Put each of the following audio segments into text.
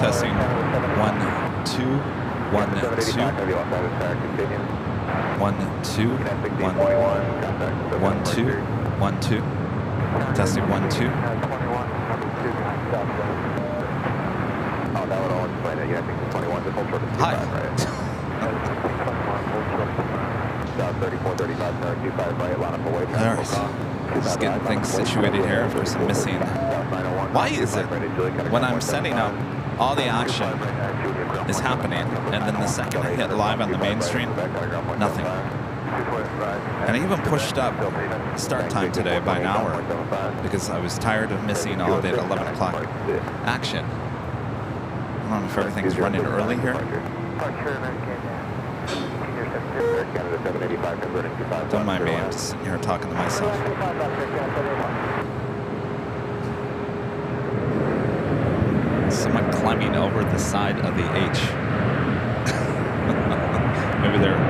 Testing 1, 2, 1, 2. 1, 2, 1, 1, 2, 1, 2. Testing 1, 2. Oh, that would all explain it. Yeah, I think the 21 is full short of 25, Hi. right? 34, 35, 25, right, line up away. Alright, just getting things situated here for some missing. Why is it when I'm setting up, all the action is happening, and then the second I hit live on the main stream, nothing? And I even pushed up start time today by an hour because I was tired of missing all the 11 o'clock action. I don't know if everything's running early here. Don't mind me, I'm just sitting here talking to myself. Someone climbing over the side of the H. Maybe they're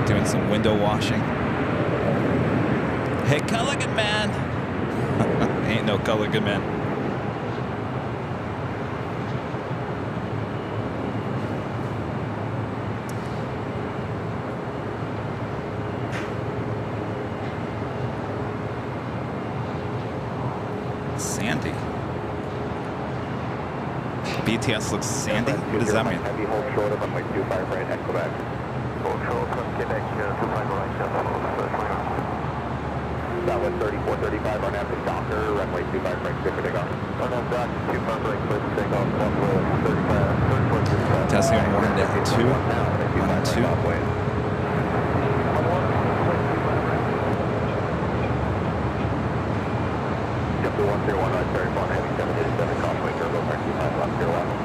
doing some window washing. Hey, Culligan man! Ain't no Culligan man. Sandy. BTS looks sandy? What does that mean? Heavy hold short of runway 25 right at Quebec. Hold short from Quebec, 25 right, that was 34, 35 on after Docker, runway 25 right, clear for takeoff. On that dock, 25 right, clear for takeoff, 35, 34, 35. Testing 1, 2, 1, 2. Jump to 101 right, 34, heavy 787, crossway turbo, 25 left, 01.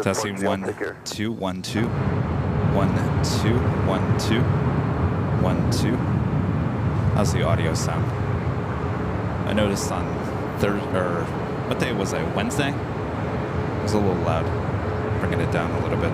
Testing 1, 2, 1, 2, 1, 2, 1, 2, 1, 2. How's the audio sound? I noticed on Thursday, or what day was I? Wednesday? It was a little loud. Bringing it down a little bit.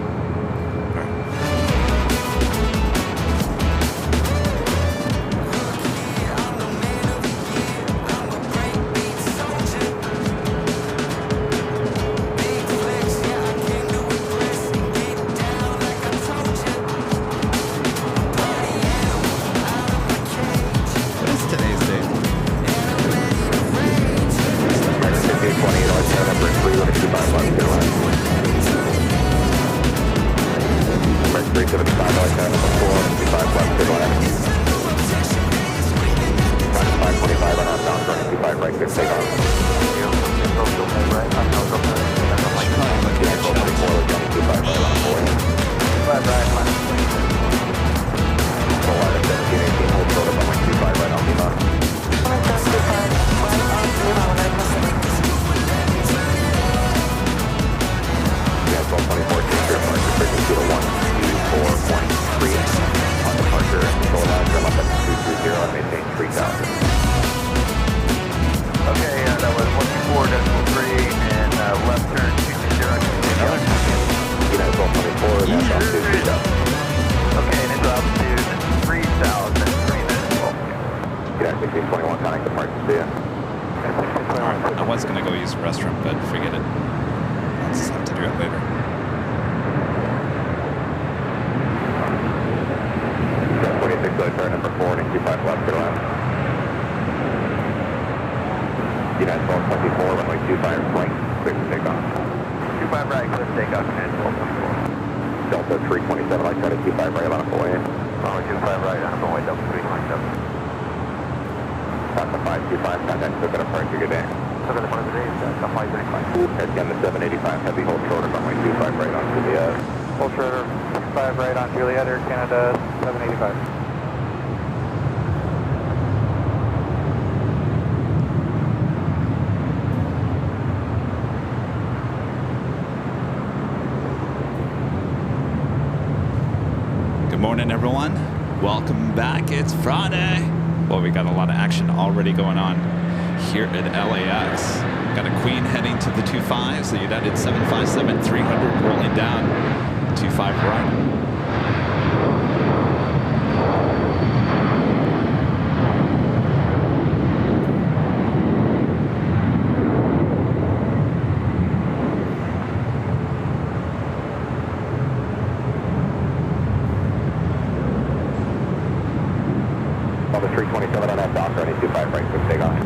I was going to go use the restroom, but forget it. I'll just have to do it later. Number 4 and 25 left to left. United 1224, runway 25 right, clear to take off. 25 right, clear to take off, United 1224. Delta 327, I try to 25 right, line up away. Runway 25 right, and runway 397. That's the 525, contact, took it apart, good day. Took it apart today, that's the 535. Head again, the 785, heavy hold shorter, runway 25 right on Juliet. Hold shorter, 5 right on Juliet, Air Canada, 785. Good morning, everyone. Welcome back. It's Friday. Well, we got a lot of action already going on here at LAX. Got a Queen heading to the 25s, the United 757-300 rolling down 25 right. Delta 327 on that dock, ready, 25 right, quick takeoff.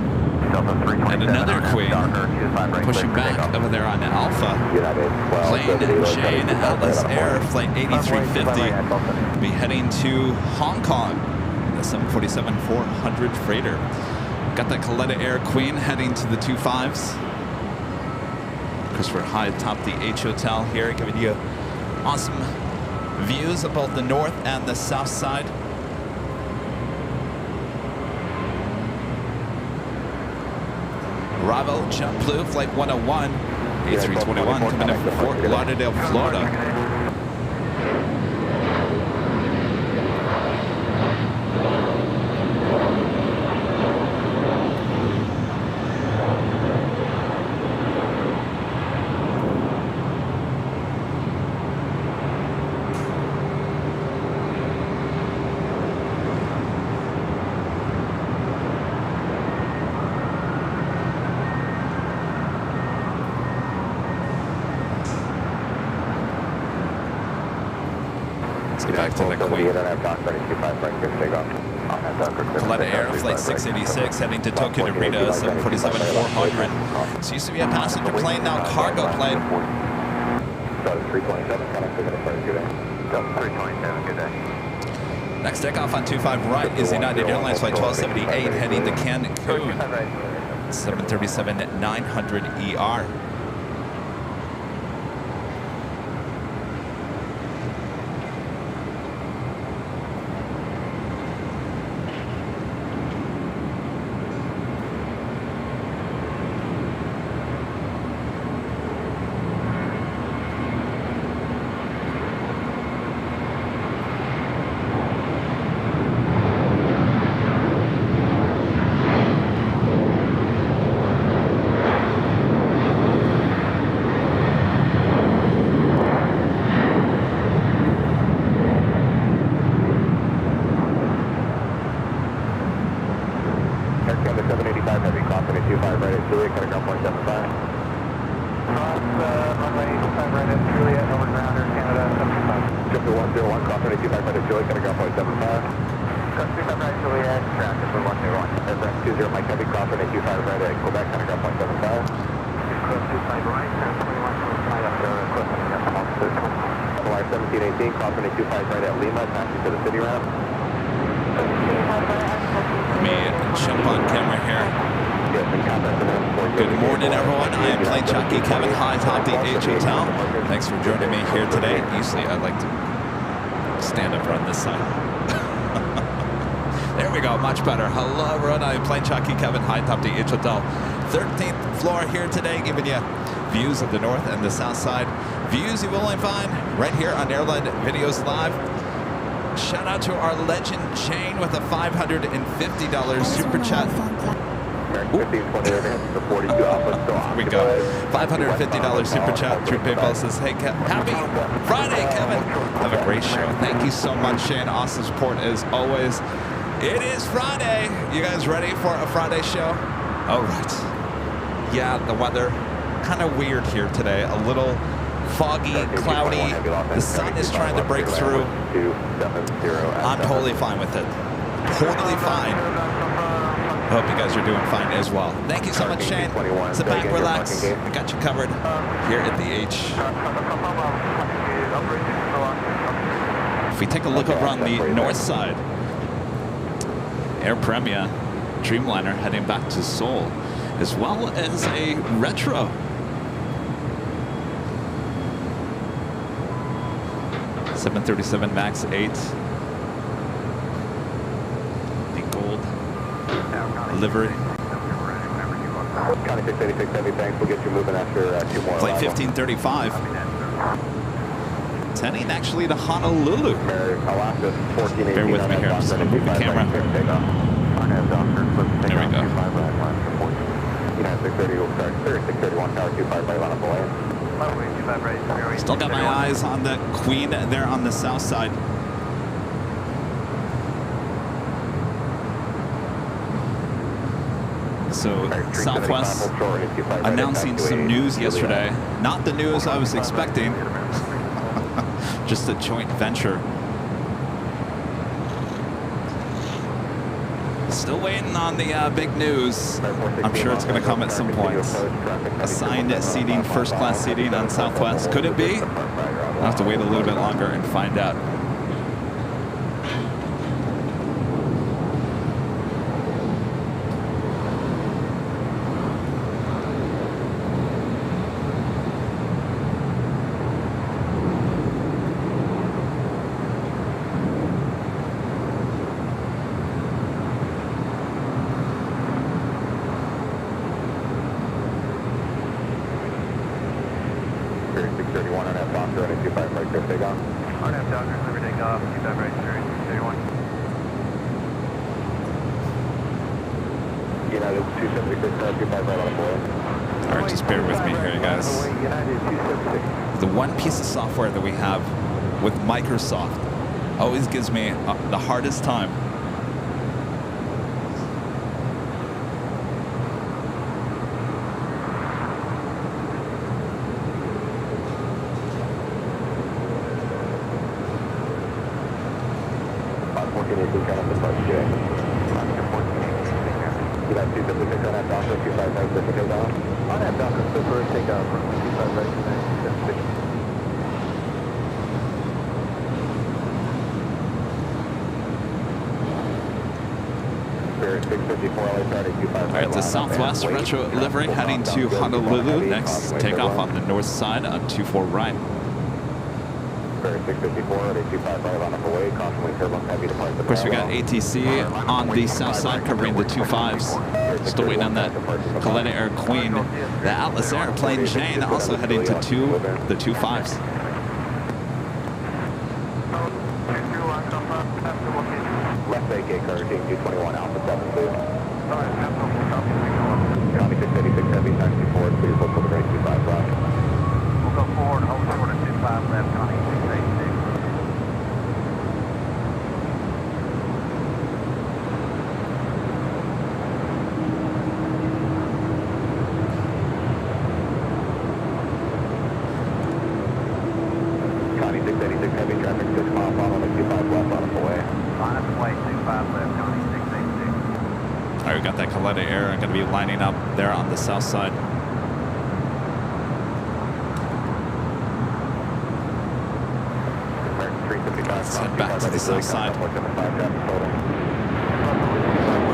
Delta 327 And another Queen right, pushing back over there on Alpha. United 12, Plain Jane Atlas Air Flight 8350 be heading to Hong Kong. The 747-400 freighter. Got that Coletta Air Queen heading to the 25s. Christopher high atop the H Hotel here, giving you awesome views of both the north and the south side. Bravo, JetBlue, Flight 101, A321 coming in from Fort Lauderdale, Florida. Let's get back to the Queen. Coletta Air Flight 686 heading to Tokyo Narita, 747-400. This used to be a passenger plane, now cargo plane. 327, contact, took it apart, good day. 327, good day. Next takeoff on 25 right is United Airlines Flight 1278 heading to Cancun, 737-900ER. Let me jump on camera here. Good morning, everyone. I am plane jockey Kevin high atop the H Hotel. Thanks for joining me here today. Usually I like to stand up on this side. There we go, much better. Hello, everyone. I am plane jockey Kevin high atop the H Hotel. 13th floor here today, giving you views of the north and the south side. Views you will only find right here on Airline Videos Live. Shout out to our legend Jane with a $550 super chat. There we go. $550 super chat through PayPal says, hey, happy Friday, Kevin. Have a great show. Thank you so much, Shane. Awesome support as always. It is Friday. You guys ready for a Friday show? All right. Yeah, the weather kind of weird here today. A little foggy, cloudy. The sun is trying to break through. I'm totally fine with it. Totally fine. I hope you guys are doing fine as well. Thank you so much, Shane. Sit back, relax. I got you covered here at the H. If we take a look over on the north side, Air Premia Dreamliner heading back to Seoul, as well as a retro. .737 MAX 8. The gold livery. County 686 Heavy, thanks. We'll get you moving after 2 more. Flight 1535. Heading actually to Honolulu. Bear with me here, I'm just going to move the camera. There we go. Still got my eyes on the Queen there on the south side. So Southwest announcing some news yesterday. Not the news I was expecting. Just a joint venture. Still waiting on the big news. I'm sure it's going to come at some point. Assigned seating, first class seating on Southwest. Could it be? I'll have to wait a little bit longer and find out. Alright, just bear with me here, guys. The one piece of software that we have with Microsoft always gives me the hardest time. Alright, the Southwest retro livery heading to Honolulu. Next takeoff on the north side on 24 right. Of course, we got ATC on the south side covering the 25s. Still waiting on that Kaleta Air Queen. The Atlas Airplane Jane also heading to the 25s. Left AK car, team 221 Alpha 72. County 686 Heavy, taxi forward, please look for the grade 25 left. We'll go forward, hold short at 25 left, County 686. County 686 Heavy, traffic 6 miles on the 25 left on its way. On its way, 25 left, County 686. All right, we got that Kaleta Air. I'm going to be lining up there on the south side. Let's head back to the south side.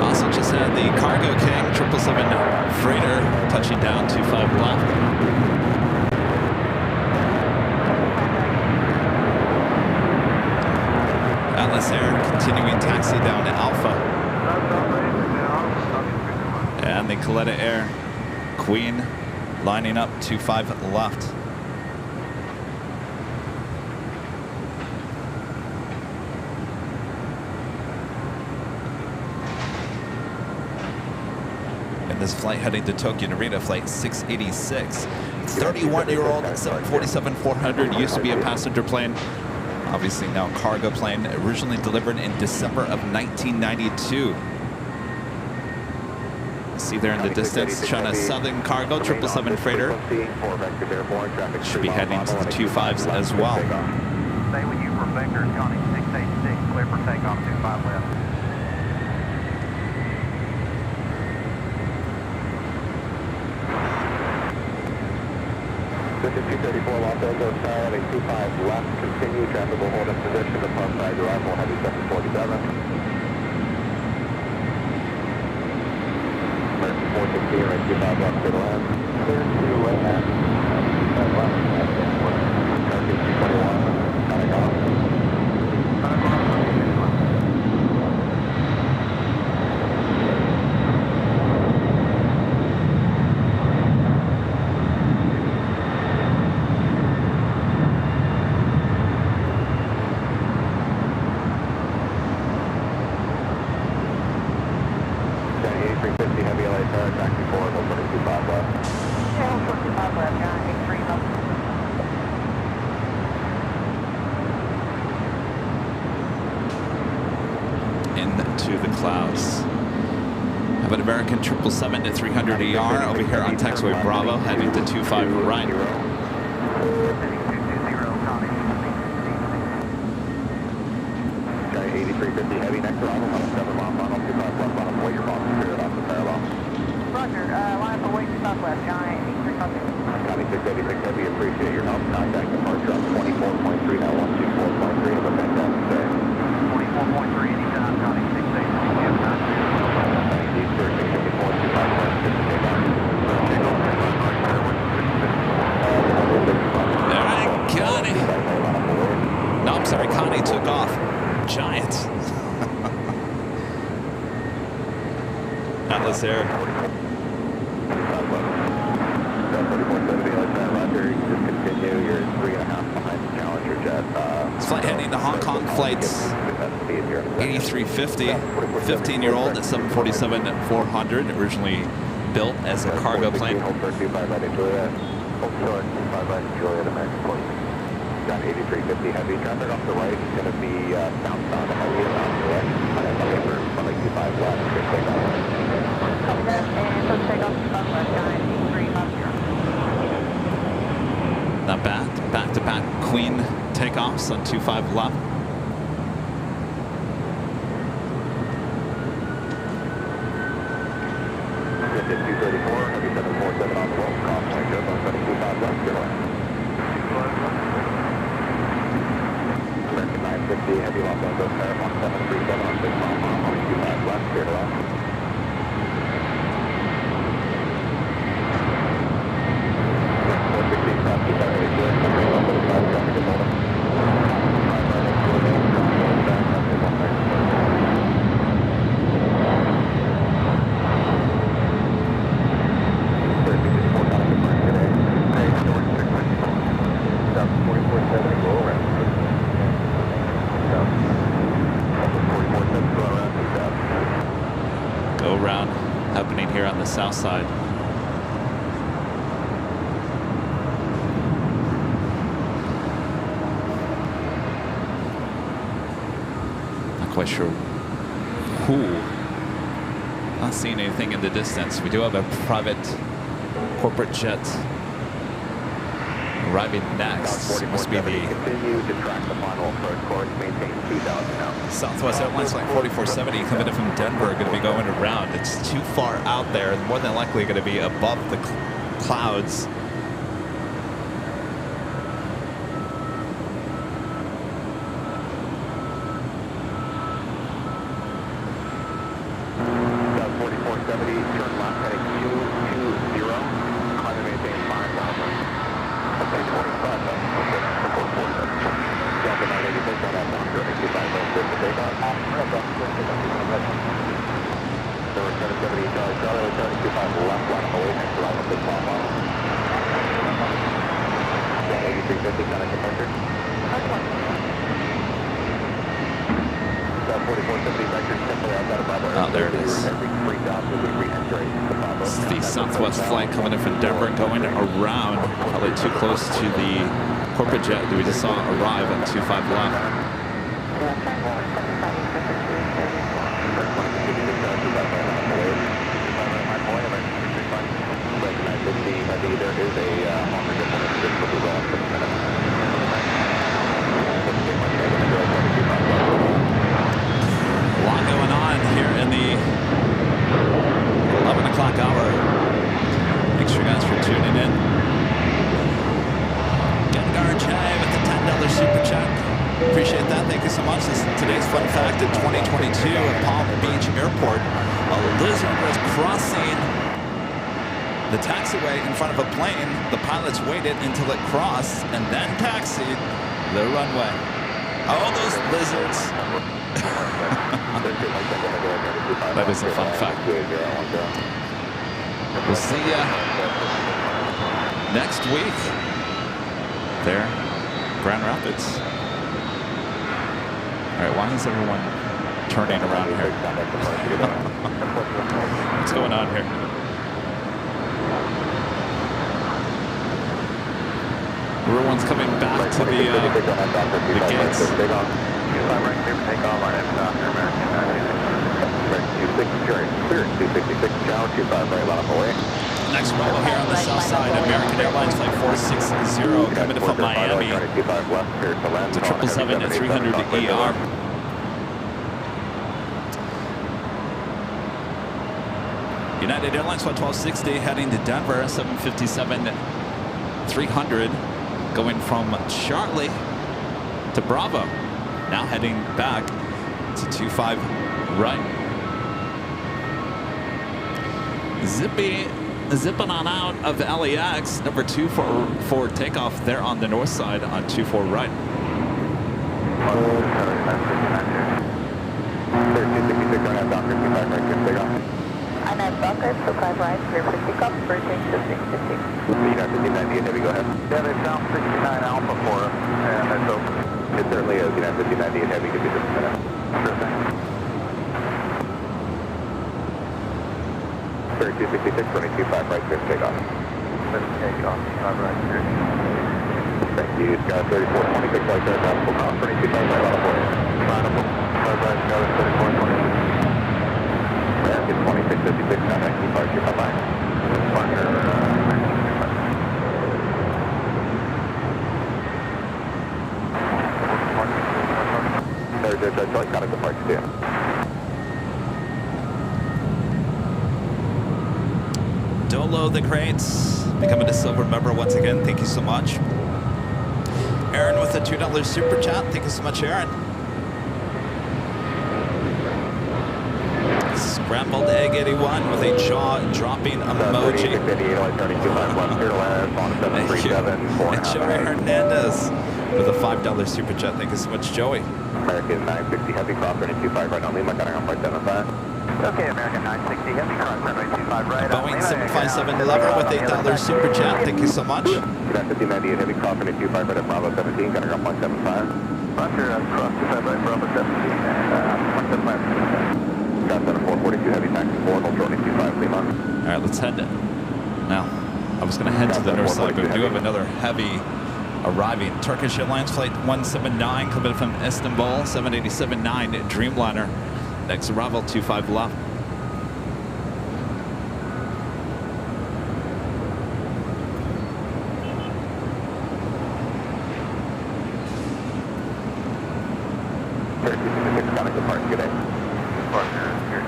Also just had the Cargo King 777 freighter touching down 25 left. Atlas Air continuing taxi down to Alpha. And the Kaleta Air Queen lining up 25 left. And this flight heading to Tokyo Narita, flight 686. 31-year-old 747-400, used to be a passenger plane. Obviously now cargo plane, originally delivered in December of 1992. See there in the distance, China Southern Cargo 777 freighter. Should be heading to the 25s as well. Stay with you for Vector, County 686, clear for takeoff, 25 left. 234 Los Angeles Tower, heading 25 left, continue, traffic will hold in position, depart prior to arrival, heavy 747. American 416, right 25 left, clear to land. Clear to land. 25 left, American 221, cutting off. Into the clouds. Have an American 777 to 300 ER over here on taxiway Bravo, heading to 25 right. Sky 8350 heavy next arrival, 7 mile final, 25 left, bottom, wait your box, clear it off the parallel. Roger, line up away southwest, Sky 8350. County 686 heavy, appreciate your help. Contact departure on 24.3, now 124.3, have a fantastic day. 24.3, anytime, County 686. Thank you, sir. 654, 25 left, good to take off. All right, Connie. No, I'm sorry, Connie took off. Giant. Atlas Air. This flight heading to Hong Kong, flights 8350, 15-year-old at 747-400, originally built as a cargo plane. Got 8350 heavy, traffic off the right, it's going to be southbound heavy around the right, for 25 left, good takeoff. Copy that, and so take off to southwest, Sky 8350. Not bad. Back-to-back Queen takeoffs on 25 left. Good 234, heavy 747 on the roll, crossway, good on 25 left, good one. American 960, heavy Los Angeles Tower, 1737 on 6 mile mile, 25 left, clear to left. Go around happening here on the south side. Not quite sure who. Not seeing anything in the distance. We do have a private corporate jet arriving next. Must be the Southwest Airlines Flight 4470 coming in from Denver, going to be going around. It's too far out there, more than likely going to be above the clouds. Oh, there it is. It's the Southwest flight coming in from Denver, going around, probably too close to the corporate jet that we just saw arrive at 25 left. A lot going on here in the 11 o'clock hour. Thanks you guys for tuning in. Jockeys, fun fact, in 2022 at Palm Beach Airport, a lizard was crossing the taxiway in front of a plane. The pilots waited until it crossed and then taxied the runway. Oh, those lizards. That is a fun fact. We'll see you next week there, Grand Rapids. All right, why is everyone turning around here? What's going on here? Everyone's coming back to the gates. Next arrival here on the south side, American Airlines Flight 460 coming from Miami to 777 at 300 ER. United Airlines Flight 1260 heading to Denver, 757 300, going from Charlie to Bravo. Now heading back to 25 right. Zipping on out of LAX, number 2 for takeoff there on the north side on 24 right. I know Buckers, 25 right, clear for takeoff, Virgin to 66. United 59 heavy, go ahead. Yeah, they found 69 Alpha for us, and that's open. It certainly is. United 59 heavy, give me just a minute. Sure thing. 3266, running 25 right, clear for takeoff. Let's take off, 25 right, clear. Thank you. Sky 3426, right there, Nautical Cross, running 25 right, out of way. Nautical, 25 right, Sky 3426. American 2656, now 19 departure, bye-bye. Departure, 1925. There's a flight contact departure too. Dolo the Crates becoming a silver member once again. Thank you so much. Aaron with a $2 super chat. Thank you so much, Aaron. Scrambled Egg 81 with a jaw-dropping emoji. And Joey Hernandez with a $5 super chat. Thank you so much, Joey. American 960 heavy cross running 25 right on Lima, cutting on 575. Okay, American 960 heavy cross runway 25 right. Boeing 757 Lover with $8 super chat. Thank you so much. United 59 heavy cross running 25 right at Bravo 17, cutting on 175. Roger, cross 25 right, Bravo 17 and 175. Got center 442 heavy taxi 4, hold short 25 Lima. All right, let's head now. I was going to head to the north side, but we do have another heavy arriving. Turkish Airlines Flight 179 coming from Istanbul, 787-9 Dreamliner. Next arrival, 25 left. Connect the park, good day. Partner, here.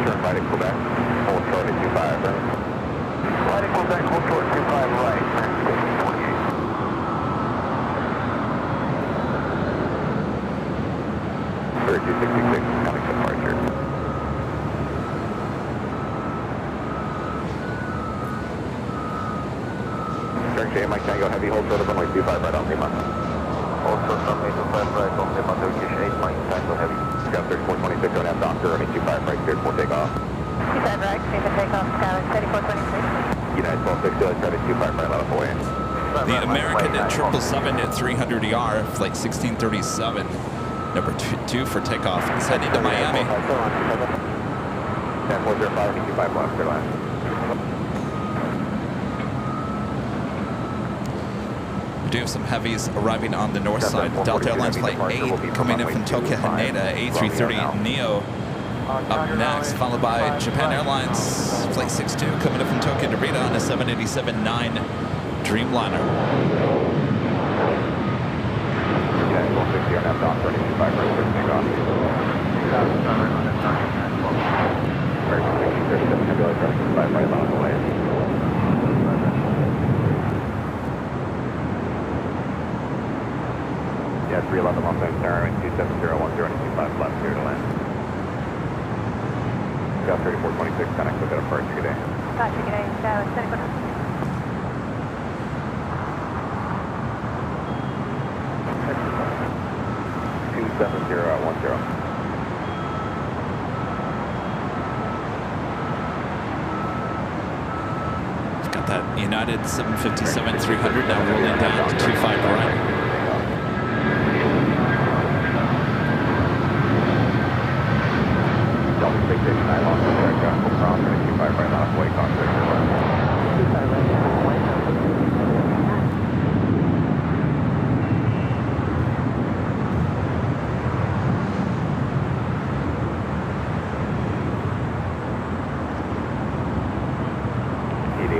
Turn right at Quebec, hold short at 25, right? Right at Quebec, hold short 25 right, 1528. 3266, coming departure. Turn J, Mike Tango, heavy, hold short of runway 25 right on Lima. Hold short runway 25 right on Lima, Turkish 8, Mike Tango heavy. Scout 3426, don't have doctor, running 25 right, cleared for takeoff. 25 right, clear for takeoff, Sky 3426. United 1260, let's try to 25 right out of way. The American at 777 at 300 ER, flight 1637, number 2 for takeoff. It's heading to Miami. 10-405, 25 left, clear line. We do have some heavies arriving on the north side. Delta Airlines Flight 8 coming in from Tokyo Haneda, A330 Neo up next, followed by Japan Airlines Flight 62 coming in from Tokyo Narita on a 787-9 Dreamliner. 311 Los Angeles Airline 27010 and 25 left, clear to land. Got 3426, connect with that approach today. Gotcha, good day. So, 27010. Got that United 757-300 now rolling down to 25 right. Delta Space Station 9 Los Angeles Aircraft, cross and 25 right left, way contact.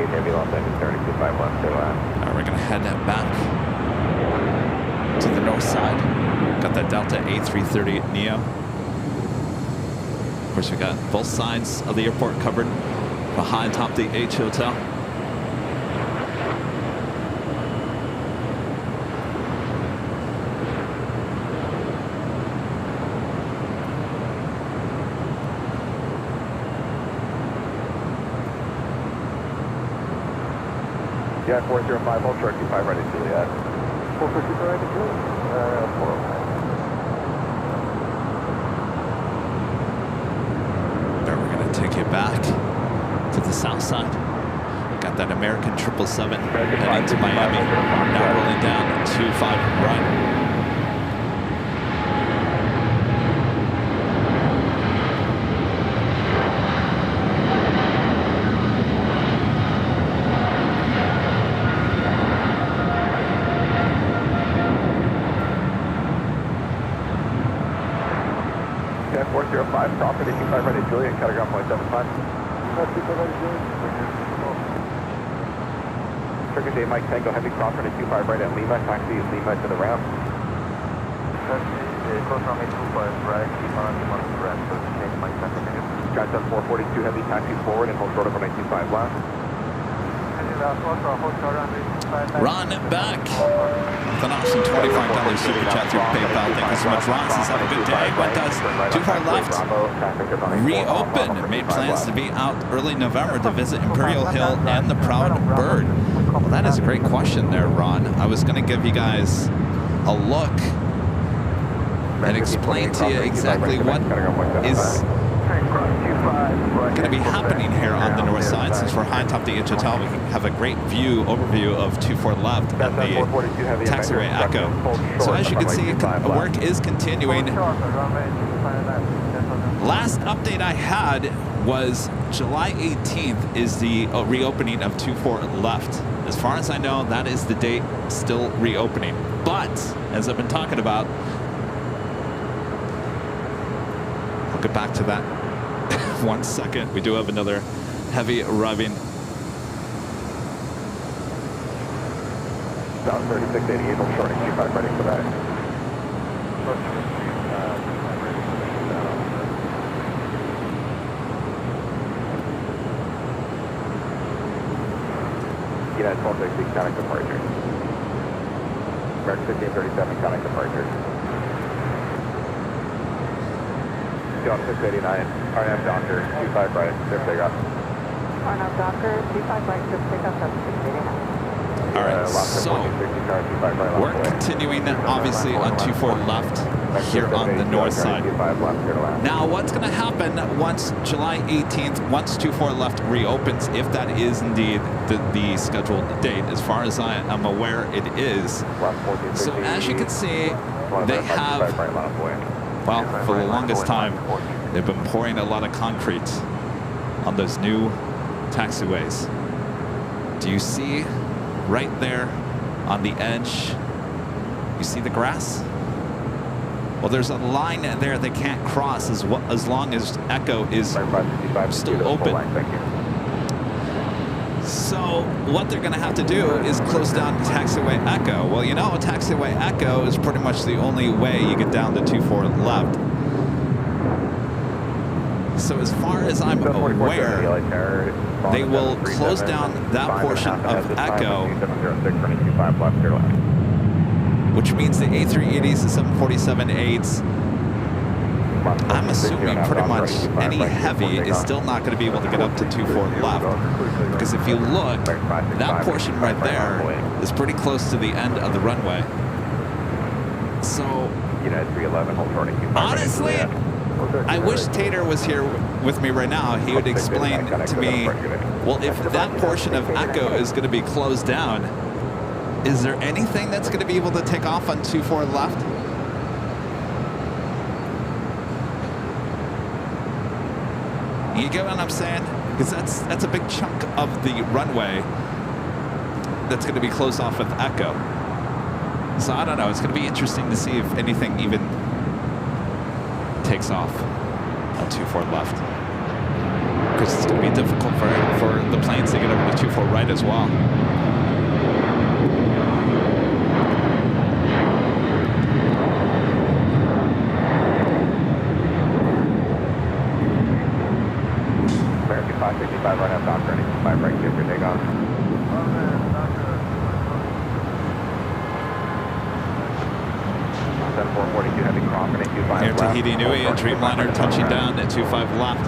Heavy Los Angeles 32.5 left, clear to land. We're going to head back to the north side. Got that Delta A330 Neo. Of course, we got both sides of the airport covered behind top the H Hotel. Yeah, 405, hold short, 25 right at Juliet. 450 right at Juliet? 405. There, we're going to take it back to the south side. Got that American 777 heading to Miami. Now rolling down 25 right. Yeah, 405, profit 25 right at Juliet, category 1.75. Turkish A Mike Tango Heavy, cross runway 25 right at Lima, taxi Lima to the ramp. Cross runway 25 right, Lima to ramp, Turkish A Mike Tango Heavy. Transat 442 Heavy, taxi forward and hold short of runway 25 left. Ron back with an awesome $25 super chat through PayPal. Thank you so much, Ron. Says have a good day. What does Too Far Left reopen? Made plans to be out early November to visit Imperial Hill and the Proud Bird. Well, that is a great question there, Ron. I was going to give you guys a look and explain to you exactly what is going to be happening here on the north side. Since we're high on top the H Hotel, we can have a great overview of 24 left and the taxiway Echo. So as you can see, work is continuing. Last update I had was July 18th is the reopening of 24 left. As far as I know, that is the date still reopening. But as I've been talking about, I'll get back to that 1 second. We do have another heavy arriving. Down 3688, hold short, 25 ready for that. United 1260, connect departure. American 1537, connect departure. John 689, RNF Docker, 25 right, clear takeoff. RNF Docker, 25 right, clear takeoff, 689. All right, so we're continuing obviously on 24 left here on the north side. Now, what's going to happen once July 18th, once 24 left reopens, if that is indeed the scheduled date? As far as I am aware, it is. So as you can see, they have, well, for the longest time, they've been pouring a lot of concrete on those new taxiways. Do you see right there on the edge, you see the grass? Well, there's a line there they can't cross as long as Echo is still open. So what they're going to have to do is close down taxiway Echo. Well, you know, taxiway Echo is pretty much the only way you get down to 24 left. So as far as I'm aware, they will close down that portion of Echo which means the A380s, the 747-8s, I'm assuming pretty much any heavy is still not going to be able to get up to 24 left. Because if you look, that portion right there is pretty close to the end of the runway. So, honestly, I wish Tater was here with me right now. He would explain to me, well, if that portion of Echo is going to be closed down, is there anything that's going to be able to take off on 24 left? You get what I'm saying? Because that's a big chunk of the runway that's going to be closed off with Echo. So I don't know. It's going to be interesting to see if anything even takes off on 24 left. Because it's going to be difficult for the planes to get over to 24 right as well. American 565 right now, Doctor, any 5 right, give your takeoff. Air Tahiti Nui and Dreamliner touching down at 25 left.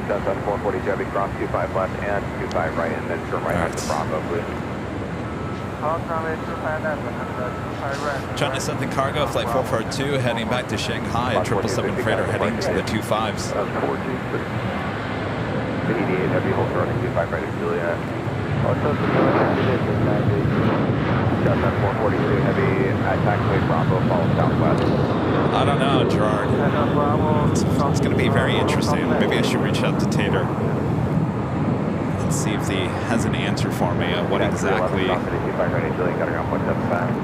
Southwest 440 Chevy, cross 25 left and 25 right, and then turn right onto the Bravo, please. China Southern Cargo, Flight 442, heading back to Shanghai, 777 freighter heading to the 25s. The 88 Heavy, hold running 25 right at Juliet. Southwest 442 Heavy, at taxiway Bravo, follow southwest. I don't know, Gerard. It's going to be very interesting. Maybe I should reach out to Tater and see if he has an answer for me on what exactly.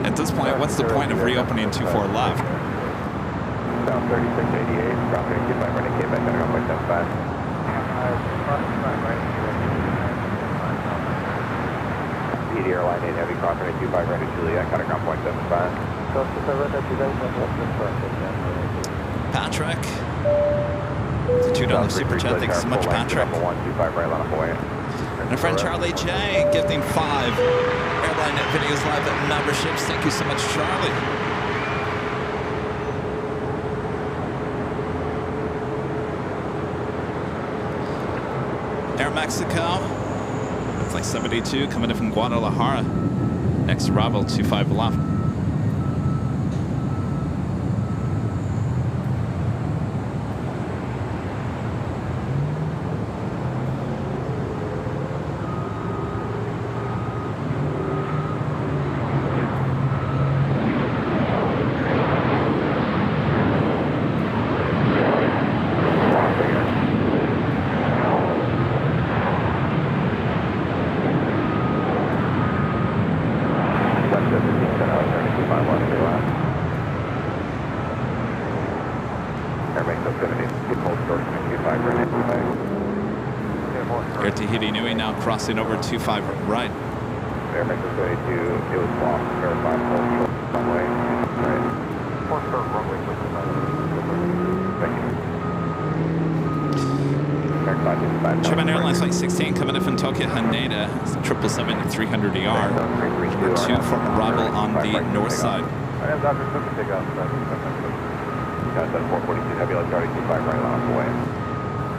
At this point, what's the point of reopening 24 left? South 3688, crossing 25 right, Quebec, cutting off by 75. PD Airline 8 Heavy, crossing 25 right at Juliet, cutting off 0.75. Patrick. It's a $2 super chat. Thanks so much, Patrick. And a friend Charlie J gifting 5 Airline Videos Live memberships. Thank you so much, Charlie. Air Mexico. Flight 72 coming in from Guadalajara. Next arrival 25 left. Air Tahiti Nui now crossing over 25 right. Air Mexico 22, it was lost, verified, full runway, right. Full runway, thank you. Japan Airlines Flight 16 coming in from Tokyo Haneda, 777-300ER. Number 2 from Bravo on the north side. I have Dr. Cook to take off. Got that 442 Heavy, let's start at 25 right on the way.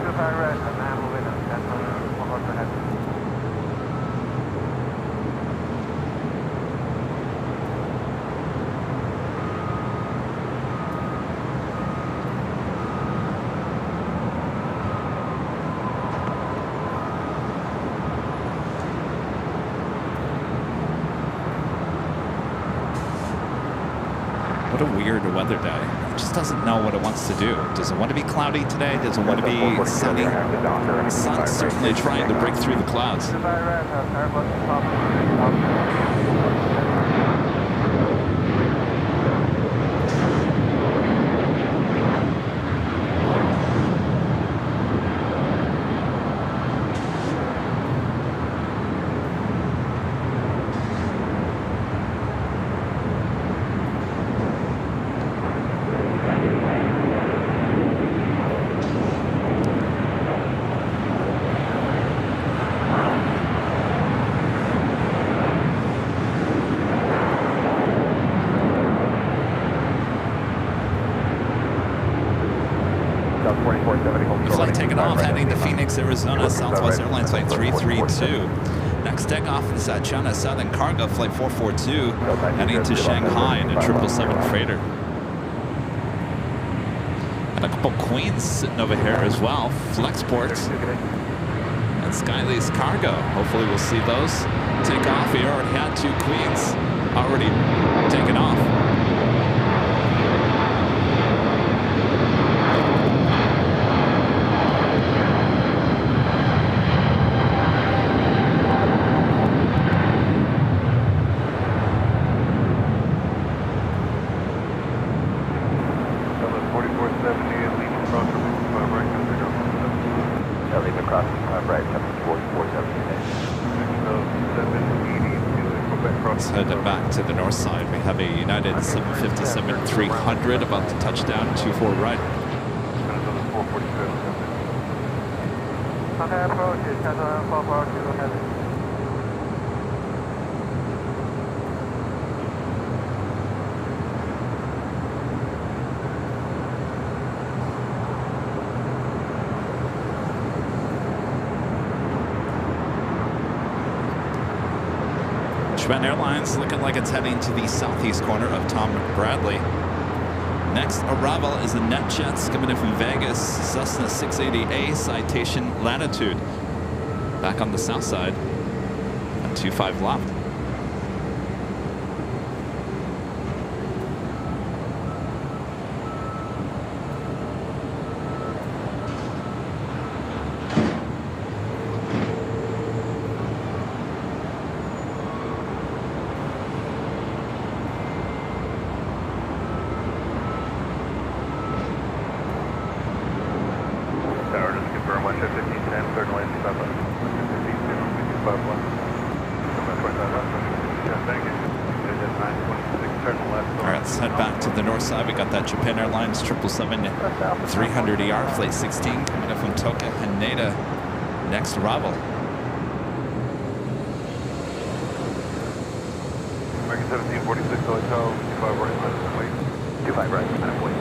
25 right, and now moving up. That's on the 1 heavy. What a weird weather day. It just doesn't know what it wants to do. Does it want to be cloudy today? Does it want to be sunny? The sun's certainly trying to break through the clouds. off, heading to Phoenix, Arizona, Southwest Airlines Flight 332. Next takeoff is China Southern Cargo Flight 442, heading to Shanghai in a 777 freighter. And a couple Queens sitting over here as well, Flexports and Skylease Cargo. Hopefully we'll see those take off. We already had 2 Queens already taken off. To the north side, we have a United 757-300 about to touch down 24 right. Japan Airlines looking like it's heading to the southeast corner of Tom Bradley. Next arrival is the NetJets coming in from Vegas, Cessna 680A Citation Latitude. Back on the south side at 25 left. We got that Japan Airlines 777-300ER Flight 16 coming up from Tokyo, Haneda. Next arrival. American 1746 Hotel, 25 right, 25 right, 17.3.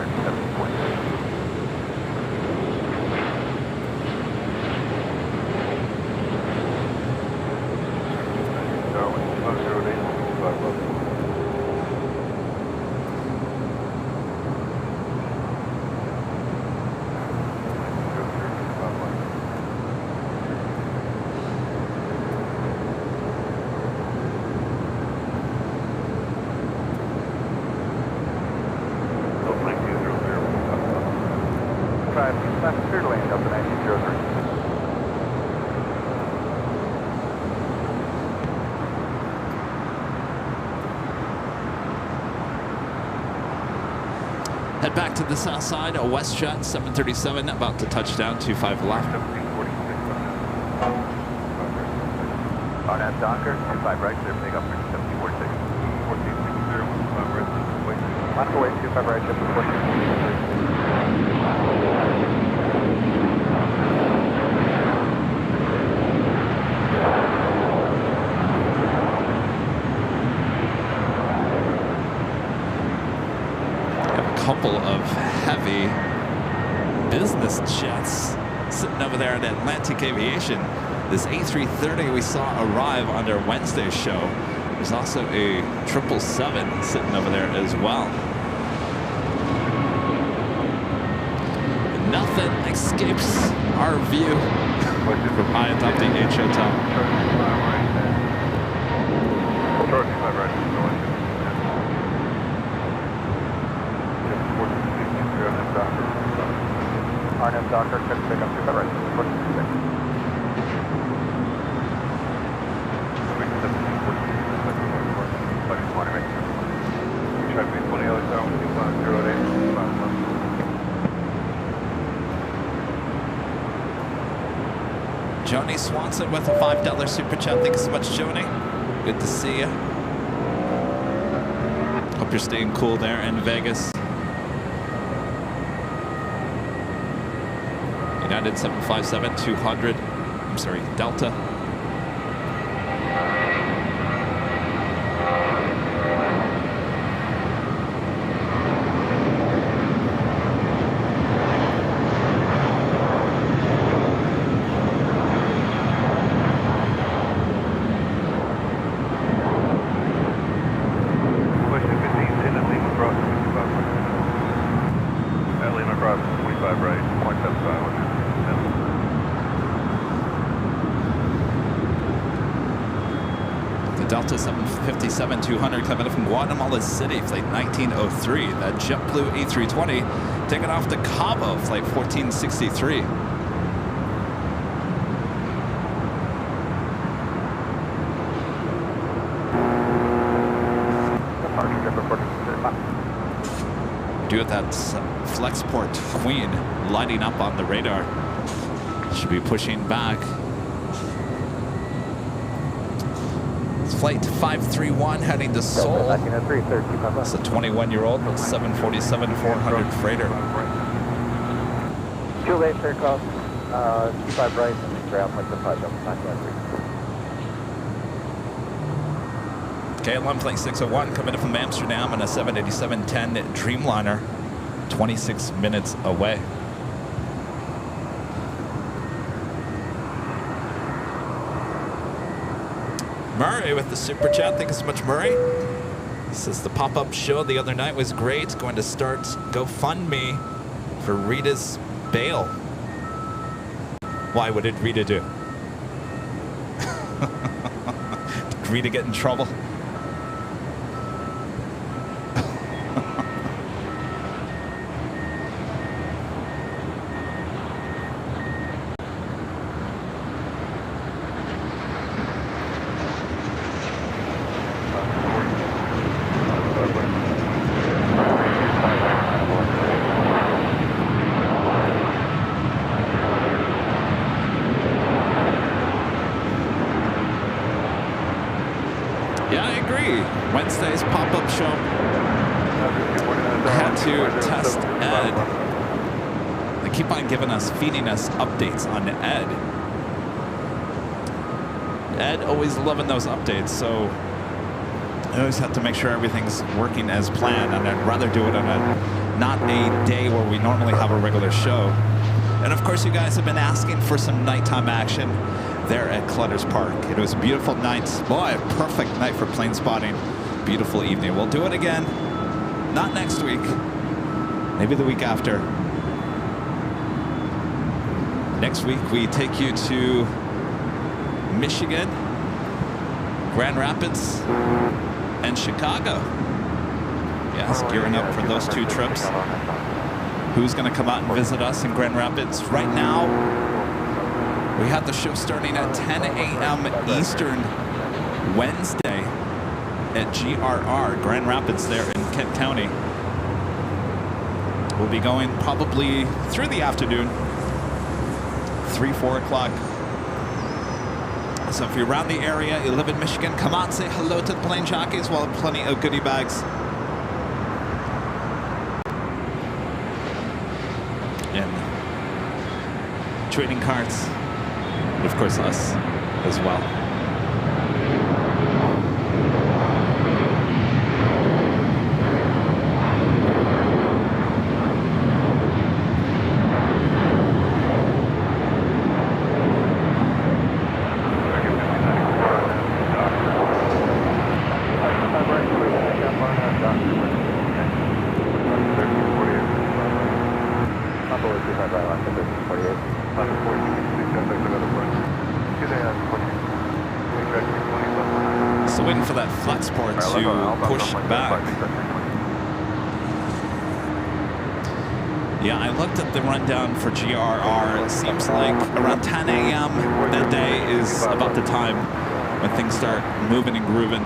Head back to the south side, a WestJet 737 about to touch down 25 left. RNAV Docker, 25 right, clear take off for 1746. 1460, 25 right, wait. Left away, 25 right, 1460. Couple of heavy business jets sitting over there at Atlantic Aviation. This A330 we saw arrive on their Wednesday show. There's also a 777 sitting over there as well. Nothing escapes our view from high atop the H Hotel. RNAV Docker, check pick up to the right, 1466. Joni Swanson with a $5 super chat. Thanks so much, Joni. Good to see you. Hope you're staying cool there in Vegas. United 757-200. I'm sorry, Delta. Delta 757-200 coming in from Guatemala City, flight 1903. That JetBlue A320 taking off to Cabo, flight 1463. Do it, that Flexport Queen lighting up on the radar. Should be pushing back. It's flight 531 heading to Seoul. It's a 21-year-old 747-400 freighter. Fuel base aircraft, 25 right, and ground like the 5 KLM flight 601 coming in from Amsterdam on a 787-10 Dreamliner, 26 minutes away. Murray with the super chat. Thank you so much, Murray. He says the pop-up show the other night was great. Going to start GoFundMe for Rita's bail. Why? What did Rita do? Did Rita get in trouble? Wednesday's pop-up show. I had to test Ed. They keep on feeding us updates on Ed. Ed always loving those updates, so I always have to make sure everything's working as planned, and I'd rather do it on not a day where we normally have a regular show. And of course, you guys have been asking for some nighttime action there at Clutters Park. It was a beautiful night. Boy, a perfect night for plane spotting. Beautiful evening. We'll do it again. Not next week. Maybe the week after. Next week, we take you to Michigan, Grand Rapids, and Chicago. Yes, gearing up for those two trips. Who's going to come out and visit us in Grand Rapids? Right now, we have the show starting at 10 a.m. Eastern Wednesday at GRR, Grand Rapids there in Kent County. We'll be going probably through the afternoon, 3, 4 o'clock. So if you're around the area, you live in Michigan, come on, say hello to the plane jockeys. We'll have plenty of goodie bags. And trading cards. And of course, us as well. So waiting for that Flexport to push back. Yeah, I looked at the rundown for GRR. It seems like around 10 a.m. that day is about the time when things start moving and grooving.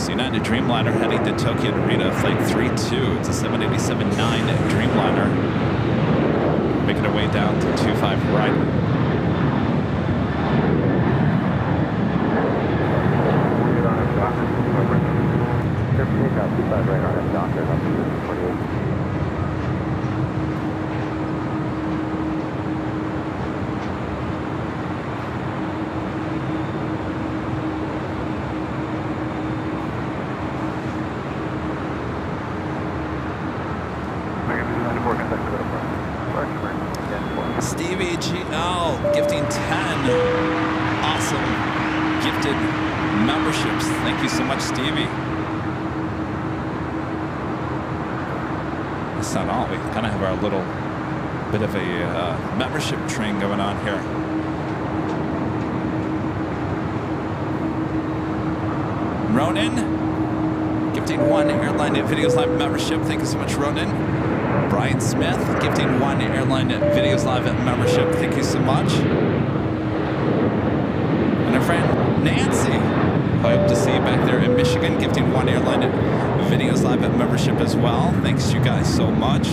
United Dreamliner heading to Tokyo Narita, flight 32. It's a 787-9 Dreamliner. Making our way down to 25 right. Stevie GL gifting 10. Awesome. gifted memberships. Thank you so much, Stevie. That's not all. We kind of have our little bit of a membership train going on here. Ronan, gifting 1 Airline Videos Live membership. Thank you so much, Ronan. Brian Smith, gifting 1 Airline Videos Live membership. Thank you so much. And our friend Nancy, I hope to see you back there in Michigan, gifting 1 Airline Videos Live membership as well. Thanks you guys so much.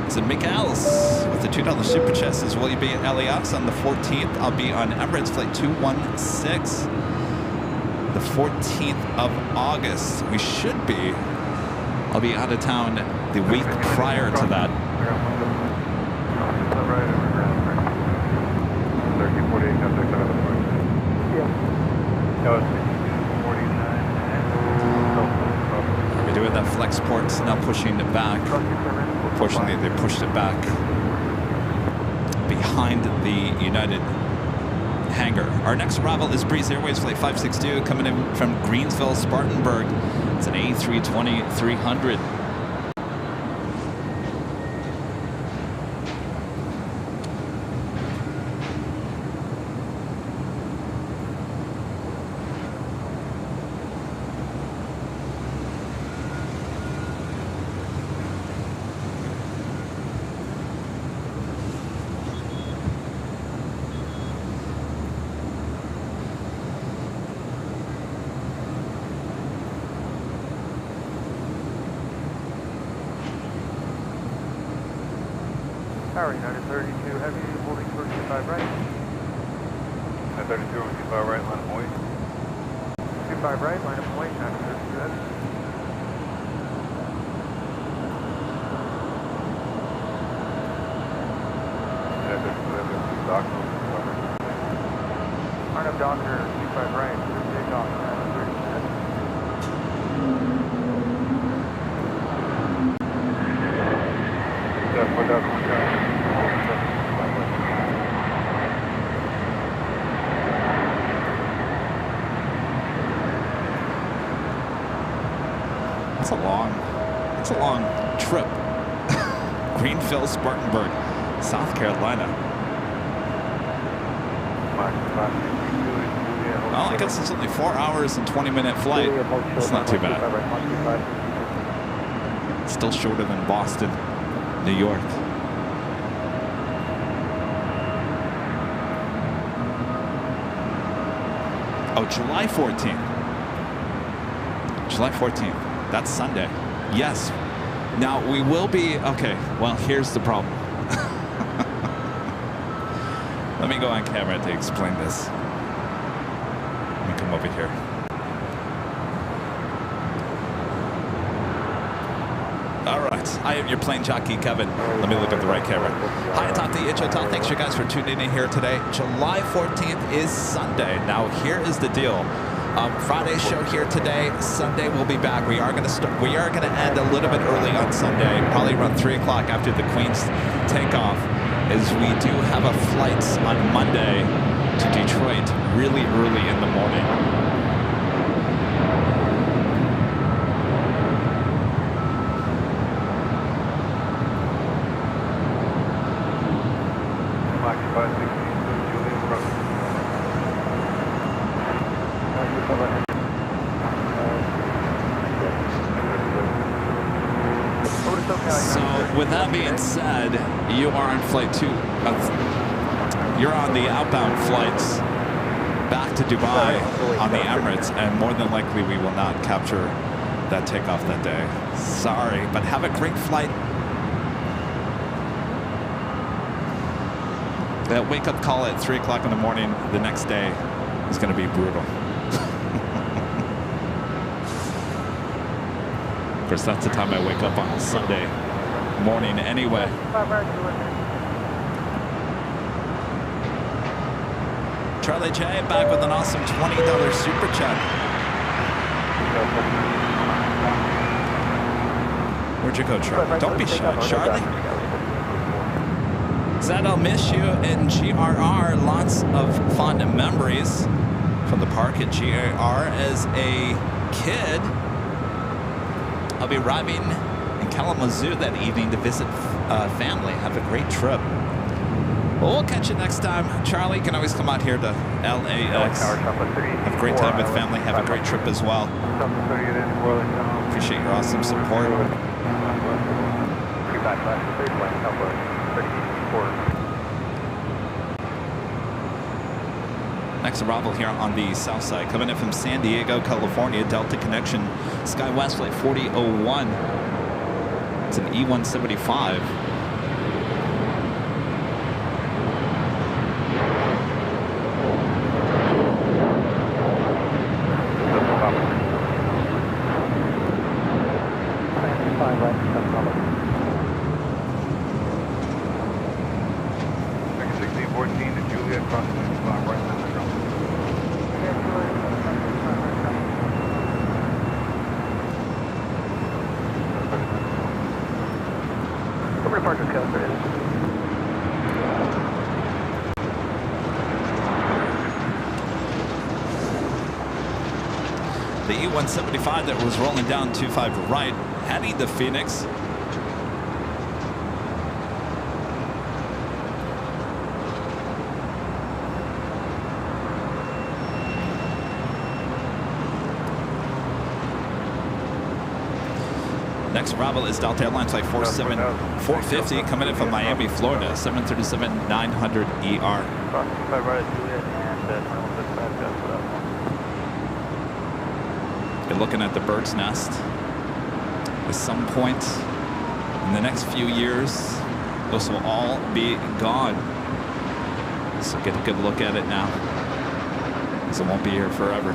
Is it Michaels with the $2 super chest says, will you be at LAX on the 14th? I'll be on Emirates flight 216. The 14th of August. We should be. I'll be out of town the week prior to that. We're doing that flex port, now pushing it back. Unfortunately, they pushed it back behind the United hangar. Our next arrival is Breeze Airways Flight 562 coming in from Greensville, Spartanburg. It's an A320-300. Tower United 32, heavy, holding for 25 right. 32 over 25 right, line of point. 25 right, line of point, United 32 heavy. United 32 heavy, Docker. Line of Docker, 25 right, takeoff, United 32 heavy. It's a long trip. Greenville, Spartanburg, South Carolina. Well, I guess it's only 4 hours and 20-minute flight. It's not too bad. Still shorter than Boston, New York. Oh, July 14th. July 14th. That's Sunday. Yes. Now, we will be... Okay, well, here's the problem. Let me go on camera to explain this. Let me come over here. All right. I am your plane jockey, Kevin. Let me look at the right camera. Hi, atop the Ichotal. Thanks, you guys, for tuning in here today. July 14th is Sunday. Now, here is the deal. Friday's show here today. Sunday we'll be back. We are going to end a little bit early on Sunday, probably around 3 o'clock after the Queen's takeoff, as we do have a flight on Monday to Detroit really early in the morning. With that being said, you are on flight 2. You're on the outbound flights back to Dubai on the Emirates, and more than likely we will not capture that takeoff that day. Sorry, but have a great flight. That wake-up call at 3 o'clock in the morning the next day is going to be brutal. Of course, that's the time I wake up on Sunday morning anyway. Charlie J back with an awesome $20 super chat. Where'd you go, Charlie? Don't be shy, Charlie. Said I'll miss you in GRR. Lots of fond memories from the park at GRR as a kid. I'll be arriving in Kalamazoo that evening to visit family. Have a great trip. Well, we'll catch you next time. Charlie, you can always come out here to LAX. Have a great time with family. Have a great trip as well. Appreciate your awesome support. Next arrival here on the south side, coming in from San Diego, California, Delta Connection, SkyWest Flight 4001. It's an E175. The E175 that was rolling down 25 right, heading to Phoenix. Next arrival is Delta Airlines Flight 450 coming in from Miami, Florida, 737-900ER. You're looking at the bird's nest. At some point in the next few years, those will all be gone. So get a good look at it now, because it won't be here forever.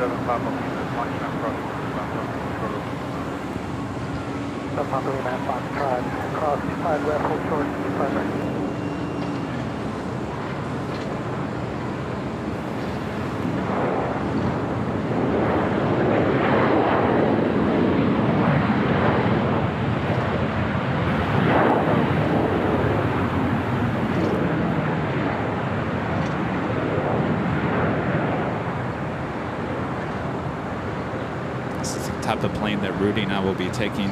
This is the type of plane that Rudy and I will be taking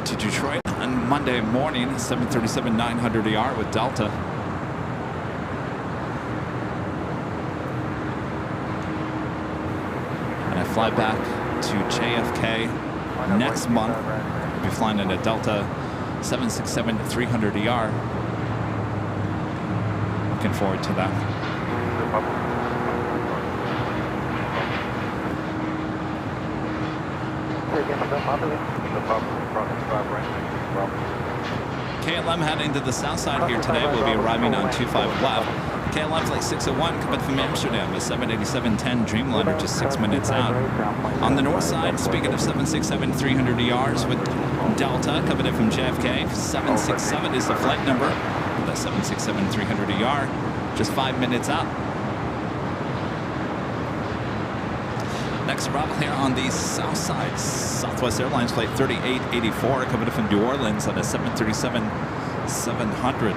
to Detroit on Monday morning, 737-900ER with Delta. And I fly back to JFK next month. I'll be flying in a Delta 767-300ER. Looking forward to that. KLM heading to the south side here today. We'll be arriving on 25 left. KLM Flight 601 coming from Amsterdam, a 787-10 Dreamliner just 6 minutes out. On the north side, speaking of 767-300ERs with Delta coming in from JFK, 767 is the flight number. The 767-300ER just 5 minutes out. Next arrival here on the south side, Southwest Airlines Flight 3884 coming in from New Orleans on a 737-700.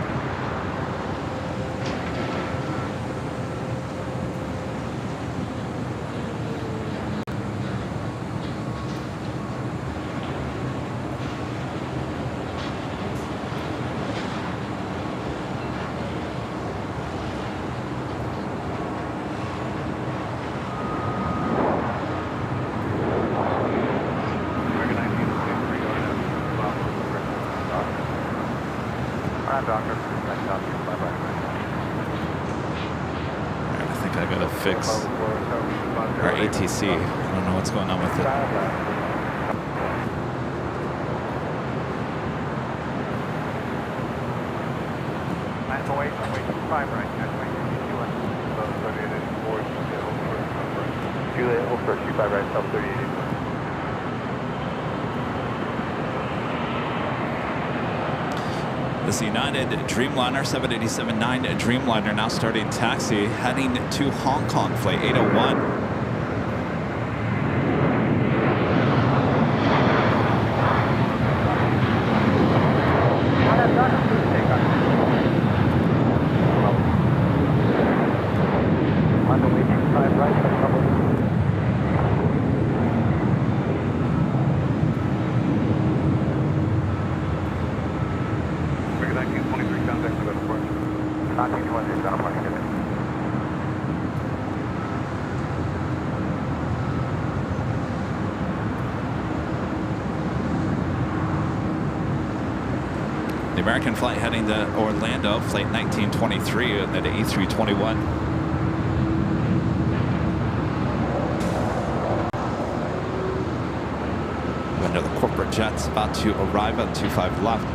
I gotta fix our ATC. I don't know what's going on with it. Juliet, hold first, 35 right, South 38. This United Dreamliner 787-9 Dreamliner now starting taxi, heading to Hong Kong, flight 801. 1920, down parking it. The American flight heading to Orlando, flight 1923, and then to E321. Under the corporate jets about to arrive at 25 left.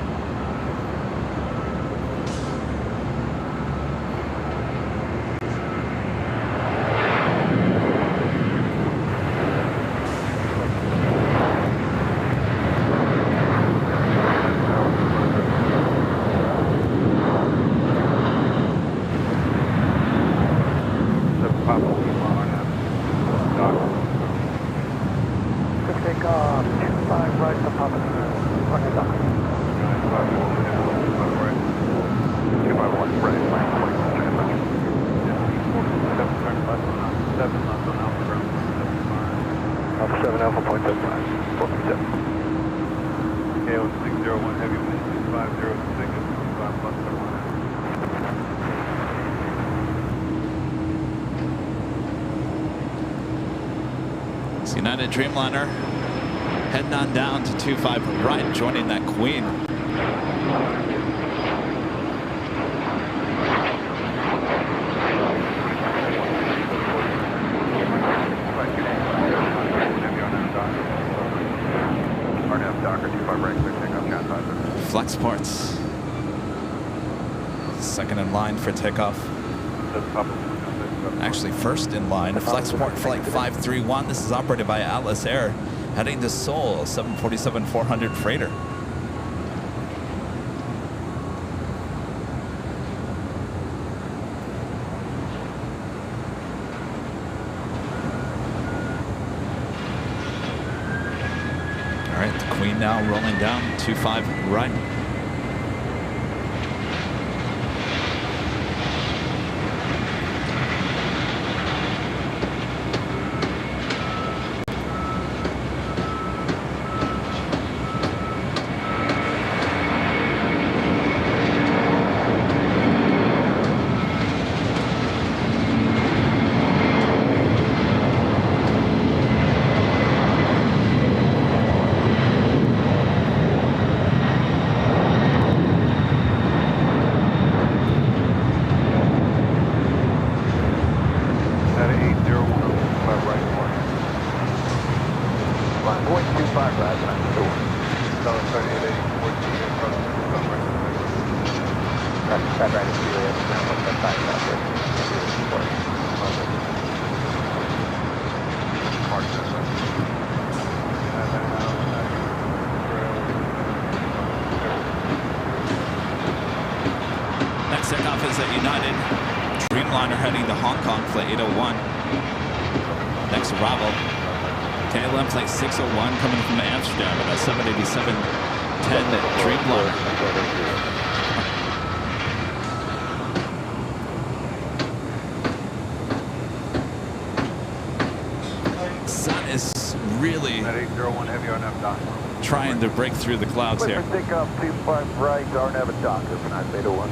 United Dreamliner heading on down to 25 right, joining that Queen. Flexports, second in line for takeoff. Actually first in line, Flexport Flight 531. This is operated by Atlas Air, heading to Seoul, 747-400 freighter. All right, the Queen now rolling down, 25 right. Takeoff is at United. Dreamliner heading to Hong Kong, flight 801. Next arrival, KLM flight 601 coming from Amsterdam at a 787-10 Dreamliner. Sun is really trying to break through the clouds here. Takeoff 25 right, RNAV at Docker for 9801.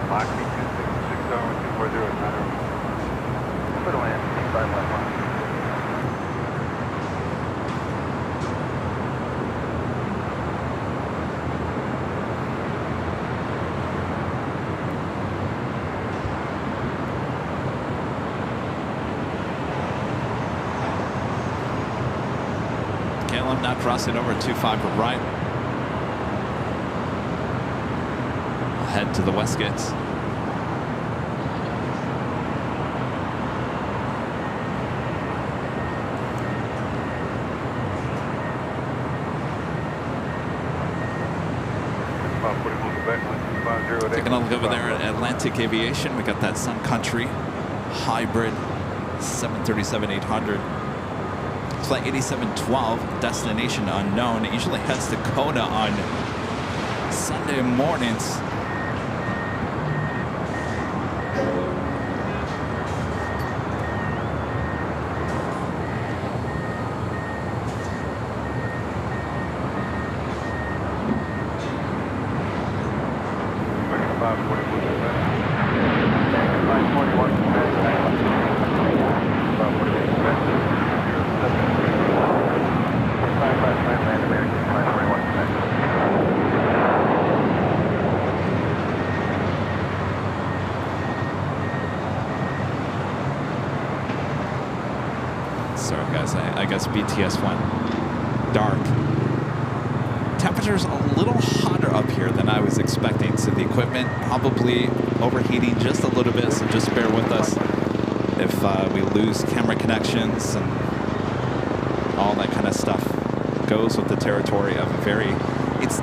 Lock me 240, 240, For the land, 25 left line. Caleb now crossing over 25 right. Head to the west gates. Taking a look over there at Atlantic Aviation. We got that Sun Country hybrid 737-800. Flight 8712, destination unknown. It usually heads to Kona on Sunday mornings. Sorry guys, I guess BTS went dark. Temperature's a little hotter up here than I was expecting, so the equipment probably overheating just a little bit, so just bear with us if we lose camera connections and all that kind of stuff. Goes with the territory of a very, it's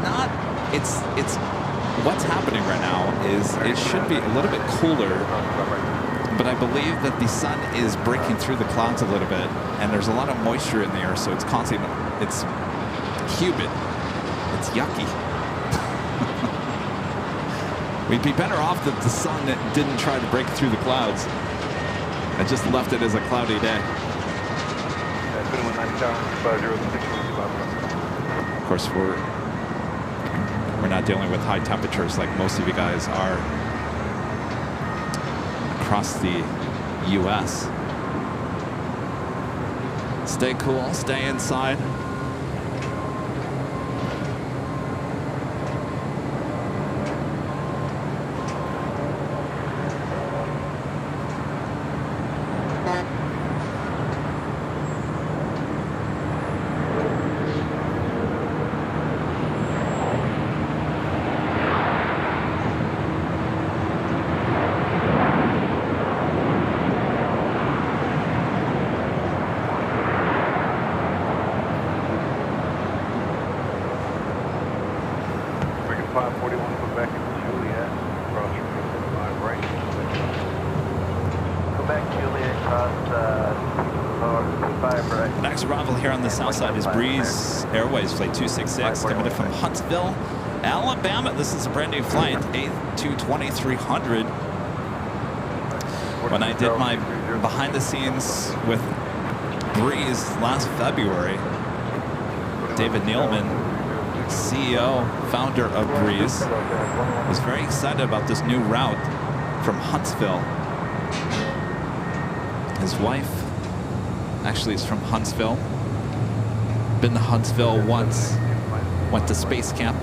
what's happening right now is it should be a little bit cooler, but I believe that the sun is breaking through the clouds a little bit, and there's a lot of moisture in the air, so it's causing, it's humid, it's yucky. We'd be better off that the sun didn't try to break through the clouds. I just left it as a cloudy day. Of course, we're not dealing with high temperatures like most of you guys are across the U.S. Stay cool, stay inside. Next arrival here on the south side is Breeze Airways Flight 266, coming from Huntsville, Alabama. This is a brand new flight, A220-300. When I did my behind the scenes with Breeze last February, David Nealman, CEO, founder of Breeze, was very excited about this new route from Huntsville. His wife actually is from Huntsville. Been to Huntsville once. Went to space camp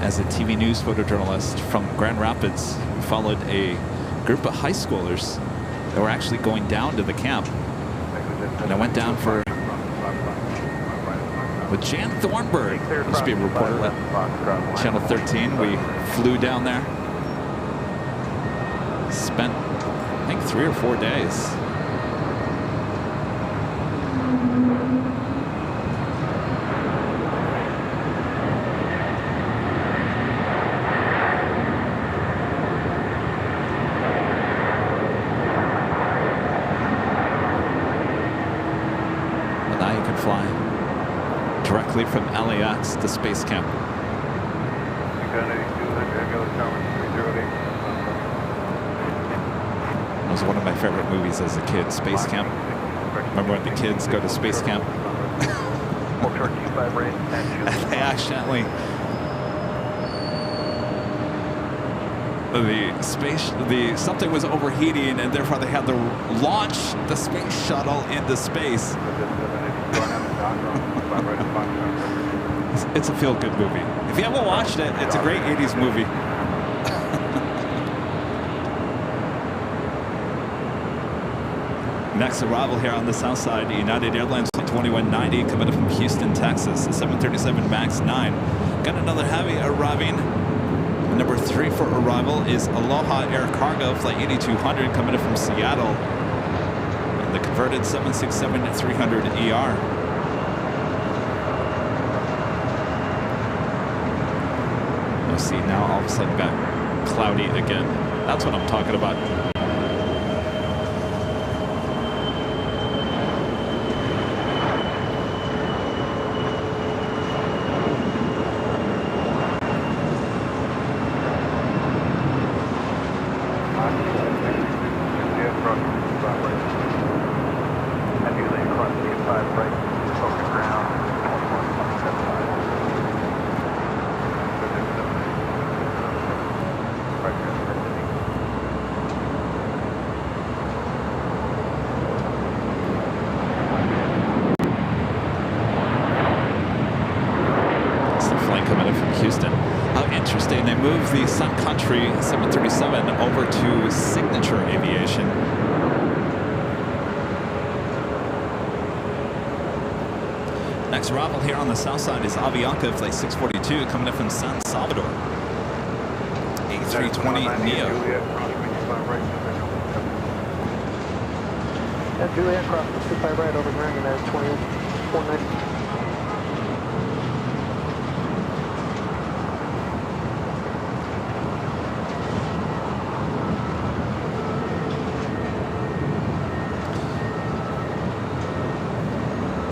as a TV news photojournalist from Grand Rapids. We followed a group of high schoolers that were actually going down to the camp. And I went down with Jan Thornburg, used to be a reporter at Channel 13. We flew down there. Spent, I think, 3 or 4 days. And now you can fly directly from LAX to Space Camp. It was one of my favorite movies as a kid, Space Camp. Remember when the kids go to Space Camp? And they accidentally something was overheating, and therefore they had to launch the space shuttle into space. It's a feel-good movie. If you haven't watched it, it's a great 80s movie. Next arrival here on the south side, United Airlines Flight 2190 coming in from Houston, Texas, the 737 MAX 9. Got another heavy arriving. Number 3 for arrival is Aloha Air Cargo Flight 8200 coming in from Seattle. And the converted 767-300ER. You'll see now all of a sudden got cloudy again. That's what I'm talking about. The Sun Country 737 over to Signature Aviation. Next arrival here on the south side is Avianca Flight 642 coming in from San Salvador. A320neo. Juliet, cross the 25 right over American at 2190.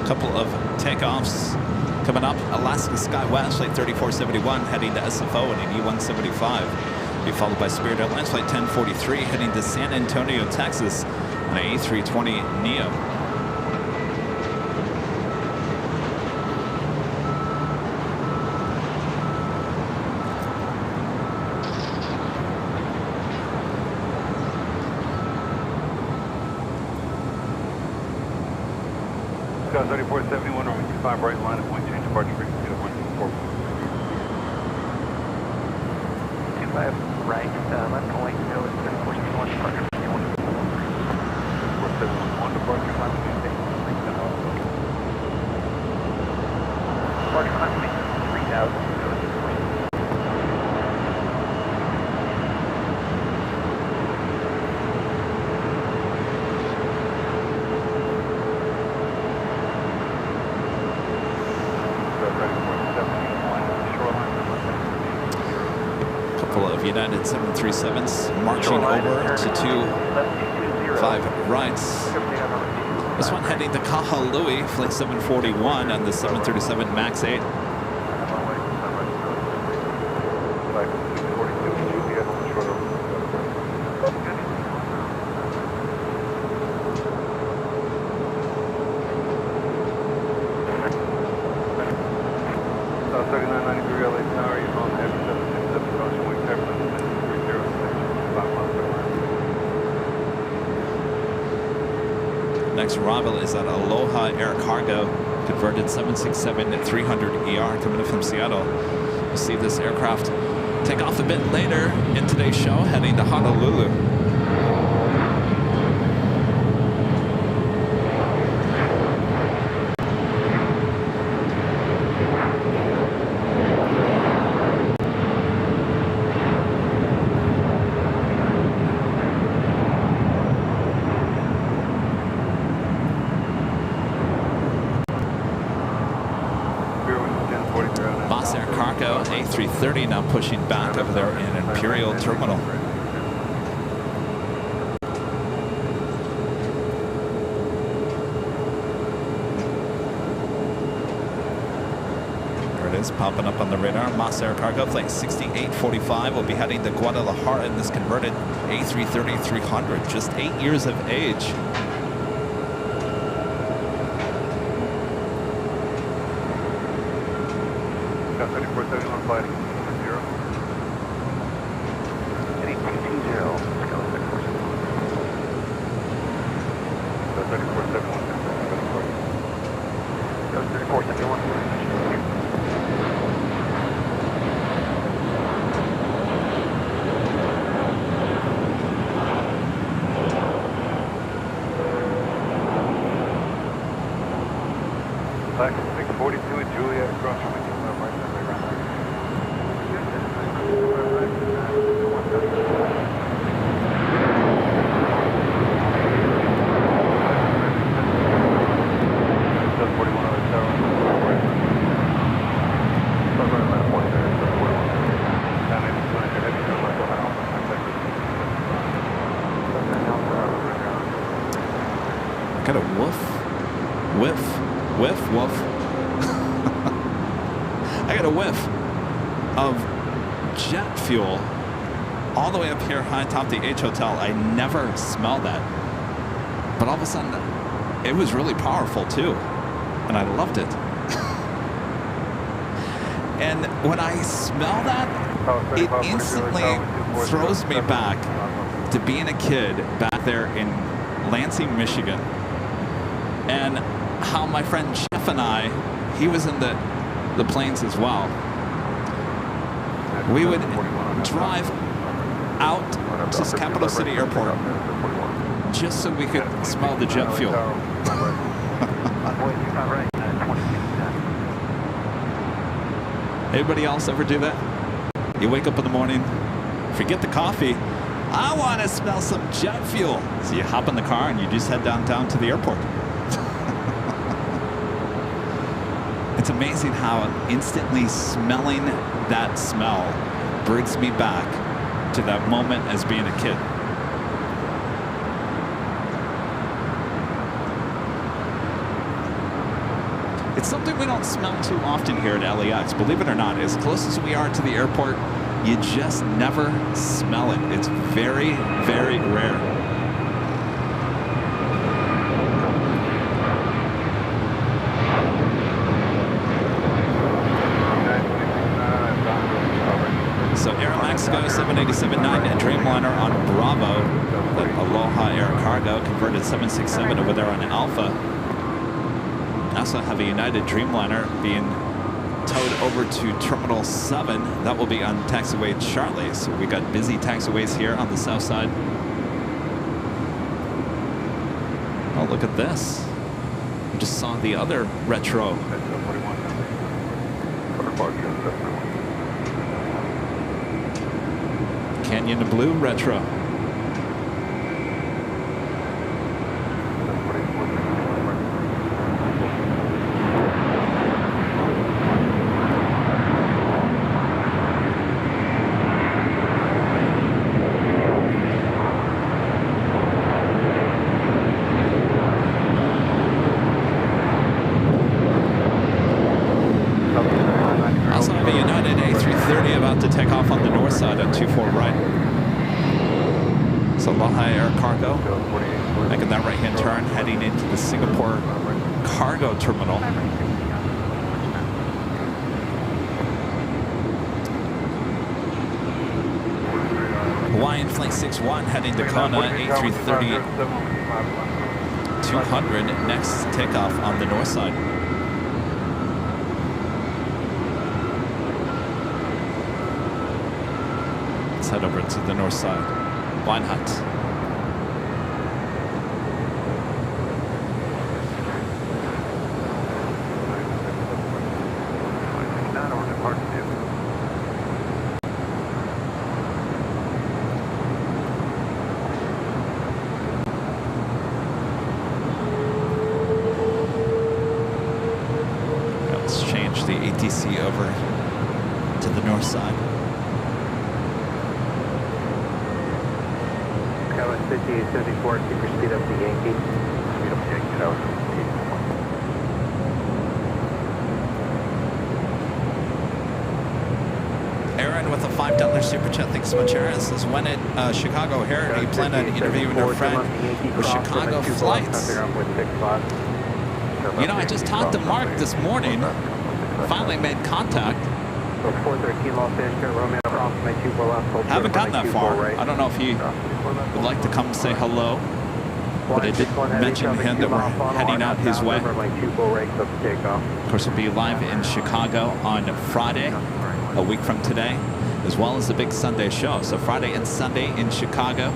Couple of takeoffs coming up. Alaska SkyWest Flight 3471 heading to SFO and an E175. Be followed by Spirit Airlines Flight 1043 heading to San Antonio, Texas on an A320neo. Sky 3471, runway 25 right, line of point change, departure frequency of 124. 25 right, left point, no, it's 3471, departure frequency 124. 3471, departure climb to departure climb to 3000, no, it's 3471. United 737s marching over to 25 rights. This one heading to Kahului, Flight 741 and the 737 MAX 8. Next arrival is at Aloha Air Cargo, converted 767-300ER coming in from Seattle. You'll see this aircraft take off a bit later in today's show, heading to Honolulu. A330 now pushing back over there in Imperial Terminal. There it is, popping up on the radar. Moss Air Cargo Flight 6845 will be heading to Guadalajara in this converted A330-300, just 8 years of age. LAX 642 at Juliet, across from you. Got a woof, whiff, whiff, woof. I got a whiff of jet fuel all the way up here high atop the H Hotel. I never smelled that. But all of a sudden, it was really powerful too. And I loved it. And when I smell that, it instantly throws me back to being a kid back there in Lansing, Michigan. And how my friend Jeff and I, he was in the planes as well. We would drive out to Capital City Airport just so we could smell the jet fuel. Anybody else ever do that? You wake up in the morning, forget the coffee, I want to smell some jet fuel. So you hop in the car and you just head down to the airport. It's amazing how instantly smelling that smell brings me back to that moment as being a kid. It's something we don't smell too often here at LAX. Believe it or not, as close as we are to the airport, you just never smell it. It's very, very rare. So Aeromexico 787-9 Dreamliner on Bravo, the Aloha Air Cargo converted 767 over there on Alpha. I also have a United Dreamliner being towed over to Terminal 7. That will be on taxiway Charlie. So we got busy taxiways here on the south side. Oh, look at this. We just saw the other retro. Canyon Blue retro. Making that right-hand turn, heading into the Singapore cargo terminal. Hawaiian Flight 61 heading to Kona, A330 200, next takeoff on the north side. Let's head over to the north side. Wine Hut. Over to the north side. Skyline 5874, keep your speed up to Yankee. Speed up to Yankee, that was Aaron with a $5 super chat. Thanks so much, Aaron. Says, when at Chicago here, you plan on interviewing your friend with Chicago flights? You know, I just talked to Mark this morning. Finally made contact. So 413 Los Angeles, Romeo, approximate 24 left. Hold Haven't gotten that far. right. I don't know if he would like to come say hello, but I did mention to him that we're heading out his way. Of course, we'll be live in Chicago on Friday, a week from today, as well as the big Sunday show. So Friday and Sunday in Chicago,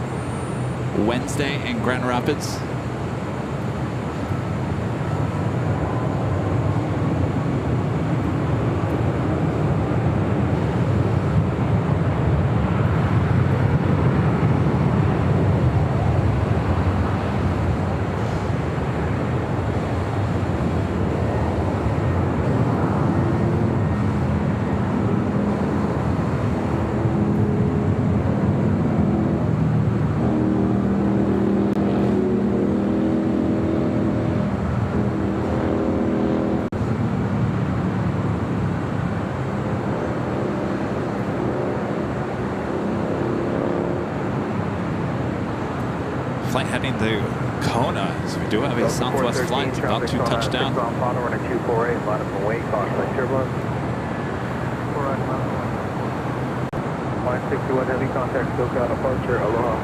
Wednesday in Grand Rapids. Flight heading to Kona, so we do have a Southwest flight about to touch down. Running 248, line up and wait, caution by turbulence. 561 heavy contact, SoCal departure, aloha.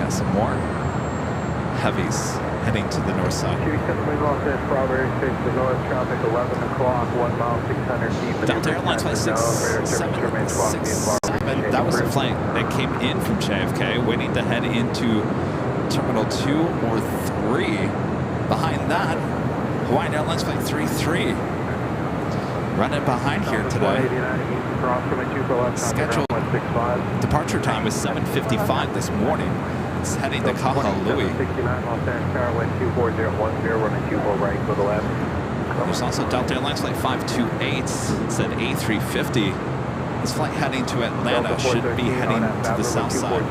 Got some more heavies heading to the north side. 270 Los Angeles, Strawberry, face to north, traffic 11 o'clock, 1 mile, 600 feet. Delta Airlines Flight 677, that was a flight that came in from JFK, waiting to head into Terminal 2 or 3. Behind that, Hawaiian Airlines Flight 33. Running behind here today. Scheduled departure time is 7:55 this morning. It's heading to Kahului. There's also Delta Airlines Flight 528. It's at A350. This flight heading to Atlanta should be heading to the south side.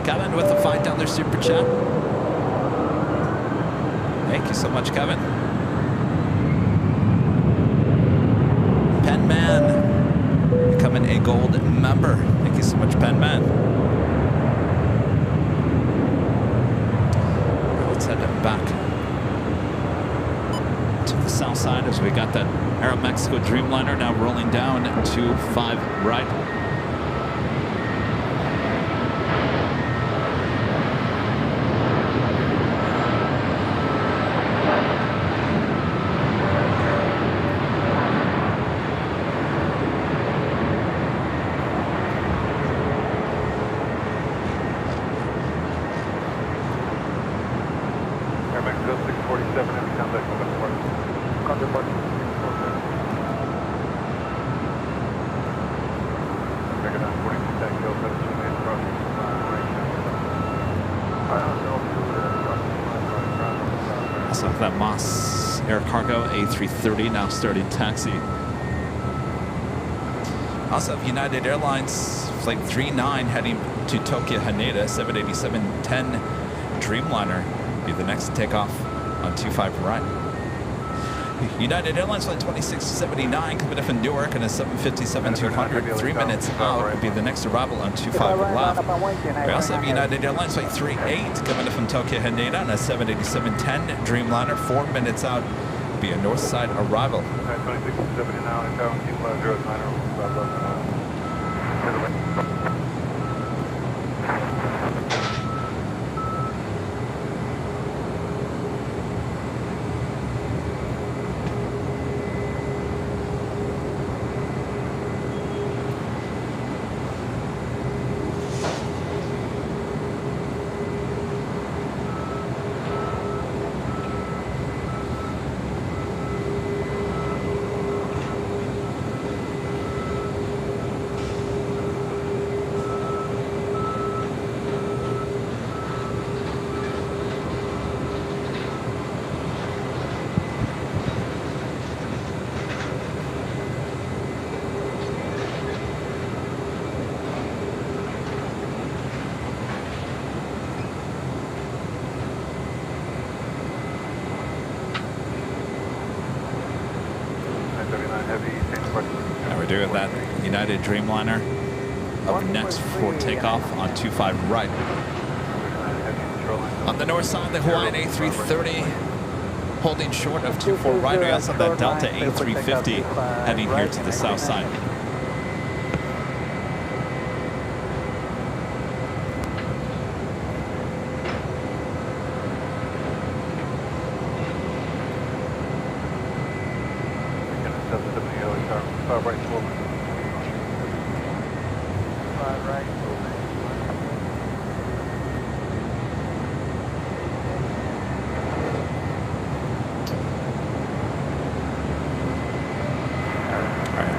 Kevin with the $5 super chat. Thank you so much, Kevin. Penman, becoming a gold member. Thank you so much, Penman. Let's head back to the south side as we got that Aeromexico Dreamliner now rolling down to 5 right. Also have that Moss Air Cargo A330 now starting taxi. Also have United Airlines Flight 39 heading to Tokyo Haneda, 787-10 Dreamliner. Be the next takeoff on 25 right. United Airlines Flight 2679 coming up in Newark and a 757-200, 3 minutes out, will be the next arrival on 25 left. We also have United Airlines Flight 38 coming up from Tokyo Haneda and a 787-10 Dreamliner, 4 minutes out, will be a north side arrival. 2679, And we're doing that United Dreamliner up next for takeoff on 25 right. On the north side, the Hawaiian A330 holding short of 24 right. We also have that Delta A350 heading here to the south side.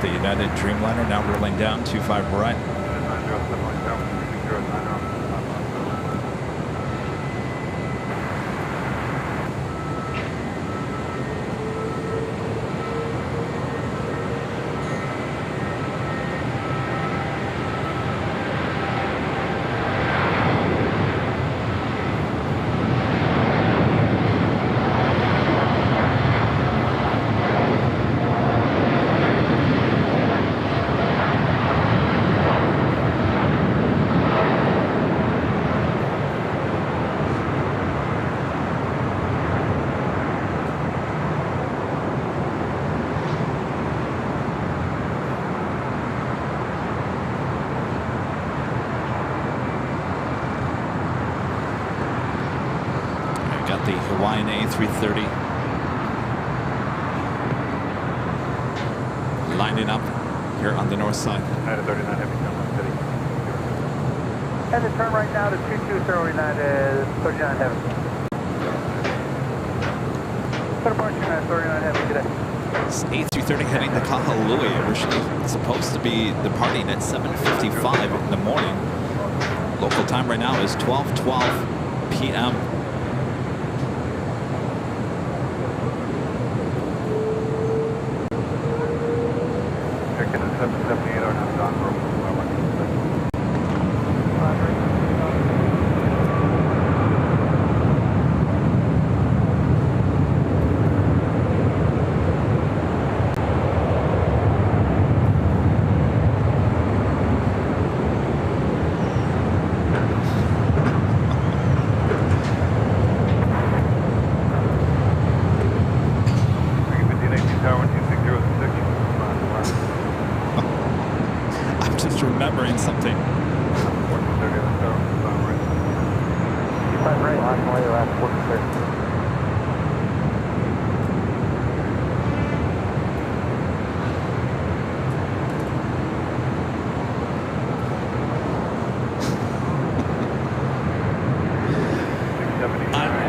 The United Dreamliner now rolling down 25 right. The Hawaiian A330 lining up here on the north side. United 39 Heavy, City. And the turn right now to 220 United 39 Heavy. Put a march United 39 Heavy today. This A330 heading to Kahului. Originally supposed to be departing at 7:55 in the morning. Local time right now is 12:12 p.m. Remembering something.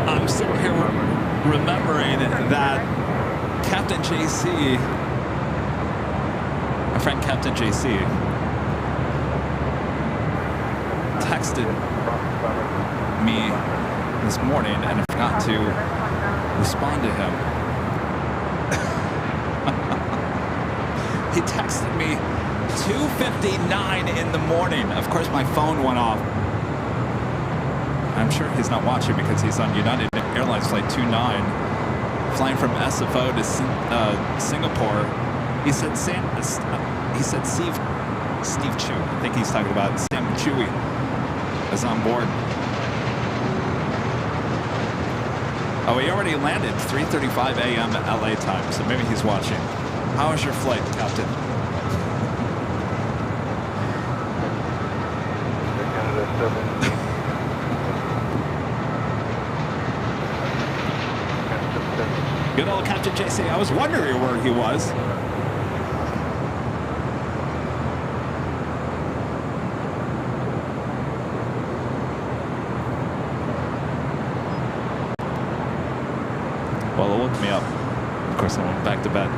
I'm sitting here remembering that Captain JC, my friend Captain JC, texted me this morning and I forgot to respond to him. He texted me 2:59 in the morning. Of course, my phone went off. I'm sure he's not watching because he's on United Airlines flight 29, flying from SFO to Singapore. He said Steve Chu. I think he's talking about Sam Chewy is on board. Oh, he already landed 3:35 a.m. LA time, so maybe he's watching. How was your flight, Captain? Good old Captain JC. I was wondering where he was. Well, it woke me up. Of course, I went back to bed.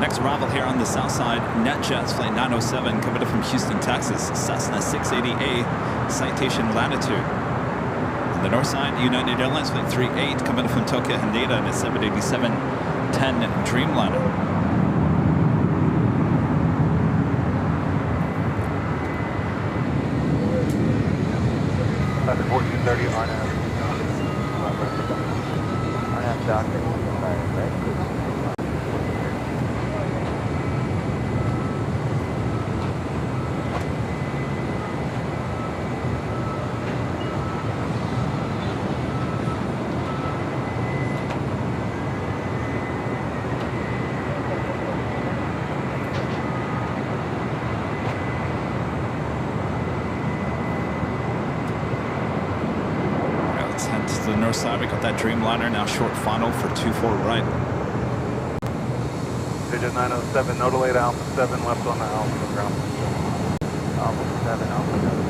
Next arrival here on the south side, NetJets flight 907 coming in from Houston, Texas, Cessna 680A, citation latitude. On the north side, United Airlines flight 38 coming in from Tokyo, Haneda, and a 787-10 Dreamliner. 1430 RNAV. RNAV doctor. The north side, we got that Dreamliner now short final for 24 right. Digit 907, no delay to Alpha 7, left on the Alpha ground. Alpha 7, Alpha 7.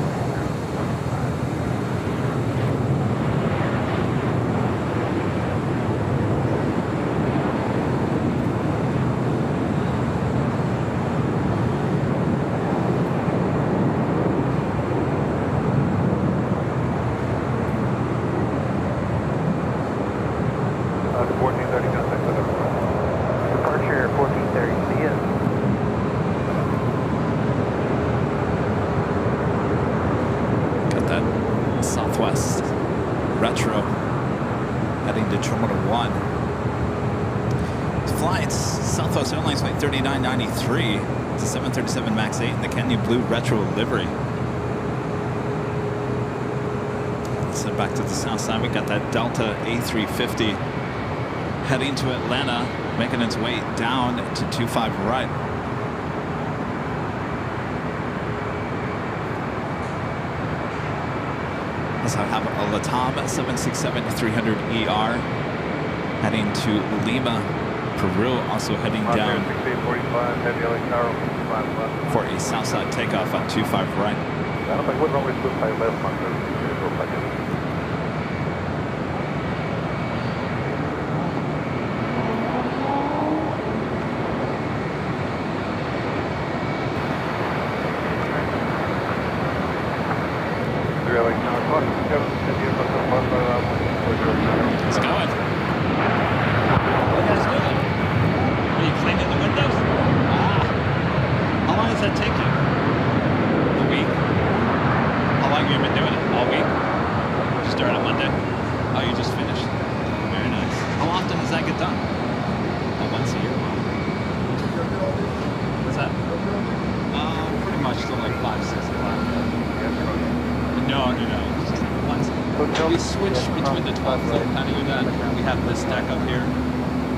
Southwest Retro heading to Terminal 1. Flights, Southwest Airlines flight 3993. It's a 737 MAX 8 in the Candy Blue Retro livery. Let's head back to the south side. We got that Delta A350 heading to Atlanta, making its way down to 25 right. I have a LATAM 767-300ER heading to Lima, Peru, also heading down for a southside takeoff on 25 right. It's going. What are you guys doing? Are you cleaning the windows? Ah. How long does that take you? A week? How long have you been doing it? All week? You started on Monday? Oh, you just finished? Very nice. How often does that get done? Oh, once a year? What's that? Pretty much till like 5, 6 o'clock. No. We switch between the 12 float patio deck. We have this deck up here.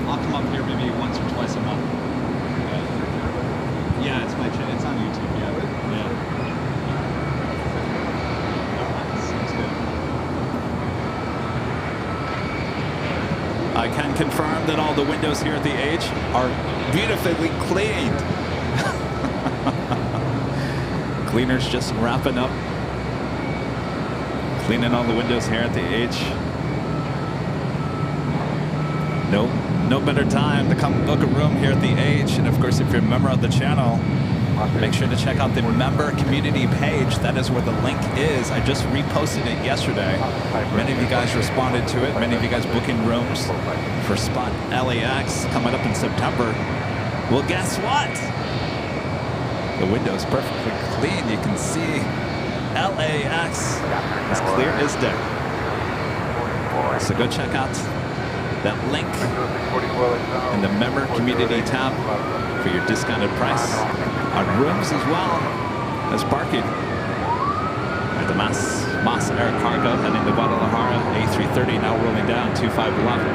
I'll come up here maybe once or twice a month. Yeah, it's my channel. It's on YouTube. Yeah. Sounds good. I can confirm that all the windows here at the H are beautifully cleaned. Cleaners just wrapping up. Cleaning all the windows here at the H. No better time to come book a room here at the H. And of course, if you're a member of the channel, make sure to check out the member community page. That is where the link is. I just reposted it yesterday. Many of you guys responded to it. Many of you guys booking rooms for spot LAX coming up in September. Well, guess what? The window's perfectly clean. You can see LAX as clear as day. So go check out that link in the member community tab for your discounted price on rooms as well as parking. At the Moss Air Cargo heading to Guadalajara, A330 now rolling down 25 left.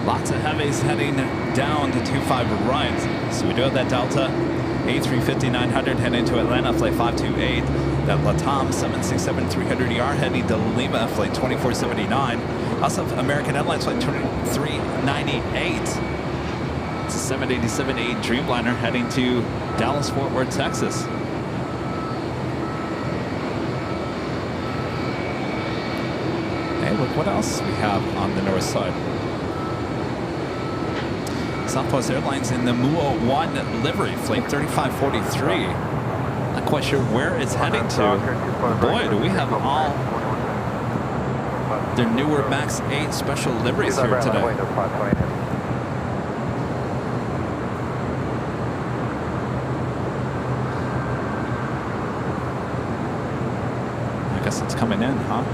Lots of heavies heading down to 25 right. So we do have that Delta A350-900 heading to Atlanta, flight 528. That LATAM 767-300ER heading to Lima, flight 2479. Also, American Airlines Flight 2398. It's a 787-8 Dreamliner heading to Dallas-Fort Worth, Texas. Hey, look what else we have on the north side. Southwest Airlines in the MUO-1 livery, Flight 3543. Not quite sure where it's heading to. Boy, do we have all their newer MAX 8 special liveries here today. I guess it's coming in, huh?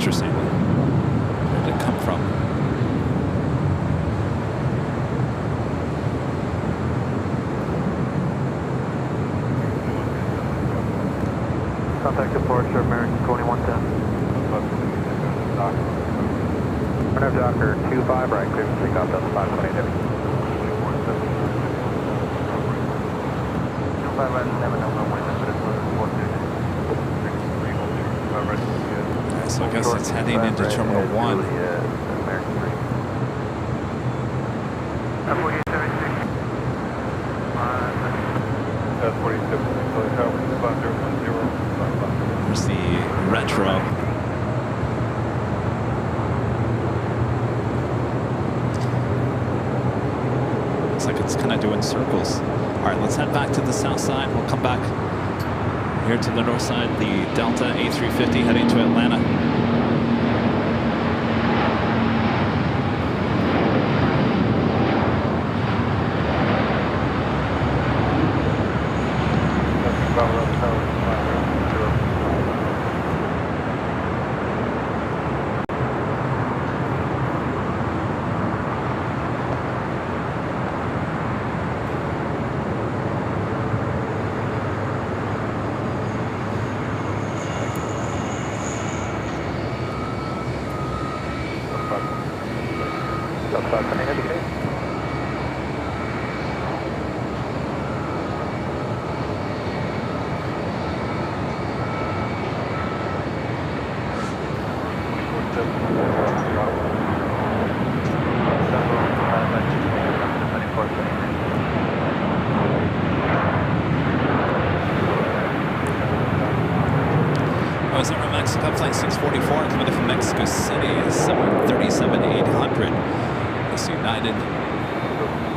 Interesting. Where did it come from? Contact departure, American 2110. Runner Docker 25 right, clear to take off on the 520 Debbie. 25 right, 7 So I guess it's heading into Terminal 1. There's the retro. Looks like it's kind of doing circles. All right, let's head back to the south side. We'll come back here to the north side, the Delta A350 heading to Atlanta. Mexico Flight 644 coming in from Mexico City, 737-800. This United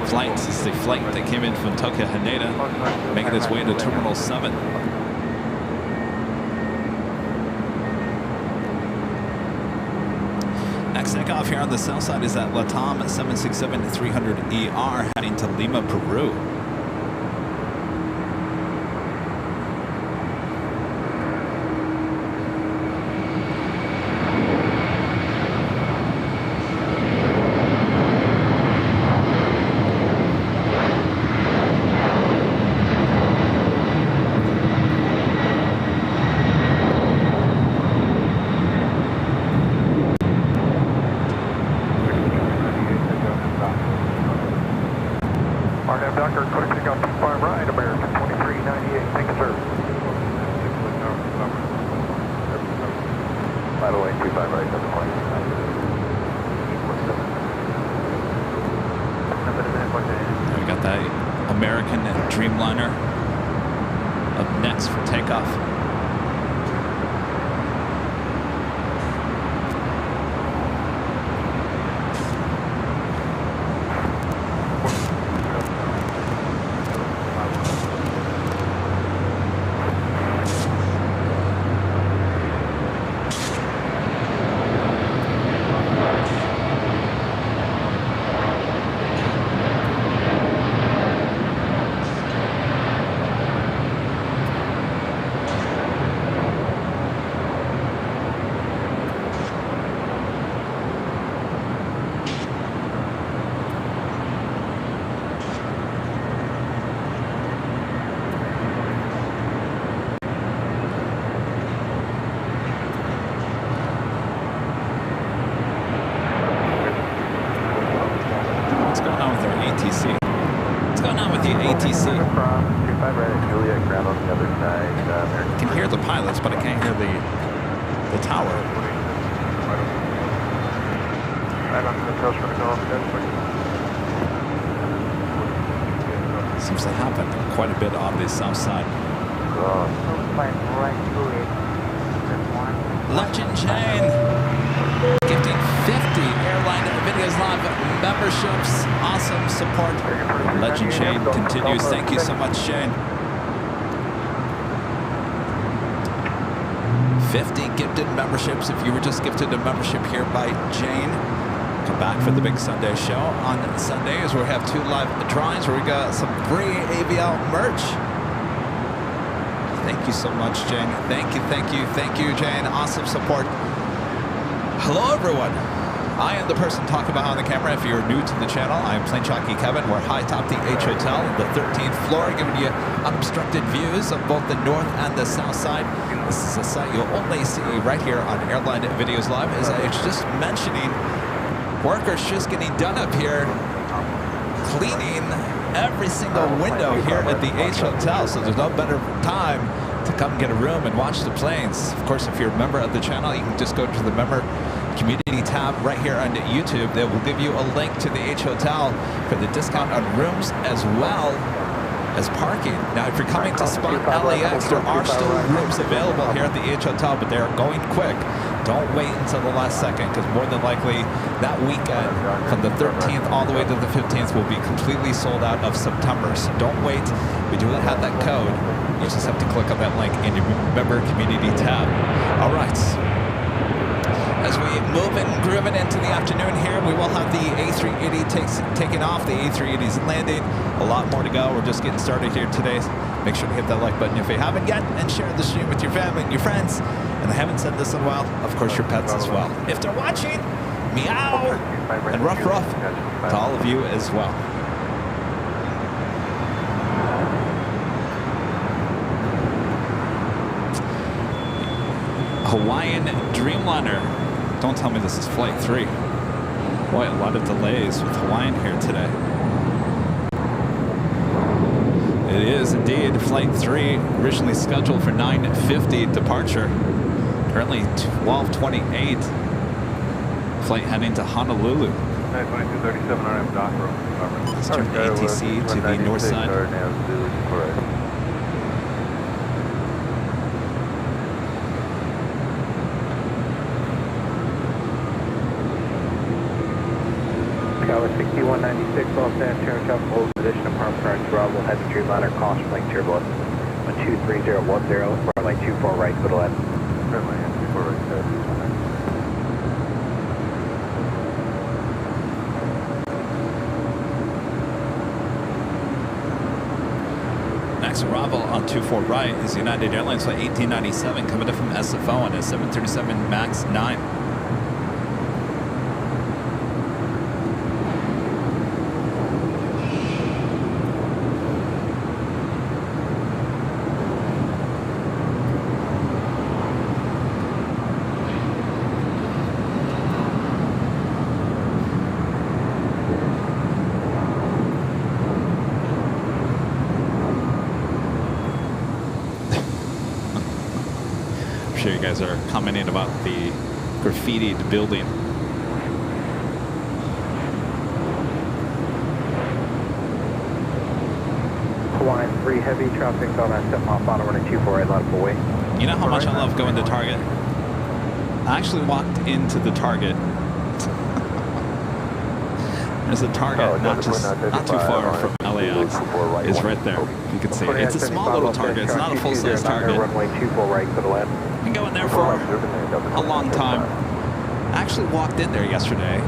flight is the flight that came in from Tokyo Haneda, making its way to Terminal 7. Next takeoff here on the south side is that LATAM 767-300ER heading to Lima, Peru. We got that American Dreamliner up next for takeoff. with you, ATC. From 25 right at Juliet, ground on the other side. I can hear the pilots, but I can't hear the tower. Right on the coast, we're going to Seems to happen quite a bit on the south side. Legend Jane gifting 50 Airline Videos Live memberships. Awesome support. Legend Jane continues. Thank you so much, Shane. 50 gifted memberships. If you were just gifted a membership here by Jane, come back for the big Sunday show on Sundays where we have 2 live drawings where we got some free AVL merch. Thank you so much, Jane. Thank you, Jane. Awesome support. Hello, everyone. I am the person talking behind the camera. If you're new to the channel, I'm Plane Jockey Kevin. We're high top the H Hotel, the 13th floor, giving you unobstructed views of both the north and the south side. This is a sight you'll only see right here on Airline Videos Live. As I was just mentioning, workers just getting done up here cleaning every single window here at the H Hotel, so there's no better time to come get a room and watch the planes. Of course, if you're a member of the channel, you can just go to the member community tab right here on YouTube. That will give you a link to the H Hotel for the discount on rooms as well as parking. Now, if you're coming to spot LAX, there are still rooms available here at the H Hotel, but they are going quick. Don't wait until the last second, because more than likely that weekend from the 13th all the way to the 15th will be completely sold out of September. So don't wait. We do have that code. You just have to click on that link in your member community tab. All right. As we move and grooving into the afternoon here, we will have the A380 taking off. The A380 is landing. A lot more to go. We're just getting started here today. Make sure to hit that like button if you haven't yet, and share the stream with your family and your friends. And I haven't said this in a while, of course, your pets as well. If they're watching, meow, and rough to all of you as well. Hawaiian Dreamliner. Don't tell me this is flight 3. Boy, a lot of delays with Hawaiian here today. It is indeed flight 3, originally scheduled for 9:50 departure. Currently 12:28. Flight heading to Honolulu. 2237 RM dock room. Let's turn ATC to the north side. Tower 6196, Los Angeles, hold position of Park Park, Bravo, head to Dreamliner, caution, link turbo, 1231010, runway 24 right, go to left. Runway 24 right, Next arrival on 24 right is United Airlines flight 1897 coming in from SFO on a 737 MAX 9. I'm sure you guys are commenting about the graffitied building. Hawaiian 3 heavy traffic on that 7 mile final running 24 right, lot of away. You know how much I love going to Target? I actually walked into the Target. There's a Target not too far from LAX. It's right there. You can see it. It's a small little Target. It's not a full-size Target. Runway 24 right, go to left. Been going there for a long time. I actually walked in there yesterday,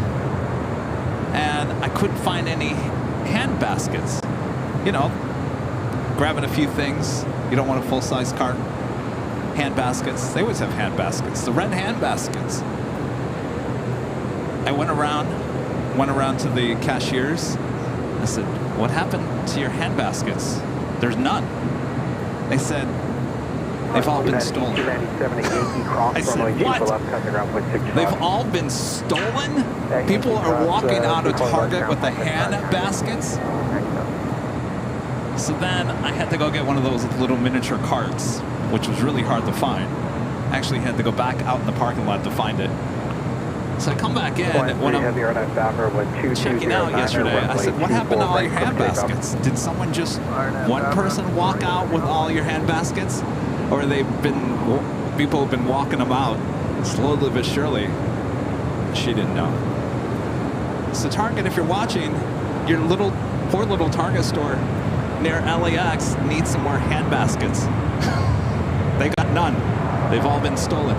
and I couldn't find any hand baskets. You know, grabbing a few things. You don't want a full-size cart. Hand baskets. They always have hand baskets. The red hand baskets. I went around to the cashiers. I said, "What happened to your hand baskets?" There's none. They said, "They've all been stolen." I said, "What? They've all been stolen? People are walking out of Target with the hand baskets?" So then I had to go get one of those little miniature carts, which was really hard to find. Actually had to go back out in the parking lot to find it. So I come back in when I'm checking out yesterday. I said, what happened to all your hand baskets? Did someone just, one person walk out with all your hand baskets? Or people have been walking them out slowly but surely? She didn't know. So Target, if you're watching, your poor little Target store near LAX needs some more hand baskets. They got none. They've all been stolen.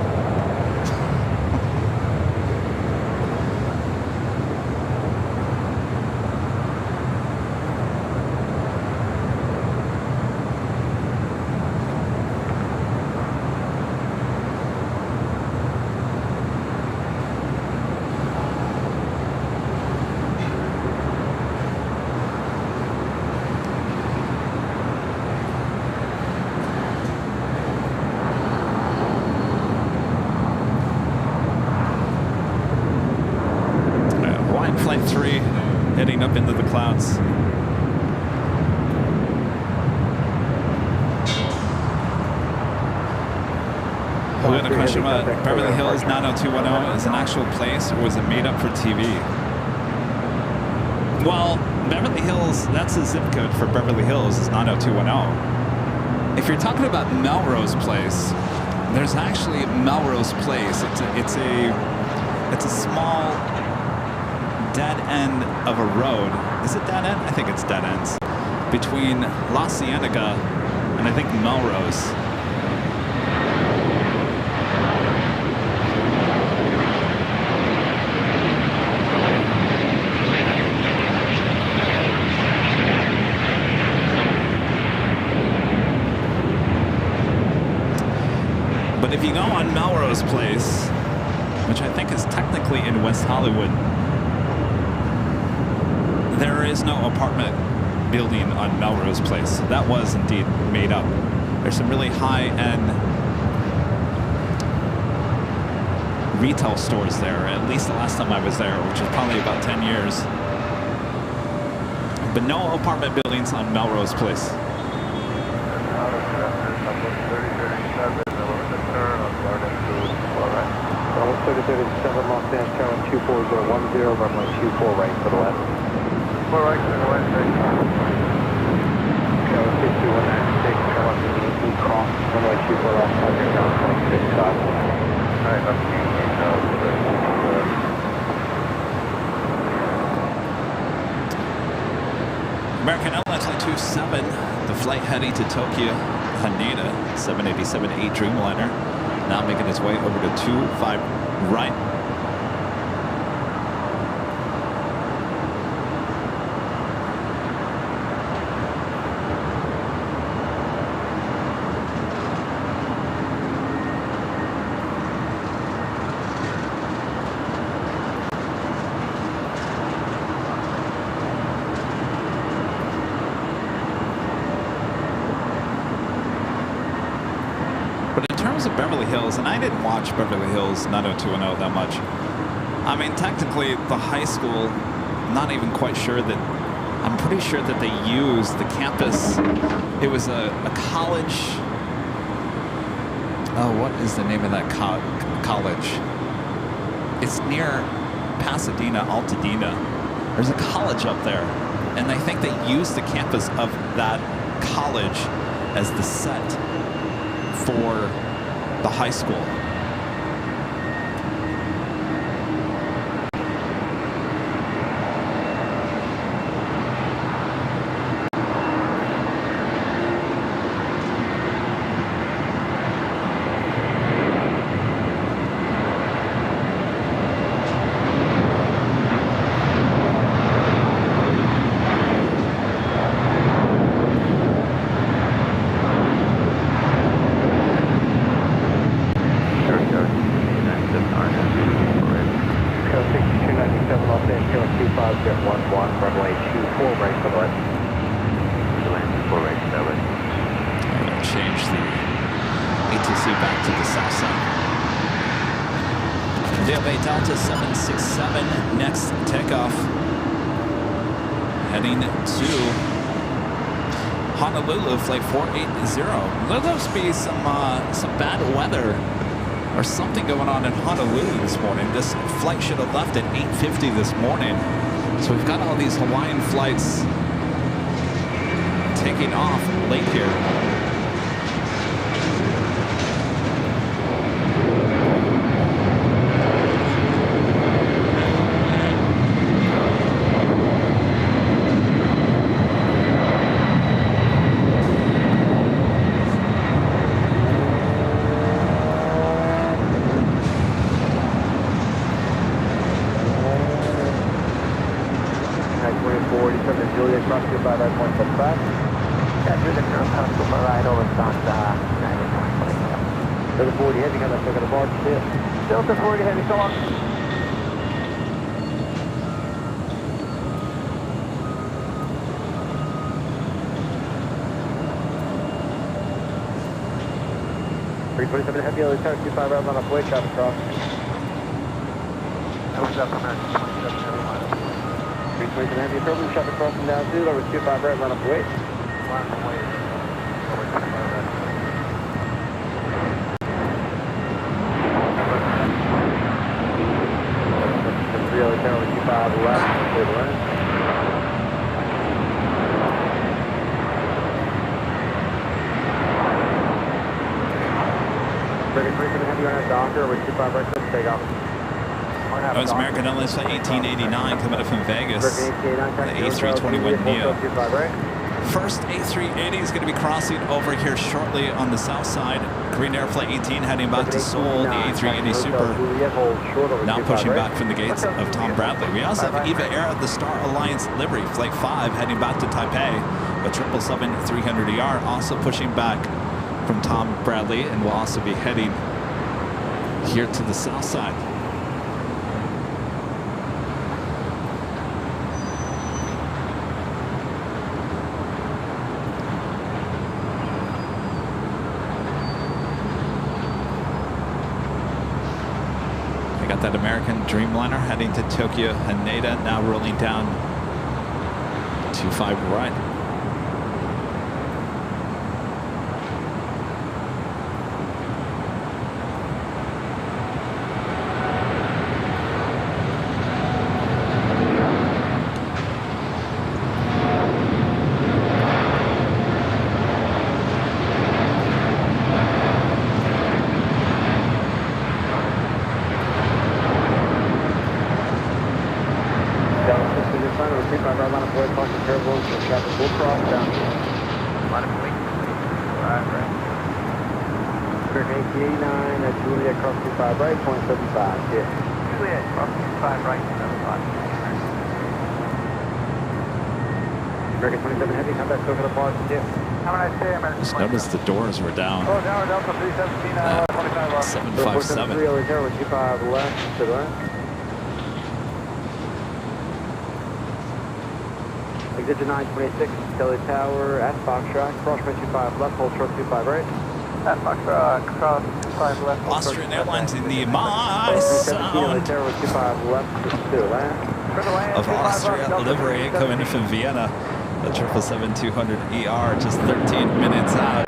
Flight 3 heading up into the clouds. We had a question about Beverly Hills 90210 is an actual place, or was it made up for TV? Well, Beverly Hills, that's the zip code for Beverly Hills, is 90210. If you're talking about Melrose Place, there's actually Melrose Place. It's a small dead end of a road. Is it dead end? I think it's dead ends. Between La Cienega and I think Melrose. But if you go on Melrose Place, which I think is technically in West Hollywood, there is no apartment building on Melrose Place. That was indeed made up. There's some really high-end retail stores there, at least the last time I was there, which was probably about 10 years. But no apartment buildings on Melrose Place. Almost 3037 Los Angeles, Tower 24010, runway 24 right for the left. 4 right to the west, Tower 6196, come up to the E cross, runway 24 left, target down 26 5. Alright, up to American Airlines Flight 27, the flight heading to Tokyo, Haneda, 787-8 Dreamliner, now making its way over to 25 right. Of Beverly Hills, and I didn't watch Beverly Hills 90210 that much. I mean, technically, the high school, not even quite sure that, I'm pretty sure that they used the campus. It was a college. Oh, what is the name of that college? It's near Pasadena, Altadena. There's a college up there, and I think they used the campus of that college as the set for the high school. Delta 767, next takeoff, heading to Honolulu, flight 480. There must be some bad weather or something going on in Honolulu this morning. This flight should have left at 8:50 this morning. So we've got all these Hawaiian flights taking off late here. Delta 40 heavy, so long. .327 heavy, LA 25 right on the way, traffic cross. What's up, American 27 heavy line? 327 heavy, appropriate traffic crossing down 2, over 25 right on the way. Line of way, over 25 right. Tower 25 left, clear the lane. Breaking 3 heavy on our Docker, with 25 right foot, take off. That was American Airlines Flight 1889 coming up from Vegas. The A321neo. First A380 is going to be crossing over here shortly on the south side. Green Air Flight 18 heading back to Seoul. The A380 Super now pushing back from the gates of Tom Bradley. We also have EVA Air at the Star Alliance livery. Flight 5 heading back to Taipei. A 777-300ER also pushing back from Tom Bradley and will also be heading here to the south side. That American Dreamliner heading to Tokyo Haneda, now rolling down 25 right. Right, 0.75, yeah. Juliet, cross 25 right, 75. American 27 heavy, contact over the bar, yeah. Have a nice day, American 27. Just noticed the doors were down. Oh, down, Delta 317, 25 left. 757. 25 left, to the left. Exit 926, Kelly Tower, at Foxtrot, cross 25 left, hold short 25 right. At Foxtrot, cross 25 left. Austrian Airlines in the My Sound of Austria livery coming in from Vienna. The 777-200ER just 13 minutes out.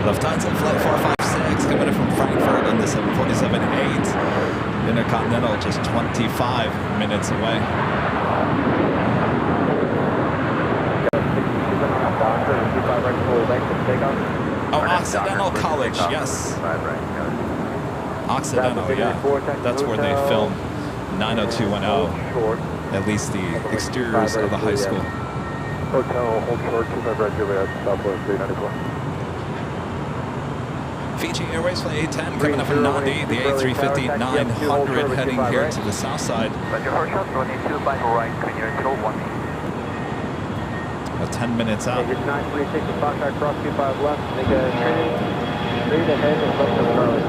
Lufthansa Flight 456 coming in from Frankfurt on the 747-8. Intercontinental just 25 minutes away. Oh, Occidental College, yes. Occidental, yeah. That's where they filmed 90210. At least the exteriors of the high school. Hotel, hold short, 25 right, Juliet, Southwest 394. Fiji Airways Flight 810 coming up from Nandi, the A350-900 heading here to the south side. Roger, Horshot, running 2 by right, clear until 1. About 10 minutes out. Exit 926 to Foxtrot, cross 25 left, make a straight ahead and left of Charlie.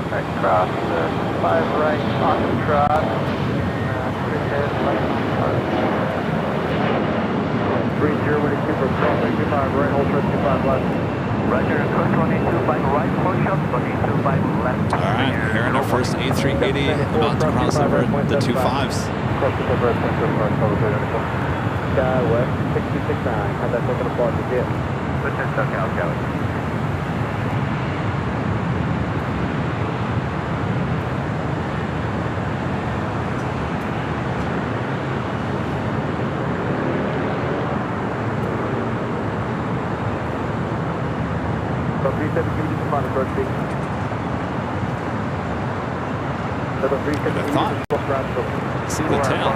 Right, cross 5 right, Foxtrot, straight ahead, left of Charlie. 30 with a super, cross 25 right, hold short 25 left. Roger, coast running 2 by right, Horshot, running 2 by left. All right, here in our first A380, about to cross over the 25s. Cross 25 right, 25 right, Sky West 6269. How's that taking a plug with you? Switch in SoCal, Kelly. So 37, give me some fun approach, please. So the 37, I thought. See the tail.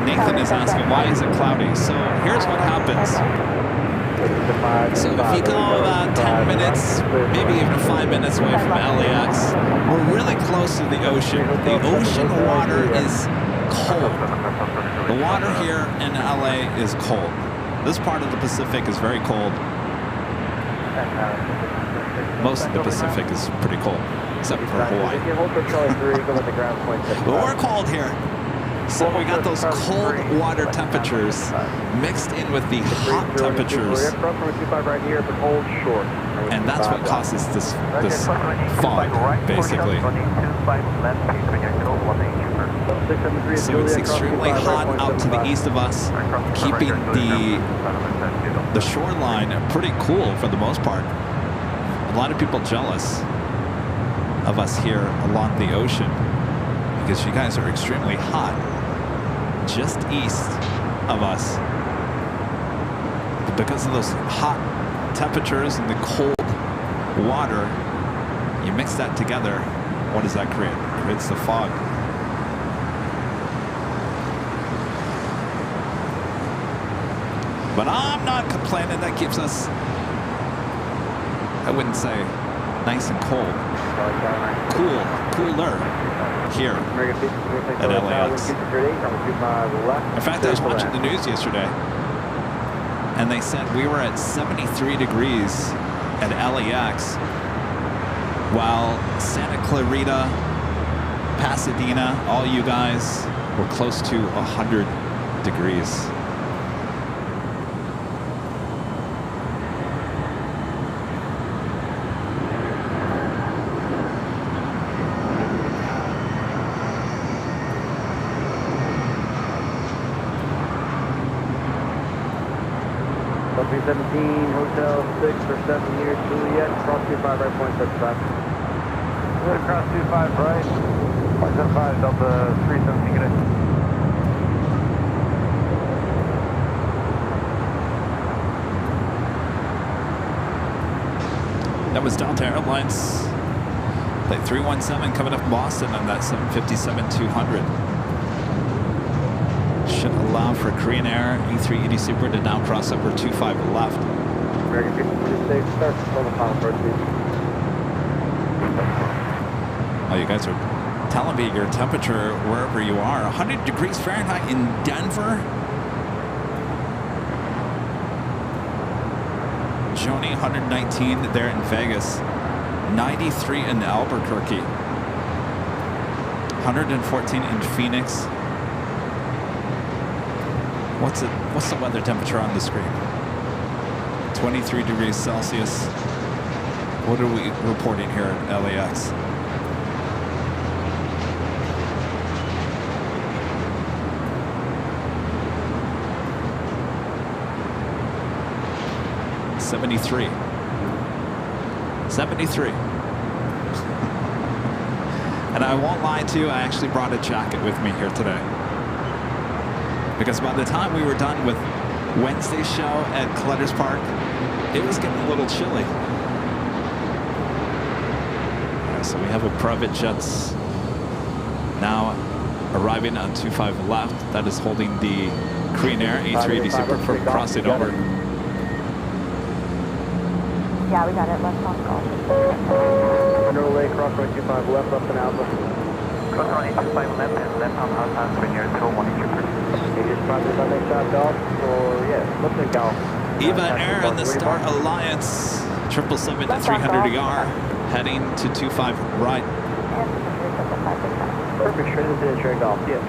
Nathan is asking, why is it cloudy? So here's what happens. So if you go about 10 minutes, maybe even 5 minutes away from LAX, we're really close to the ocean. The ocean water is cold. The water here in LA is cold. This part of the Pacific is very cold. Most of the Pacific is pretty cold, except for Hawaii. But we're cold here. So we got those cold water temperatures mixed in with the hot temperatures. And that's what causes this fog, basically. So it's extremely hot out to the east of us, keeping the shoreline pretty cool for the most part. A lot of people jealous of us here along the ocean because you guys are extremely hot just east of us. But because of those hot temperatures and the cold water, you mix that together, what does that create? It creates the fog. But I'm not complaining. That keeps us, I wouldn't say nice and cold. Cooler here at LAX. In fact, I was watching the news yesterday, and they said we were at 73 degrees at LAX, while Santa Clarita, Pasadena, all you guys were close to 100 degrees. Three 17, Hotel 6 for 7 years, Juliet, cross 25 right, point 75. Good, cross 25 right, point 75, Delta 317, get it. That was Delta Airlines. Flight 317 coming up Boston on that 757-200. Should allow for Korean Air E380 Super to now cross over 25 left. American 56, start on the final approach, please. Oh, you guys are telling me your temperature wherever you are. 100 degrees Fahrenheit in Denver. Joni, 119 there in Vegas. 93 in Albuquerque. 114 in Phoenix. What's the weather temperature on the screen? 23 degrees Celsius. What are we reporting here at LAX? '73. And I won't lie to you, I actually brought a jacket with me here today. Because by the time we were done with Wednesday's show at Clutters Park, it was getting a little chilly. Yeah, so we have a private jets now arriving on 25 left. That is holding the Korean Air A380 Super from crossing over. Yeah, we got it. Left on call. No lay, cross 25 left, up and Alpha. Cross 25 left and left on Alpha, Korean Air 01 Trooper. Eva Air and the Star Alliance 777-300ER heading to 25 right. Perfect, straight into the track off, yes.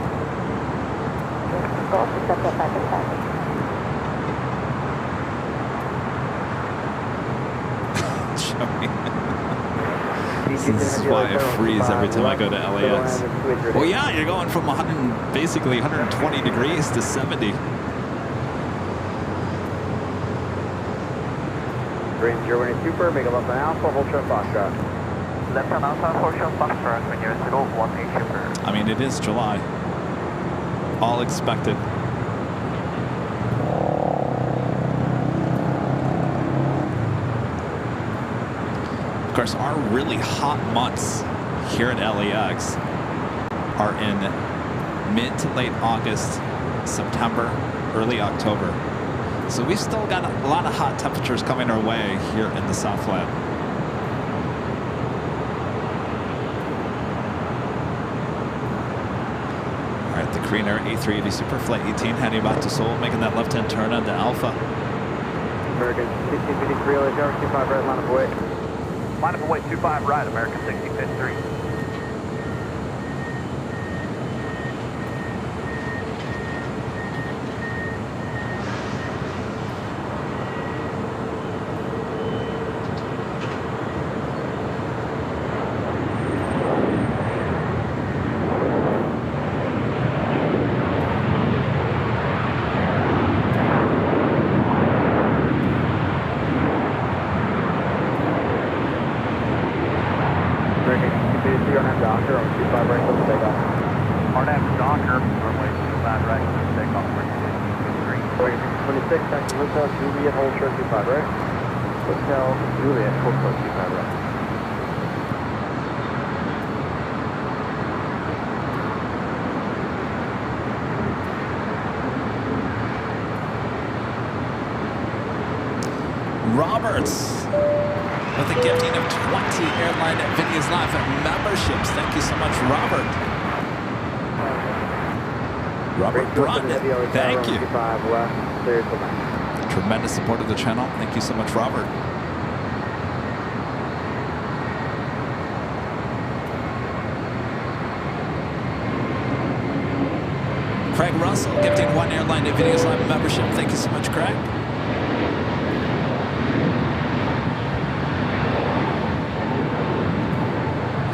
This is why I freeze every time I go to LAX. Well, yeah, you're going from basically 120 degrees to 70. Green 018 Super, make a left on Alpha, hold short Foxtrot. Left on Alpha, hold short Foxtrot, when you're 018 Super. I mean, it is July. All expected. Of course, our really hot months here at LAX are in mid to late August, September, early October. So we've still got a lot of hot temperatures coming our way here in the Southland. All right, the Korean Air A380 Super Flight 18 heading back to Seoul, making that left-hand turn onto Alpha. American 1653, LA Tower, 25 right, line of away. Line up away 25 right, American 1653. Juliet, hold short 25 right. Hotel Juliet, hold short 25 right. Roberts with a gifting of 20 Airline Videos Live memberships. Thank you so much, Robert. Robert Brunn, thank you. Tremendous support of the channel. Thank you so much, Robert. Craig Russell gifting 1 Airline Videos Live membership. Thank you so much, Craig.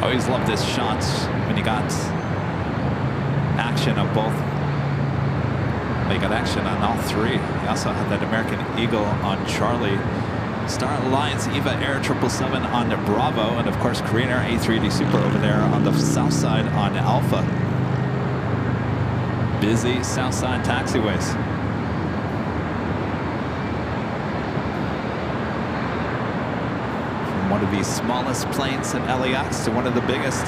Always love this shot when you got action of both. They got action on all three. You also had that American Eagle on Charlie. Star Alliance EVA Air 777 on Bravo. And of course, Korean Air A380 Super over there on the south side on Alpha. Busy south side taxiways. From one of the smallest planes at LAX to one of the biggest.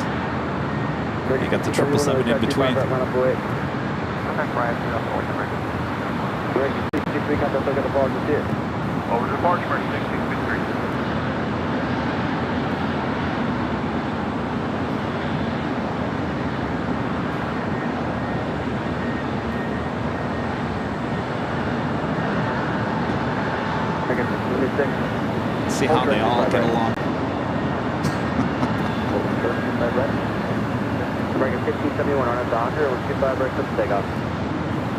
You got the 777 in between. Over to Baltimore, 1653. See how they all get along. American 1571 on a Docker, we'll 25 right to takeoff.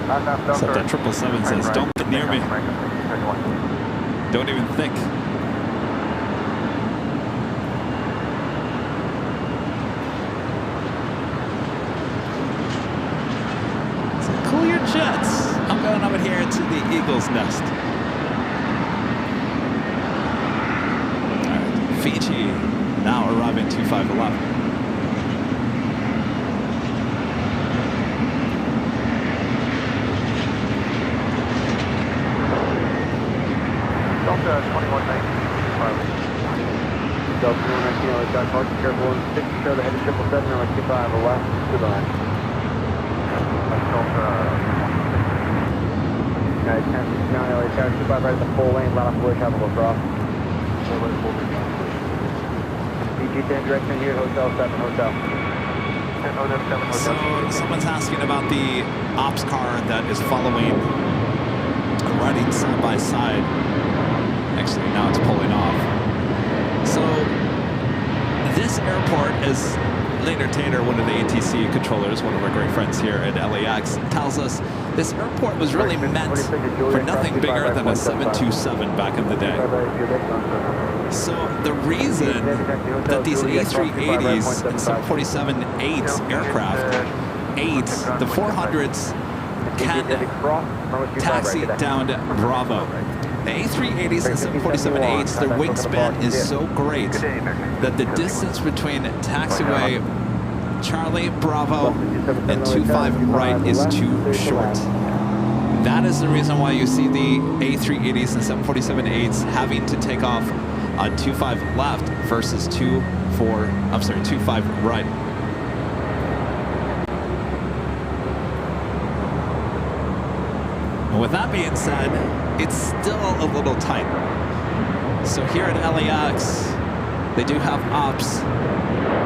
Except that 777 says, don't get near me. Don't even think. So cool your jets. I'm going over here to the Eagle's Nest. All right, Fiji now arriving 2511. Delta 2119. Delta 2119, LA Jack Park, careful, 6 show the head to 777, number 25 left, to the line. Delta United 1069, LA Jack, 25 right at the full lane, line up away, travel across. BG10 direction here, Hotel 7, Hotel. So someone's asking about the ops car that is following, riding side by side. Actually, now it's pulling off. So this airport, as Laner Tater, one of the ATC controllers, one of our great friends here at LAX, tells us this airport was really meant for nothing bigger than a 727 back in the day. So the reason that these A380s and 747-8s aircraft, 8s, the 400s can taxi down to Bravo. The A380s and 747-8s, their wingspan is so great that the distance between taxiway Charlie Bravo and 25 right is too short. That is the reason why you see the A380s and 747-8s having to take off on 25 left versus 25 right. And with that being said, it's still a little tight. So here at LAX, they do have ops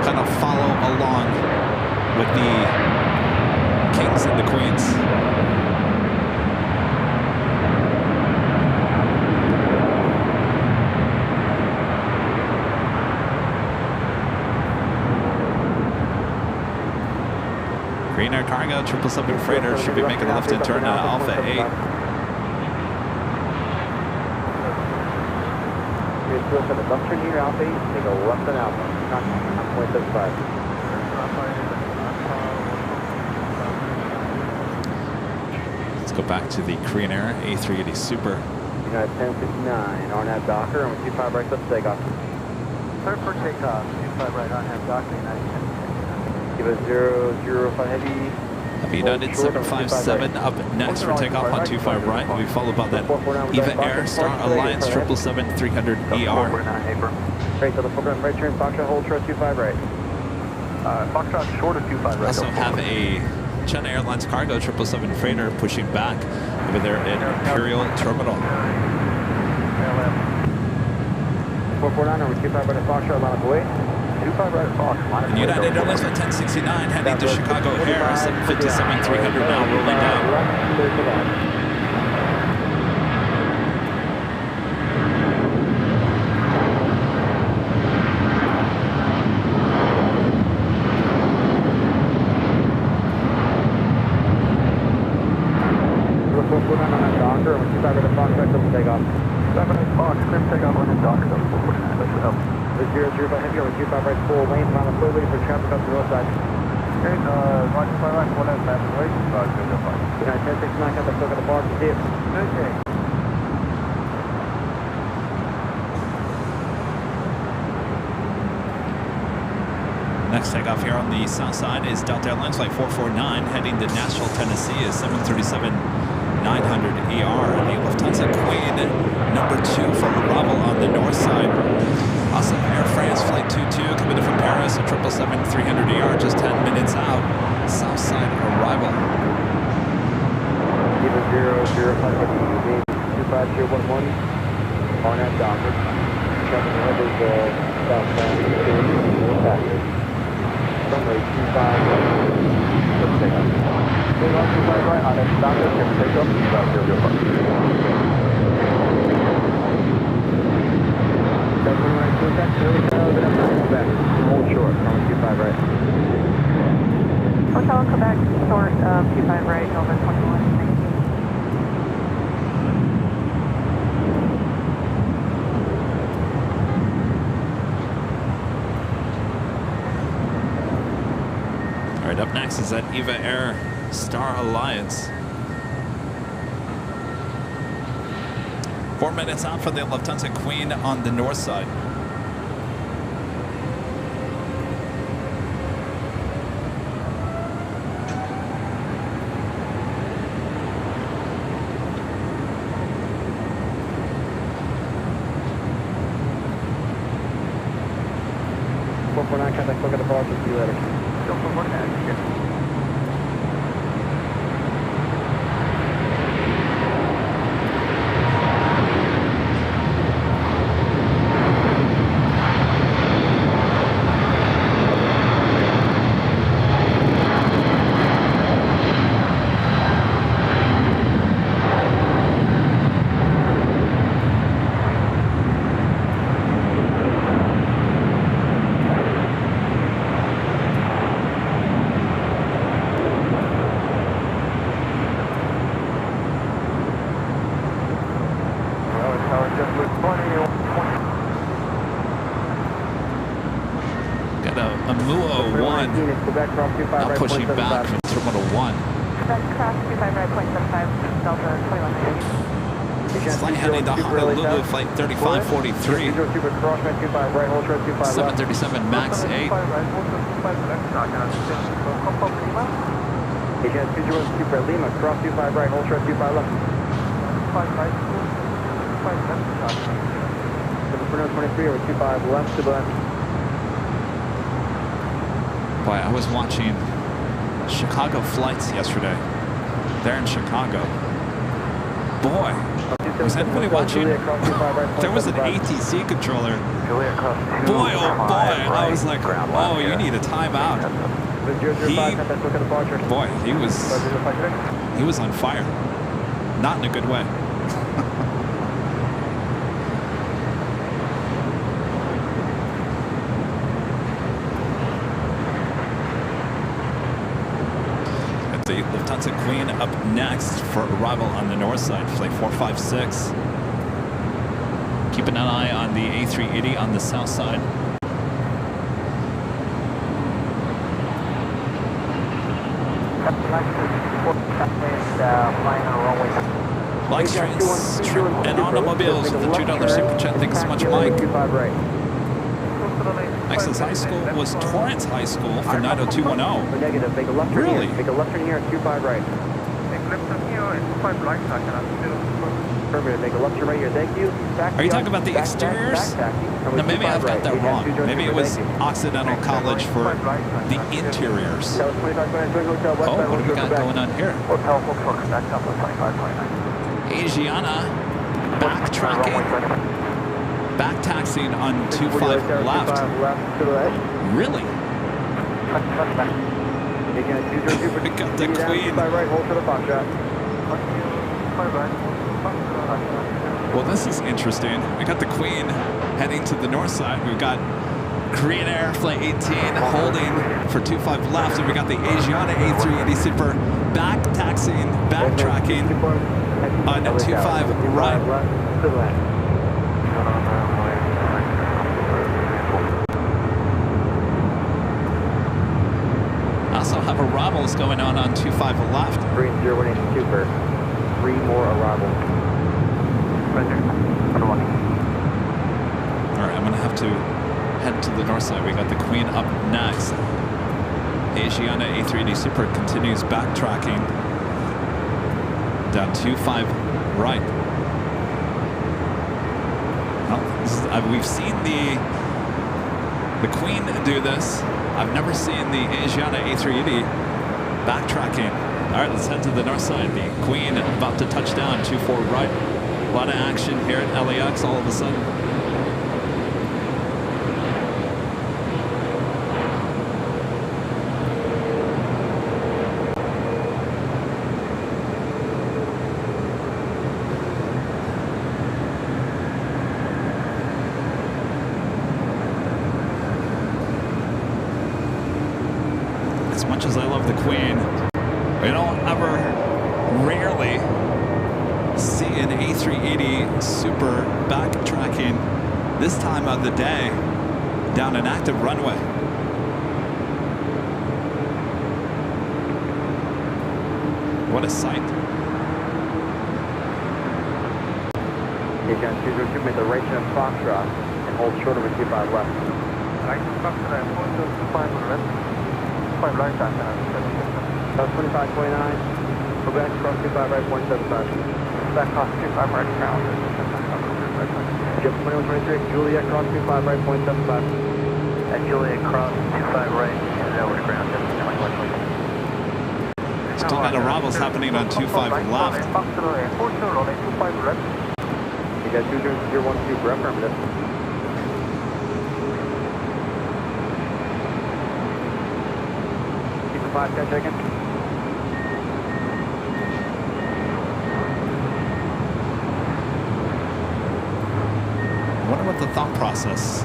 kind of follow along with the kings and the queens. Green Air Cargo 777 freighter should be making a left-hand turn at Alpha 8. Here's the left turn here, Alpha 8, take a left on Alpha, not 0.75. Let's go back to the Korean Air A380 Super. United 1069, RNAV Docker, and 25 right, let's take off. Clear for takeoff, 25 right on hand, Docker, United 1069. Give us 005 heavy. United 757 up next for takeoff on 25 right. We'll be followed by that EVA Air Star Alliance 777-300ER. Right, so the program right turn, Foxtrot hold short 25 right. Foxtrot short of 25 right. Also have a China Airlines Cargo 777 freighter pushing back over there at Imperial Terminal. 449 over 25 right at Foxtrot, line up away. 25 right at Fox. And United Airlines 1069 heading to Chicago Air 757-300 now rolling down. Docker, 25 right at Fox, right, take off. 7 at Fox, clear takeoff on his Docker, 449, that should help. The 005 heavy over 25 right full lane, final flow waiting for traffic up the north side. Okay, Roger, 5 right, 1 at fast away. Good, that's fine. United 1069, got the still got the bar, see it. Okay. Next takeoff here on the south side is Delta Airlines Flight 449 heading to Nashville, Tennessee is 737-900ER. And the Lufthansa Queen number 2 for arrival on the north side. Also Air France Flight 22 coming in from Paris at 777-300ER just 10 minutes out. South side arrival. Even 005 heavy, 25011, RNAV Docker. Traffic ahead is southbound, north passage. Runway 25 right. Let's take off. 25 right on that Docker, can we take off? About 005. Hold short, runway 25 right. Hotel Quebec, short 25 right, over 21. Thank you. All right, up next is that EVA Air Star Alliance. 4 minutes out for the Lufthansa Queen on the north side. Contact, look at the bar, see you later. Amuo 1. Quebec, cross 25 Now right, pushing 0.75. back from Terminal 1. Quebec cross 25 right, 0.75, Delta 2190. Flight heading to Honolulu, flight 3543. 737 MAX 8. Agent 202 for Lima, cross 25 right, hold short 25 left. 723 over 25 left to left. Boy, I was watching Chicago flights yesterday. They're in Chicago. Boy, was anybody watching? There was an ATC controller. Boy, oh boy, I was like, oh, you need a timeout. Boy, he was on fire. Not in a good way. The Lufthansa Queen up next for arrival on the north side, flight 456. Keeping an eye on the A380 on the south side. Likes, trains, and automobiles with the $2 super chat. Thanks so much, Mike. Next is high school was Torrance High School for 90210. Negative, make a left turn Really? here. Make a left turn here at 25 right. Make left turn here and 25 right, I cannot still. Perfect, make a left turn right here. Thank you. Back Are you to talking about the back, exteriors? back, Now maybe I've got that wrong. Agent 202 Maybe it was thank you. Occidental College for the interiors. That was 25 Hotel West Oh, side, what do we got Quebec. going on here? Hotel Volkswagen back up to 25.9. Asiana backtracking, back taxiing on 25 left. 25 left to the left. Really? Agent 202 We got the down, Queen. 25 right, hold for the Foxtrot. Well, this is interesting. We got the Queen heading to the north side. We've got Korean Air Flight 18 holding for 25 left, and we got the Asiana A380 Super back taxiing, backtracking on 25 right. left to the left. Also have arrivals going on 25 left. 3-0-1 Super. 3 more arrivals. All right, I'm gonna have to head to the north side. We got the Queen up next. Asiana A380 Super continues backtracking down 25 right. Well, we've seen the Queen do this. I've never seen the Asiana A380 backtracking. All right, let's head to the north side. The Queen about to touch down 24 right. A lot of action here at LAX all of a sudden. As much as I love the Queen, we don't ever, rarely see an A380 Super backtracking this time of the day down an active runway. What a sight. Agent 202, make the right turn Foxtrot and hold short over 25 left. Right to Foxtrot, hold to 25 left. 25 right, I cannot still. That was 25.29. Quebec, cross 25 right, 175. Back cross 25 right, ground. Jet 2123, Juliet, cross 25 right, 0.75. And Juliet cross 25 right, and over to ground, 2123. Still got arrivals happening on 25 left. You got 201 Super, affirmative. Keep the 5-10 checking. I wonder what the thought process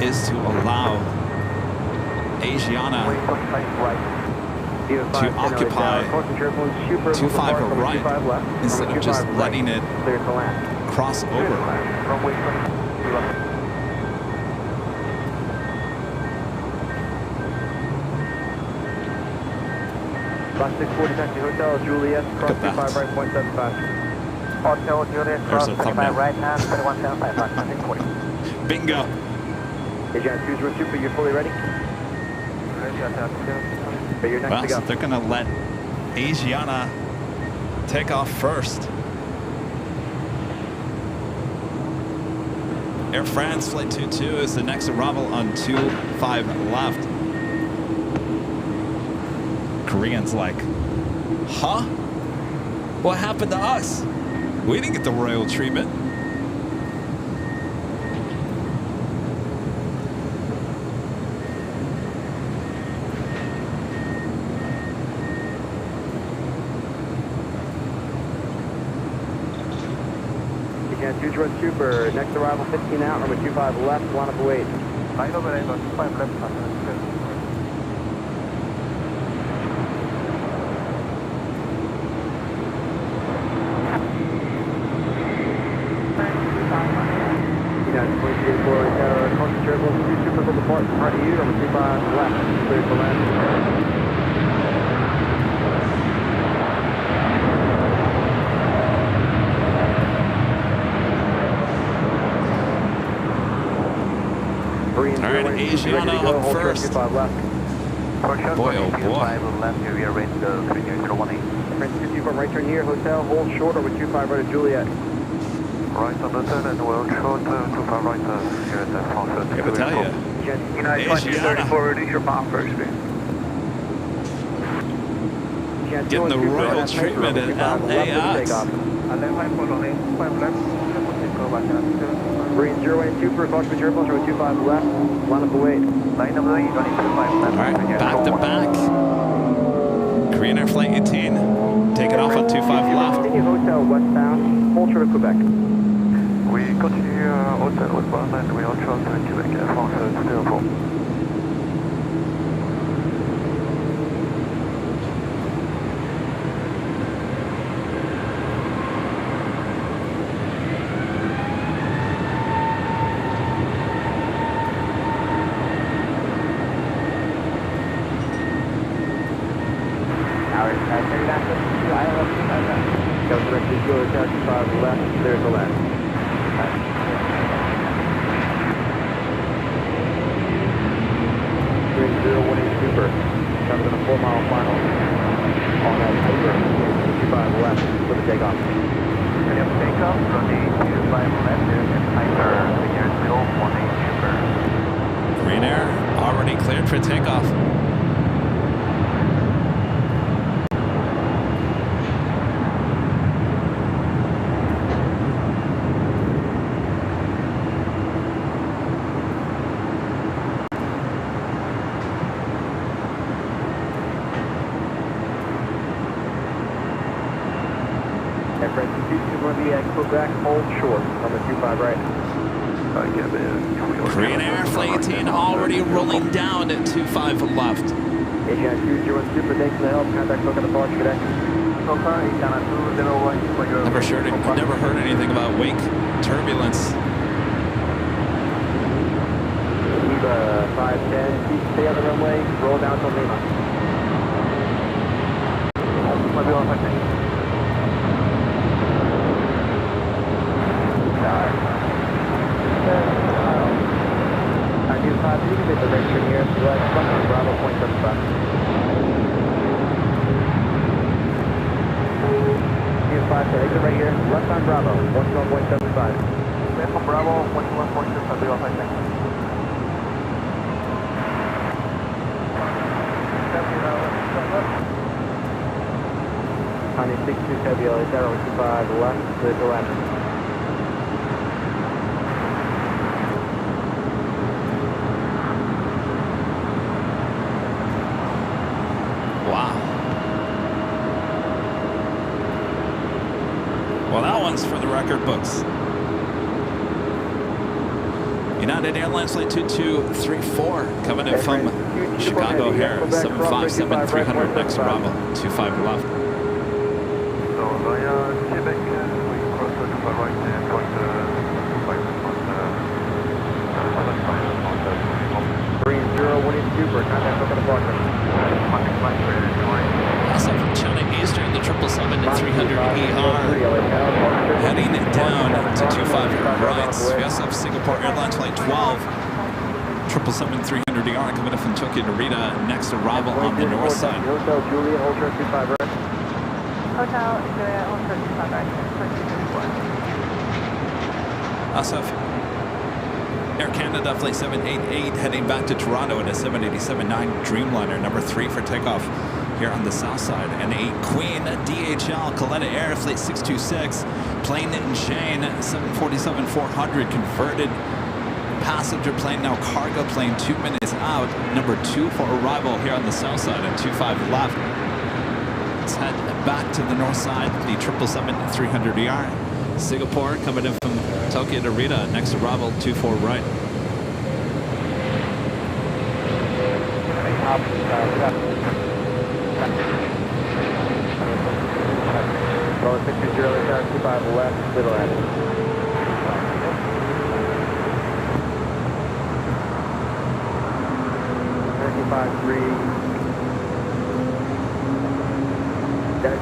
is to allow Asiana to occupy 25 right instead of just letting it cross over. Last 640 taxi Hotel Juliet, cross Look at 25 right, 0.75. Hotel Juliet, There's cross a 25 thumbnail. right now, 2175, last 640. Bingo. Agent 202, you're fully ready? Ready, Hotel 2. You're next Well, to so go. they're going to let Asiana take off first. Air France Flight 22 is the next arrival on 25 left. Koreans like, huh? What happened to us? We didn't get the royal treatment. Agent 202 for next arrival 15 out, number 25 left, line up await. Line over there, 25 left, last 640. United 23 for concentrate, 2 super depart in front of you, number 25 left, clear for land. All right, Asiana up first. Boy, oh boy. Left here, we are ready to go, 3018. Prince 50 from right turn here, hotel, hold short over 25 right at Juliet. Right on the turn and we'll short 25 right here at the France. I gotta tell you, United Asiana 2234, reduce your bomb first, please. getting the royal treatment at LAX. And then 5 foot only, 5 left, go back and Marine 082 for Fox Material, number 25 left, line up await. line of the way, 25 left. All right, back to back. Korean Air Flight 18, taking off on 25 left. Continue hotel westbound, hold short of Quebec. We continue hotel westbound and we are short to Quebec, France 204. There's the land. Green 018 Super. Comes in a 4-mile final. On that Piper, 25 left for the takeoff. Ready up takeoff, runway 25 left, and Piper, again 018 Super. Green Air already cleared for takeoff. Quebec, hold short on the 25 right. Korean Air Flight 18 already rolling down at 25 left. Asiana 201 Super, thanks for the help. Contact look at the departure today. Never heard anything about wake turbulence. Eva 510, stay on the runway, roll down to Lima. You can make the right turn here, left, Bravo, 0.75. Here's 5, so exit right here, left on Bravo, 112.75. Left on Bravo, 112.75. Honey 62 February, 025 left, clear to land. Well, that one's for the record books. United Airlines Flight 2234 coming in from Chicago O'Hare, 757-300 next arrival, 25 left. So via Quebec, we cross the 25 right and got the 25 Green 018 Super, contact look at the departure. That's a 25 right. We also have Singapore Airlines Flight 12. 777-300ER coming in from Tokyo Narita. Next arrival on the north side. Hotel Juliet, Ultra 25 right. Hotel Juliet, Ultra 25 right, for 234. Also have Air Canada Flight 788 heading back to Toronto in a 787-9 Dreamliner, number 3 for takeoff here on the south side. And a Queen DHL Coletta Air Flight 626 Plain and Jane 747-400 converted passenger plane, now cargo plane, 2 minutes out, number 2 for arrival here on the south side and 25 left. Let's head back to the north side, the 777-300ER. Singapore coming in from Tokyo Narita, next arrival 24 right. Well, 620, 25 left, middle end. 35-3.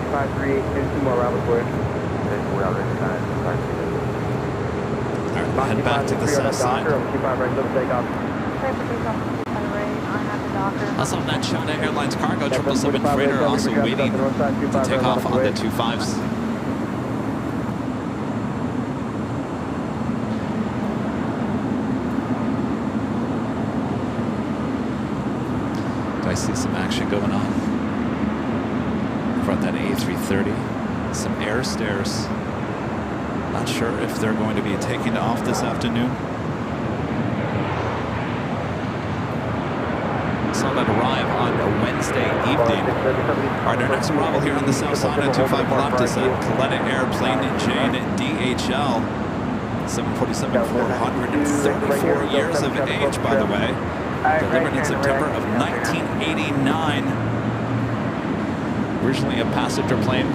538, 2 more arrivals for you. Alright, head back to the south side. 25 right, double takeoff. Also on that China Airlines cargo, 777 freighter also waiting to take off on the 25s. I see some action going on in front of that A330. Some air stairs. Not sure if they're going to be taking off this afternoon. Saw that arrive on a Wednesday evening. All right, our next arrival here on the south side at 25 left is a Coletta Airplane Jane DHL 747-400, 34 years of age, by the way. Delivered in September of 1989. Originally a passenger plane.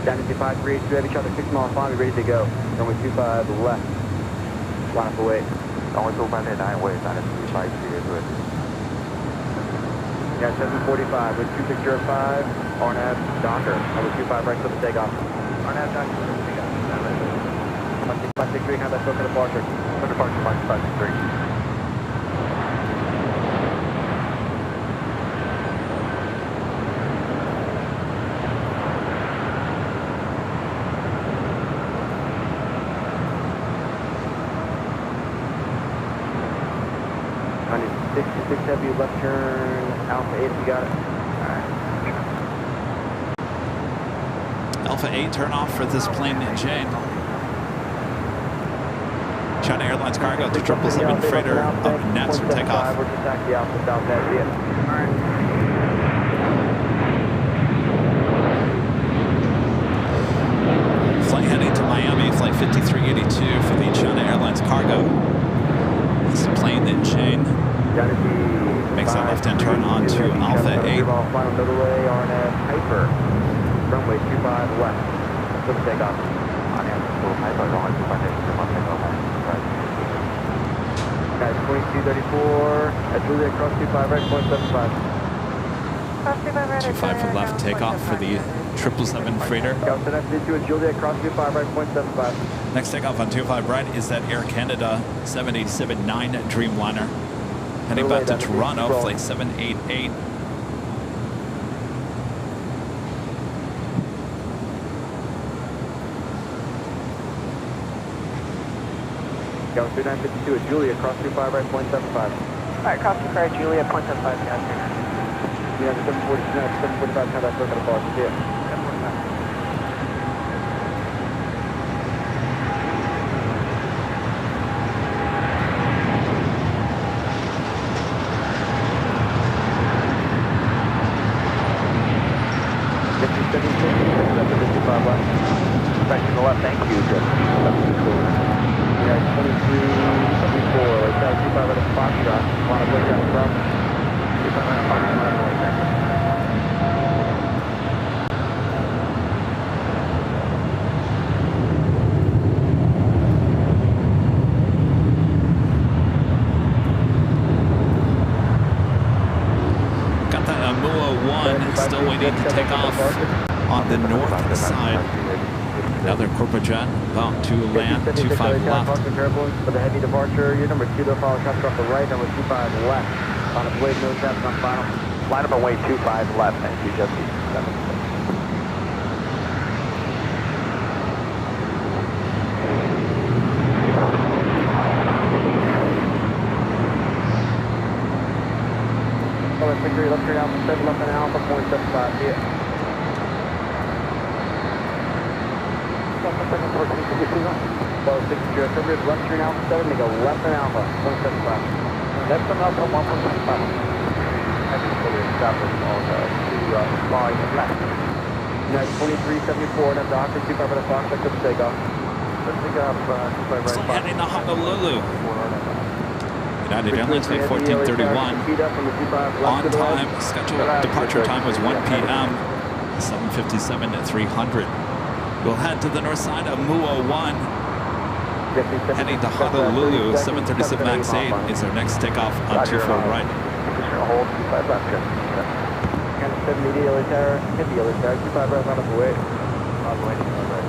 Down to 25-3, we have each other 6 miles long, we're ready to go. Runway 25 left, line up away. Runway 25 wait, down to 25 good. Yeah, 745 with 2605, RNAV, Docker. Runway 25 right, clip the takeoff. RNAV, Docker, clip the takeoff. 563, have that book for departure. For departure, 563. Heavy left turn, Alpha 8 if you got it. Alright. Alpha 8 turn off for this plane Jane. China Airlines cargo to 777 freighter up next for takeoff. We're just taxi Alpha South Heavy. Alright. Flight heading to Miami, flight 5382 for the China Airlines cargo. This is plane Jane. Makes that left-hand turn onto Alpha 8. Final middle way, RNF, Hyper. Runway 25 left. Let's take off. RNF, Hyper, runway 25 left. Guys, 2234, at Juliet, cross 25 right, 0.75. Cross 25 right. 25 left takeoff for the 777 freighter. Delta FD2 at Juliet, cross 25 right, 0.75. Next takeoff on 25 right is that Air Canada 787-9 Dreamliner. Heading back to Toronto, flight 788. Going 3952 at Juliet, cross 25 right, 0.75. Alright, cross 25 right, Juliet, 0.75, yeah. Yeah, 745, have that book at the bar, see ya. 55 left. Back to the left, thank you. Good. Yeah, 2374. Like that, 25 out of Foxtrot. Want to break out front? 25 out of Foxtrot. still waiting to take off on the north side. Another corporate jet about to land, 25 left. For the heavy departure, your number 2, they'll follow shots off the right, number 25 left. On its way, no traffic on final. Line up runway 25 left, thank you, Jockeys. Victory, left turn Alpha 7, left and Alpha, 0.75 feet. Well, 6 0, February, left turn Alpha 7, they go left and Alpha, 0.75. Left and Alpha, 1.75. Heavy fully established on the line left. United 2374, and up to 25 at a Fox, that's the takeoff. Let's take off 25 Still right. heading to Honolulu. United Airlines flight 1431. On time, scheduled departure time was 1 p.m. 7:57 at 300. We'll head to the north side of Mua 1. Heading to Honolulu, 737 MAX 8 is our next takeoff on 24 right. Hold 25 left, Kind of 70 yellow tower, 50 yellow tower, 25 right on the way. On the way, 25 right.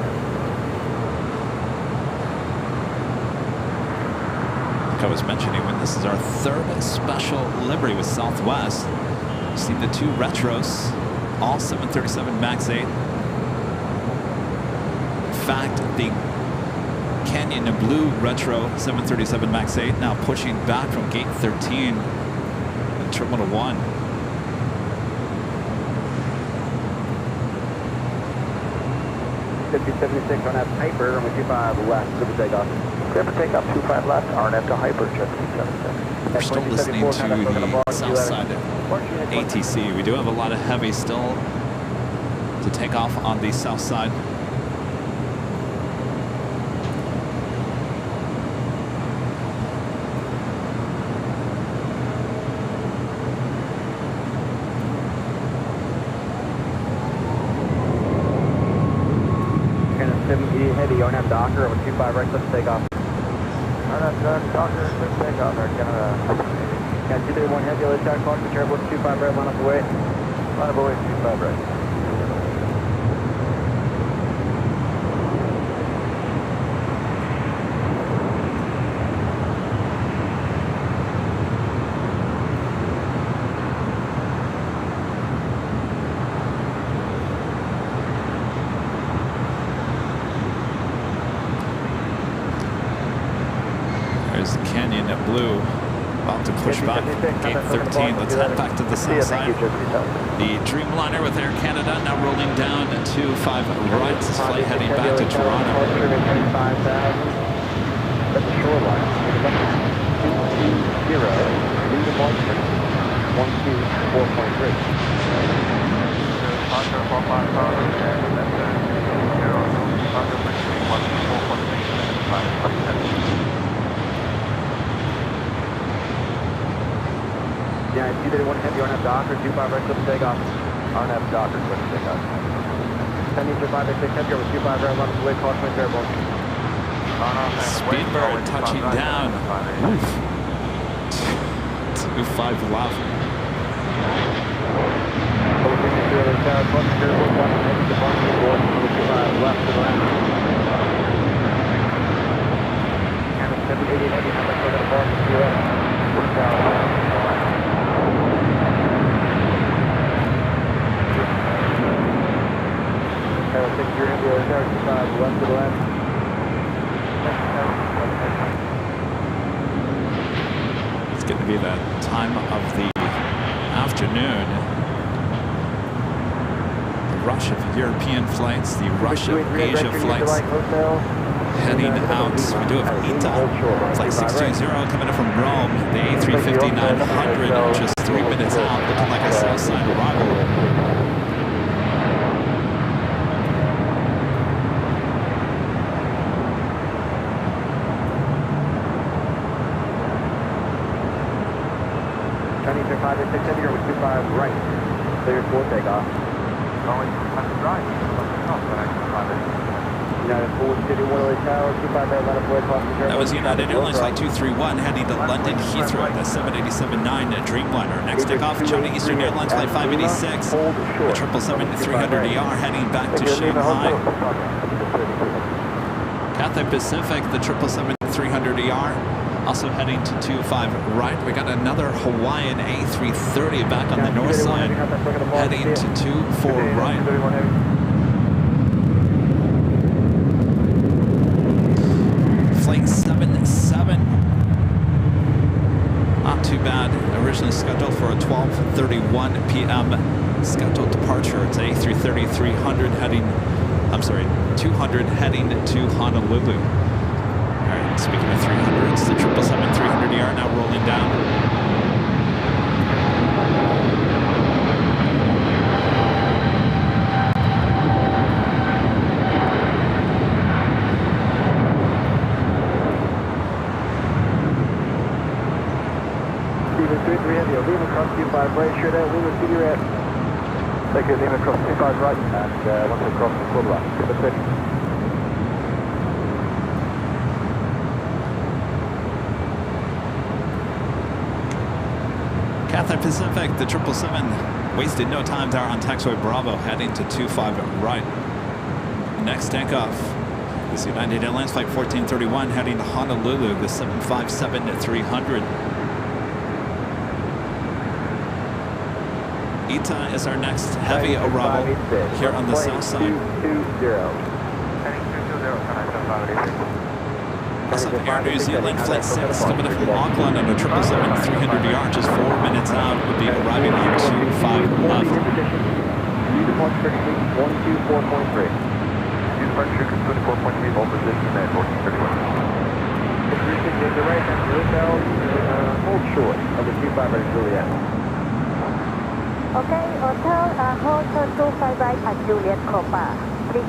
Like I was mentioning, when this is our third special livery with Southwest. You see the 2 retros, all 737 MAX 8. In fact, the Canyon and Blue retro 737 MAX 8 now pushing back from gate 13 in Terminal 1. $5076 on that Piper, and 25 left for the takeoff. Clear for takeoff 25 left, RNF to Hyper, Jockeys 76. We're still listening to the south side of ATC. We do have a lot of heavy still to take off on the south side. And a 780 heavy on that Docker, over 25 right, let's take off. Docker, quick takeoff, Air Canada. Got 231 heavy, let's try clock the turbo, 25 right, line up away. Line up away, 25 right. There's the Canyon at Blue, about to push back gate 13. Let's head back to the south side. The Dreamliner with Air Canada now rolling down to 5 right. This flight heading back to Toronto. That's the shoreline. 220, lead departure, 124.3. Departure 45 pounds, and that's 0, departure between 124.3 and 5%. Yeah, 231 heavy on that Docker, 25 right, clip takeoff. On that Docker, quick takeoff. 10 meter 586 heavy over 25 right, line away, caution right there, boys. Speedbird touching down. Oof. 25 left. Over 53 other tower, caution turbo, caution heavy departure, board, over 25 left to the left. And a 780 heavy, now let's go to the bar to the left. Tower 6, you're heavy over tower 25 left to the left. It's going to be the time of the afternoon. The rush of European flights, the rush of Asia flights heading out. We do have ITA, flight 620 coming in from Rome. The A350-900 just 3 minutes out, looking like a south side arrival. Chinese 586 heavy over 25 right. Clear for takeoff. Going 200 right, but I can find it. United 4 That was United Airlines Flight 231 heading to London Heathrow, the 787-9 Dreamliner. Next takeoff, China Eastern Airlines Flight 586, the 777-300ER heading back to Shanghai. Cathay Pacific, the 777-300ER, also heading to 25 right. We got another Hawaiian A330 back on the north side, heading to 24 right. Flight 77, not too bad. Originally scheduled for a 12:31 p.m. scheduled departure. It's A330 300 heading, 200 heading to Honolulu. All right, speaking of 300s, the 777-300ER now rolling down. Lima cross 25 right, straight out, Lima city right. Thank you, Lima cross 25 right, and once across the full left, give us 30. Cathay Pacific, the 777, wasted no time there on taxiway Bravo, heading to 25 right. Next takeoff is United Airlines Flight 1431, heading to Honolulu, the 757-300. Ita is our next heavy arrival here on the south side. Also, Air New Zealand Flight 6 coming in from Auckland on a 777-300ER, just 4 minutes out, would be arriving on 25 left. Departure 124.3. Departure 24.3, hold position at 1431. Position to the right hand hotel, hold short of the 25 right Juliet. Okay, hotel, hold turn 25 right at Juliet Copa. Please.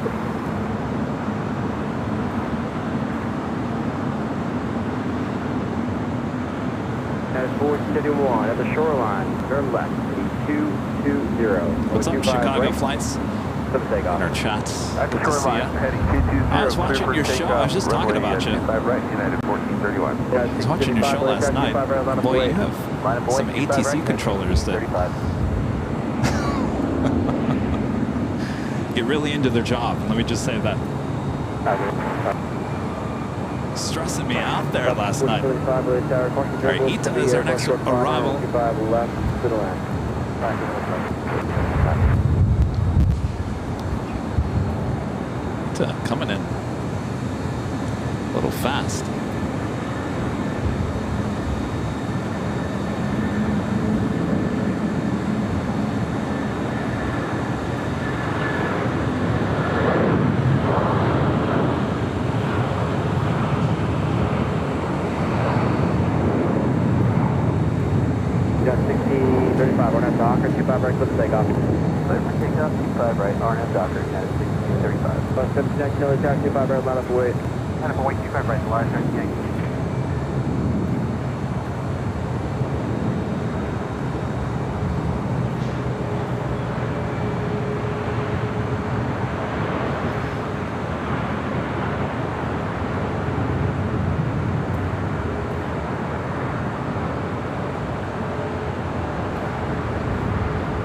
As 471 at the shoreline, turn left, 220. What's up, Chicago right. Flights? For the takeoff. Our chat. Good to see ya. I was watching your show. I was just talking about you. I was watching your show last night. Boy, you have some ATC controllers that get really into their job. Let me just say that. Stressing me out there last night. All right, Ita is our next arrival. Ita coming in a little fast. Taxi 5 right, line up away. Line up away, 25 right, large, Yankee.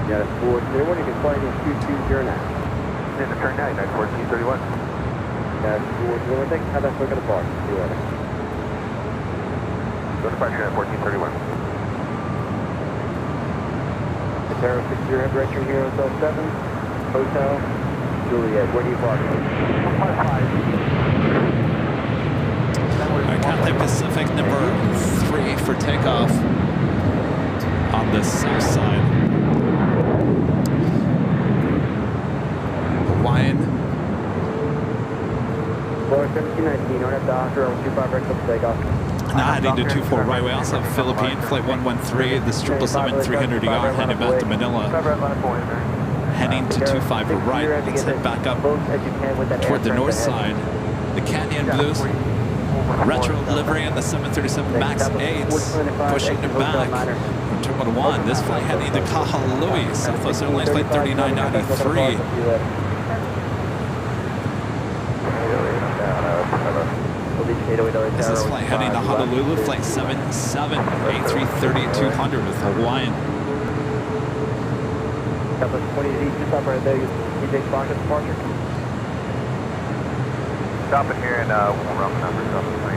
Yeah, that's 431, you can fly in 2209. There's a turn 9 at 1431. Yeah, 431, thanks. How that's looking apart? See you later. Go departure at 1431. The Terra 60 head direction here, Hotel 7, Hotel Juliet. Where do you park? Cathay Pacific number 3 for takeoff on the south side. Hawaiian. Floor 1719, on at Docker, on 25 right, clip takeoff. Now heading to 24 right. We also have Philippine Flight 113, this 777-300ER heading back to Manila. Heading to 25 right. Let's head back up toward the north side. The Canyon Blues. Retro delivery on the 737 MAX 8s. Pushing it back from Terminal 1. This flight heading to Kahului. Southwest Airlines Flight 3993. This is flight heading to Honolulu, flight 77, A330-200 with Hawaiian. Southwest 20 just up right there. You take Fox at departure. Stopping here and we'll run the numbers up to 2080.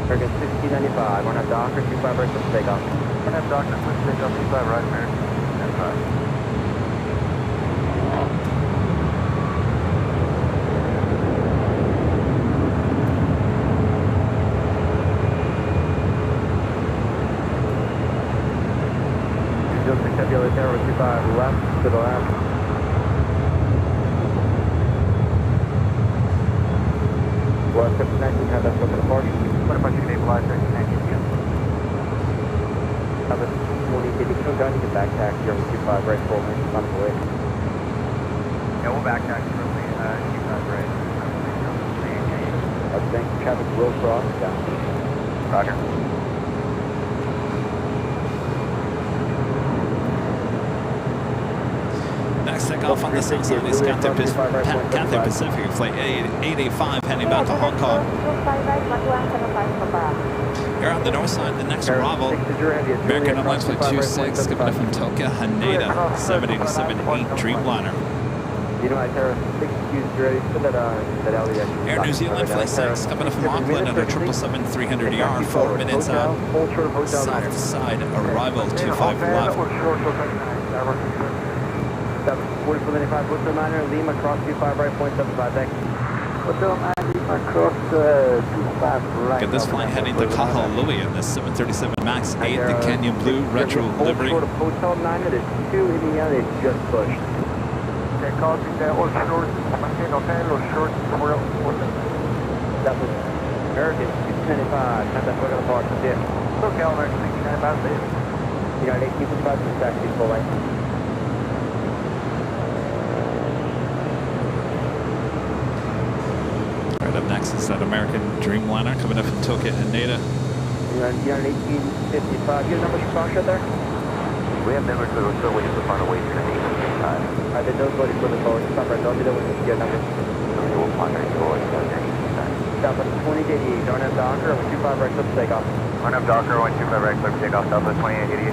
American 1695, on that Docker, 25 right, let's take off. We're going to have Dr. Switch take up 25 right, American 1695. Tower 25 left to the left. Left 59, have that for the departure. What about you can equalize that connection again? Have it 40, did you come down, you can back taxi over 25 right, 4 minutes on the way. Yeah, we'll back taxi from the 25 right. I think traffic will cross down. Roger. Next takeoff on the south side is Cathay Pacific, flight 885 heading back to Hong Kong. Here on the north side, the next arrival, American Airlines flight 26 coming up from Tokyo, Haneda, 787-8 Dreamliner. You know, I tell 6 ready for that LAX. Air New Zealand flight 6 coming up from Auckland under 777-300ER, 4 minutes out. South side arrival 25 left. 4495, Hotel Miner, Lima, cross 25 right, 0.75, thanks. Hotel Miner, Lima, cross 25 right. Get this flight heading to Kahului in the 737 MAX 8, the Canyon Blue retro livery. Short of Hotel Miner, there's 2 in the other, it's just pushed. Okay, causing that or short, maintain hotel or short, somewhere else. That was American 295, not that fucking apart, that's it. Okay, American 1695, there. You got 1855 to taxi, full length. Up next is that American Dreamliner coming up from Tokyo, Haneda. You're on 1855. You have numbers for Fox right there? We have numbers, but we're still waiting for the final weight for the 865. Alright, then those loading for the forward. Stop right, don't do that when you get numbers. We'll find our goal at 865. Stop at 2088, don't have Docker, over 25 right, clip takeoff. Run up Docker, 125 right, clip takeoff, Southwest 2888.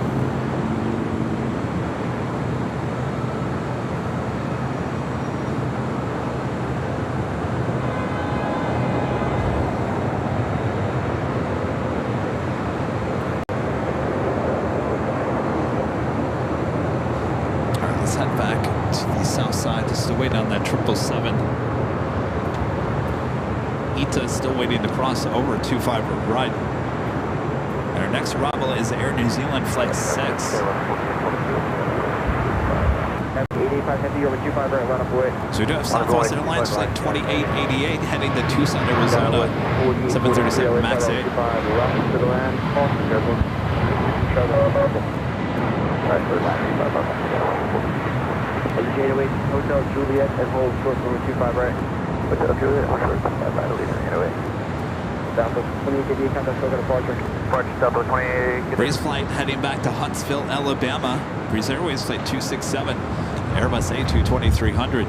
Head back to the south side, just to wait on that 777. Ita is still waiting to cross over 25 right. And our next arrival is Air New Zealand flight 6. 85 heavy over 25 right, run up away. So we do have Southwest Airlines flight 2888 heading to Tucson, Arizona, 737 MAX 8. Left to the land, Austin, careful. Gateway, Hotel Juliet, and hold short number 25 right. Hotel Juliet, short 25 right, leaving getaway. Southwest 2888, contact still got departure. Departure, Southwest 2888. Breeze flight heading back to Huntsville, Alabama. Breeze Airways flight 267, Airbus A220-300.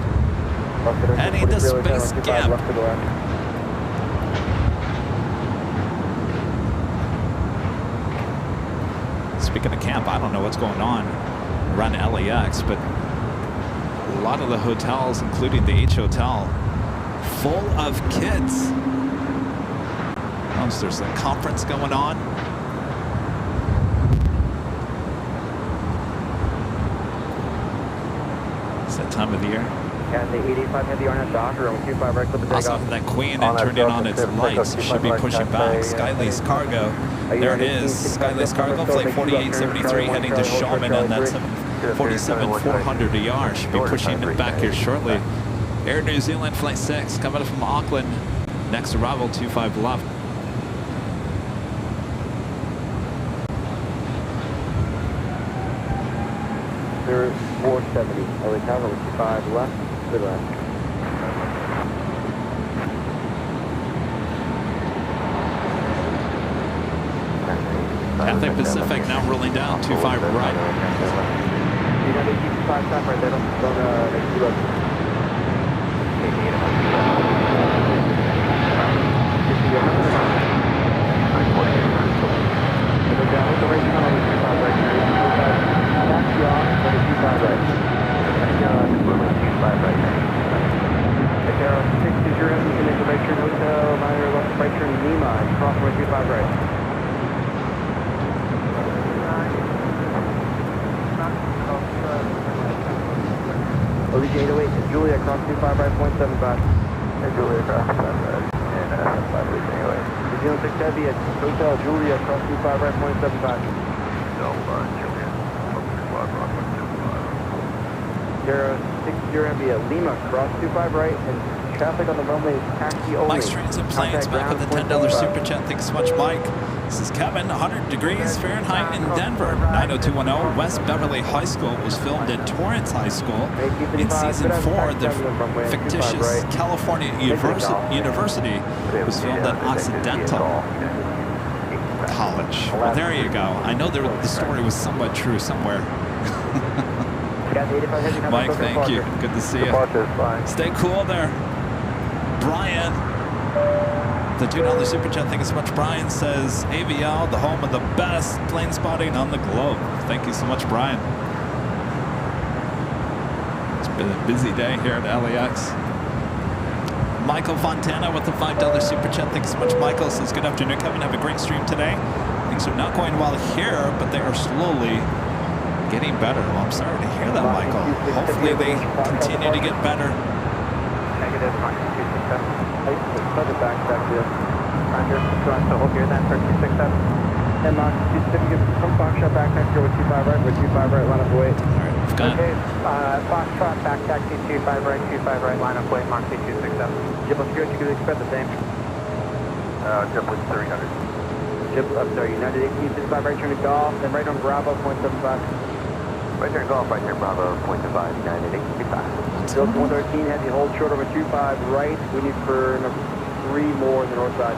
Heading to Space Gap. Left to the left. Speaking of camp, I don't know what's going on around LAX, but a lot of the hotels, including the H Hotel, full of kids. Oh, so there's a conference going on. It's that time of the year. And the 85 heavy on that Docker, on 25 right, clip the Also, takeoff. that Queen and turning on its lights should be pushing back. Skylease Cargo. There it is. Skylease Cargo, flight 4873 heading to Shawman on that 747-400ER. Should be pushing it back here shortly. Air New Zealand flight 6 coming up from Auckland. Next arrival, 25 left. There 470. LA Tower, 25 left, to the left. Cathay Pacific now rolling down, 25 right. United keep 5 stop right there. Don't make you up. Julia, cross 25 right, 0.75. Hey, Julia, cross 25 right, and 75 lead anyway. New Zealand 6 Heavy at Hotel Julia, cross 25 right, 0.75. Delta, Julia, squad, rock 175. 060 Heavy at Lima, cross 25 right, and traffic on the runway is taxi only. Mike's Transit Planes back with the $10 super chat. Thanks so much, Mike. This is Kevin, 100 degrees Fahrenheit in Denver. 90210 West Beverly High School was filmed at Torrance High School in season 4. The fictitious California University was filmed at Occidental College. Well, there you go. I know the story was somewhat true somewhere. Mike, thank you. Good to see you. Stay cool there. Brian, the $2 super chat. Thank you so much. Brian says, AVL, the home of the best plane spotting on the globe. Thank you so much, Brian. It's been a busy day here at LAX. Michael Fontana with the $5 super chat. Thanks so much, Michael. Says, good afternoon, Kevin. Have a great stream today. Things are not going well here, but they are slowly getting better. Well, I'm sorry to hear that, Michael. Hopefully they continue to get better. Negative, Mach 267. Further back here. Roger, front to hold here then, 1367. And Mach 250 from Foxtrot back taxi with 25 right, with 25 right, line up away. All right, we've got Okay, Foxtrot back taxi 25 right, line up away, Mach 267. JetBlue Security, you could expect the same. JetBlue 300. I'm sorry, United 1855 right turn to Golf, then right on Bravo, 0.75. Right turn Golf, right turn Bravo, 0.75, United 855. Still 113, heavy hold short over 25 right. We need for number 3 more on the north side.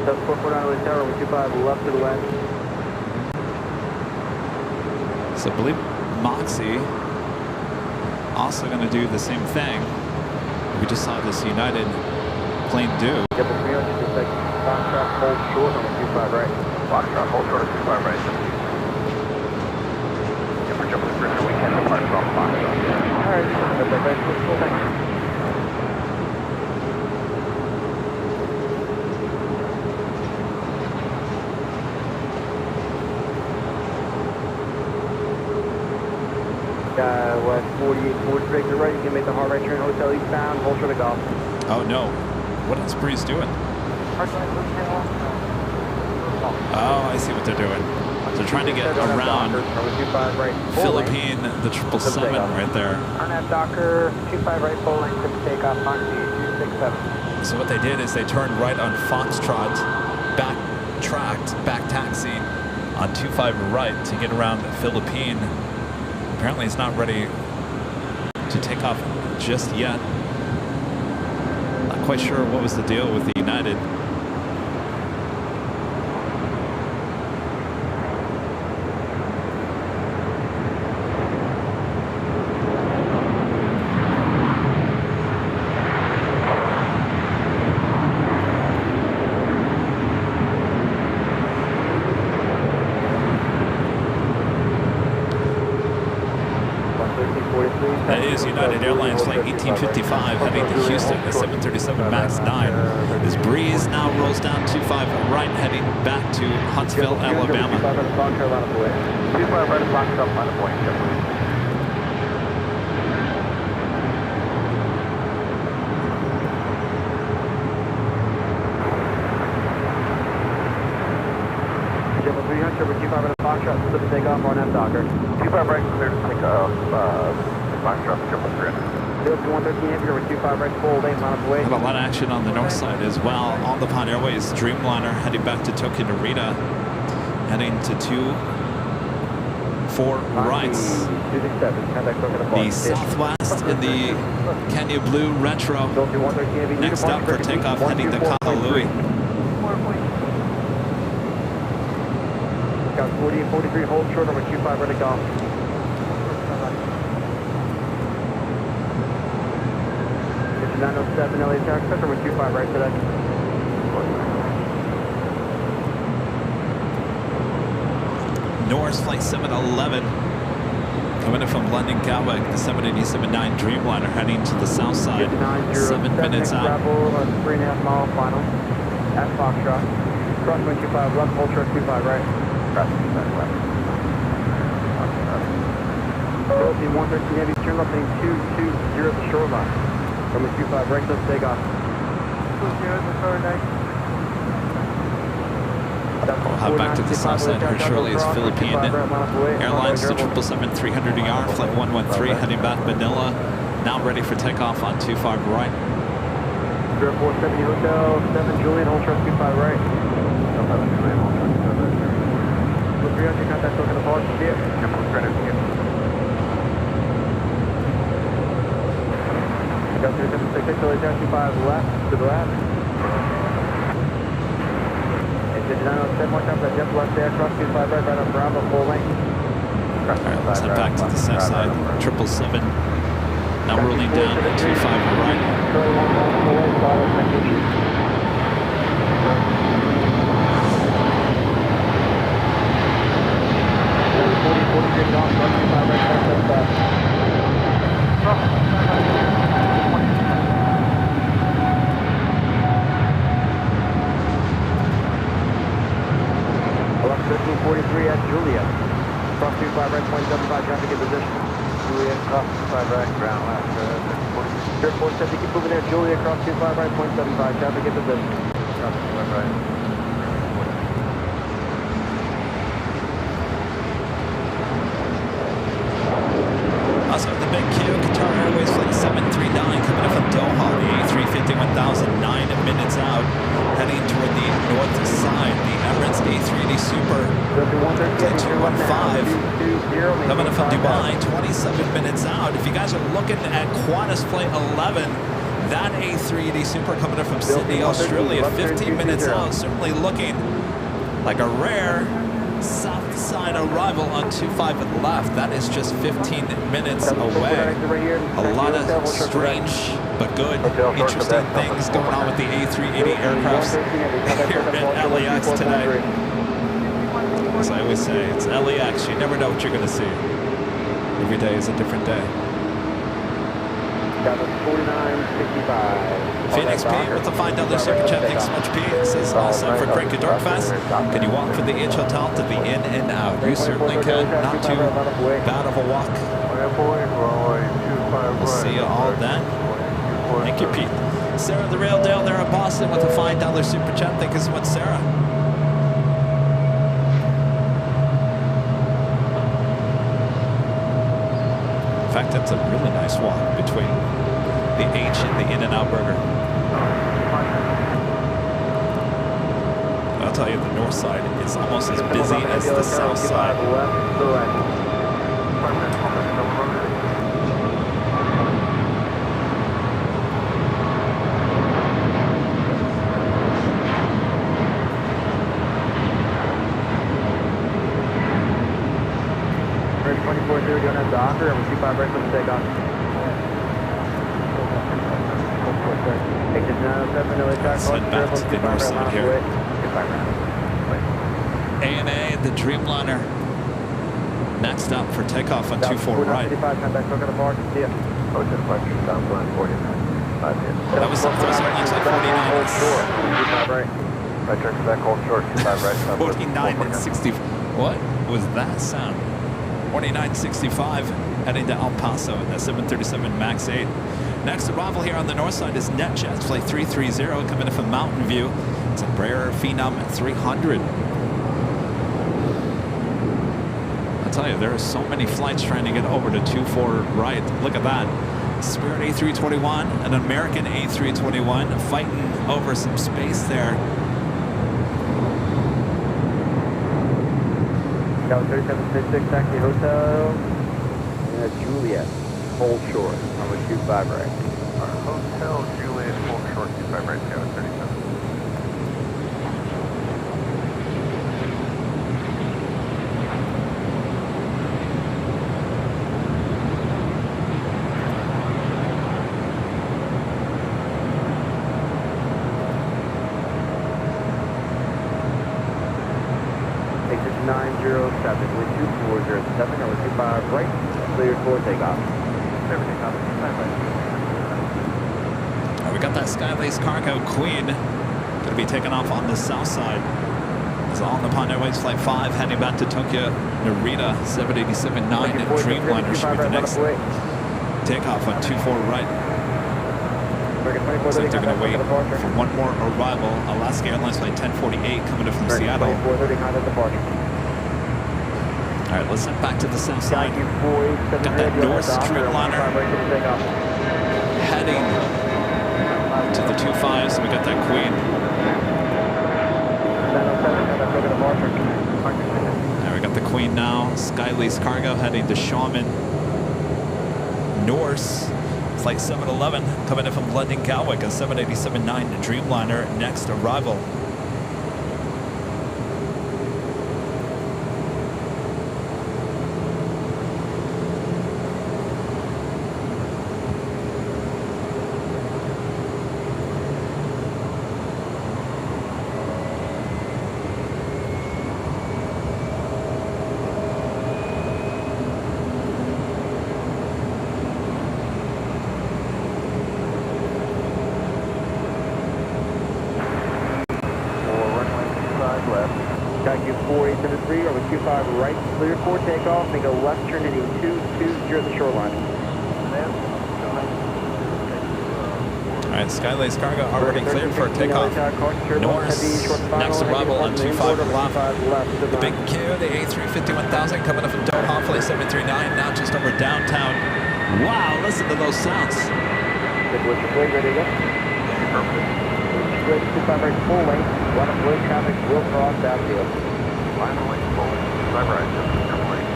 That's 449 on the tower, over 25 left to the left. So I believe Moxie also going to do the same thing. We just saw this United plane do. Yep, 300, just like Foxtrot hold short on the 25 right. Foxtrot, hold short of 25 right. Yeah, we're jumping the perimeter. We can't depart from Foxtrot. Alright, that's our best. Thanks. What, 48 forward straight to the right, you can make the hard right turn, hotel eastbound, hold short of Golf. Oh no, what is Breeze doing? Oh, I see what they're doing. They're trying to get around Philippine, the 777 right there. RNAV Docker, 25 right, full length, to takeoff, Mach 267. So what they did is they turned right on Foxtrot, backtracked, back taxiing on 25 right to get around Philippine. Apparently it's not ready to take off just yet. Not quite sure what was the deal with the United. That is United Airlines flight 1855 heading to Houston, the 737 MAX 9. This Breeze now rolls down 25 right, heading back to Huntsville, Alabama. 25 right, Foxtrot, line of point, JetBlue. JetBlue 300, 25 right, Foxtrot, slip and take off, RNAV Docker. 25 right, clear to take off, Foxtrot, JetBlue 300. 113 heavy over 25 right, full lane, line up away. Got a lot of action on the north side as well. On the Pod Airways Dreamliner heading back to Tokyo Narita, heading to 24 rights. The Southwest in the Kenya Blue Retro. Next up for takeoff, heading to Kahului. Got 4843, hold short, number 25, ready golf. It's 907, LA tax, number 25, right today. Norris Flight 711 coming in from London Gatwick, the 787-9 Dreamliner heading to the south side. 7 minutes out. Travel, 3.5 mile final at Foxtrot. Cross 25 left, hold short 25 right. Cross 25 left. Philippine 113 Heavy, turn left lane 220 the shoreline. Number 25 right, let's take off. 20 the shoreline. We'll head back to the south side here shortly as Philippine Airlines to 777-300ER, Flight 113 heading back Manila, now ready for takeoff on 25 right. 0470 Hotel, 7 Juliet, hold short 25 right. 7 Juliet, hold short 25 right. 300, contact token of Park, see it. Got 3766, LA 25 left, to the left. 907, more time for that jet left there, cross 25 right, right on Bravo, full length. Alright, let's head back to the south side. 777 now rolling down at 25 right. at Juliet. Cross 25 right, 0.75 traffic in position. Juliet, cross 25 right, ground left. Air 470, keep moving there. Juliet, cross 25 right, 0.75 traffic in position. Cross 25 right. Also the big Q, Qatar Airways Flight 739 coming in from Doha, the A350 1009 minutes out, heading toward the north side. The Emirates A380 Super Flight 215 coming in from Dubai, 27 minutes out. If you guys are looking at Qantas Flight 11, that A380 Super coming in from Sydney, Australia, 15 minutes out, certainly looking like a rare south side arrival on 25 left. That is just 15 minutes away. A lot of strange but good, interesting things going on with the A380 aircrafts here at LAX today. As I always say, it's LAX. You never know what you're going to see. Every day is a different day. Phoenix P with the $5 super chat. Thanks so much, P. It says all set for Cranky Dorkfest. Can you walk from the H Hotel to the In and Out? You certainly can. Not too bad of a walk. We'll see you all then. Thank you, Pete. Sarah the Real Dale there at Boston with a $5 super chat. Thank you so much, Sarah. In fact, that's a really nice walk between the H and the In-N-Out Burger. I'll tell you, the north side is almost as busy as the south side. Doing that Docker, and we'll keep our break for the takeoff. Let's head back to the north side here. ANA, the Dreamliner, next up for takeoff on 24 right. That was Southwest Airlines at 49. Right, turn back, hold short, 25 right. 49 and 60. What was that sound? 4965 heading to El Paso in the 737 MAX 8. Next arrival here on the north side is NetJets Flight 330 coming in from Mountain View. It's a Embraer Phenom 300. I'll tell you, there are so many flights trying to get over to 24 right. Look at that. Spirit A321, an American A321 fighting over some space there. Got 3766 taxi hotel. Juliet, hold short, number 25 right. Hotel Juliet, hold short, 25 right, yeah, 37. wind 2407, over 25 right, cleared for takeoff. Everything up. We got that Skylace Cargo Queen going to be taken off on the south side. It's on the Pine Airways Flight 5 heading back to Tokyo Narita. 787-9 Dreamliner should be the next takeoff on 24 right. Looks like they're going to wait for one more arrival. Alaska Airlines Flight 1048 coming in from Seattle. All right, let's head back to the south side. Got that North Dreamliner heading to the 25, so we got that Queen. There we got the Queen now. Skylace Cargo heading to Xiamen. Norse Flight 711 coming in from London Gatwick, a 787-9 Dreamliner next arrival. Right, clear for takeoff, make a left turn heading 220 at the shoreline. All right, Skylace Cargo already cleared for takeoff. Norse, next arrival on 25 left. The big Q, the A350-1000 coming up from Doha, Flight 739, now just over downtown. Wow, listen to those sounds. Ready to go? Straight 25 right full lane, one of road traffic will cross that field. Line of lane forward. 5 right, just airplane.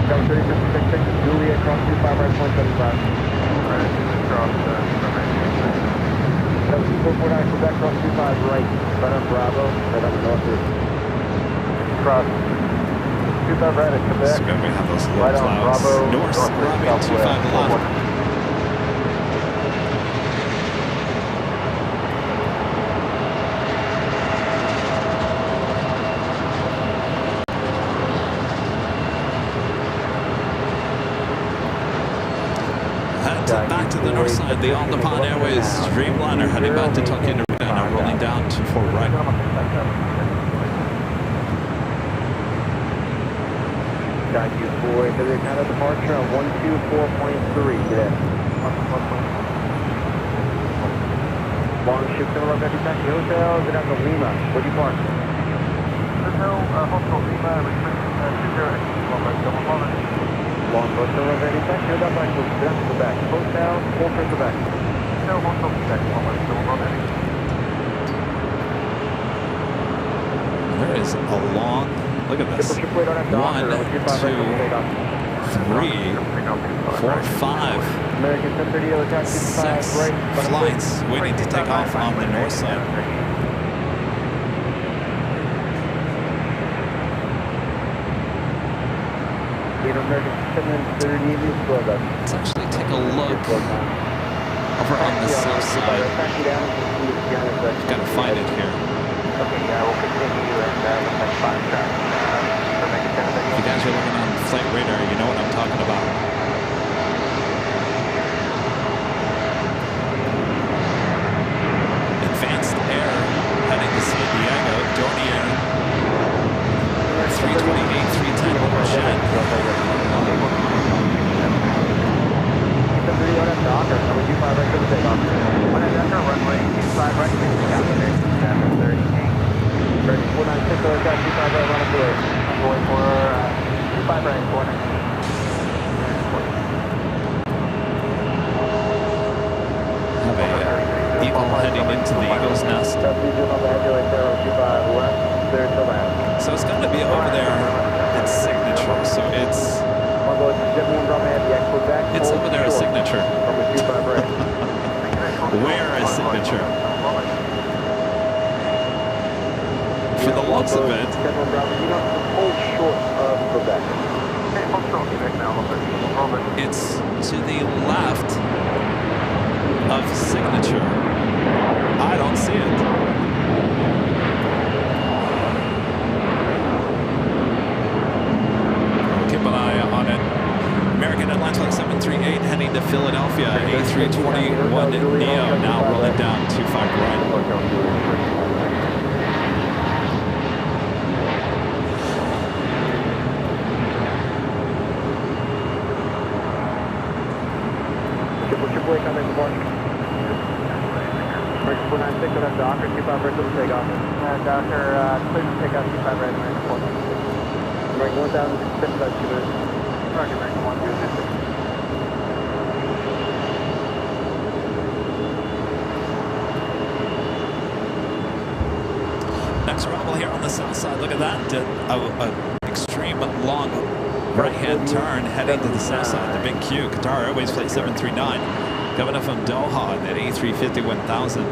Cover 3666, Julia across 25 right, 175. Right, across 449 Quebec, cross 25 right, right on Bravo, right on the northeast. Cross 25 right at Quebec. So we have those low Right on clouds. Bravo, Norse, Bravo, 25 left. Back to the north side, the On-the-Pond Airways Dreamliner heading back to Tokyo Narita, now rolling down 24 right. Thank you for the kind of departure on 124.3 today. Long ship similar to Kentucky Hotels and at the Lima. Where'd you park? Hotel Lima, restriction 20 double quality. Long boat similar to Kentucky Hotels, back to Quebec. Hotel, Walker, Quebec. Hotel Quebec, double quality. There is a long, look at this. 1, 2, 3, 4, 5, 6 flights waiting to take off on the north side. Let's actually take a look over on the south side. Gotta find it here. Okay, yeah, we'll continue and look like 5 tracks. If you guys are looking on Flight Radar, you know what I'm talking about. Advanced Air heading to San Diego, Dornier. 328, 310 over jet. Runway 25 right, after 38. 496, got 25 right, run up the way. Going for 25 right corner. Have a Eagle heading into the Eagle's Nest. So it's got to be over there at Signature. So it's over there at Signature. Where is Signature? For the looks of it, General Bravo, you know, hold short of Quebec. Okay, hold short Quebec now, Robert. it's to the left of Signature. I don't see it. Keep an eye on it. American Airlines Flight 738 heading to Philadelphia. A321 Neo now rolling down 25 right. Triple eight, contact departure. American 496, go down Docker, 25 right to the takeoff. Docker, clear to take out 25 right, American 496. American 1000, about 2 minutes. Roger, American 126. Next arrival here on the south side. Look at that. An extreme long right-hand turn heading to the south side. The big Q. Qatar Airways Flight 739 coming up from Doha at A350 1000.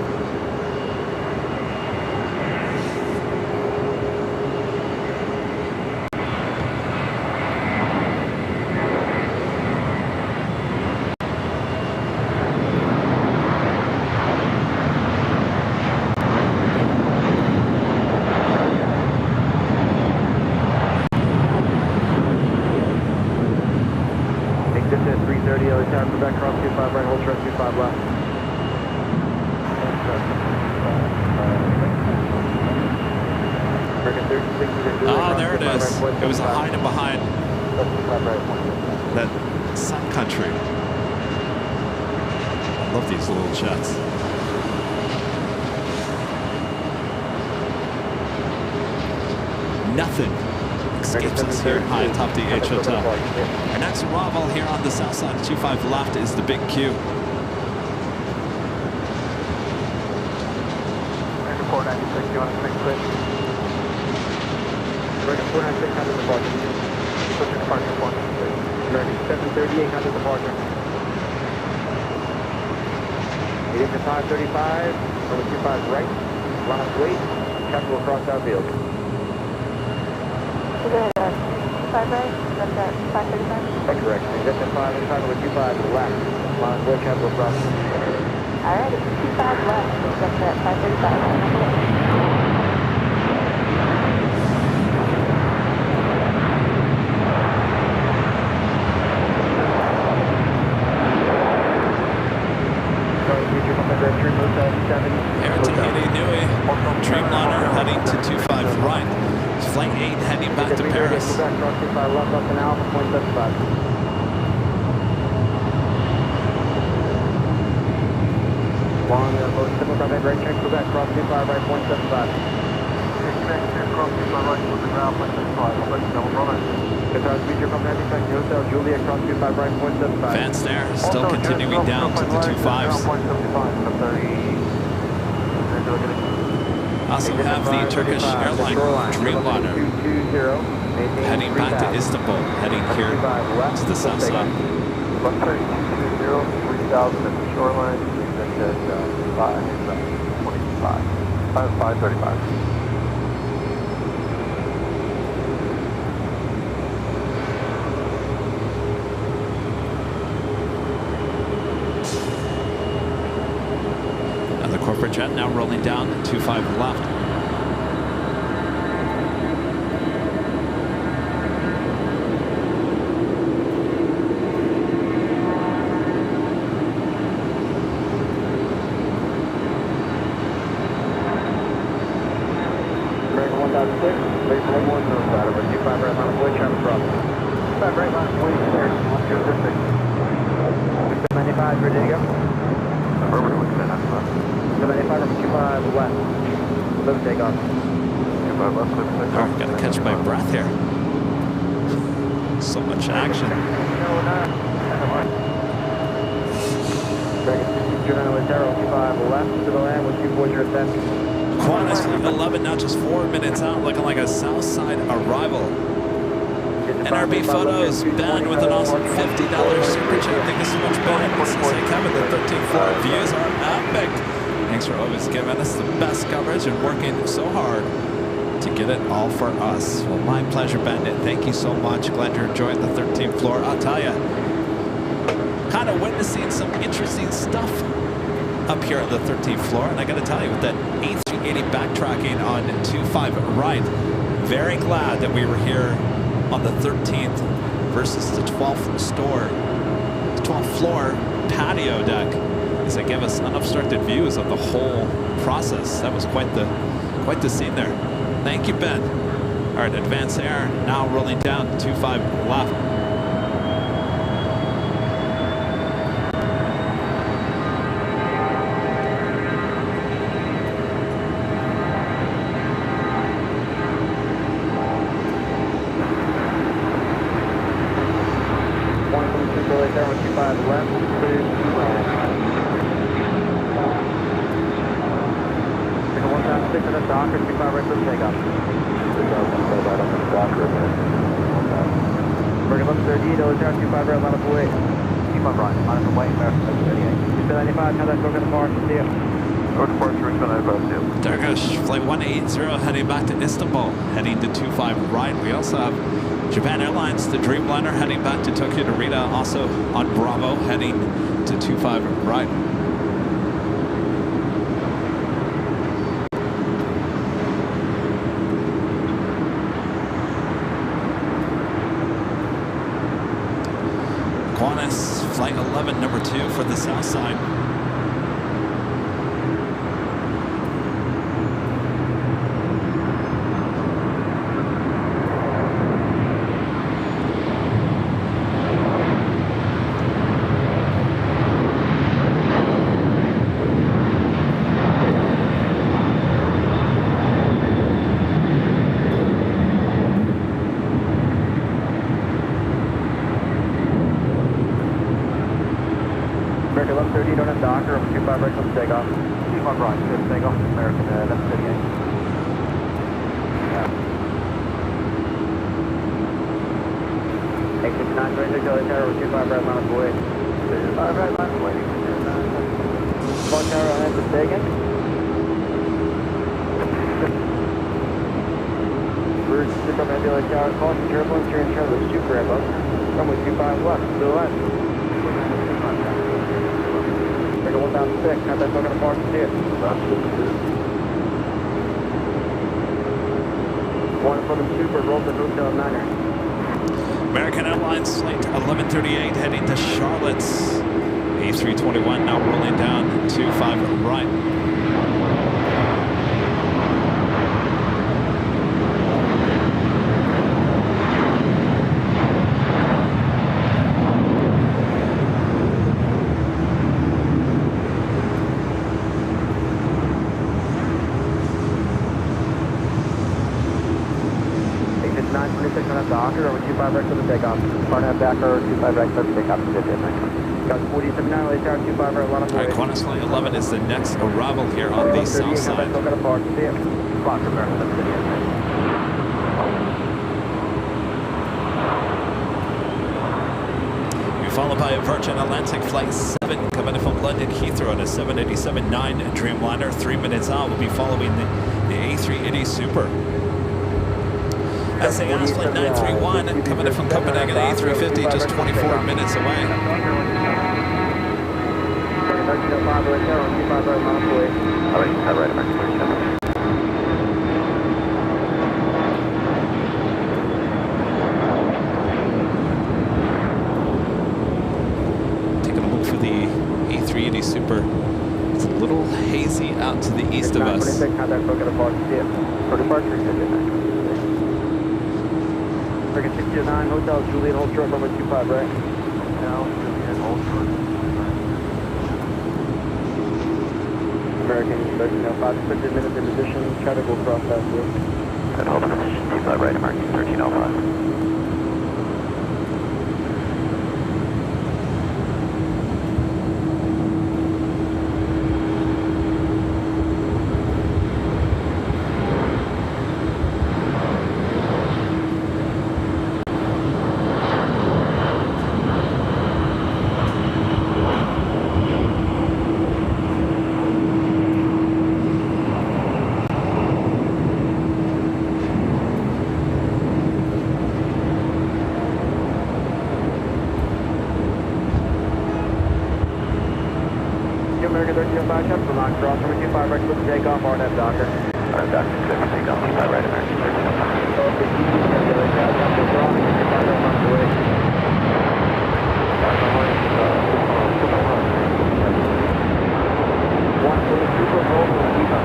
Quebec, cross 25 right, hold short 25 left. Oh, there it is. It was hiding behind that Sun Country. I love these little jets. Nothing escapes us here high atop the H Hotel. Our next arrival here on the south side, 25 left, is the big Q. American 496, you want to make a switch? American 496, contact departure. Switch your departure 496. American 738, contact departure. Heading to 535, over 25 right, last wait, captain will cross our field. Is it 5 right? That's at 535? That's correct. Exit at 535, over 25 to the left, last wait, captain will cross. Alright, it's 25 left. That's at 535. Air Tahiti Nui, Dreamliner heading to 25 right. Flight 8 heading back to Paris. Cross 25 left up and Alpha, 0.75. Long, most simple contact right, check Quebec, cross 25 right, 0.75. Quebec, cross 25 right, to the ground, 0.75. I'll let you know, brother. Qatar, speed your company, check Hotel Julia, cross 25 right, 0.75. Vance there, still continuing down to the 25s. Also have the Turkish airline Dreamliner heading back to Istanbul, heading here to the south side. 13220, 3000 at the shoreline, exit at 535. Corporate jet now rolling down, 25 left. American 1006, wait for 1 north side, over 25 right line of way, traffic cross. 25 right line of way, clear, 106. 95, ready to go? Robert, what's that? 95 from 25 left. Live takeoff. 25 left, live takeoff. Oh, gotta catch my breath here. So much action. Dragon 25 left to the land with 240 ascent. Qantas Flight 11 now just 4 minutes out, looking like a south side arrival. Get NRB Photos, Ben with an awesome $50 super chat. Thank you so much, Ben. This is Hey Kevin, the 13th floor views are epic. Thanks for always giving us the best coverage and working so hard to get it all for us. Well, my pleasure, Ben. Thank you so much. Glad you're enjoying the 13th floor. I'll tell you, kind of witnessing some interesting stuff up here on the 13th floor. And I got to tell you, with that A380 backtracking on 25 right, very glad that we were here on the 13th versus the 12th floor patio deck, as they give us unobstructed views of the whole process. That was quite the scene there. Thank you, Ben. All right, advance air now rolling down 25 left. Turkish flight 180 heading back to Istanbul, heading to 25 right. We also have Japan Airlines, the Dreamliner, heading back to Tokyo Narita, also on Bravo, heading to 25 right. Qantas flight 11, number 2 for the south side. American Airlines flight 1138 heading to Charlotte's. A321 now rolling down 25 right. Alright, Qantas flight 11 is the next arrival here on the south side. We followed by a Virgin Atlantic flight 7 coming in from London Heathrow on a 787-9 Dreamliner. 3 minutes out, we'll be following the A380 Super. SAS flight 931 coming in from Copenhagen, A350 just 24 minutes away. Taking a look for the A380 Super. It's a little hazy out to the east of us. American 609, Hotel Juliet, hold short, number 25, right? Hotel Juliet, hold short. American 1305, 15 minutes in position, try to go across that field. And hold on, position 25 right, American 1305. American 1305, check for line cross, number 25 right, clear for takeoff, RNF Docker. RNF Docker, clear for takeoff, 25 right, American 1305. One for the super hold for Lima.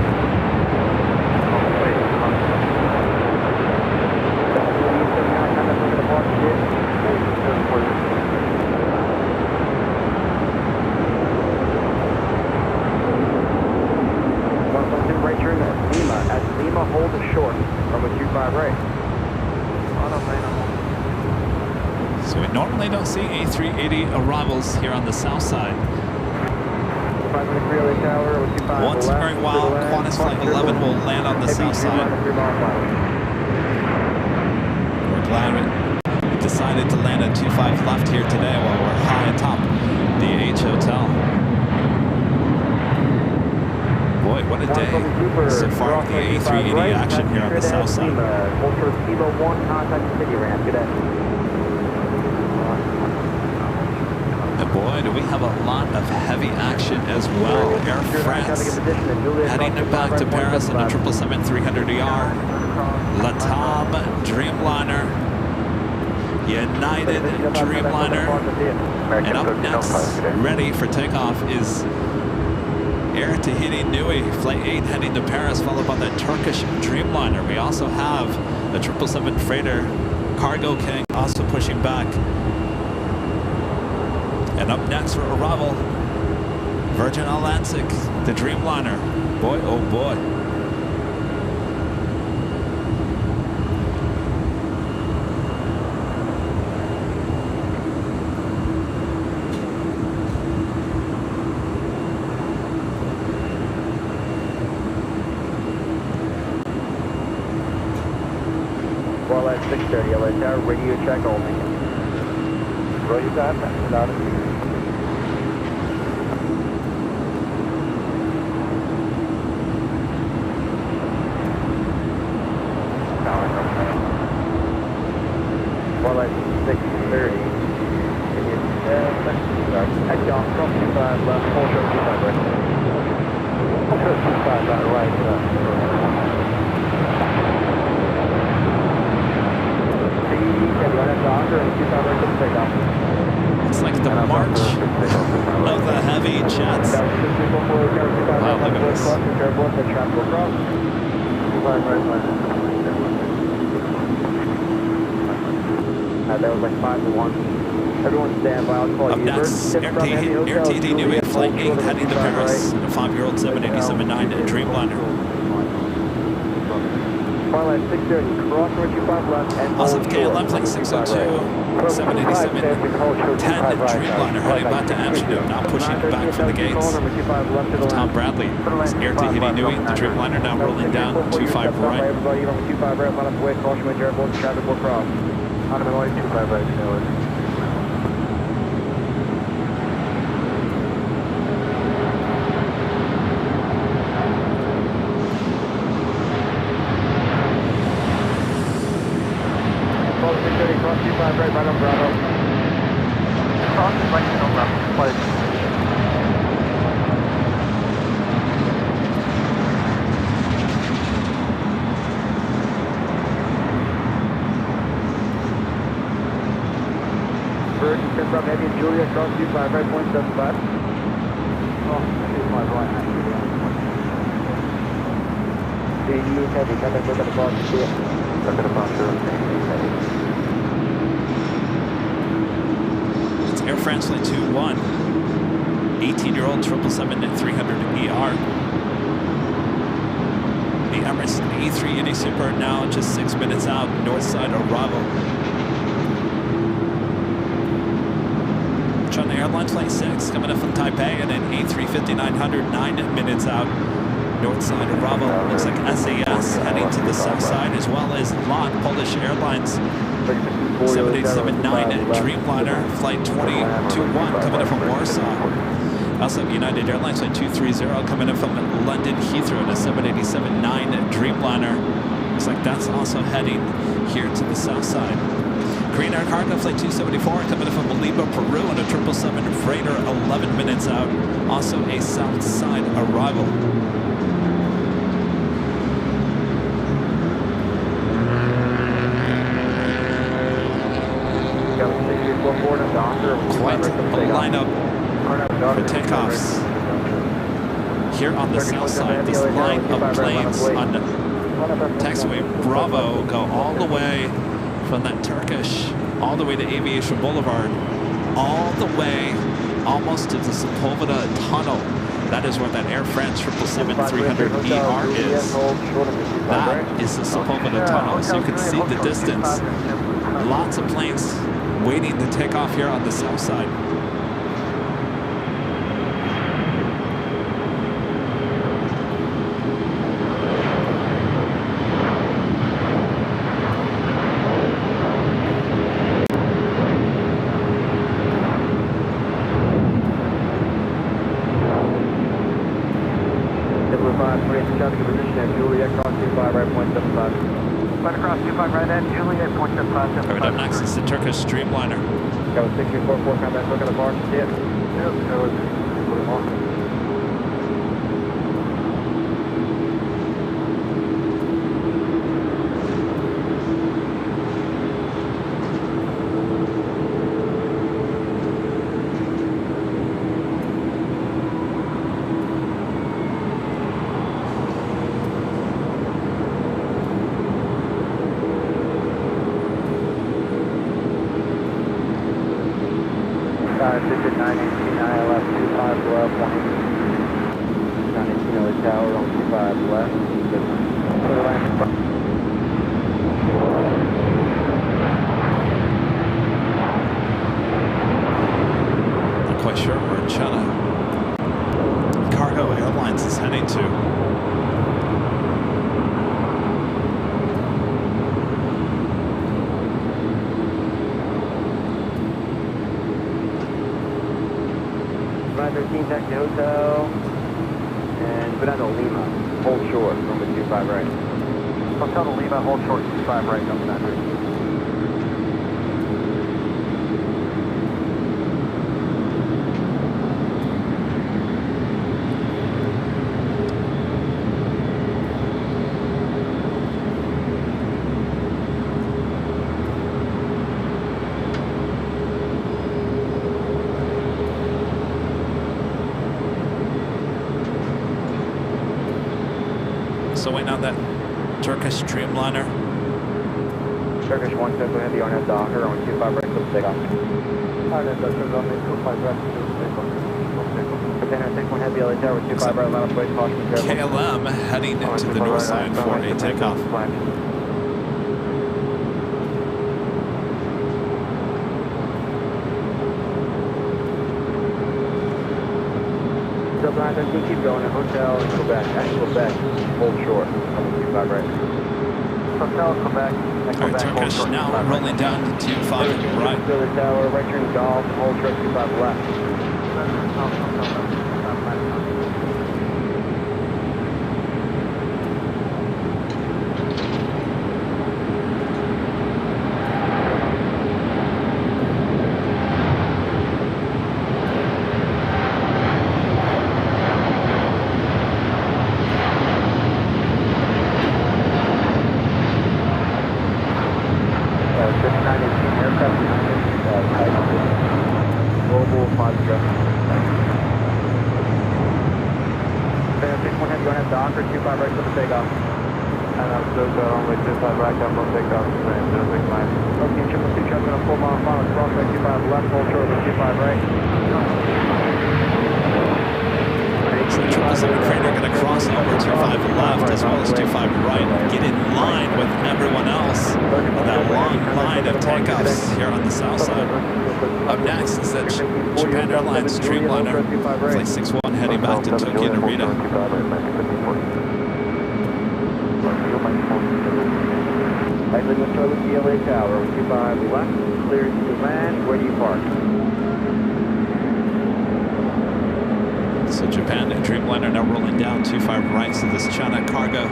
Lima hold is short from a 25 right. So we normally don't see A380 arrivals here on the south side. Once very well, Qantas Flight 11 will land on the south side. We're glad we decided to land at 25 left here today while we're high atop the H Hotel. Boy, what a day so far with the A380 action here on the south side. Kilo 1, contact the city ramp. Good day. And boy, do we have a lot of heavy action as well. Air France heading back to Paris in a 777-300ER. LATAM Dreamliner, United Dreamliner, and up next, ready for takeoff, is Air Tahiti Nui, Flight 8 heading to Paris, followed by the Turkish Dreamliner. We also have the 777 freighter Cargo King also pushing back. And up next for arrival, Virgin Atlantic, the Dreamliner. Boy, oh boy. Well, at 6:30, LA Tower, radio check only. Radio time, without it. Well, at 6:30, at John, from 25 left, full show 25 right. Full show 25 right. It's like the march of the heavy jets. Wow, look at this. That was like 5-1. Everyone stand by. I'll call Up you. next, Air Tahiti Nui, Flight 8 heading to Paris in a 5-year-old 787-9 Dreamliner. At 6:30, cross 25 left and Also KLM Flight 602, 787-10 Dreamliner heading back to Amsterdam, now pushing it back from the gates. Tom Bradley, Air Tahiti Nui, the Dreamliner now rolling down 25 right. Everybody on 25 right, line up away, caution with airborne traffic will cross. On the 25 right, you know it. Cross 25 right, right on Bravo. Cross is right on left, place. Virgin, pin from Heavy and Julia, cross 25 right, 0.75. Oh, 25 right, actually. The U Heavy, contact with the departure. Look at the departure. Air France Flight 21, 18-year-old 777-300ER. The Emirates A380 Super now just 6 minutes out, north side arrival. China Airline Flight 6 coming up from Taipei, and an A350-900 9 minutes out, north side arrival. Looks like SAS heading to the south side, as well as LOT, Polish Airlines. 787-9 Dreamliner, Flight 221 coming up from Warsaw. Also United Airlines Flight 230 coming up from London Heathrow in a 787-9 Dreamliner. Looks like that's also heading here to the south side. Green Air Cargo Flight 274 coming in from Lima, Peru on a 777 freighter, 11 minutes out. Also a south side arrival. Quite a lineup for takeoffs here on the south side. This line of planes on taxiway Bravo go all the way from that Turkish all the way to Aviation Boulevard, all the way almost to the Sepulveda tunnel. That is where that Air France 777-300ER is. That is the Sepulveda tunnel, so you can see the distance. Lots of planes waiting to take off here on the south side. Next is the Turkish Streamliner. Got a 6344 combat, look at the bar, see it? Digit 918 ILF 25 left, 918 over tower on 25 left. Not quite sure where China Cargo Airlines is heading to. Taxi Hotel and Venado Lima, hold short, number 25 right. Hotel to Lima, hold short, 25 right, number 9. So waiting on that Turkish Streamliner. Turkish 1 Central Heavy on that Docker on 25 right, clip takeoff. Container 61 Heavy LA Tower, 25 right, line of place, caution, careful. KLM heading into the north side for a takeoff. Keep going, hotel and Quebec, Quebec, hold short, 25 right. Hotel, Quebec, Alright, Turkish now rolling down to 25 right. The tower, right turn golf, hold short, 25 left. Docker, 25 right for the takeoff. And I'm still runway 25 right, I'm on takeoff, 069. Okay, 222 traffic on 4 mile final, crossway 25 left, hold short with 25 right. So the 777 freighter going to cross over 25 left as well as 25 right, get in line with everyone else on that long line of takeoffs here on the south side. Up next is that Japan Airlines Streamliner, Flight 61 heading back to Tokyo Narita. Likely to start with the LA Tower, 25 left, clear to land, where do you park? So Japan and Dreamliner now rolling down 25 right, so this China Cargo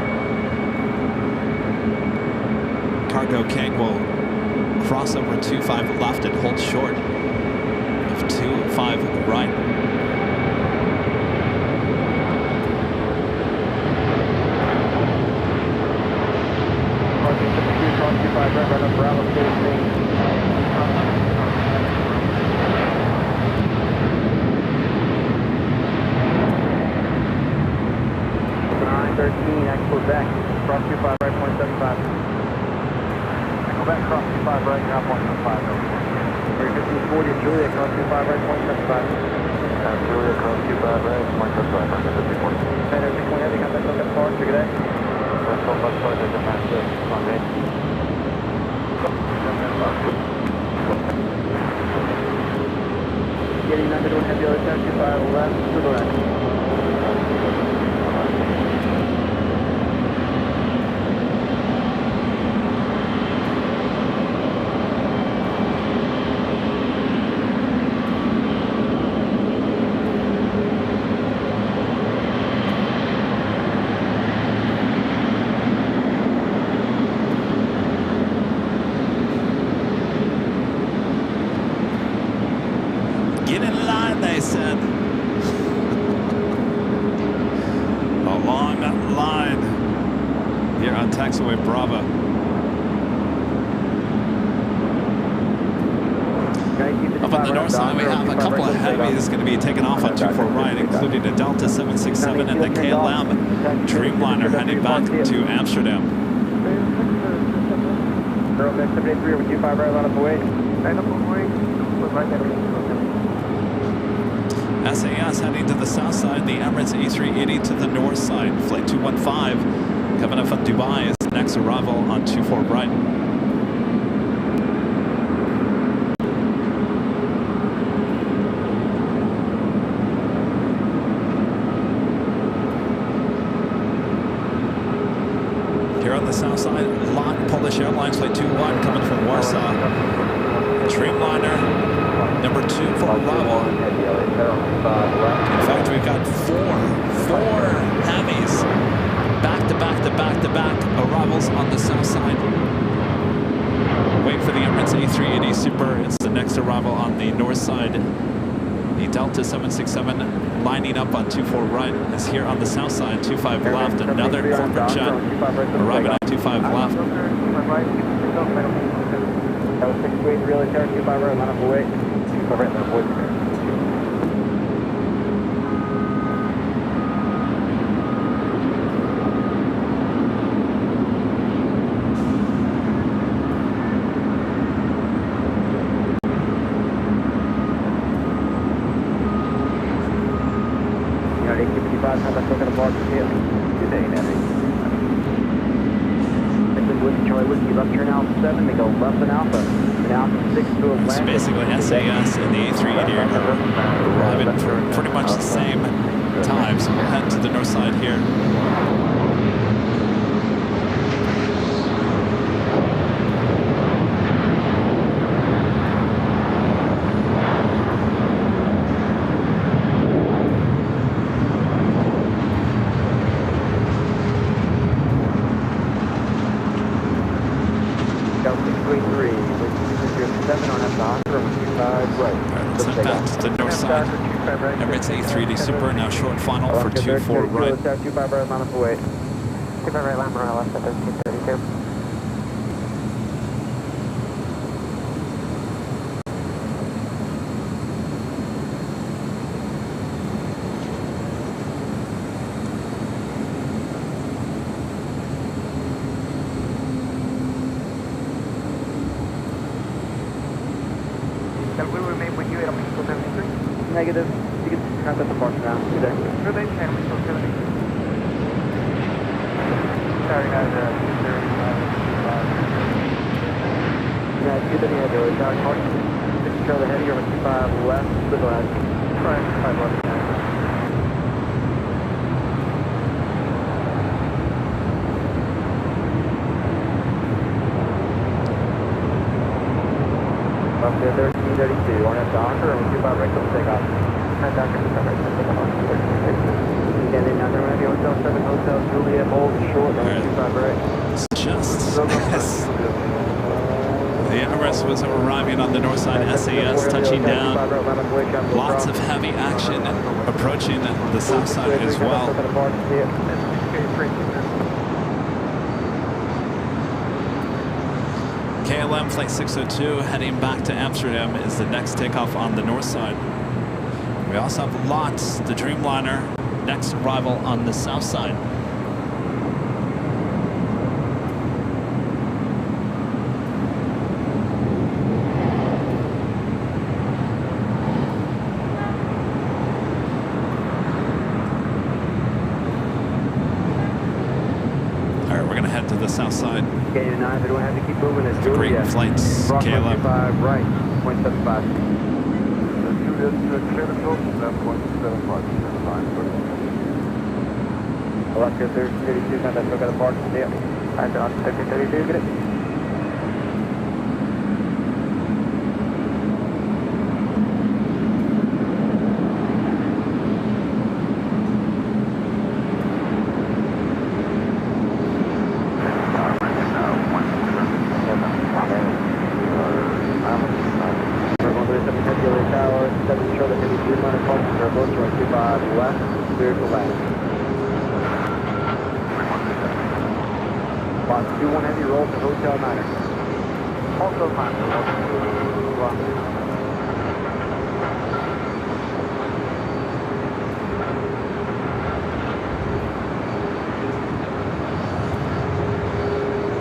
Kang will crossover 25 left and hold short of 25 right. Quebec, cross 25 right, 0.75. Quebec, cross 25 right, now 0.75. 1540, Julia, cross 25 right, 0.75. Julia, cross 25 right, 0.75. 10 heavy, contact on that part, check it out. That's all bus part, that's a master, on it. Getting under to heavy, other 10-25 left, to the left. Get in line, they said. A long line here on taxiway Bravo. Up on the north side, we have a couple of heavies going to be taken off on 24 right, including a Delta 767 and the KLM Dreamliner heading back to Amsterdam. Girl, next 783 over 25 right, line up away. SAS heading to the south side, the Emirates A380 to the north side. Flight 215 coming up from Dubai is the next arrival on 24 right. Here on the south side, LAX Polish Airlines Flight 21 coming from Warsaw. Dreamliner number 2 for arrival. In fact, we've got four heavies back to back arrivals on the south side. Wait for the Emirates A380 Super. It's the next arrival on the north side. The Delta 767 lining up on 24 right is here on the south side. 25 left. Another corporate jet arriving on 25 left. That was 628, really, 25 right, line up away. 25 right, line up away. You know, 855, how about looking at park here? Good day, Navy. Whiskey, Charlie Whiskey, left turn Alpha 7, they go left and Alpha. And Alpha 6 to Atlantic. It's basically SAS and the A380 are arriving for pretty much the same time, so we'll head to the north side here. That's the north side. Emirates A380 Super now short final for 24 right. 25 right, line up away. 25 right, line left at 1332. We remain with you at Mexico 73. Negative. You can contact the park now. Good day. Good day, San Mexico 73. Sorry, guys. Yeah, it's good that you had to down park. Just control the heavy over 25 left, to the left. Right, 5 left. Up to 1332, on that Docker, and 25 right, don't take off. Right, Doctor, 25 right, take off. And then under Radio Hotel 7 Hotel Juliet, hold short, on 25 right. It's just The Everest was arriving on the north side, SAS touching down. Lots of heavy action approaching the south side as well. KLM Flight 602 heading back to Amsterdam is the next takeoff on the north side. We also have LAX, the Dreamliner, next arrival on the south side. To the south side. Okay, 9, if we don't have to keep moving, it's the Great Flights, KLM. 5 right, 0.75. Alaska 32, contact, still got a park, yeah. I got 5032, get it.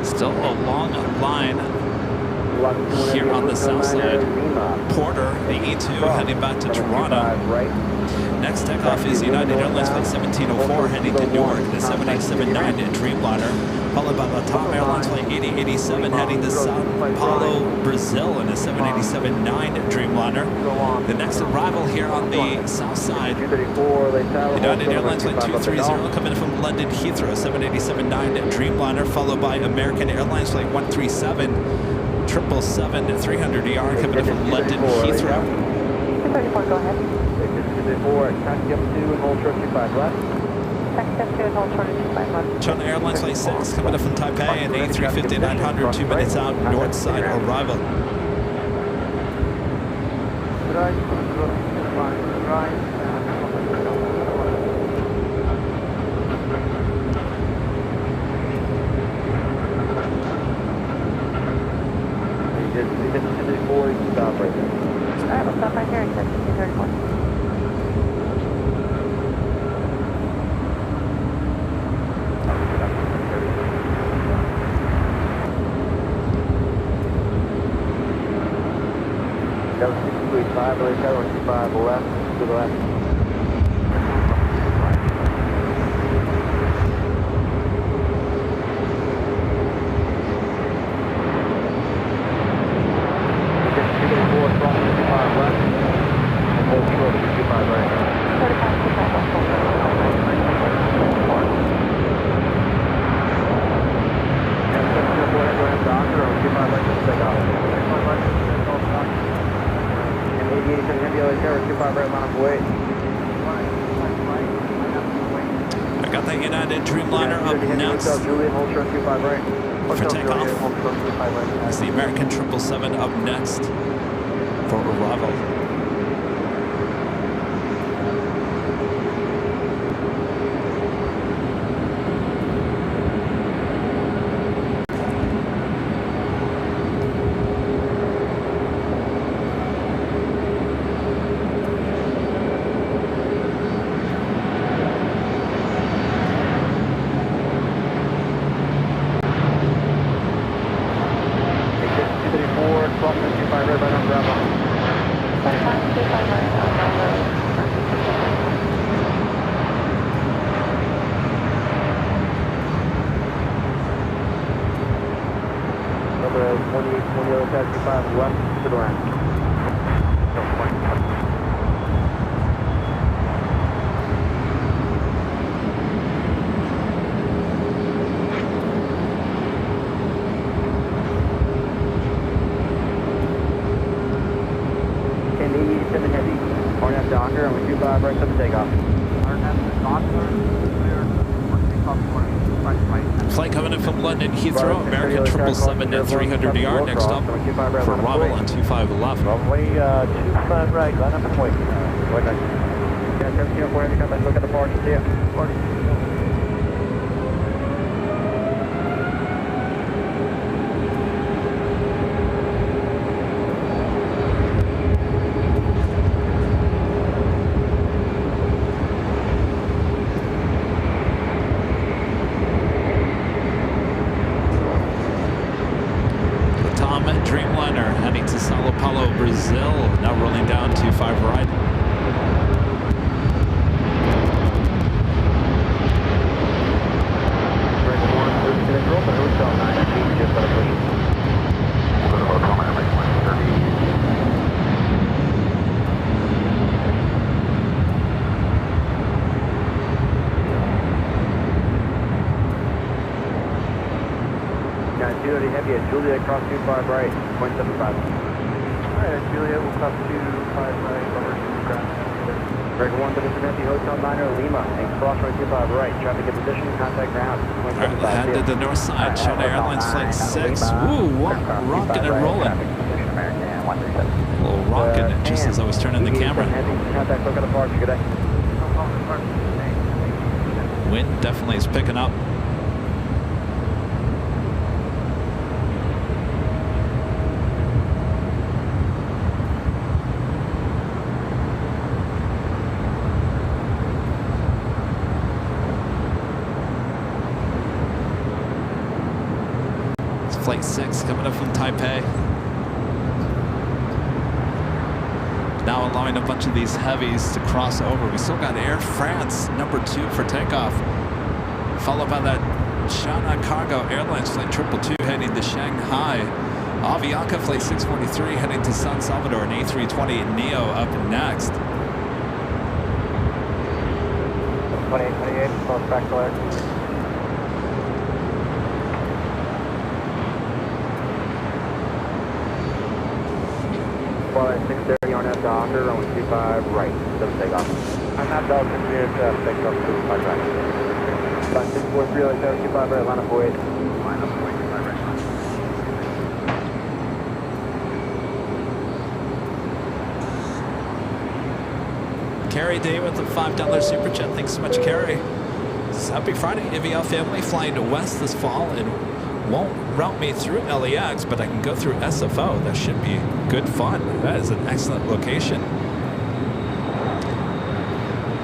Still a long line here on the south side. Porter, the E2, heading back to Toronto. Next takeoff is United Airlines Flight 1704 heading to Newark, the 7879 Dreamliner, followed by Latam Airlines Flight 8087 heading to Sao Paulo, Brazil in a 7879 Dreamliner. The next arrival here on the south side, United Airlines Flight 230 coming from London Heathrow, 7879 Dreamliner, followed by American Airlines Flight 137, 777-300ER coming in from London Heathrow. 34, go ahead. 4, taxi up 2 and hold short 25 left. Taxi up 2 and hold short 25 left. China Airlines Flight 6 coming up from Taipei and A350-900, 2 minutes out, north side arrival. Stop right there. Alright, we'll stop right here. Exit 234. That was 625, but it's 25 left, to the left. I got the United Dreamliner up next for takeoff. It's the American 777 up next for arrival. Flight coming in from London Heathrow, American 777 at 300 ER. Next up for arrival on 2511. Runway 25 right, line up and wait. Wait next. Yeah, 1704 heavy contact, look at the party, see ya. Party. Dreamliner heading to Sao Paulo, Brazil. Now rolling down 25 right. Heavy at Juliet, cross 25 right, 0.75. Alright, Juliet, we'll cross 25 right, over to ground. Greg 1, Citizen Heavy, Hotel Niner, Lima, and cross right 25 right, traffic in position, contact ground, 0.75. All right, head to the north side, China Airlines Flight 6. Woo, rocking and rolling. A little rocking, just as I was turning the camera. Contact, look at the park, good day. Wind definitely is picking up. Flight 6 coming up from Taipei. Now allowing a bunch of these heavies to cross over. We still got Air France #2 for takeoff. Followed by that China Cargo Airlines Flight 222 heading to Shanghai. Avianca Flight 643 heading to San Salvador, and A320 Neo up next. 28, close back to Air. Flight 630 on that Docker, runway 25 right, double takeoff. I'm not Delta, clear to take off 25 right. Flight 643, like 25 right, line up away. Line up away, 25 right. Carrie Day with the $5 super chat. Thanks so much, Carrie. Happy Friday, AVL family. Flying to West this fall and won't route me through LAX, but I can go through SFO. That should be good fun. That is an excellent location.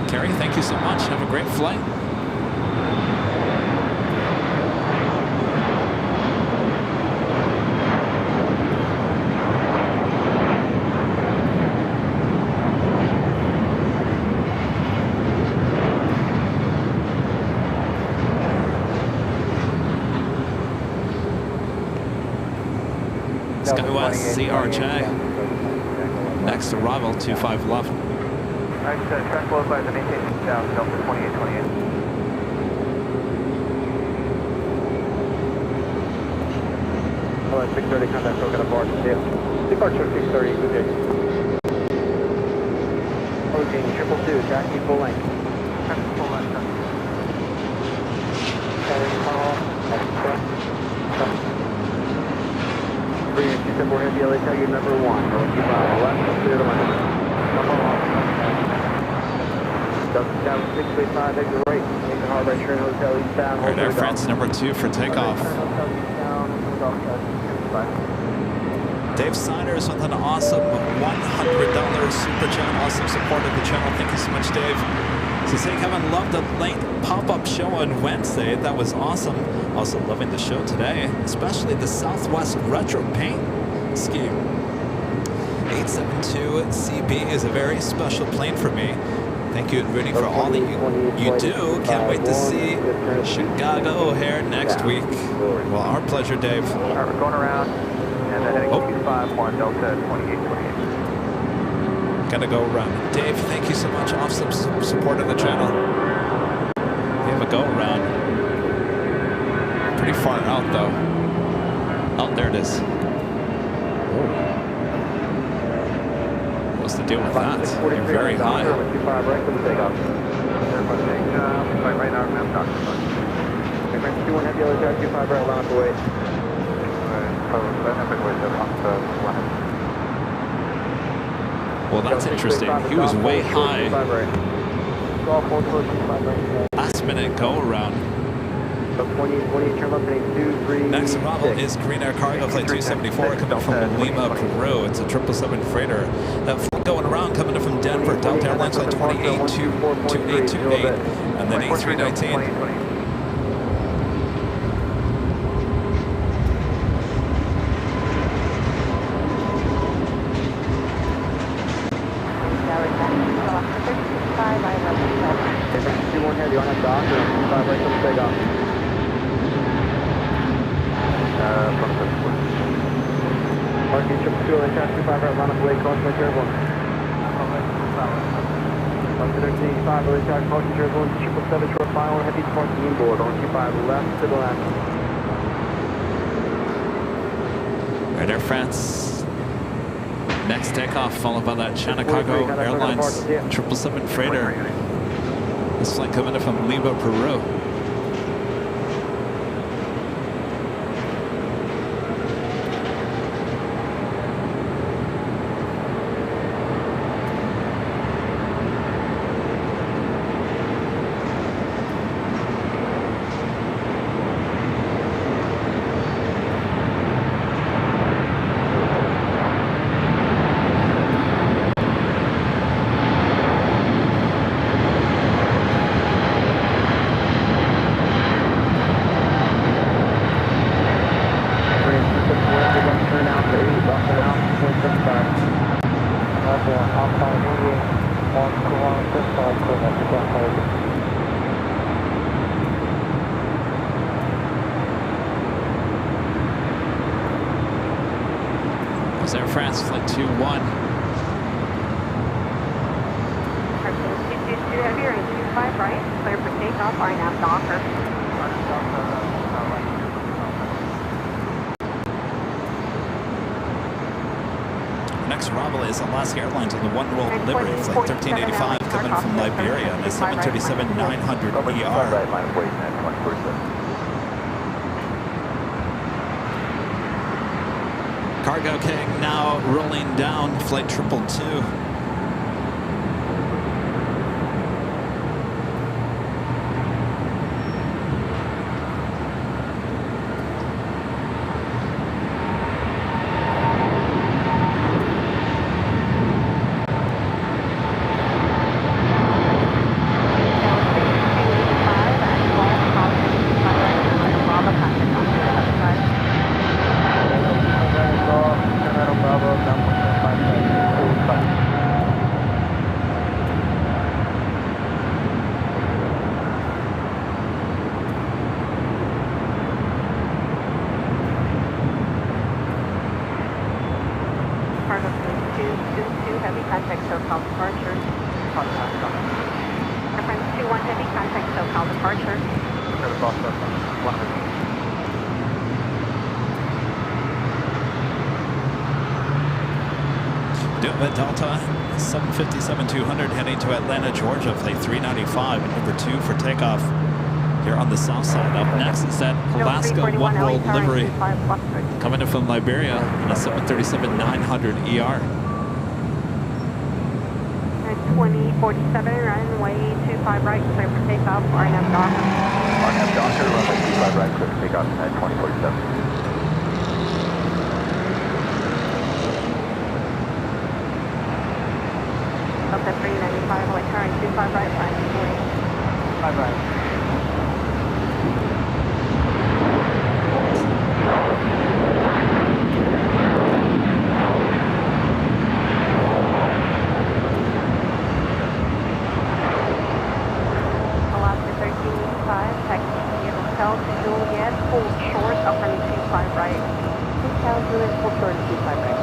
Carrie, thank you so much. Have a great flight. SkyWest CRJ. Next arrival 2511. Alright, track low by the maintain down, Delta 2828. Alright, 630, contact, look at the park, see ya. Departure 630, good day. Approaching 222, tracking full length. Tracking full length. Carrying call, Bring 274 heavy, LA tell you number 1, going 25 left, clear to line. Delta Tower 635, exit right, make the hard right turn, Hotel eastbound. All right, Air France #2 for takeoff. Dave Siners with an awesome $100 super chat. Awesome support of the channel. Thank you so much, Dave. So say Kevin, loved the late pop-up show on Wednesday. That was awesome. Also loving the show today, especially the Southwest Retro Paint scheme. 872 CB is a very special plane for me. Thank you, Rudy, for all that you do. Can't wait to see Chicago O'Hare next week. Well, our pleasure, Dave. All right, we're going around, and then heading 251 Delta 2828. Gotta go around. Dave, thank you so much. Awesome support of the channel. We have a go around. Pretty far out, though. Oh, there it is. Whoa. What's the deal with that? You're very high. Right now, map doctor. French 21 heavy, LHR 25 right, line up the way. Well, that's interesting. He was way high. Last minute go around. Next arrival is Green Air Cargo Flight 274 coming from Lima, Peru. It's a 777 freighter. That flight going around coming in from Denver, Delta Airlines Flight 2828, and then A319. Right, Air France. Next takeoff, followed by that Chicago Airlines 777 freighter. This flight coming in from Lima, Peru. Air France Flight 21. 222 heavy, range 25 right, clear for takeoff, RNAV Docker. Next arrival is Alaska Airlines on the One World Livery Flight 1385 coming from Liberia and a 737-900 ER. Cargo keg now rolling down, flight 222. Delta 757-200 heading to Atlanta, Georgia, flight 395, number 2 for takeoff here on the south side. Up next is that Alaska One World Livery coming in from Liberia in a 737-900 ER. 2047, runway 25 right, clear for takeoff, RNAV Docker. RNAV Docker, runway 25 right, clear for takeoff at 2047. Delta 395, like turn 25 right, line 5 right. Alaska 1385, taxi Hotel Juliet, hold short, upper 25 right. Hotel Juliet, hold short, 25 right.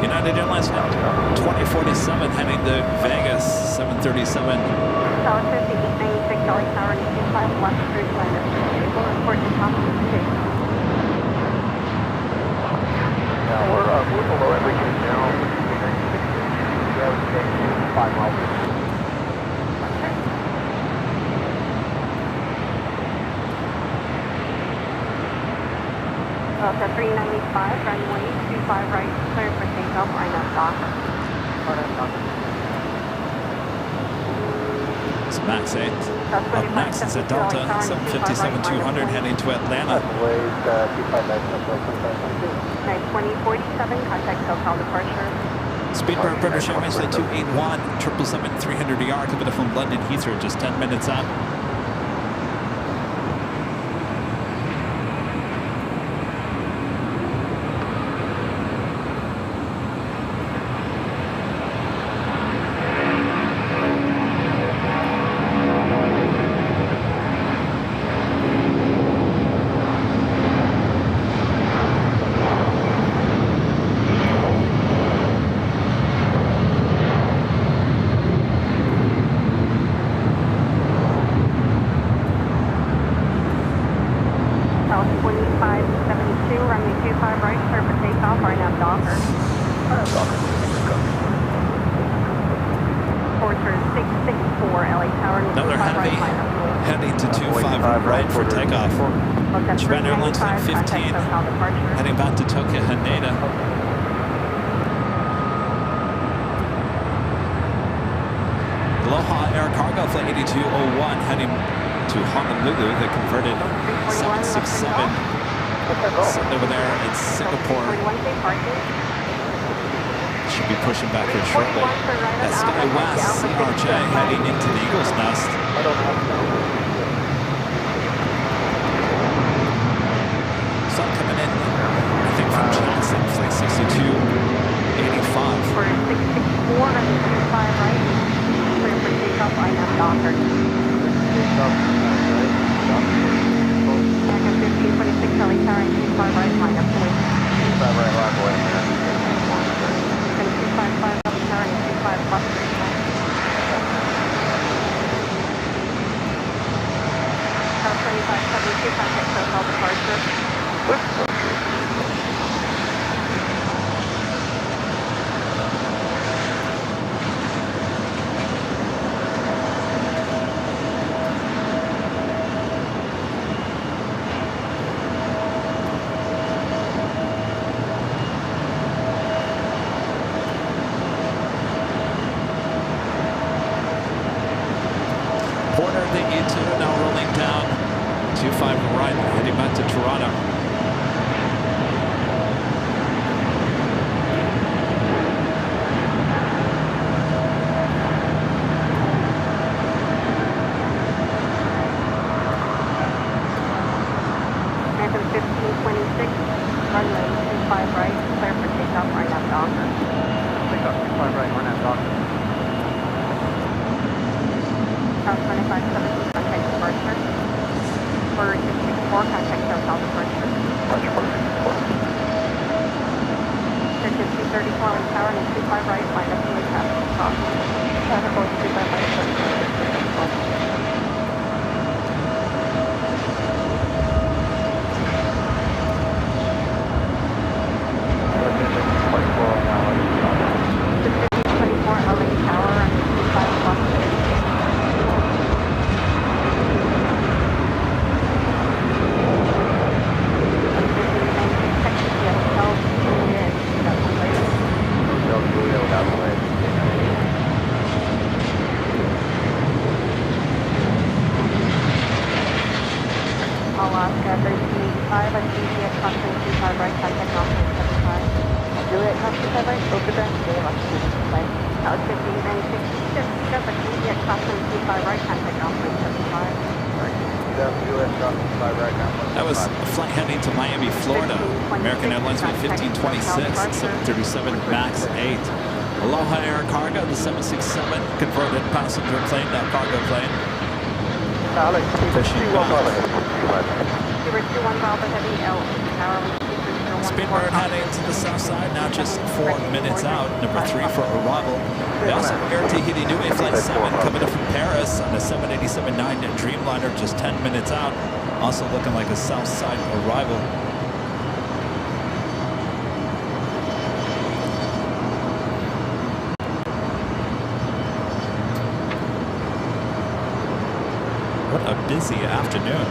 United Airlines 2047 heading to Vegas, 737. Tower 50, 896, Charlie Tower, 25 left through planet. We'll report to top of the state. Yeah, we're below everything now. Yeah, we take 5 miles. runway 25 right, clear for takeoff, INAV Docker. It's Max 8. Up next is a Delta 757-200 heading to Atlanta. Runway 25 right, 2047, contact SoCal departure. Speedbird British Airways Flight 281, 777-300ER, coming in from London Heathrow, just 10 minutes out. Another heavy, heading to 25 right for takeoff. Japan Airlines Flight 15, heading back to Tokyo Haneda. Aloha Air Cargo Flight 8201, heading to Honolulu, the converted 767. Sitting over there in Singapore. Should be pushing back here shortly. That Sky West CRJ heading into the Eagle's Nest. Sun coming in, I think from Jackson, flight 6285. For 664 on the 25 right, clear for takeoff, INAV Docker. American 1526, LA Tower, 25 right, line up to 25 right, lock away, man. 255 LA Tower, 25 plus 39. Tower 2572, contact SoCal departure. Porter, the E2 now rolling down 25 right, heading back to Toronto. American 1526, runway 25 right, clear for takeoff, INAV Docker. Takeoff 25 right, we're not docking. Tower 2572, contact departure. For 664, contact SoCal departure. Circuit 234 on tower and 25 right, line up to the traffic stop. Traffic goes 25 right, 35. Alaska 1385, I see the crossing 25 right, contact crossing 75. Juliet crossing 25 right, over there, Juliet crossing 25. Tower 1596, just I see the crossing 25 right, contact crossing 75. Juliet crossing 25 right now. That was a flight heading to Miami, Florida. American Airlines Flight 1526, 737 MAX 8. Aloha Air Cargo, the 767, converted passenger plane, now cargo plane. Alex, Pushing back. Number 21 Bravo Heavy L, Tower Speedbird heading to the south side, now just 4 minutes out. Number 3 for arrival. We also have Air Tahiti Nui Flight 7 coming up from Paris on a 787-9 Dreamliner, just 10 minutes out. Also looking like a south side arrival. What a busy afternoon.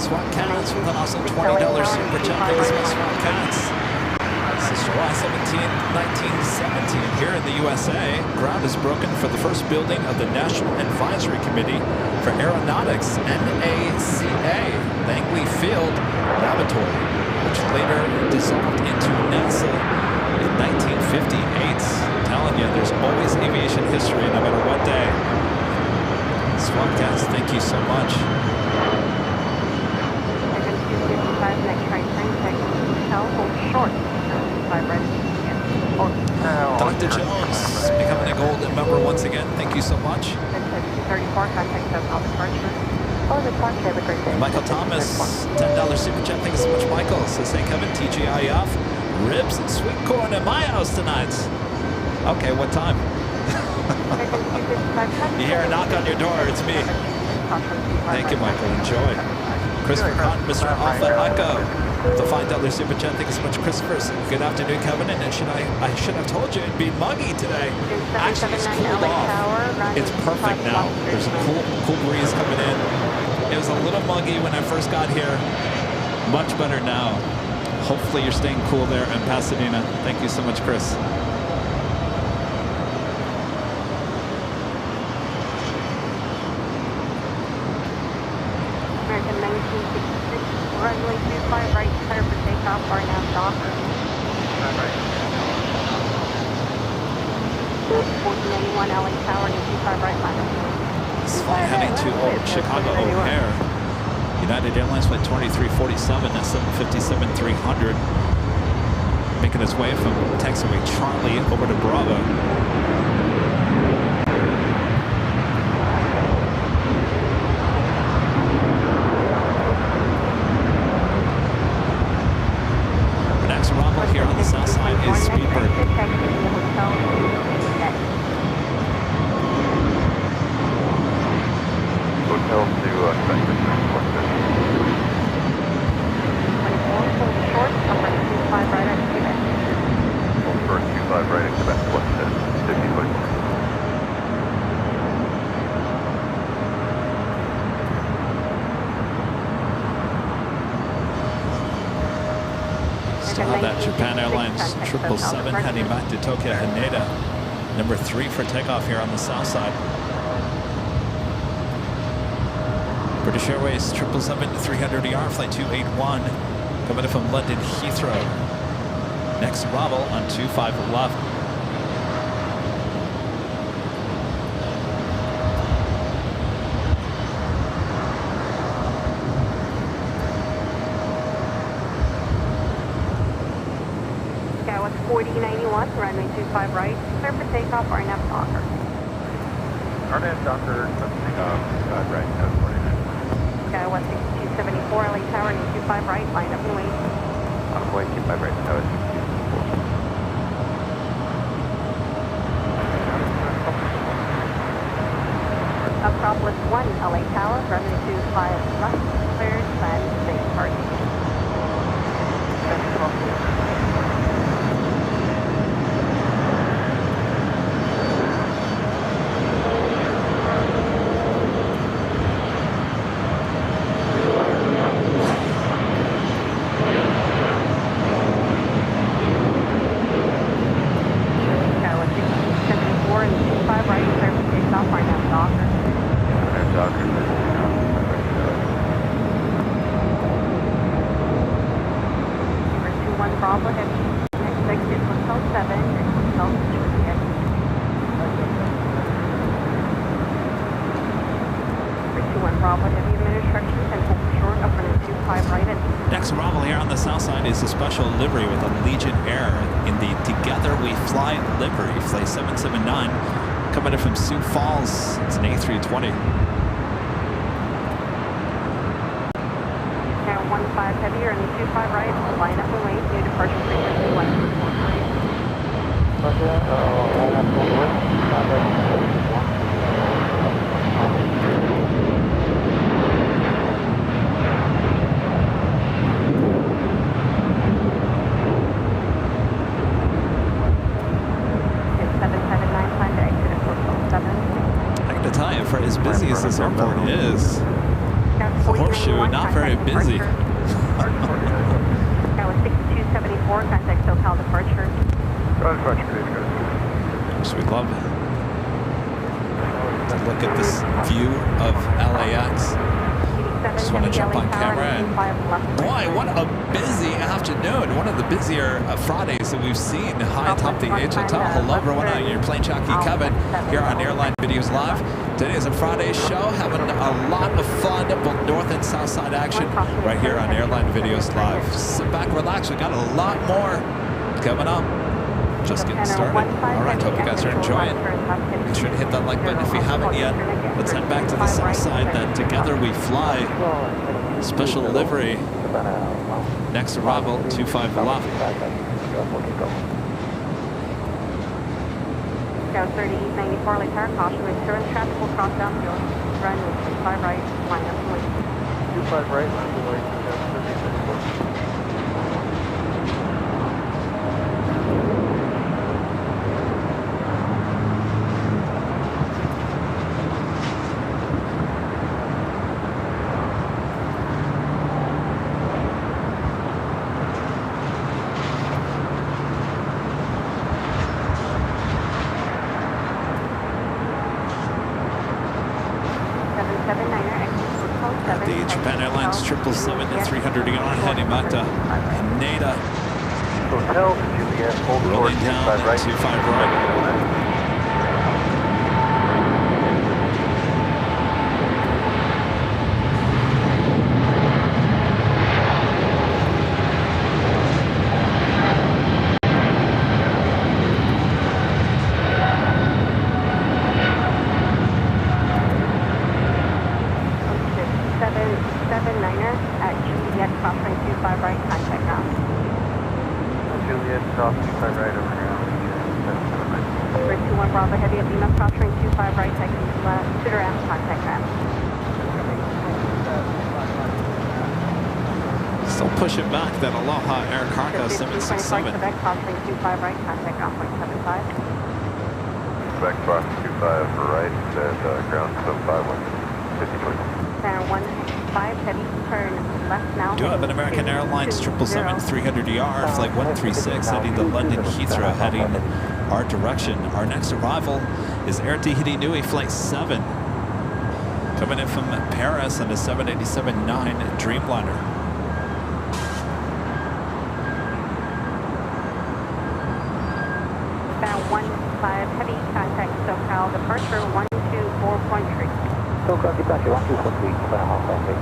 SWAT Cats with an awesome $20 super chat. Thank you so much, SWAT Cats. This is July 17, 1917. Here in the USA, ground is broken for the first building of the National Advisory Committee for Aeronautics, NACA, Langley Field Laboratory, which later dissolved into NASA in 1958. I'm telling you, there's always aviation history, no matter what day. SWAT Cats, thank you so much. Dr. Jones, becoming a gold member once again. Thank you so much. 234, contact southbound departure. Oh, departure, have a great day. Michael Thomas, $10 super chat. Thank you so much, Michael. Says, hey, Kevin, TGIF, ribs and sweet corn at my house tonight. Okay, what time? You hear a knock on your door, it's me. Thank you, Michael. Enjoy. Christopher Hunt, Mr. Alpha Echo, the $5 super chat. Thank you so much, Christopher. Good afternoon, Kevin. And I should have told you it'd be muggy today. Actually, it's cooled off. It's perfect now. There's a cool breeze coming in. It was a little muggy when I first got here. Much better now. Hopefully you're staying cool there in Pasadena. Thank you so much, Chris. Runway 25 right, clear for takeoff, are now docked. 1481 LA Tower, 25 right, line up. This flight heading to Chicago O'Hare. United Airlines flight 2347 at 757-300. Making its way from taxiway Charlie over to Bravo. Here on the south side is Speedbird. Hotel to Spectrum. 24 short, number 25 right at Quebec. First 25 right at Quebec, what's that? 50 foot. Still have that Japan Airlines 777 heading back to Tokyo Haneda. Number 3 for takeoff here on the south side. British Airways 777-300ER flight 281 coming in from London Heathrow. Next arrival on 25 left. Skywatch 4091, runway 25 right, clear for takeoff, RNAV Docker. RNAV Docker, takeoff, right, 749. Skywatch 6274, LA Tower, 25 right, line up and wait. On way 25 right, Tower 6274. Acropolis 1, LA Tower, runway 25 left, cleared, land, safe parking. Next arrival here on the south side is a special livery with a Legion Air in the Together We Fly livery, flight 779, coming in from Sioux Falls. It's an A320. Now 15 heavier and 25 right, line up and wait, new departure frequency 143. For as busy as this airport is, The Horseshoe, not very busy. That was 6274, contact SoCal departure. Departure, please, guys. So we love to look at this view of LAX. Just want to jump on camera and boy, what a busy afternoon. One of the busier Fridays that we've seen high atop the H Hotel. Hello everyone, your plane jockey Kevin here on Airline Videos Live. Today is a Friday show, having a lot of fun, both north and south side action right here on Airline Videos Live. Sit back, relax, we got a lot more coming up. Just getting started. All right, hope you guys are enjoying. Make sure to hit that like button if you haven't yet. Let's head back to the south side. Then together we fly. Special delivery. Next arrival, 25 left. Scout 3894, late tire caution. Insurance traffic will cross downfield. Run with 25 right, line up and wait. 25 right, line up and wait. Scout 3894. 777 to 300 ER heading back to Nada. Hotel, Juliet, hold rolling down at 25 right. Pushing back that Aloha Air Cargo 767. Quebec crossing 25 right, contact ground point 75. Quebec crossing 25 right, and ground 751, 53. Center 15, heavy turn left now. Do have an American Airlines 777 300 ER, flight 136 heading to London Heathrow, heading our direction. Our next arrival is Air Tahiti Nui flight 7, coming in from Paris on a 787-9 Dreamliner. Heavy contact SoCal departure 124.3. SoCal departure 124.3, 1.5 runway.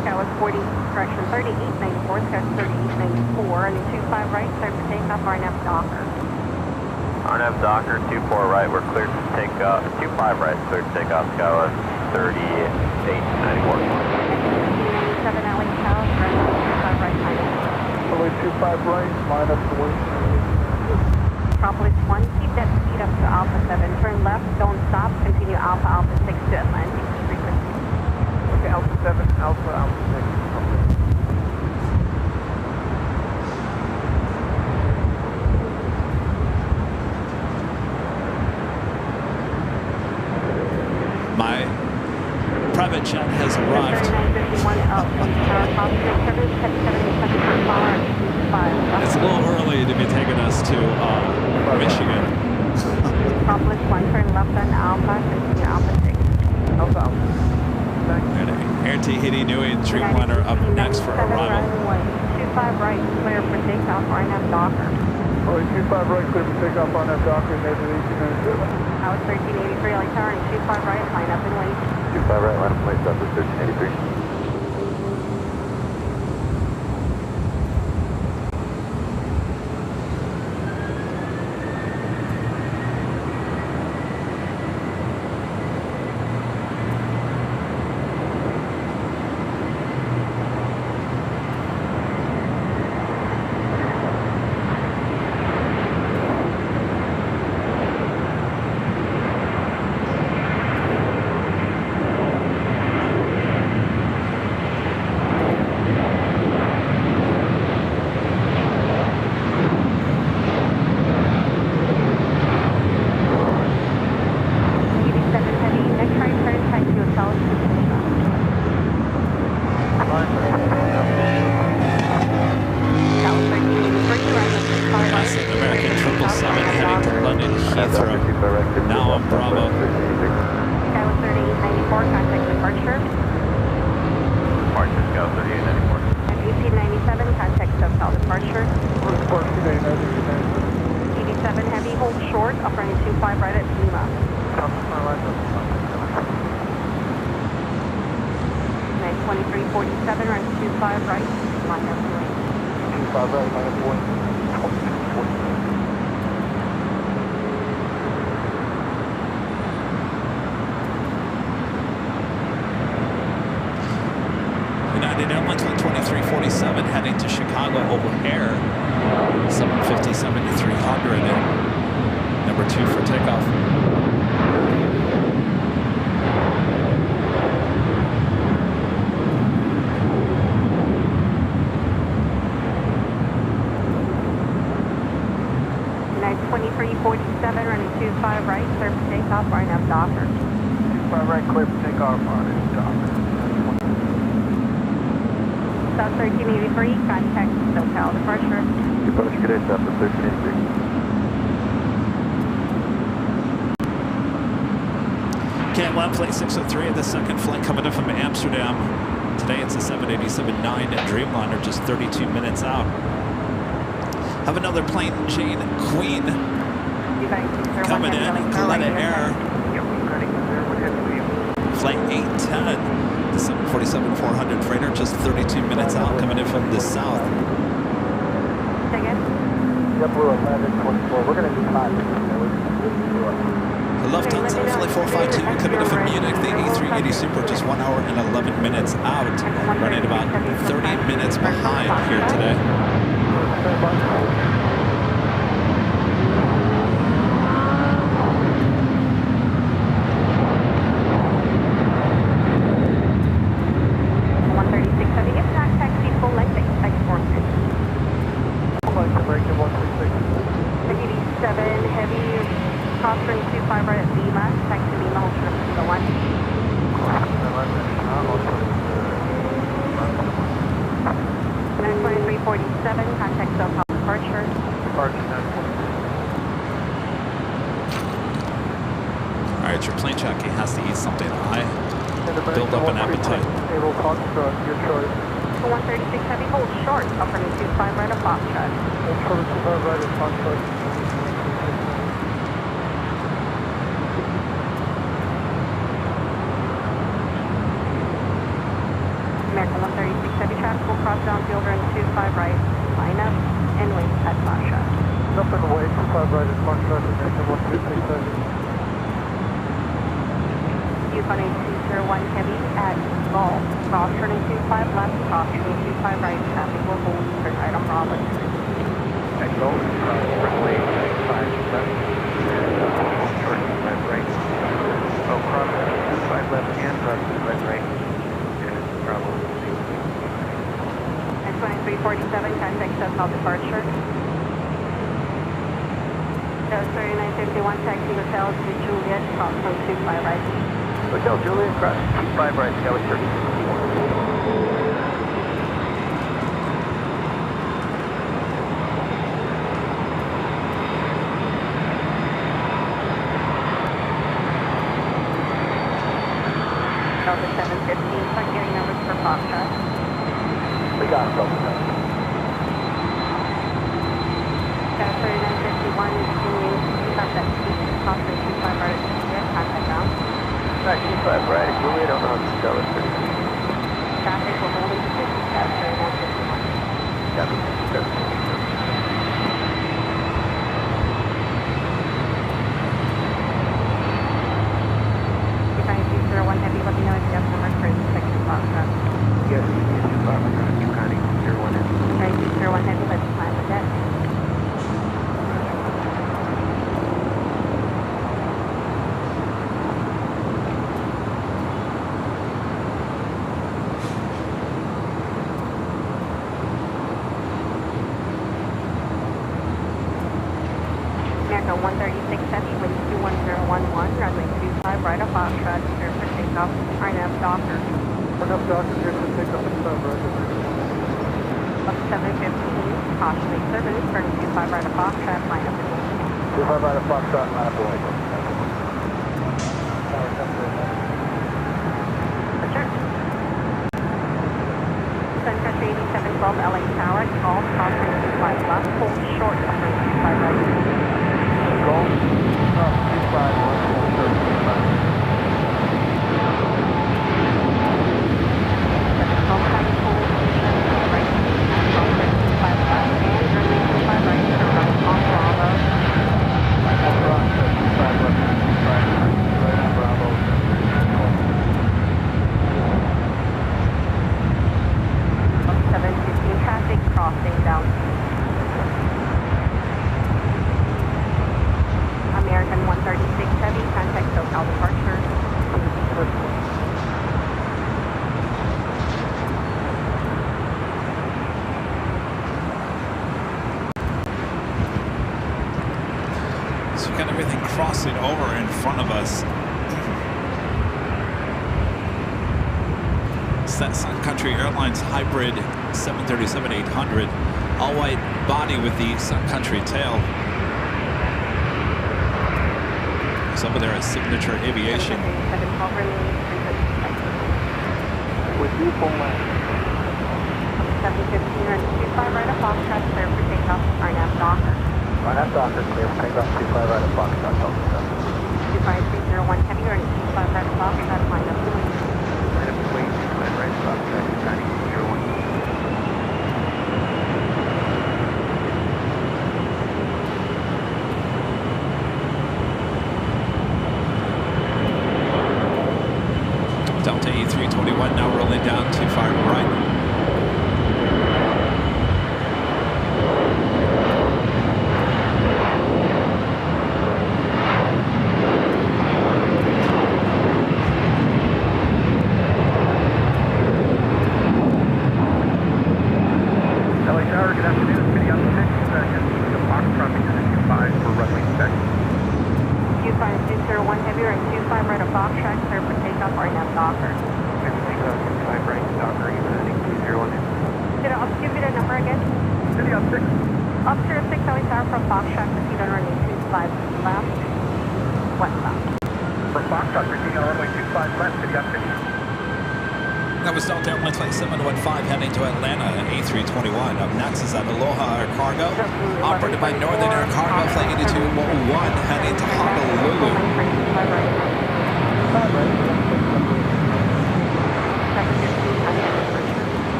Scout was 3894, Scout 3894, and then 25 right, clear for takeoff, RNF Docker. RNF Docker, 24 right, we're cleared to take off, 25 right, cleared to take off, Scout 3894. 7 LA South, runway 25 right, Runway 25 right, line up to wait. Metropolis 1, keep that speed up to Alpha 7. Turn left, don't stop, continue Alpha 6 to Atlantic frequency. Okay, Alpha 7, Alpha 6. My private jet has arrived. It's a little early to be taking us to Michigan. Metropolis 1, turn left on Alpha, continue Alpha 6. Alpha. Air Tahiti Nui Dreamliner up next for arrival. 25 right, clear for takeoff, RNF Docker. 25 right, clear for takeoff, RNF Docker, Nada 1897. I was 1383, LA Tower, and 25 right, line up and wait. 25 right, line up and wait, Southwest 1383. American 777 heading to London Heathrow. Now on Bravo. Skyline 3894, contact departure. Departure, Scout 3894. And 1897, contact SoCal departure. TD7 Heavy, hold short, up running 25 right at Lima. Night 2347, run 25 right, line up to lane. 25 right, line up to lane. 2347. United Airlines 2347 heading to Chicago O'Hare. 750, 7300. Number 2 for takeoff. Night 2347, running 25 right, clear for takeoff, right now Docker. 25 right, clear for takeoff on it, Docker. South 1383, contact SoCal departure. Departure, good day, South 1383. KLM flight 603, the second flight coming in from Amsterdam. Today it's a 787-9 Dreamliner, just 32 minutes out. Have another plane, Jane Queen, coming in, Coletta Air. Flight 810. The 747-400 freighter, just 32 minutes out, coming in from the south. Say again? Yep, we're 1124. We're going to do 5 minutes. The Lufthansa Flight 452 coming in from Munich, the A380 Super, just 1 hour and 11 minutes out, running about 30 minutes behind here today. Crossing 25 right at Lima, taxi Lima, hold short to the 1. Night 2347, contact SoCal departure. Departure, 920. Alright, your plane jockey has to eat something high. Build up an appetite. Able construct, your choice. 136 heavy, hold short, up running 25 right at Foxtrot. Hold short, 25 right at Foxtrot. American 136 heavy traffic will cross downfield run 25 right, line up, and wait at Foxtrot. Up and away, 25 right at Foxtrot, American 136 heavy. Yukon 8201 heavy at Gulf, cross turning 25 left, cross turning 25 right, traffic will hold, turn right on Bravo. At Gulf, runway 95 left, hold short 25 right. Oh, cross 25 left and cross 25 right. Bravo. At 2347, contact SoCal departure. Delta 3951, taxi hotel to Juliet, cross from 25 right. Hotel Juliet, cross 25 right, Skyline 1361. Delta 715, start getting numbers for Foxtrot. We got it, Delta 7. Delta 3951, continuing to contact cross from 25 right at Juliet, contact ground. Back 25 right, Juliet, on Skyline 13. Traffic will hold into 50, Delta 3951. Copy, copy. Heavy, let me know if you have number for the second Foxtrot. Yes, Yukon 01 Heavy. 9201 Heavy, let's climb the deck. America 136 Heavy, wind 21011, runway 25 right off Foxtrot, clear for takeoff, RNAV Docker. RNAV Docker, here for takeoff at 5 right. 715, caution late service, turning 25 right of Foxtrot, line up the engine. 25 right of Foxtrot, line up the window. Roger. Sun Country 8712 LA Tower, golf, caution 25 left, hold short, upper 25 right. Golf, 25 left, hold short, 25. American 136 Heavy, contact SoCal departure. So we got everything crossing over in front of us. It's that Sun Country Airlines hybrid 737-800, all-white body with the Sun Country tail. It's over there at Signature Aviation. With you, full length. 715 and 25 right of Foxtrot, clear for takeoff, RNAV Docker. RNAV Docker, clear for takeoff, 25 right of Foxtrot, Delta 7. 25301 heavy, or 25 right of Foxtrot, line up the wing. Line up the wing, 25 right of Foxtrot, 9201. Delta A321 now rolling down 25 right. LA Tower, good afternoon. Video on 6, the Foxtrot begins at 25 for runway check. 25201 heavy, or 25 right of Foxtrot, clear for takeoff, RNAV Docker. Clear for takeoff, 25 right, Docker, even 201. Did I give you the number again? Video on 6. Up 06 LA Tower from Foxtrot, proceed on runway 25 left, westbound. For Foxtrot, proceeding on runway 25 left, video on 6. That was Delta Airlines Flight 715 heading to Atlanta, A321. Up next is at Aloha Air Cargo, operated by Northern Air Cargo, Flight 8201 heading to Honolulu.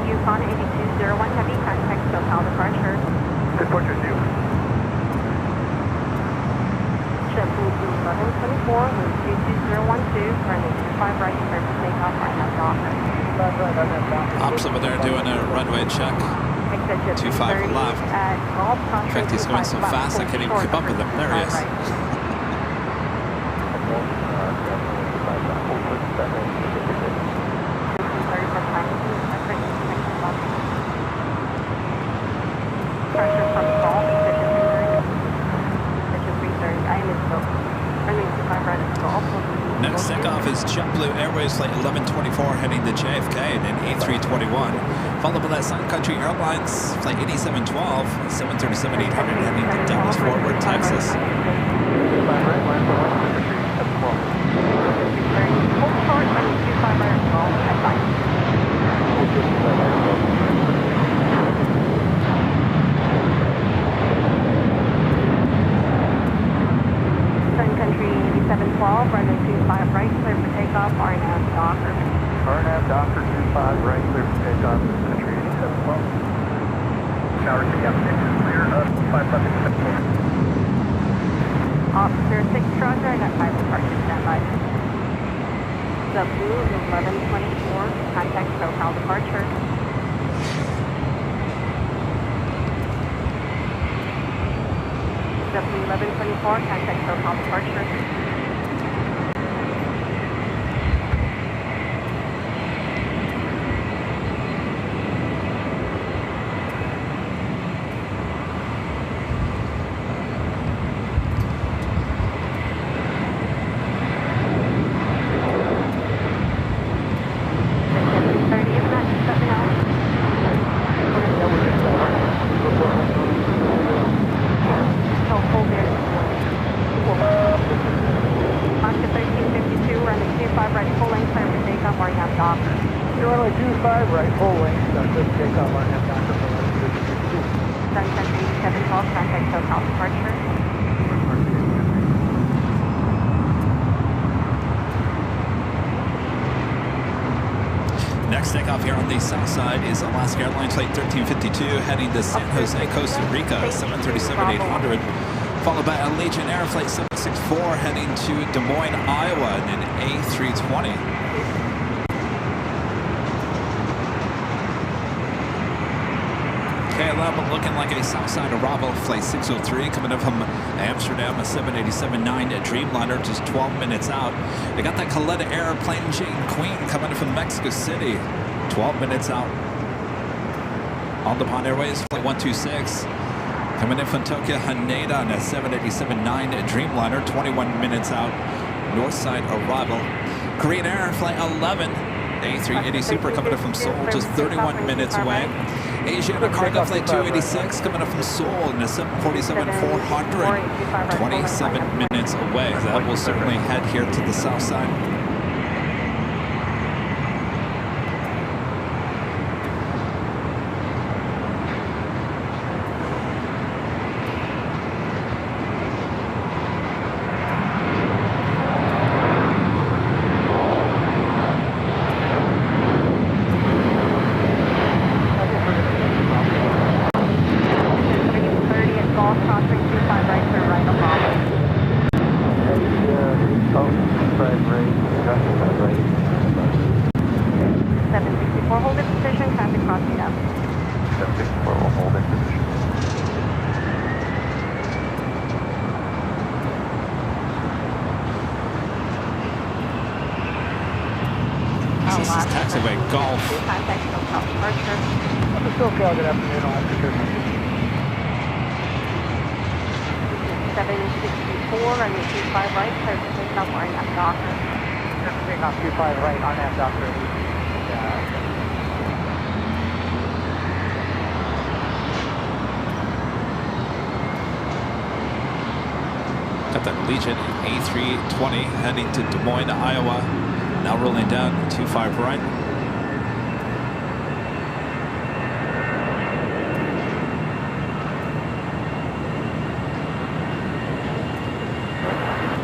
Yukon 8201 heavy, contact SoCal departure. Departure 2. JetBlue 1124, move 22012, runway 25 right, clear for takeoff, RNAV Docker. Ops over there doing a runway check. Exit 25 left. At Golf, In fact, he's going so fast I can't even keep up with him. There he is. Pressure from Golf, Section 330. I am in scope. Runway 25 right at Golf. Next takeoff is JetBlue Airways Flight 1124 heading to JFK and then A321. Followed by that Sun Country Airlines Flight 8712, 737-800 heading to Dallas, Fort Worth, Texas. Hold short, runway 25 right at Golf, advice. Sun Country 8712, runway 25 right, clear for takeoff, RNAV Docker. RNAV Docker 25 right, clear for takeoff, Country 8712. Tower to the application is clear, 5 left, accept 4. Officer 6 Roger, I got 5 departure standby. JetBlue 1124, contact SoCal departure. JetBlue 1124, contact SoCal departure. runway 25 right, full length, clear for takeoff on that docker for runway 52. Sunset 8712, contact SoCal departure. Next takeoff here on the south side is Alaska Airlines Flight 1352 heading to San Jose, Costa Rica, 737-800, followed by Allegiant Air Flight 764 heading to Des Moines, Iowa in an A320. KLM looking like a southside arrival, Flight 603 coming in from Amsterdam, a 787-9 Dreamliner, just 12 minutes out. They got that Coletta Airplane Jane Queen coming in from Mexico City, 12 minutes out. On the Pond Airways, Flight 126 coming in from Tokyo Haneda on a 787-9 Dreamliner, 21 minutes out. Northside arrival. Korean Air Flight 11. A380 Super coming up from Seoul, just 31 minutes away. Asiana Cargo Flight 286 coming up from Seoul in a 747-400, 27 minutes away. That will certainly head here to the south side. Taxiway Golf. SoCal, good afternoon, Alaska. 764, runway 25 right, clear for takeoff or that docker. Clear for takeoff 25 right on that docker. Got that Legion A320 heading to Des Moines, Iowa. Now rolling down 25 right.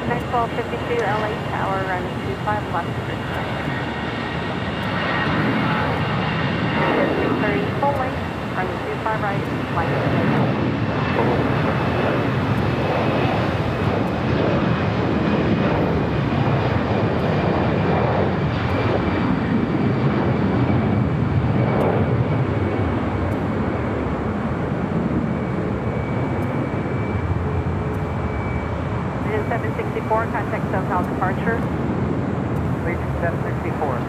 Next 1252 LA Tower, runway 25 left. 630 full length, runway 25 right, flight. Contact SoCal departure. Legion 764.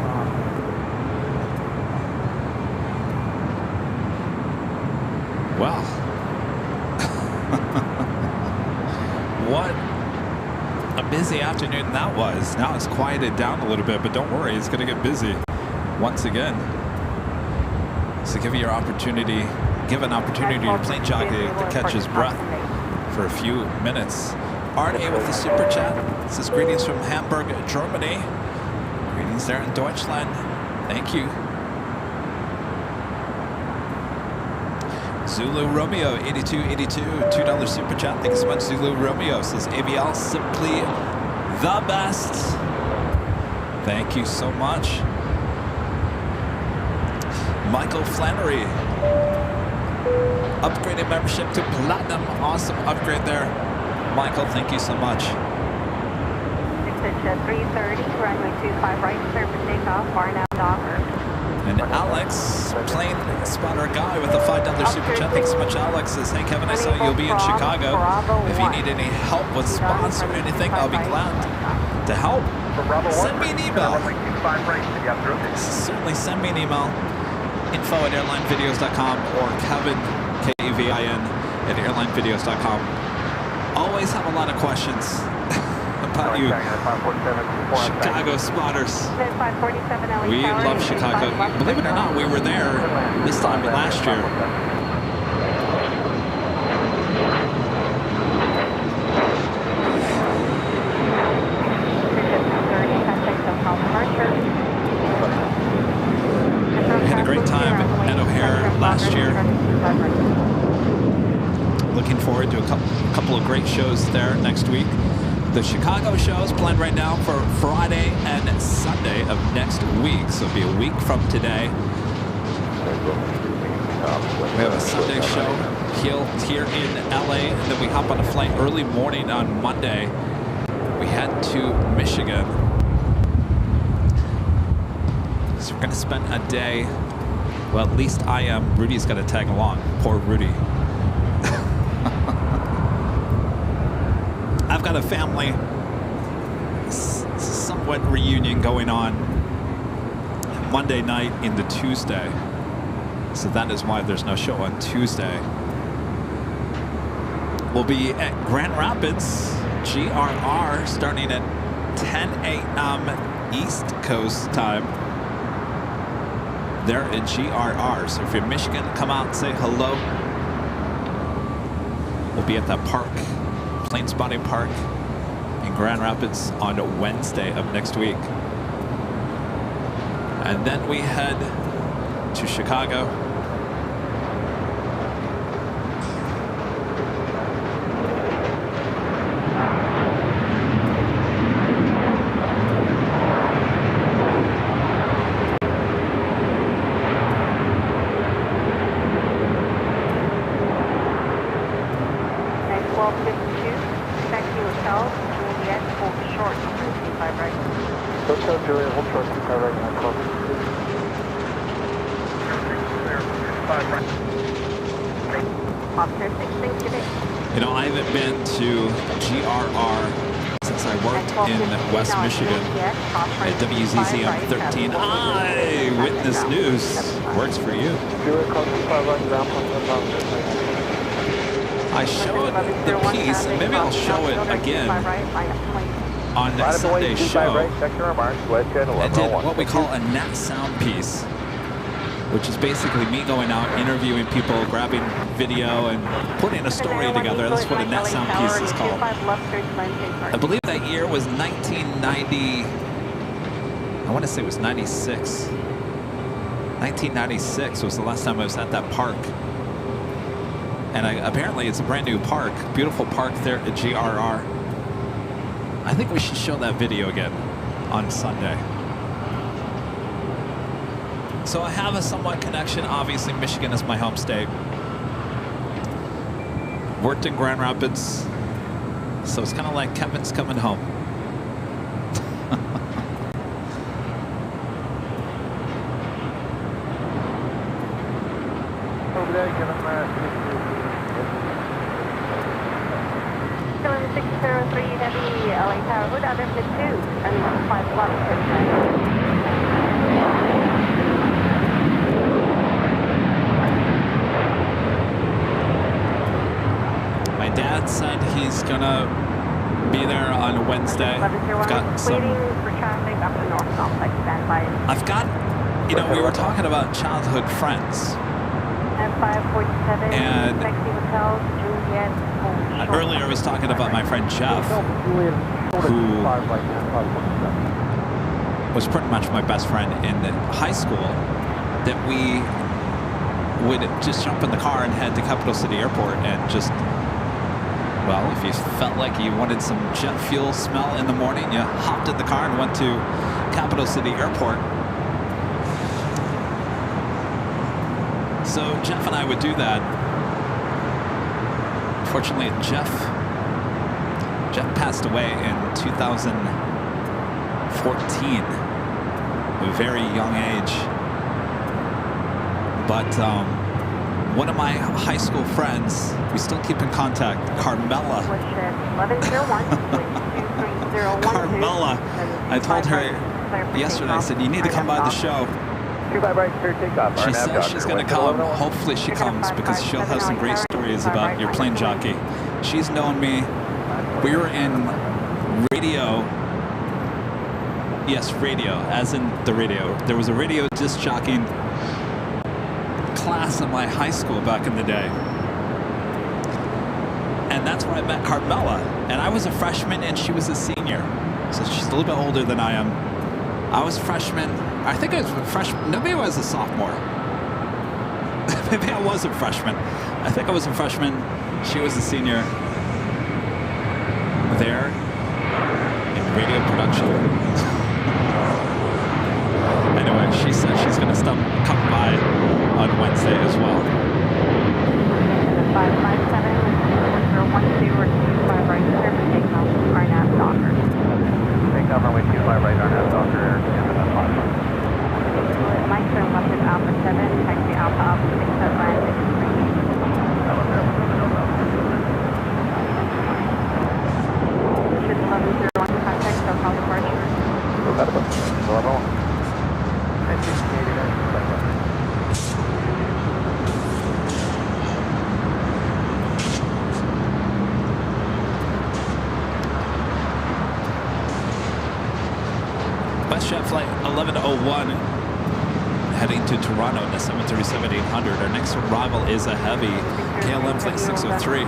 Wow. What a busy afternoon that was. Now it's quieted down a little bit, but don't worry, it's going to get busy once again. So give an opportunity to plane jockey to catch his breath for a few minutes. Arne with the super chat. This is greetings from Hamburg, Germany. Greetings there in Deutschland. Thank you. Zulu Romeo 8282, $2 super chat. Thank you so much, Zulu Romeo. Says AVL simply the best. Thank you so much. Michael Flannery, upgraded membership to Platinum. Awesome upgrade there. Michael, thank you so much. 330, runway 25 right, clear for takeoff, bar now docker. And Alex, plane spotter guy with a $5 super chat. Thanks so much, Alex. Says, hey Kevin, I saw you'll be in Chicago. If you need any help with spots or anything, I'll be glad to help. Send me an email. Certainly send me an email. info@airlinevideos.com or Kevin, K-E-V-I-N, at airlinevideos.com. Always have a lot of questions about you Chicago spotters. We love Chicago. Believe it or not, we were there this time last year. last year. Looking forward to a couple of great shows there next week. The Chicago show is planned right now for Friday and Sunday of next week, so it'll be a week from today. We have a Sunday show here in LA, and then we hop on a flight early morning on Monday. We head to Michigan. So we're going to spend a day, well, at least I am. Rudy's got to tag along. Poor Rudy. I've got a family somewhat reunion going on Monday night into Tuesday. So that is why there's no show on Tuesday. We'll be at Grand Rapids, GRR, starting at 10 a.m. East Coast time. There in GRR. So if you're in Michigan, come out and say hello. We'll be at that park, Plane Spotting Park in Grand Rapids on Wednesday of next week. And then we head to Chicago. You know, I haven't been to GRR since I worked in West Michigan at WZZM 13. Eyewitness News works for you. I showed the piece, and maybe I'll show it again on Sunday's show. I did what we call a net sound piece, which is basically me going out, interviewing people, grabbing video, and putting a story together. That's what a net sound piece is called. I believe that year was 1990. I want to say it was 96. 1996 was the last time I was at that park. And apparently it's a brand new park. Beautiful park there at GRR. I think we should show that video again on Sunday. So I have a somewhat connection. Obviously, Michigan is my home state. Worked in Grand Rapids. So it's kind of like Kevin's coming home. Over there, give him 603 Heavy, LA Tower, Hood, other 2, and 5 left. My dad said he's gonna be there on Wednesday. I've got some. I've got, you know, we were talking about childhood friends. And earlier I was talking about my friend Jeff, who was pretty much my best friend in high school, that we would just jump in the car and head to Capital City Airport and just, well, if you felt like you wanted some jet fuel smell in the morning, you hopped in the car and went to Capital City Airport. So Jeff and I would do that. Unfortunately, Jeff passed away in 2014, a very young age. But one of my high school friends, we still keep in contact, Carmela. Carmela, I told her yesterday, I said, you need to come by the show. She says she's going to come. Hopefully she comes, because she'll have some great stories about your plane jockey. She's known me. We were in radio. Yes, radio, as in the radio. There was a radio disc jockeying class in my high school back in the day. And that's where I met Carmela. And I was a freshman and she was a senior. So she's a little bit older than I am. I was a freshman. I think I was a freshman. No, maybe I was a sophomore. Maybe I was a freshman. I think I was a freshman. She was a senior there in radio production. Anyway, she says she's going to come by on Wednesday as well. 557 012 or 25 right, clear for takeoff, RNAV Docker. Takeoff runway 25 right, RNAV Docker, Canada 5. Mike turn left at Alpha 7, taxi Alpha up 6 at land 1101 contact, SoCal departure. WestJet flight 1101 heading to Toronto in the 737-800. Our next arrival is a heavy KLM flight 603.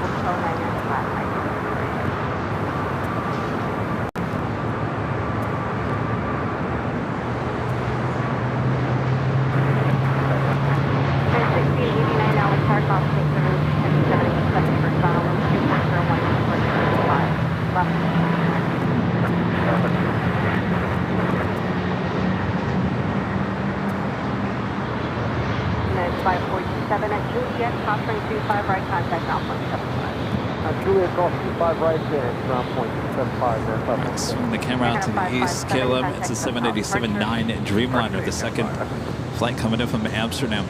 Juliet Golf 25 right in, ground point 275. Swing the camera out to the east. KLM, it's a 787-9 Dreamliner, the second flight coming in from Amsterdam.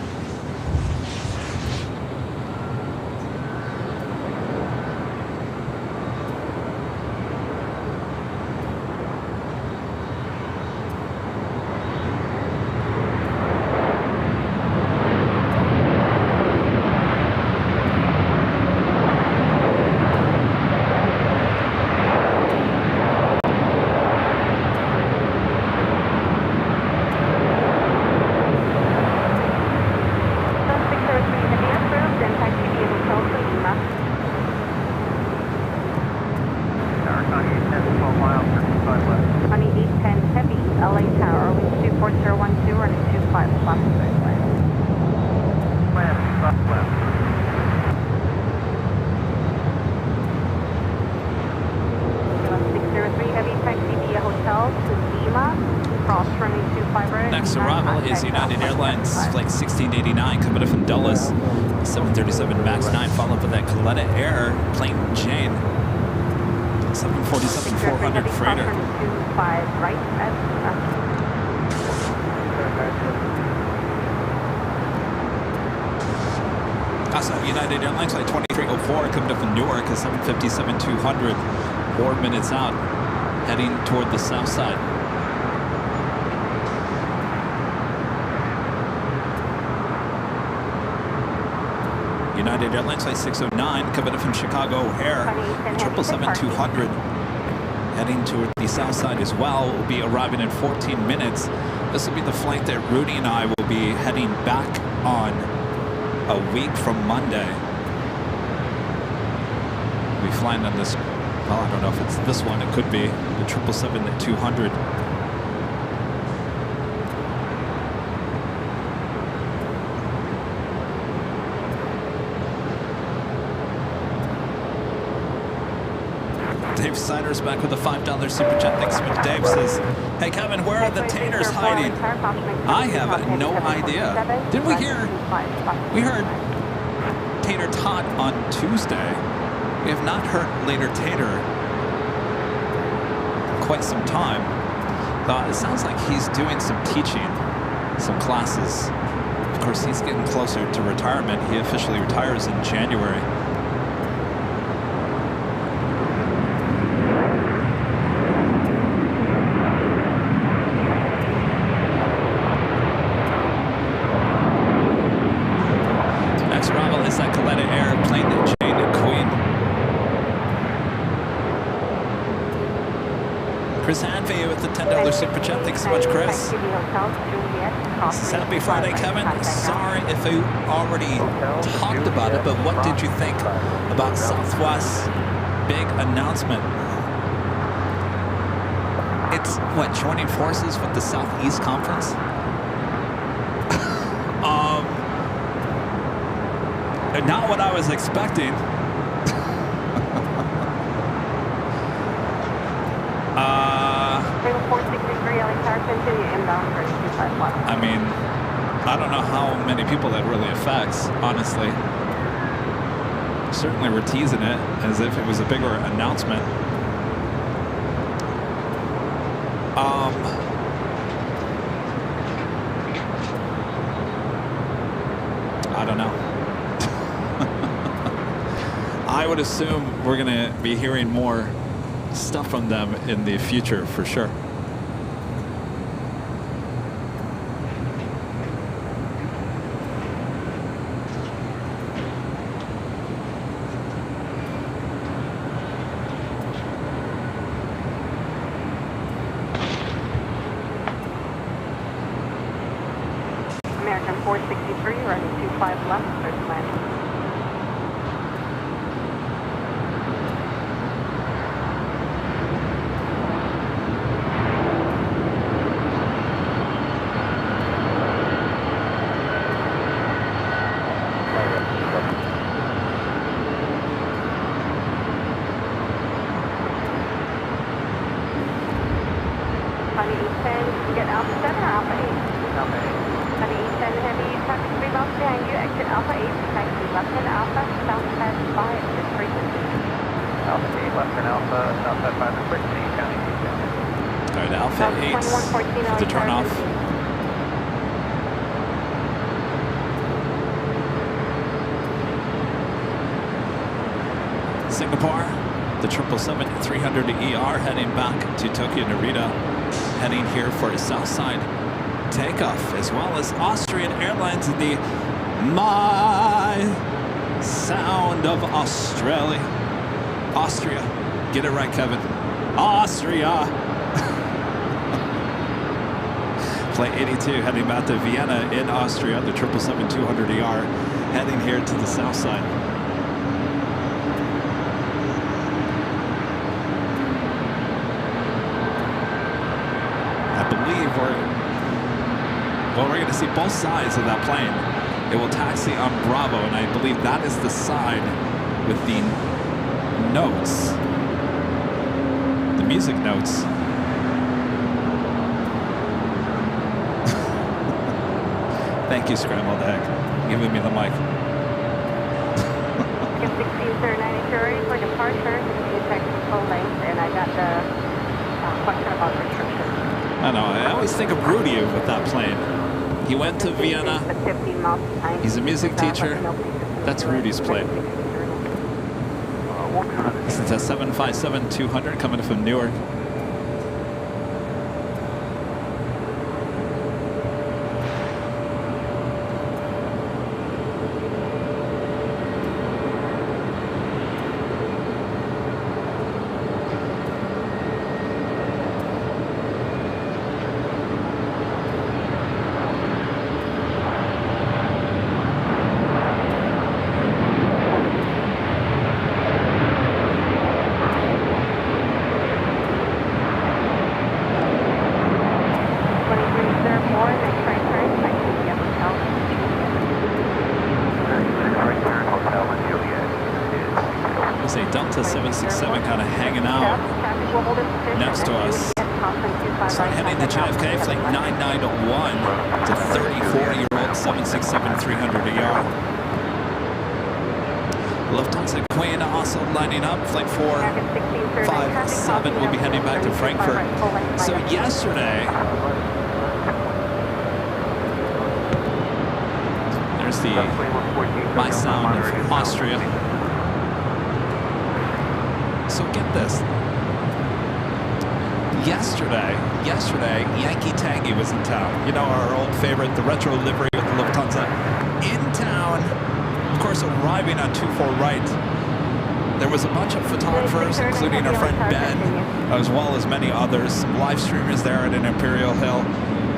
Next arrival is United Airlines flight 1689 coming in from Dulles, 737 MAX 9, followed by that Coletta Air plane Jane, 747-400 freighter. Also, United Airlines flight 2304 coming up from Newark, a 757-200, 4 minutes out, heading toward the south side. United Airlines flight 609 coming in from Chicago O'Hare, 777-200, heading toward the south side as well. Will be arriving in 14 minutes. This will be the flight that Rudy and I will be heading back on a week from Monday. We'll be flying on this, well, I don't know if it's this one, it could be the 777-200. Dave Siders back with a $5 super chat. Thanks so much. Dave says, hey Kevin, where are the taters hiding? I have no idea. Did we hear? We heard Tater Tot on Tuesday. We have not heard later Tater in quite some time. It sounds like he's doing some teaching, some classes. Of course, he's getting closer to retirement. He officially retires in January. Chris Hanvey with the $10 super chat. Thanks so much, Chris. Happy Friday, Kevin. Sorry if you already talked about it, but what did you think about Southwest's big announcement? It's, what, joining forces with the Southeast Conference? Not what I was expecting. I mean, I don't know how many people that really affects, honestly. Certainly we're teasing it as if it was a bigger announcement. I don't know. I would assume we're going to be hearing more stuff from them in the future for sure. American 463, running 25 left, first landing. Honey E10, get Alpha 7 or Alpha 8? Alpha 8. Honey E10 Heavy, traffic 3 miles behind you, exit Alpha 8, taxi left hand Alpha, southwest 5 at frequency. Alpha 8, left turn Alpha, southwest 5 at frequency, county E10. All right, Alpha 8 have to turn off. Singapore, the 777-300ER heading back to Tokyo Narita, heading here for a south side takeoff, as well as Austrian Airlines in the My Sound of Australia. Austria. Get it right, Kevin. Austria. Flight 82 heading back to Vienna in Austria, the 777-200ER heading here to the south side. I believe we're going to see both sides of that plane. It will taxi on Bravo, and I believe that is the side with the notes, the music notes. Thank you, Scrambled Egg, giving me the mic. 16-90 ready for departure, you text full length, and I got the question about restrictions. I know, I always think of Rudy with that plane. He went to Vienna. He's a music teacher. That's Rudy's plane. This is a 757-200 coming from Newark. Delta 767 kind of hanging out next to us. So heading to JFK, flight 991 to 34-year-old 767-300ER. Lufthansa Queen also lining up. Flight 457 will be heading back to Frankfurt. So yesterday, there's the My Sound of Austria. So get this. Yesterday, Yankee Tangy was in town. You know, our old favorite, the retro livery with Lufthansa. In town, of course, arriving on 24 right. There was a bunch of photographers, including our friend Ben, as well as many others, some live streamers there at an Imperial Hill,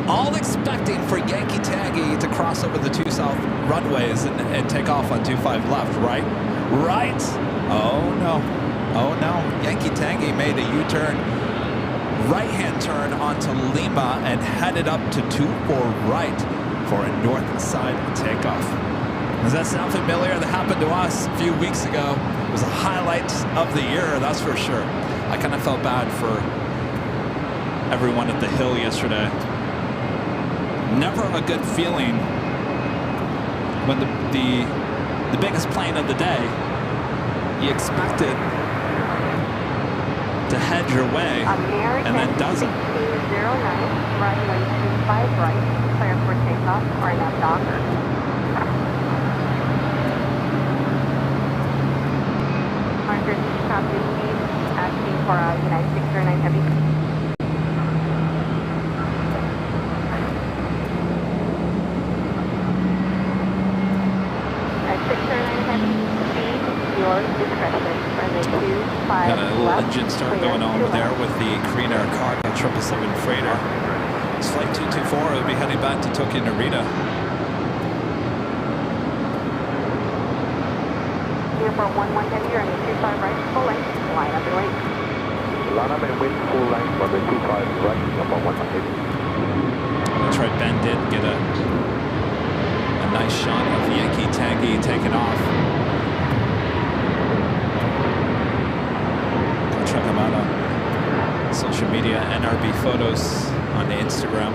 all expecting for Yankee Tangy to cross over the 2 south runways and take off on 25 left, right? Right? Oh, no. Oh no, Yankee Tangy made a U-turn, right-hand turn onto Lima and headed up to 24 right for a north side takeoff. Does that sound familiar? That happened to us a few weeks ago. It was a highlight of the year, that's for sure. I kind of felt bad for everyone at the hill yesterday. Never a good feeling when the biggest plane of the day, you expect it to head your way, and then doesn't. 1609, runway 25 right, clear for takeoff, RNAV Docker. Copy, asking for United 609 Heavy. At 609 Heavy, speed, your discretion. Runway 25 Got a little engine start going on over there with the Korean Air Cargo 777 freighter. It's flight 224. It'll be heading back to Tokyo Narita. For 11 Heavy, runway 25 right, full length, line up and wait. Line up and wait, full length, runway 25 right, up on 11 Heavy. That's right, Ben did get a nice shot of Yankee Tangy taking off. Go check him out on social media, NRB Photos on the Instagram.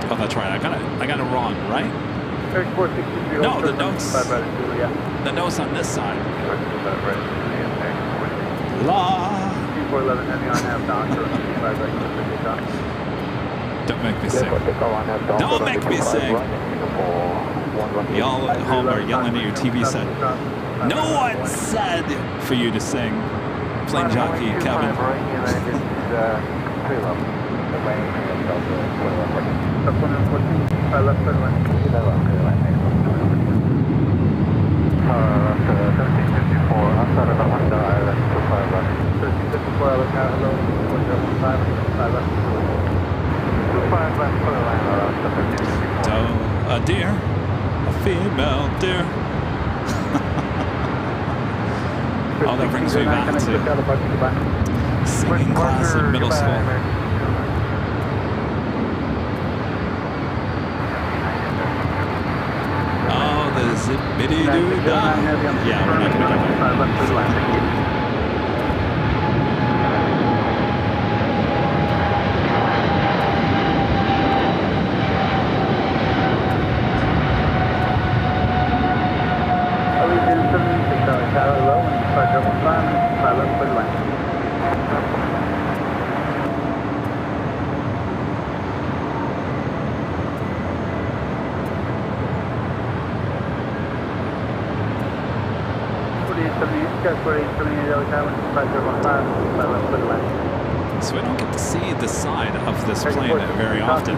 Oh, that's right. I got it wrong, right? No, the notes on this side. La. Don't make me sing. Don't make me sing. Y'all at home are yelling at your TV set. No one said for you to sing. Plane jockey Kevin. A deer, a female deer. Oh, that brings me back to singing class in middle school. Oh, the zippity-doo-dah. Yeah, we're not going to get that. So I don't get to see the side of this plane very often.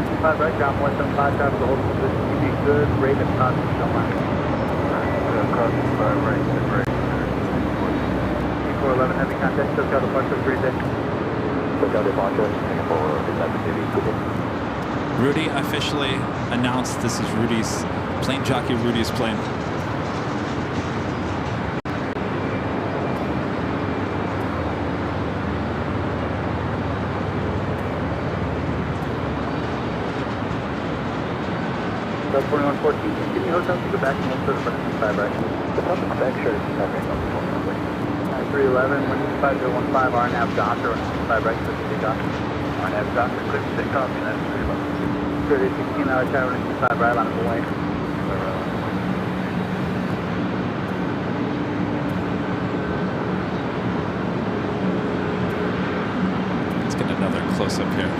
Rudy officially announced this is Rudy's plane jockey, Rudy's plane. About 4114, continue hotel to go back and look for the front 5 right. The public spec shirt is covering up the phone number. 311, 15015, RNAV Docker, 5 right, clear to take off. RNAV Docker, clear to take off, United 311. Clear to 16 hour tower, 5 right, line up away. Let's get another close up here.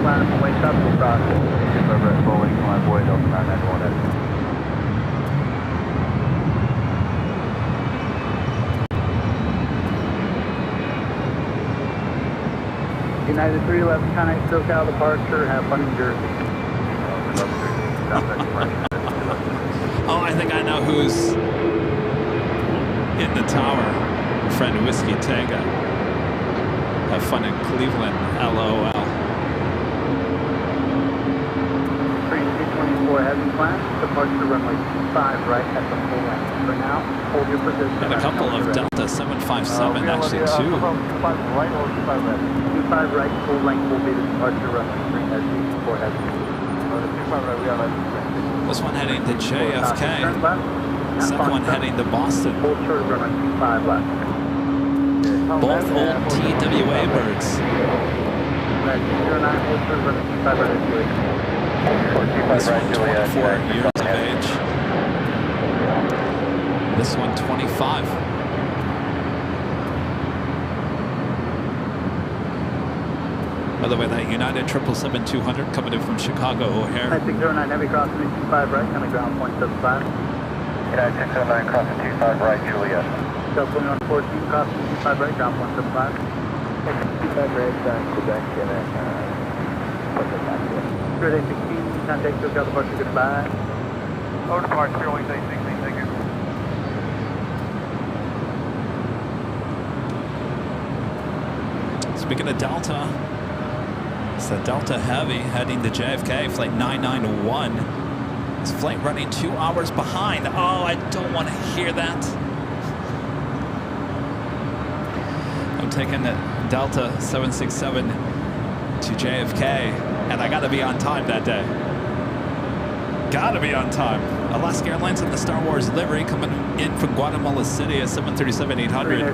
line up and wake up, we'll cross. 25 right, full wing, line boy, Delta 991 heavy. United 311, Connect, SoCal departure, have fun in Jersey. Oh, I think I know who's in the tower. Friend Whiskey Tango. Have fun in Cleveland, LOL. Train 224 heavy plan, departure runway 25 right at the full length. For now, hold your position. And a couple of Delta 757, actually two. 25 right or 25 left? 25 right, full length will be the departure runway 3 heavy, 4 heavy. 25 right, we are left. This one heading to JFK. Turn left. Second one heading to Boston. Hold short of runway 25 left. Both old TWA birds. 09, hold short of runway 25 right at Juliet. This one 24 years of age. This one 25. By the way, that United 777-200 coming in from Chicago O'Hare. 609 heavy crossing 25 right, kind of ground point 75. United 609 crossing 25 right, Juliet. Delta 2114 crossing 25 right, ground point 75. 25 right, Quebec, and then put it back here. Good 816, contact SoCal departure, goodbye. Over departure, wing 816, thank you. Speaking of Delta, it's the Delta Heavy heading to JFK, flight 991. This flight running 2 hours behind. Oh, I don't want to hear that. I'm taking the Delta 767 to JFK, and I gotta be on time that day. Gotta be on time. Alaska Airlines in the Star Wars livery coming in from Guatemala City at 737-800.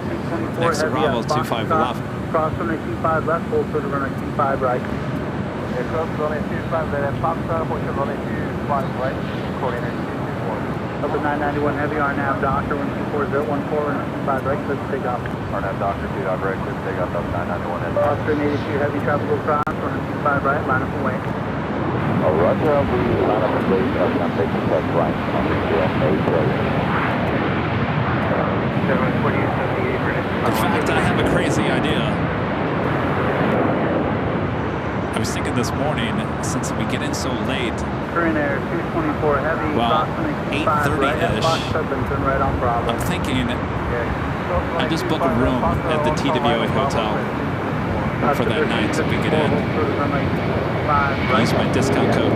Next to Bravo 25 left. Cross runway 25 left, hold short of runway 25 right. Cross runway 25 left, Foxtrot, hold short runway 25 right, coordinate 224. Delta 991 heavy, RNAV Doctor 124.014, runway 25 right, clear to take off. RNAV Doctor 2 dot right, clear to take off, Delta 991 heavy. Oscar 82 heavy, tropical cross, runway 25 right, line up and wait. Roger, we line up and wait, I'm taking test right on the JFK program. In fact, I have a crazy idea. I was thinking this morning, since we get in so late, Korean Air 224 heavy, well, crossing 25 right, 8:30-ish, right on Bravo. I'm thinking I just book a room at the TWA hotel for that night so we get in. Use my discount code.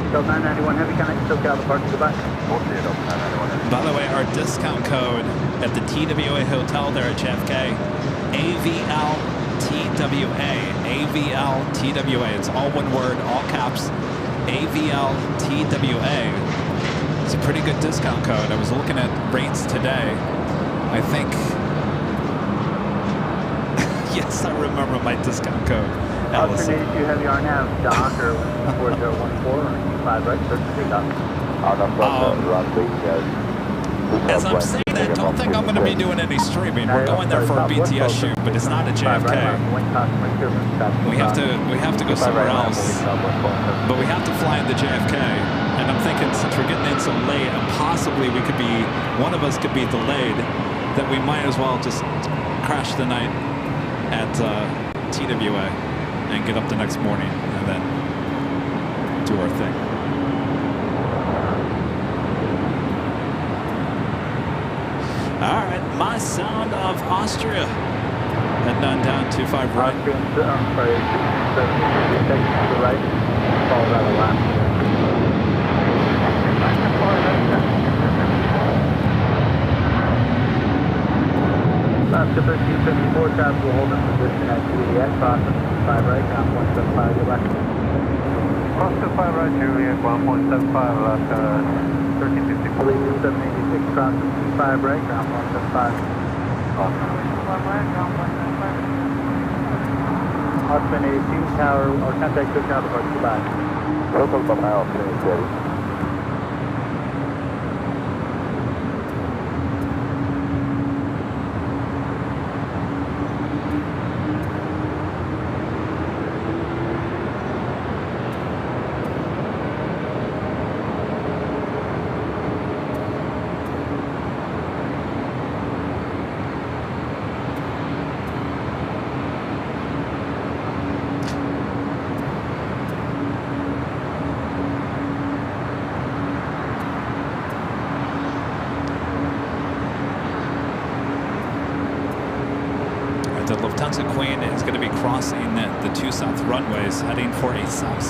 Delta 991 heavy, connect SoCal departure, goodbye. By the way, our discount code at the TWA hotel there at JFK, AVLTWA, AVLTWA. It's all one word, all caps, AVLTWA. It's a pretty good discount code. I was looking at rates today. I think, yes, I remember my discount code. Oscar 82 heavy, RNAV Doctor 14014, 5 right, clear to take off. As I'm saying that, don't think I'm going to be doing any streaming. We're going there for a BTS shoot, but it's not at JFK. We have to go somewhere else, but we have to fly into JFK. And I'm thinking, since we're getting in so late, and possibly one of us could be delayed, that we might as well just crash the night at TWA and get up the next morning and then do our thing. All right, my sound of Austria. Heading on down 25 right. I'm sorry, 6 seconds to the right, followed by the last. Alaska 1354, traffic will hold in position at Juliet, crossing 5 right, down 175, go back. Cross 25 right, Juliet, 1.75, Alaska, 1350. Police 786, crossing 25 right, ground 175. Austin 82, tower, or contact took out the park, goodbye. Local from Austin, ready. The Lufthansa Queen is going to be crossing the 2 south runways, heading for a south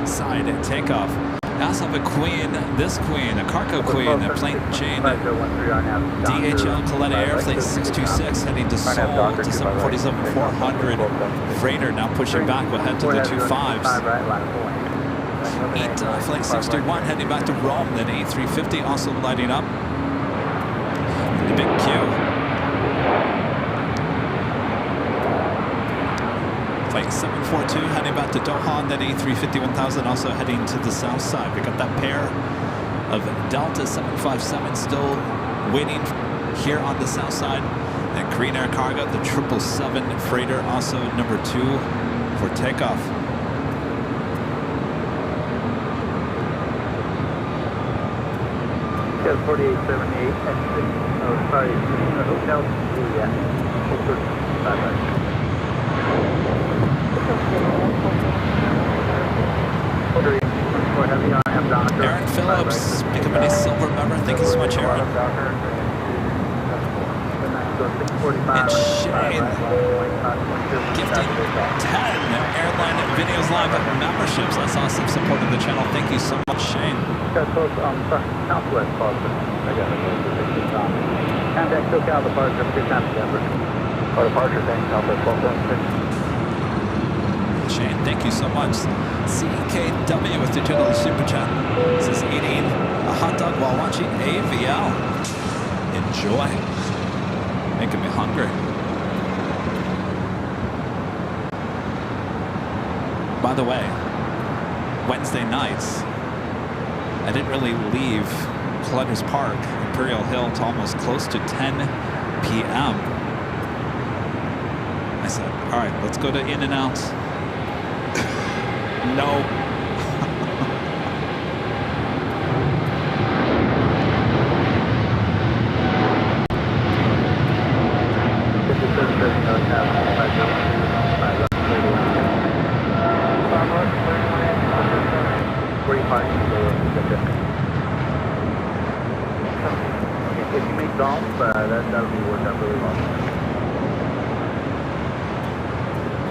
side takeoff. I also have a Queen, this Queen, a cargo Queen, a plane chain DHL Coletta Airfleet 626, heading to Seoul to 747-400 freighter, now pushing back, we'll head to the 25s. Eat Flight 621 heading back to Rome, then A350 also lighting up. The big queue. Flight 742 heading back to Doha, and then A350-1000 also heading to the south side. We got that pair of Delta 757 still waiting here on the south side. And Korean Air Cargo, the 777 freighter, also number 2 for takeoff. Hotel 4878, oh sorry, Hotel Juliet, 5 right. Aaron Phillips, becoming a silver member. Thank you so much, Aaron. And Shane, gifting 10 Airline Videos Live memberships. That's awesome support of the channel. Thank you so much, Shane. Southwest Boston. I got it. Contact SoCal departure, 2 times Denver. Or departure, thanks, Southwest Boston. Shane, thank you so much. CKW with the $2 super chat. This is eating a hot dog while watching AVL. Enjoy. Making me hungry. By the way, Wednesday nights, I didn't really leave Colletter's Park, Imperial Hill, to almost close to 10 p.m. I said, all right, let's go to In-N-Out. No. If you make golf, that'll be worked out really well.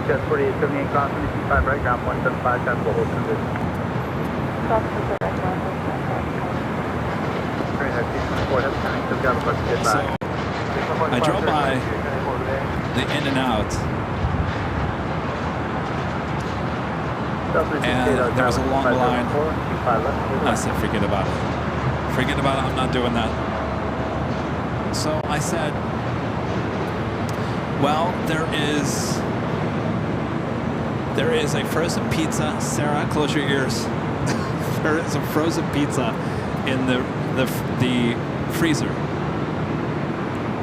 Just 4878 crossing the 25 right, ground 175, time for hold transition. So, I drove by the In-N-Out, and there was a long line. I said, forget about it. Forget about it, I'm not doing that. So I said, well, there is a frozen pizza. Sarah, close your ears. There is a frozen pizza in the freezer.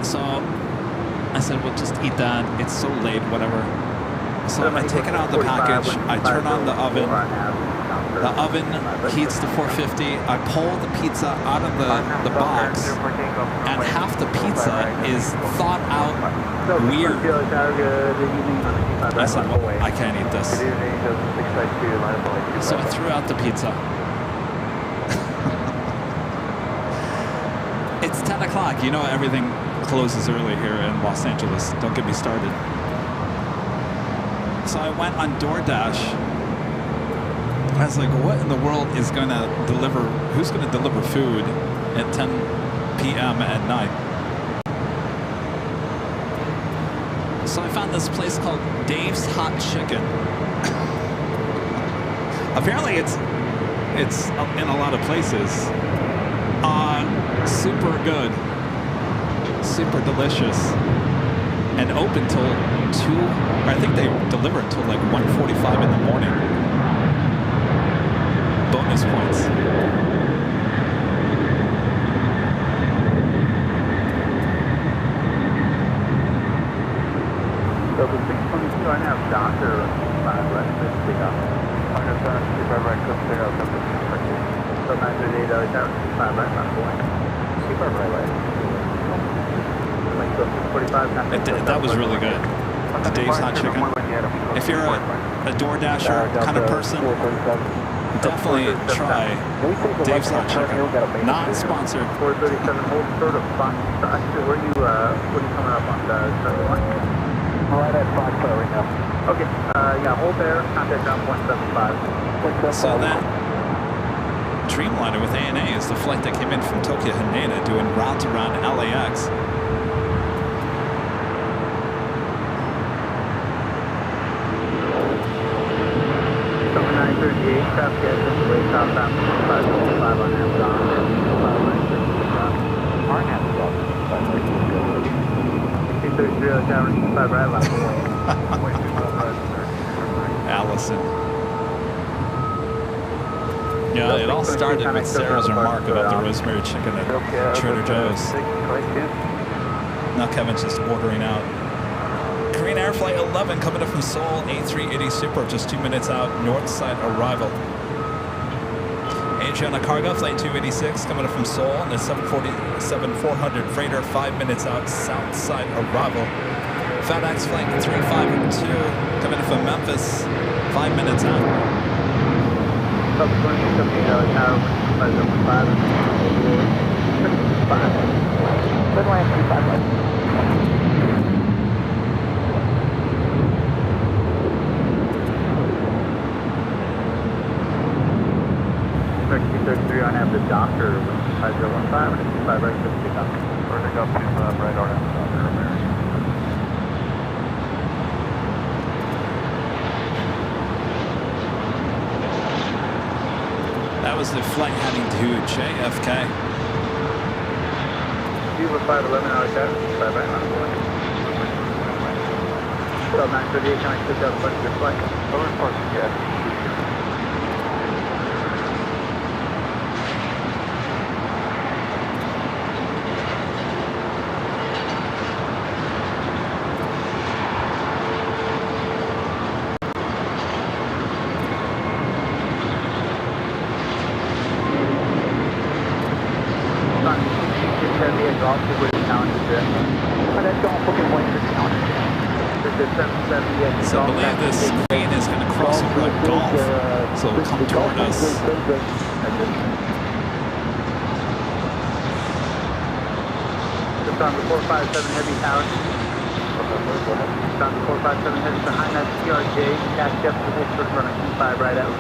So I said, well, just eat that. It's so late, whatever. So I take it out of the package. I turn on the oven. The oven heats to 450. I pull the pizza out of the box, and half the pizza is thawed out weird. I said, well, I can't eat this. So I threw out the pizza. It's 10 o'clock. You know everything closes early here in Los Angeles. Don't get me started. So I went on DoorDash. I was like, what in the world is going to deliver, who's going to deliver food at 10 p.m. at night? So I found this place called Dave's Hot Chicken. Apparently it's in a lot of places. Super good, super delicious, and open till 2, I think they deliver until like 1:45 in the morning. Bonus points. So the 622 right now, Doctor, 5 right, let's pick up. Minus 25 right, come pick up, so 938, tower, 5 right, not going. 25 right. That was really good. The Dave's Hot Chicken. If you're a DoorDasher kind of person, definitely try Dave's Hot Chicken. Not sponsored. 437, hold sort of box. Actually, where are you coming up on the second line? Right at Fox right now. Okay, yeah, hold there, contact down 0.75. So that Dreamliner with ANA is the flight that came in from Tokyo Haneda doing routes around LAX. Number 938, traffic at the way southbound 505 on Amazon. On Amazon, 230, tower, 5 right, left. Allison. Yeah, it all started with Sarah's remark about the rosemary chicken at Trader Joe's. Now Kevin's just ordering out. Korean Air Flight 11 coming up from Seoul, A380 Super, just 2 minutes out, north side arrival. Asiana Cargo Flight 286 coming up from Seoul, and the 747-400 freighter, 5 minutes out, south side arrival. FedEx Flight 352 coming in from Memphis, 5 minutes out. On after Doctor 5015 and 5 right 50 up. Turning up to right on after American. That was the flight heading to JFK. Cuba 511 out of 5 right on point. So 938, can I pick up a bunch of your flight? Over course, yeah. So I believe this screen is going to cross over the Gulf, so it'll come toward us. Just on the 457 heavy tower. Just on the 457 heavy behind that CRJ, catch up to the next front of 5 right out.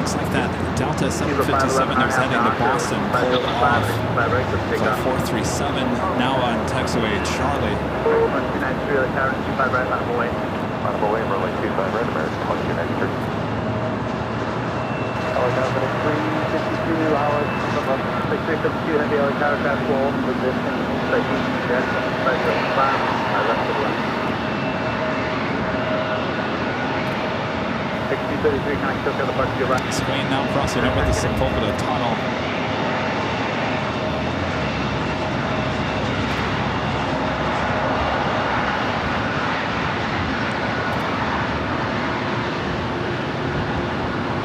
Looks like that Delta 757 that was heading to Boston pulled off for 437, now on taxiway Charlie. 293, tower 25 right, line away. Line away, runway 25 right, American 293. Number 352 hours, 6352 heavy LA tower, traffic wall, position, citation, check, 575, left of left. 6233, can I still get the bus to your right? Screen now crossing over the Sepulveda tunnel.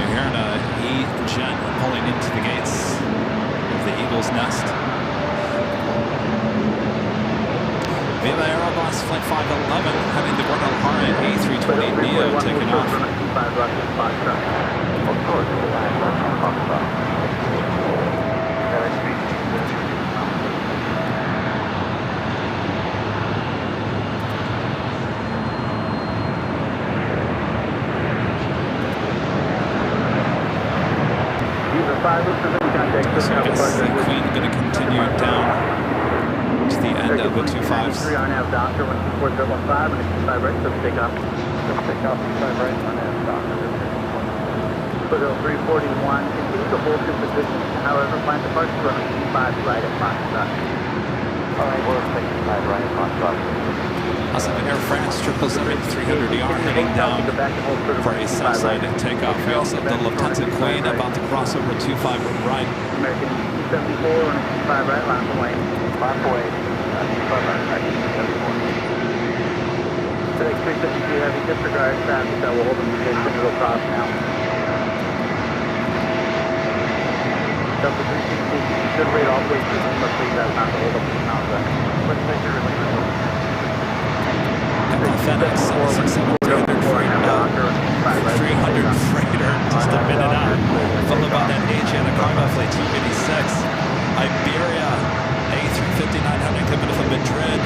You're hearing a E-jet pulling into the gates of the Eagle's Nest. Viva Aerobus Flight 511 heading to Guadalajara, A320 Neo taking off. Of course, So I guess the Queen going to continue down to the end of the 2.5s. 3 on nav doctor, 124.015 and a 25 right, so take off. Take off 25 right on that doctor. Foothill 341, continue to hold your position. However, plan departure runway 25 right at Foxtrot. Alright, we're taking 5 right at Foxtrot. Also, Air France 777-300ER heading down for a southside takeoff. We also have the Lufthansa Queen about to cross over 25 right. American 274 and a 25 right, line away. Line away, 25 right, 274. Today 352 heavy, disregard traffic that will hold in position, it'll cross now. Delta 360, good rate all the way through, but please have time to hold up the contact. Let's take your release. FedEx 767-300 freighter, just a minute out. Followed by that Asiana cargo flight 286. Iberia A350-900 coming from Madrid.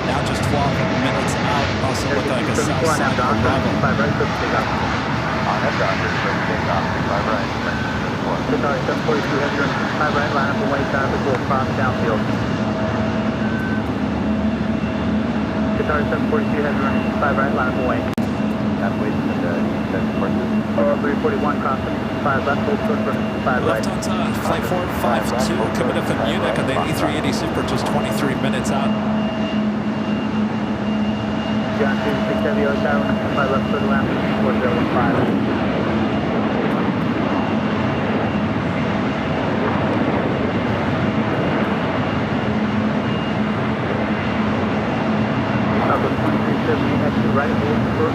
Now just 12 minutes out. Also look like a south side arrival. On that doctor, take off, 5 right. Sorry, 742 heavy, 5 right, line up away, traffic will cross downfield. Guitar 742 heavy running 5 right, line up away. Halfway to the 341 crossing 5 left, hold short for 5 right. Lufthansa Flight 452 coming up from Munich on the A380 Super, just 23 minutes out. John 26 heavy, tower 5 left, for the left, 4015. Exit right, hold for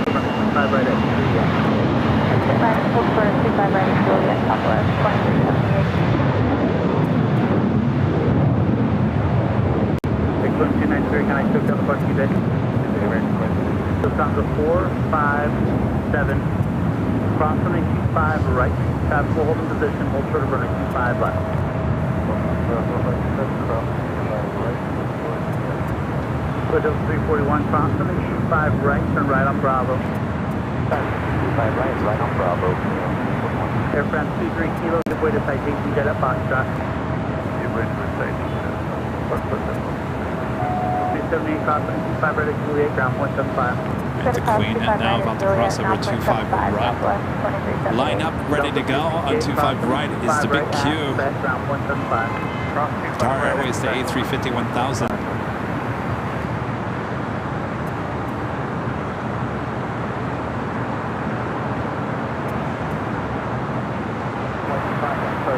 5 right, exit 3, yeah. Exit right, hold for 25 right, Juliet, Southwest, 2378. 61293, can I took down the parking bay? Lufthansa 457, cross runway 25 right, traffic will hold in position, hold short of runway 25 left. Foothill 341, cross runway 25 right, turn right on Bravo. 5 right on Bravo. Air France 23 Kilo, give way to citation jet at Foxtrot. Give way to citation. 278, cross runway 25 right at Juliet, ground 175. And the Queen now about to cross over 25 right. Line up, ready to go on 25 right is the big Q. Ground 175. Qatar Airways to A350-1000.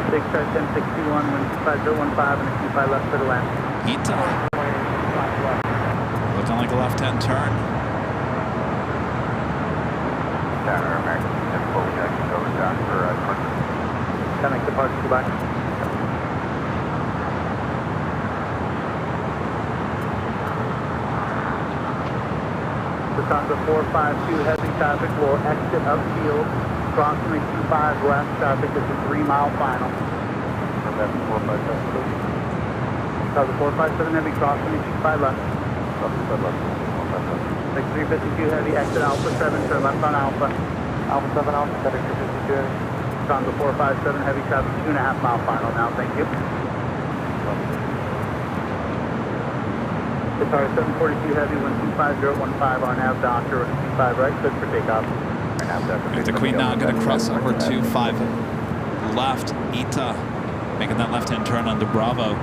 Big start 1061, wind 5015 and a 25 left for the land. Ita. Looking like a left-hand turn. Tower American 10 Jackson over down for Clinton. Connect departure, goodbye. Lufthansa 452 heavy traffic will exit upfield. Crossing 25 left traffic is a 3-mile final. And that's 457. Lufthansa 457 heavy crossing 25 left. 352 heavy exit Alpha 7, turn left on Alpha. Alpha 7 Alpha, Cedric 352 heavy. Lufthansa 457 heavy traffic 2.5 mile final now, thank you. Guitar 742 heavy, 125.015 on nav doctor, 25 right, good for takeoff. And the Queen now going to cross over 25 left. Ita making that left-hand turn onto Bravo.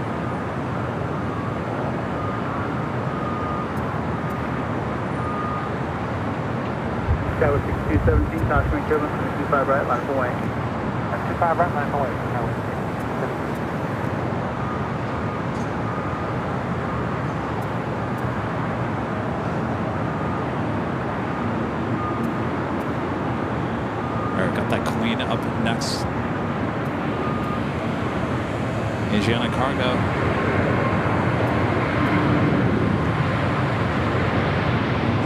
Tower 6217, caution equivalent from 25 right, line away. 25 right, line away. Got that Queen up next. Asiana cargo.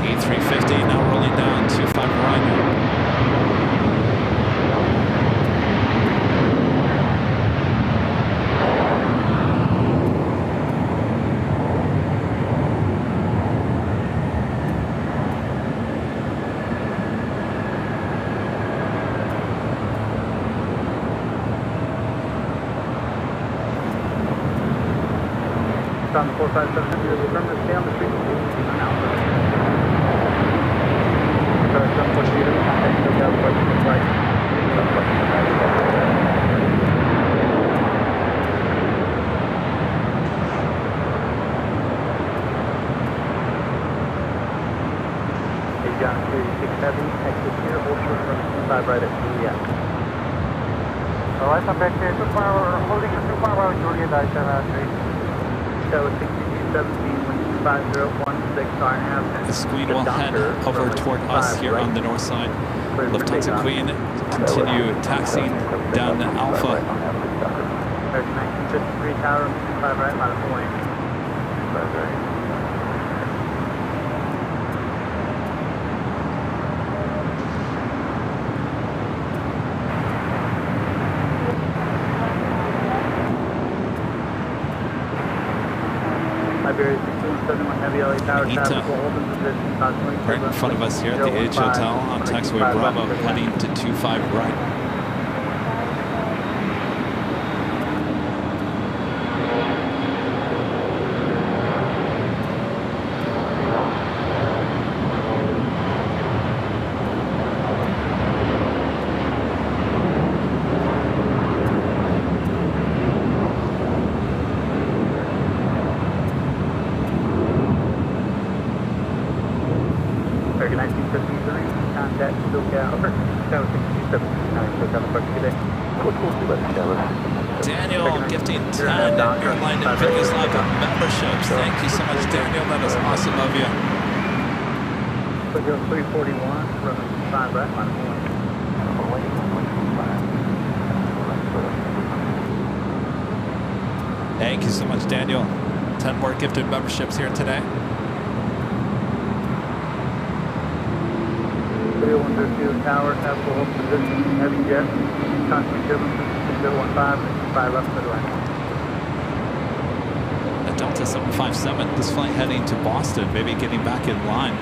A350 now rolling down 25 right. on the 457, remember to stay on the frequency. Sorry, 742, contact SoCal, approaching flight. John 36 Heavy, exit here, hold short from 25 right at Juliet. Alright, I'm back here, holding for 25 right at Juliet, I said that was 6217, wind 5016, R&F. The Queen will head over toward us here on the north side. Lufthansa Queen continue taxiing down to Alpha. There's 1953 tower, 25 right, line of point. 25 right. Right in front of us here at the H Hotel on taxiway Bravo, heading to 25 right. Daniel gifting 10 Airline Videos Live memberships. Thank you so much, Daniel. That is awesome of you. 341, running 5 right, line of point. Thank you so much, Daniel. 10 more gifted memberships here today. 3102 tower, tactical hold position, heavy jet, constant turbulence, 015, 5 left midway. A Delta 757, this flight heading to Boston, maybe getting back in line.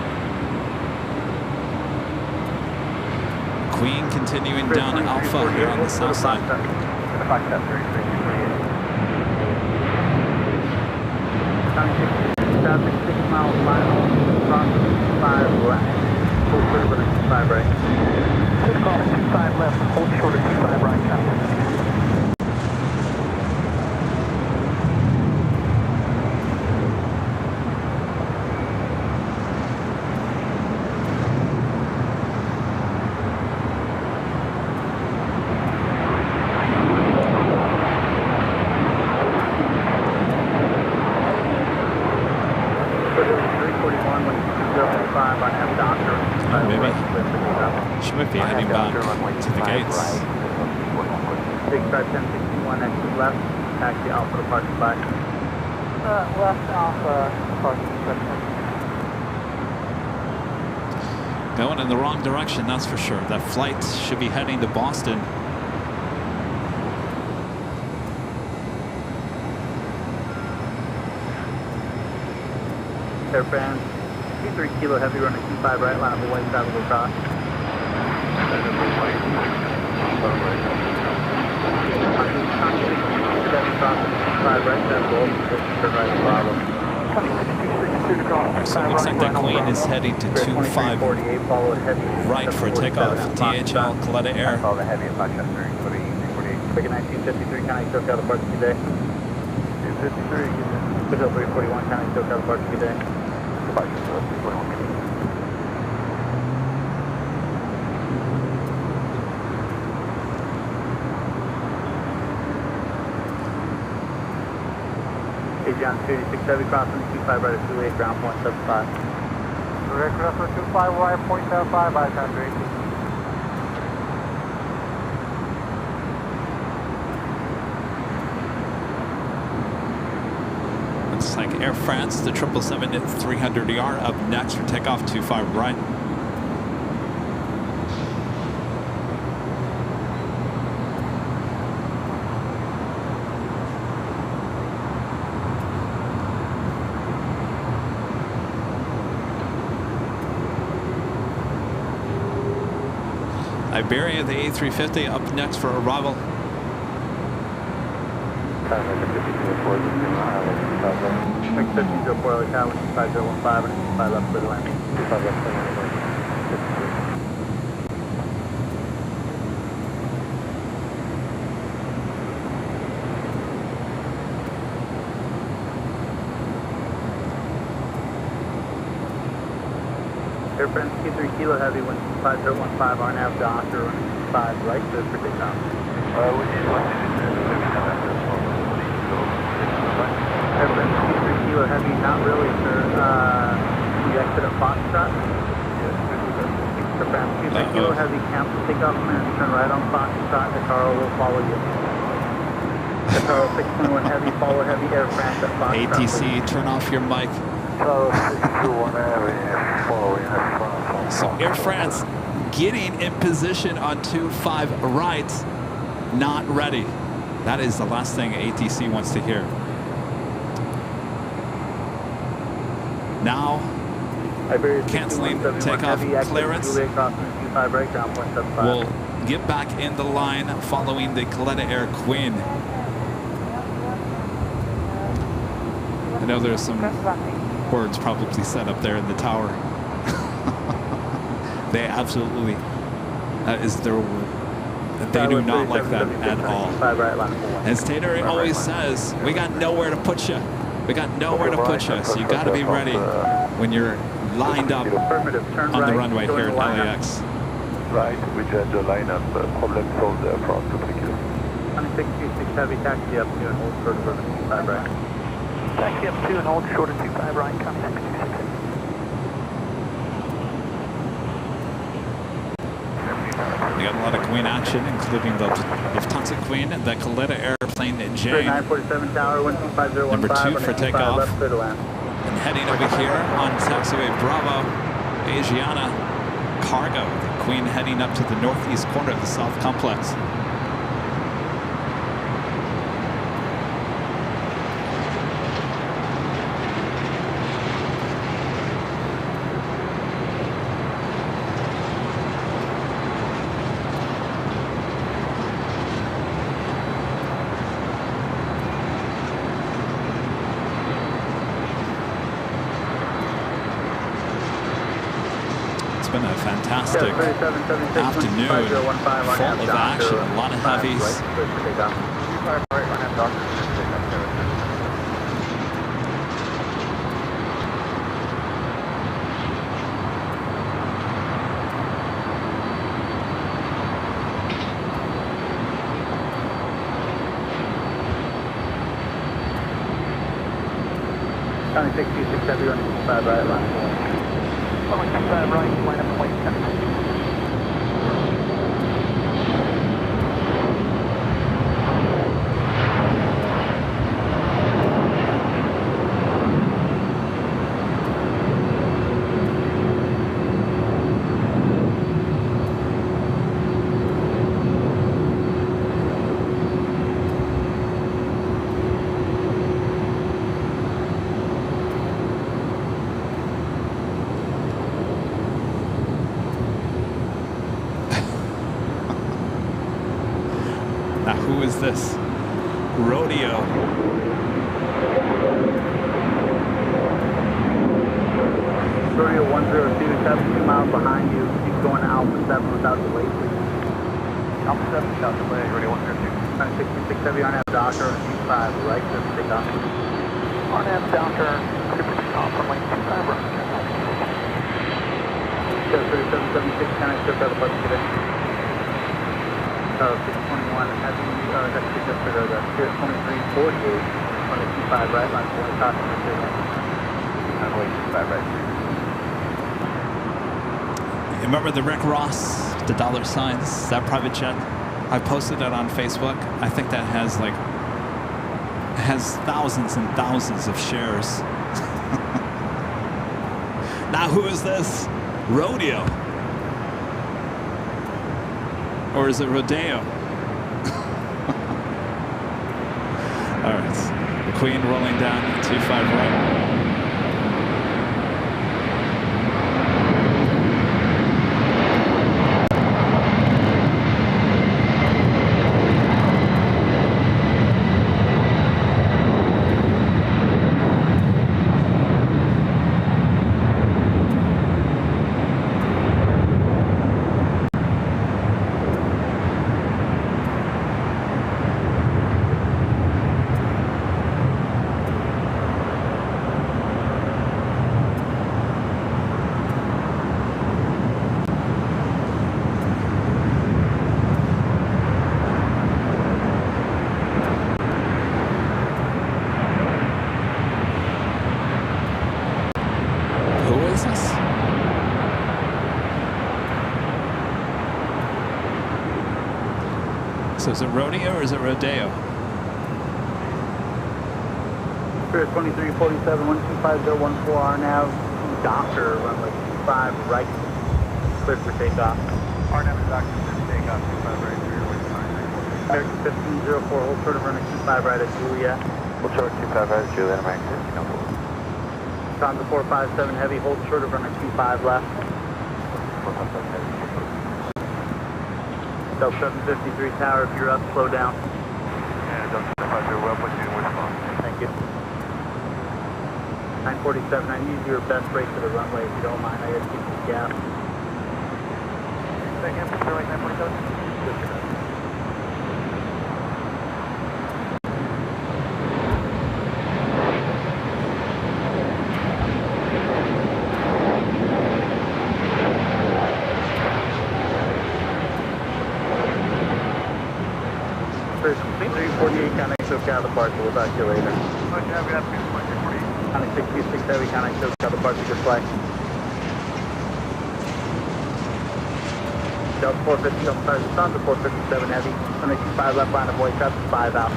Queen continuing down Alpha here on the south side. Traffic 6 miles final, crossing 5 right. Full turbulence, 5 right. 6 calling 25 left, hold short of 25 right, traffic. She might be heading back to the gates. Big start 1061, exit left, taxi Alpha to parking flag. Left Alpha, parking section. Going in the wrong direction, that's for sure. That flight should be heading to Boston. Airfan, 3 kilo heavy running 25 right, line of white travel across. So it looks like that Queen is heading to 25 right for takeoff. DHL Coletta Air. Ticket 1953, County SoCal departure today. 253, Brazil 341, County SoCal departure today. Departure 341. John 36 heavy crossing 25 right at 28 ground point 75. Direct crossing 25 right point 75 by country. Looks like Air France, the 777-300ER up next for takeoff 25 right. Iberia, the A350, up next for arrival. Mix 1304 LAX, 5015 and 25 left for the landing. 25 left for the landing. Air France Q3 Kilo Heavy, 5015, RNAV Doctor, 5 right, clear for takeoff. Air France Q3 Kilo Heavy, not really, sir. You exit at Foxtrot? Air France Q3 Kilo Heavy, cancel takeoff and turn right on Foxtrot, the car will follow you. The car 621 Heavy, follow Heavy, Air France at Foxtrot. ATC, turn off your mic. So Air France getting in position on 25 right, not ready. That is the last thing ATC wants to hear. Now, canceling takeoff clearance. We'll get back in the line following the Coletta Air Queen. I know there's some words probably set up there in the tower. They absolutely, that is their word. They do not like that at all. As Tater always says, we got nowhere to put you. We got nowhere to put you, so you got to be ready when you're lined up on the runway here at LAX. Right, we change the lineup, problem solved there for 2 kilos. 2626 Heavy, taxi up to and hold short of 25 right. Taxi up 2 and hold short of 25 right, contact 26. We got a lot of Queen action, including the Lufthansa Queen, the Coletta airplane Jane. 947 Tower, 12501. Number 2 for takeoff. And heading over here on taxiway Bravo, Asiana Cargo. The Queen heading up to the northeast corner of the South Complex. Been a fantastic afternoon, full of action, a lot of heavies. County 626 Heavy, 125 right, line 4. 125 right, line up point 10. Now, who is this? Rodeo. Rodeo 102, 72 miles behind you. Keep going to Alpha 7 without delay, please. Alpha 7 without delay, Rodeo 102. 966 Heavy, RNAV Doctor, 25, right, just take off. RNAV Doctor, clear for takeoff, runway 25, right. 3776, can I still got the bus today? 621 Heavy, that's picked up for the 2348 on the 25 right, line 4, customer to runway 25 right. Remember the Rick Ross, the dollar signs, that private jet? I posted it on Facebook. I think that has thousands and thousands of shares. Now who is this? Rodeo. Or is it Rodeo? All right, the Queen rolling down 25 right. So is it rodeo or is it rodeo? Spirit 2347, 125014 RNAV, doctor, runway 25 right, clear for takeoff. RNAV is active for takeoff, 25 right, clear with American 1504, hold short of runway 25 right at Juliet. Hold short 25 right at Juliet, American 1504. Lufthansa 457 heavy, hold short of runway 25 left. 457 heavy. Delta 753 tower, if you're up, slow down. And Delta 753, well, put you in response. Thank you. 947, I need your best rate for the runway if you don't mind. I gotta keep the gap. Second, Mr. Like 947? First, 348, connect SoCal departure. We'll talk to you later. Motion heavy, that's 2.348. Connect 626 heavy, connect SoCal departure. Good flight. Delta 450, I'm sorry, Lufthansa 457 heavy. Runway 25 left line of voice up, 5 out.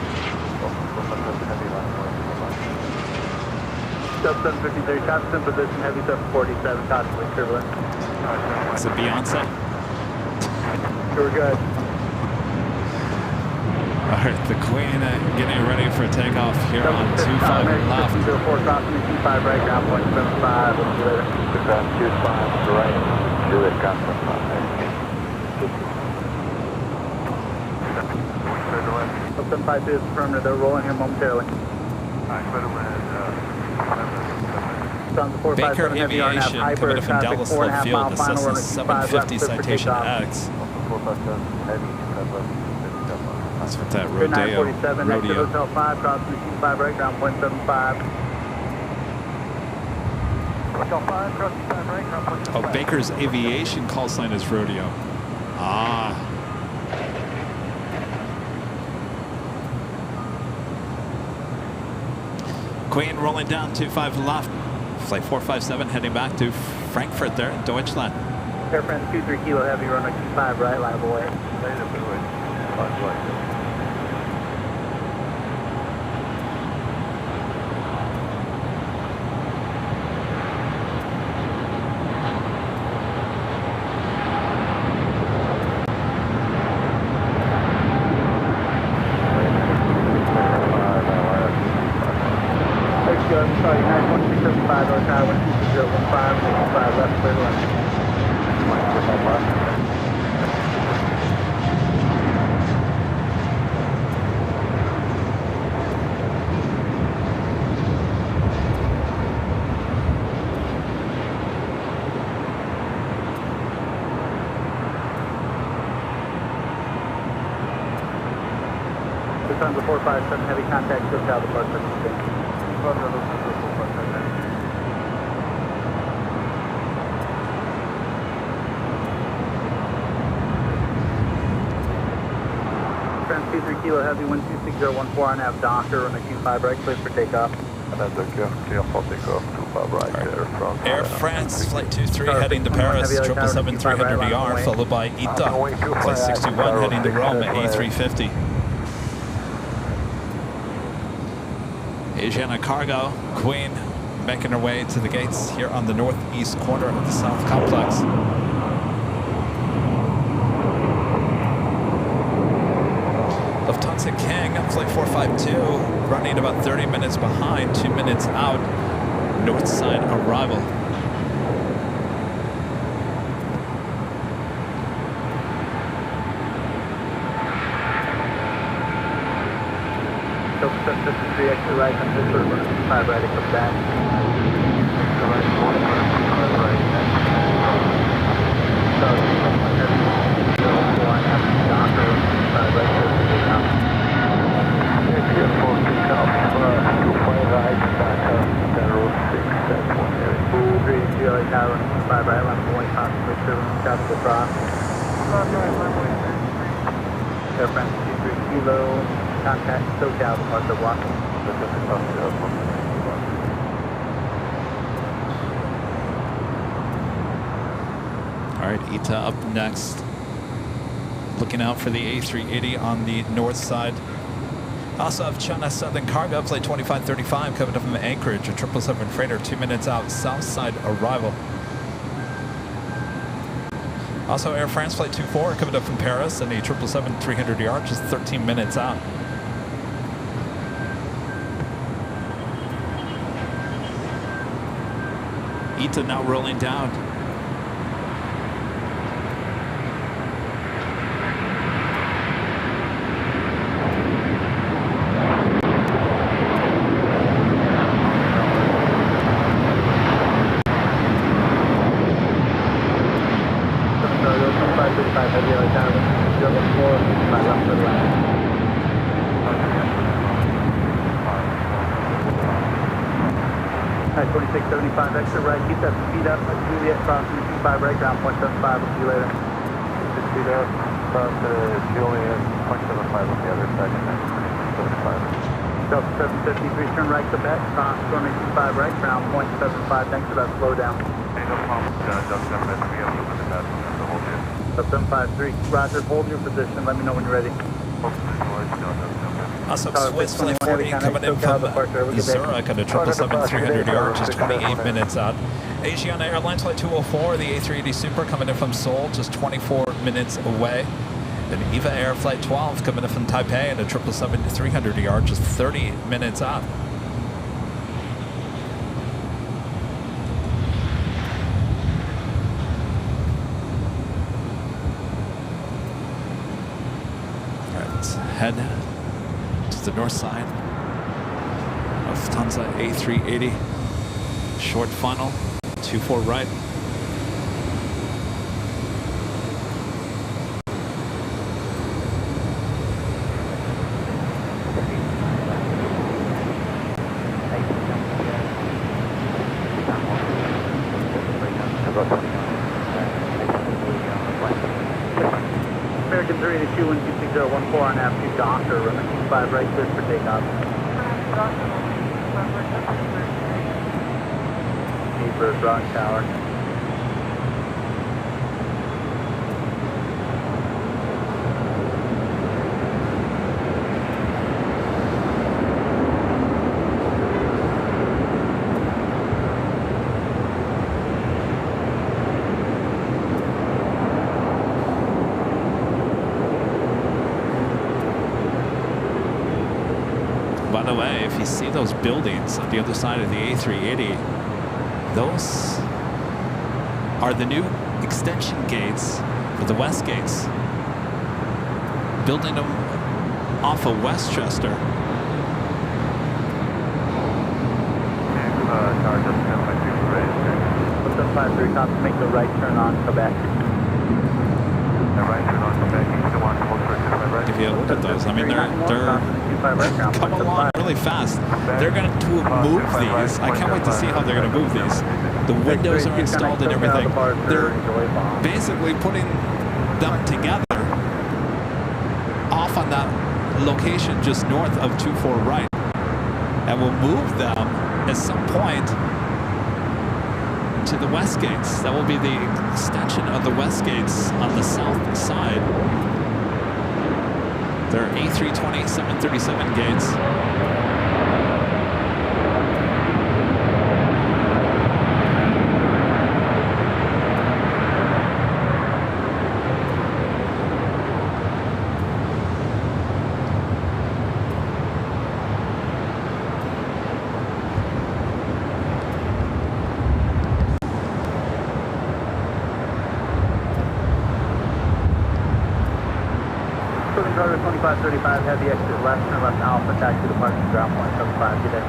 Delta 753, constant position, heavy 747, constantly turbulent. Is it Beyonce? We're good. All right, the Queen getting ready for takeoff here on 25 left. 04 crossing the 25 right, ground point 75. We'll see you later. Ground 25 right, Juliet, ground 75. Delta 752 is affirmative. They're rolling here momentarily. Baker Aviation coming up from Dallas Love Field. This is a 750 Citation X. That's what that rodeo. 947, exit Hotel 5, crossing the 25 right, ground point 75. Hotel 5, crossing 5 right, ground point 75. Oh, Baker's Aviation call sign is rodeo. Ah. Queen rolling down 25 left. Flight 457 heading back to Frankfurt there in Deutschland. Air France 23 kilo heavy, runway 25 right, line of away. Sorry, 91675, North Tower, 12015, 5 left, clear to left. Lufthansa 457, heavy contact, SoCal departure. France 23 kilo heavy, 126.014 and have Docker on the 25 right, clear for takeoff. Another clear for takeoff, 25 right there from Air France Flight 23 heading to Paris, 777-300ER, followed by ITA, Flight 61 heading to Rome at A350. Asiana Cargo, Queen, making her way to the gates here on the northeast corner of the South Complex. Lufthansa King, Flight 452, running about 30 minutes behind, 2 minutes out, north side arrival. Delta 753, exit right, on this sort of 25 right, it comes back. Air France 23 kilo, contact SoCal departure block. All right, ITA up next. Looking out for the A380 on the north side. Also have China Southern Cargo, flight 2535, coming up from Anchorage, a 777 freighter, 2 minutes out, south side arrival. Also Air France flight 24, coming up from Paris, and a 777 300ER, just 13 minutes out. ITA now rolling down. Extra right, keep that speed up. Juliet crossing 25 right, ground 0.75. We'll see you later. Speed up, cross to Juliet 0.75 on the other side, and then 0.75. Delta 753, turn right, Quebec, cross 25 right, ground 0.75. Thanks for that slowdown. Hey, no problem. Delta 753, we have to limit that to hold you. Delta 753, roger, hold your position. Let me know when you're ready. Also, Swiss flight 40 coming in from Zurich at a 777 300ER, just 28 minutes out. Asiana Airlines flight 204, the A380 Super coming in from Seoul, just 24 minutes away. And EVA Air flight 12 coming in from Taipei at a 777 300ER, just 30 minutes out. Head to the north side of Lufthansa A380. Short funnel, 24 right. American 382, 126.014 on aptitude Docker, runway 25 right, clear for takeoff. Neighbor, Rock Tower. By the way, if you see those buildings on the other side of the A380, those are the new extension gates for the west gates. Building them off of Westchester. Put the 53 cop to make the right turn on Quebec. The right turn on Quebec. If you look at those, I mean, they're coming along really fast. They're going to move these. I can't wait to see how they're going to move these. The windows are installed and everything. They're basically putting them together off on that location just north of 24 right. And we'll move them at some point to the west gates. That will be the extension of the west gates on the south side. There are A320 737 gates. Southern Cargo 2535, heavy exit left, turn left Alpha, taxi to parking ground 175, good day.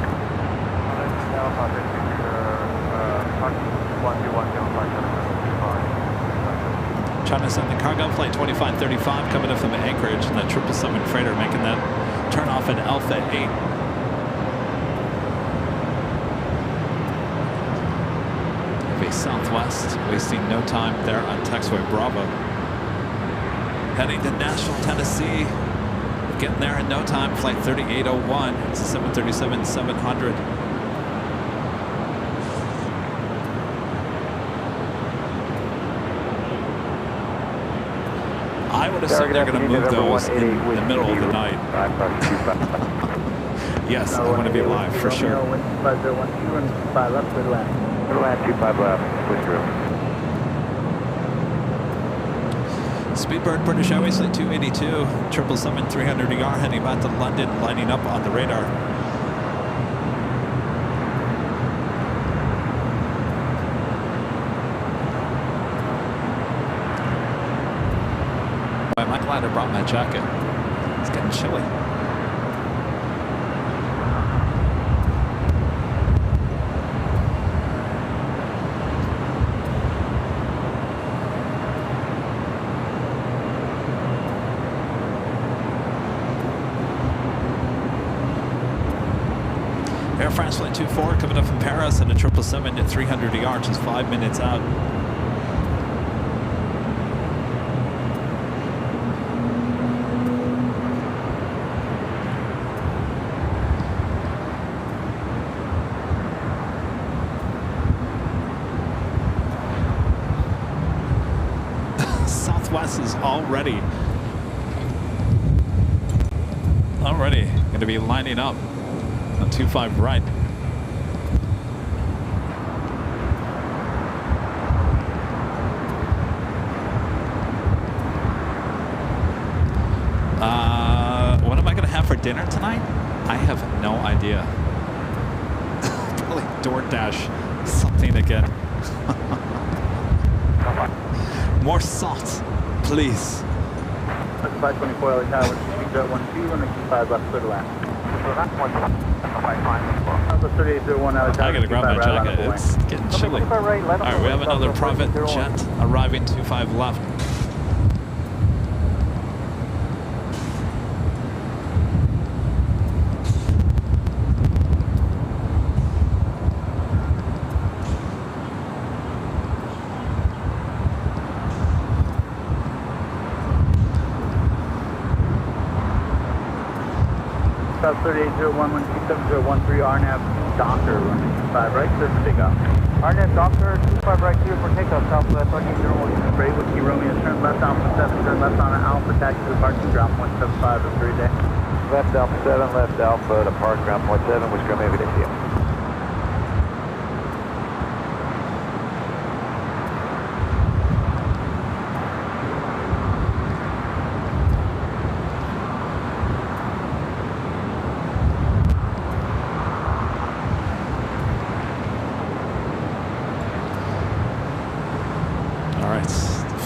China Southern Cargo flight 2535 coming up from Anchorage, and that 777 freighter making that turn off at Alpha 8. Heavy southwest, wasting no time there on taxiway Bravo. Heading to Nashville, Tennessee. Getting there in no time. Flight 3801. It's a 737-700. I would assume they're going to move those in the middle of the night. Yes, I want to be live for sure. 5012 and 25 left, clear to land. Clear to land, 25 left, push through. Speedbird British Airways Flight 282, 777 300ER heading back to London, lining up on the radar. Boy, am I glad I brought my jacket. It's getting chilly. Air France Flight 24 coming up from Paris and a 777 at 300ER, just 5 minutes out. Southwest is already going to be lining up on 25 right. What am I going to have for dinner tonight? I have no idea. Probably DoorDash something again. More salt, please. 524 LA Tower, speed 12 and 25 left, clear to land. The 3801 LA Tower. I gotta grab my jacket, it's getting chilly. Alright, we have another private jet arriving, 25 left. South 3801, 12713, RNAV Doctor, runway 25 right, clear for takeoff. RNAV Doctor, 25 right, clear for takeoff, Southwest 3801, Brave Whiskey Romeo, turn left Alpha 7, turn left on an Alpha, taxi to parking ground point 75 of 3 day. Left Alpha 7, left Alpha to park ground point 7, which come every day to you.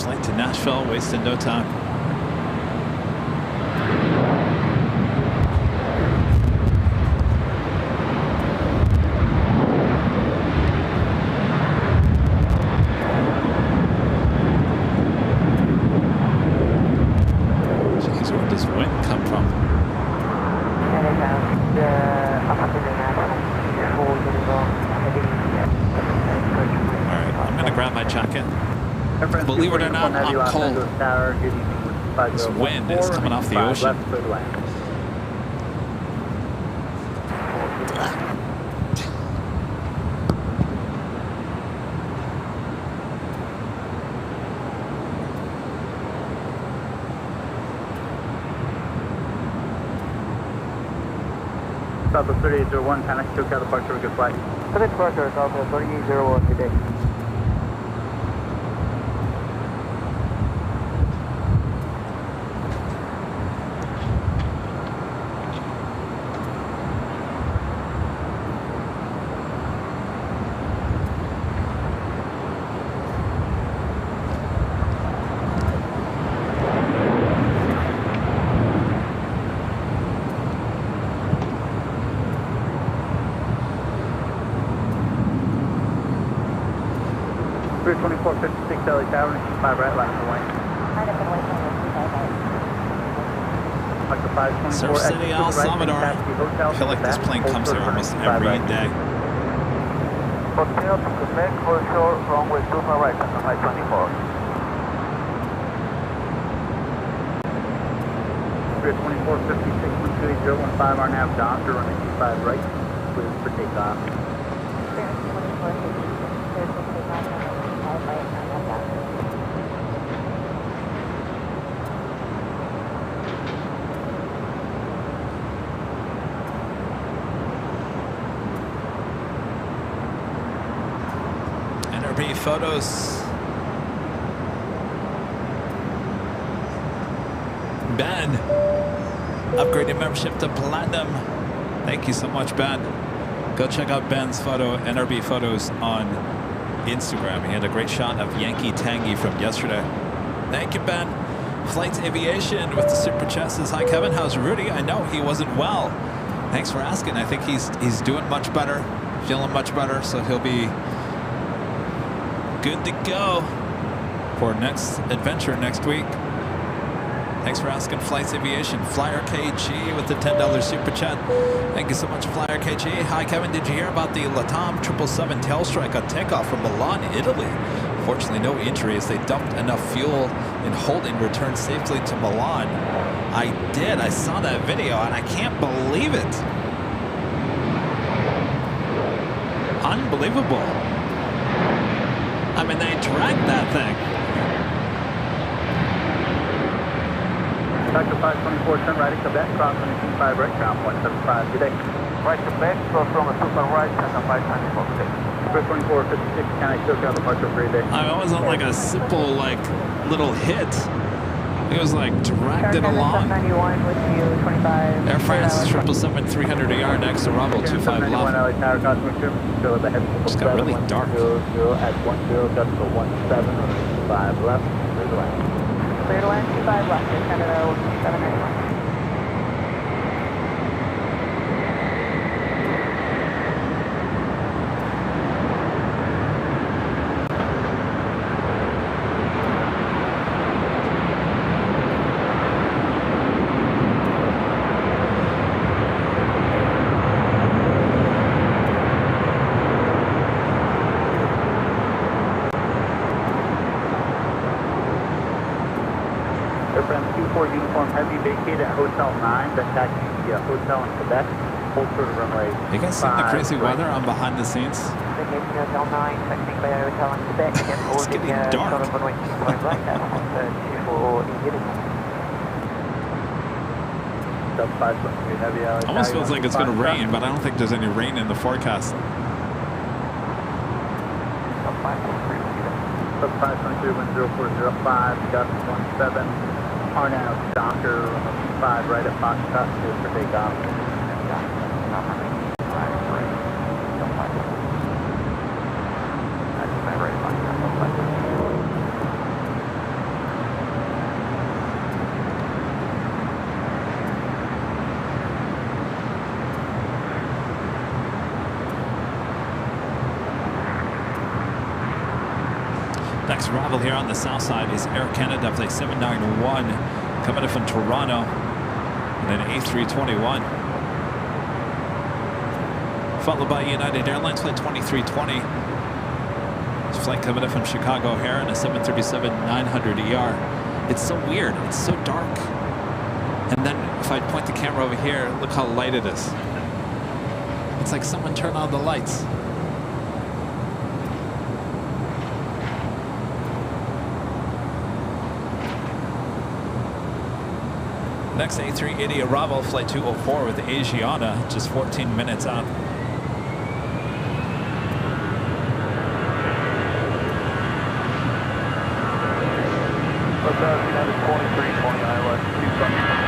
Flight to Nashville, wasting no time. Jeez, where does wind come from? Alright, I'm gonna grab my jacket. Believe it or not, I'm cold. This wind is coming off the ocean. Southwest 3801, Panic, SoCal departure, good flight. Panic departure, Southwest 3801, good day. Clear 2456 LA Tower, 5 right, line away. Surf City, El Salvador. I feel like this plane comes here almost every day. Hotel to Quebec, Foreshore, runway 25 right, 524. Clear 2456, 128.015, RNAV Doctor, runway 25 right, clear for takeoff. photos. Ben, upgraded membership to Platinum. Thank you so much, Ben. Go check out Ben's photo, NRB photos on Instagram. He had a great shot of Yankee Tangy from yesterday. Thank you, Ben. Flights Aviation with the super chat says, hi, Kevin. How's Rudy? I know he wasn't well. Thanks for asking. I think he's doing much better, feeling much better, so he'll be good to go for next adventure next week. Thanks for asking, Flights Aviation. Flyer KG with the $10 super chat. Thank you so much, Flyer KG. Hi, Kevin. Did you hear about the LATAM 777 tail strike on takeoff from Milan, Italy? Fortunately, no injuries. They dumped enough fuel in holding, returned safely to Milan. I did. I saw that video, and I can't believe it. Unbelievable. I mean, they dragged that thing. Dr. 524, turn right at Quebec, cross 25 right, ground 175, good day. Right Quebec, cross from a super right, Dr. 524, good day. 24, 56, County, SoCal, departure for day. I mean, it wasn't like a simple, like, little hit. It was like dragged it along. Air France 777-300 next arrival 25 left. Just got really dark. At 10, decimal 17, 5 left, clear the land. Clear to land, 25 left, Canada 791. Uniform heavy vacated at Hotel 9, then taxi the hotel in Quebec. Hold for the runway. You guys see the crazy weather on behind the scenes? Hotel 9, taxiing by hotel in Quebec. It's getting dark. Almost feels like it's going to rain, but I don't think there's any rain in the forecast. Sub 523, wind 0405, gust 17. Are now Docker 5 right at Foxtrot, clear for takeoff. Next arrival here on the south side is Air Canada Flight 791 coming in from Toronto and an A321. Followed by United Airlines Flight 2320. This flight coming in from Chicago O'Hare and a 737-900ER. It's so weird. It's so dark. And then if I point the camera over here, look how light it is. It's like someone turned on the lights. Next A380 arrival, flight 204 with Asiana, just 14 minutes out. United 2320, Iowa, 2 left.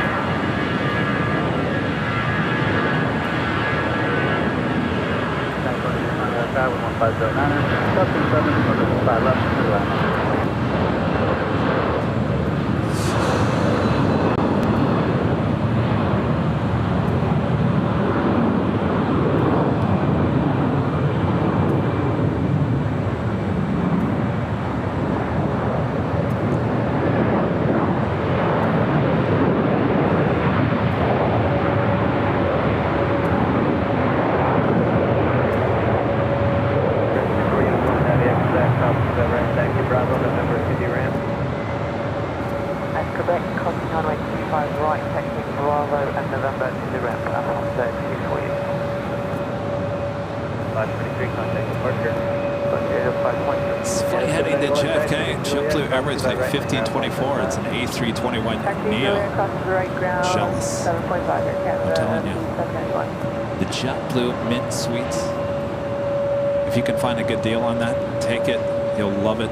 Flight 1524, it's an A321 Neo. Jealous. I'm telling you. The JetBlue Mint Suites. If you can find a good deal on that, take it. You'll love it.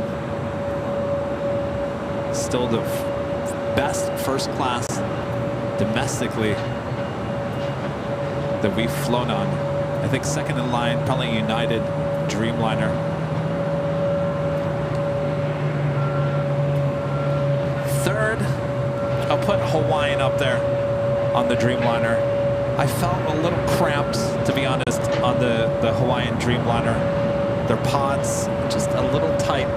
Still the best first class domestically that we've flown on. I think second in line, probably United Dreamliner. Third, I'll put Hawaiian up there on the Dreamliner. I felt a little cramped, to be honest, on the Hawaiian Dreamliner. Their pods just a little tight.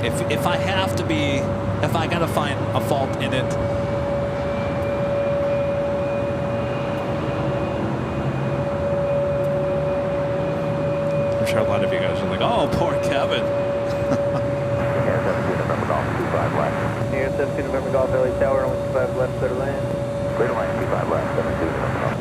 If I have to be, if I gotta find a fault in it, I'm sure a lot of you guys are like, oh, poor Kevin. Air 17 November Golf LA Tower, on 25 left, clear to land. Clear to land, 25 left, 72 November Golf.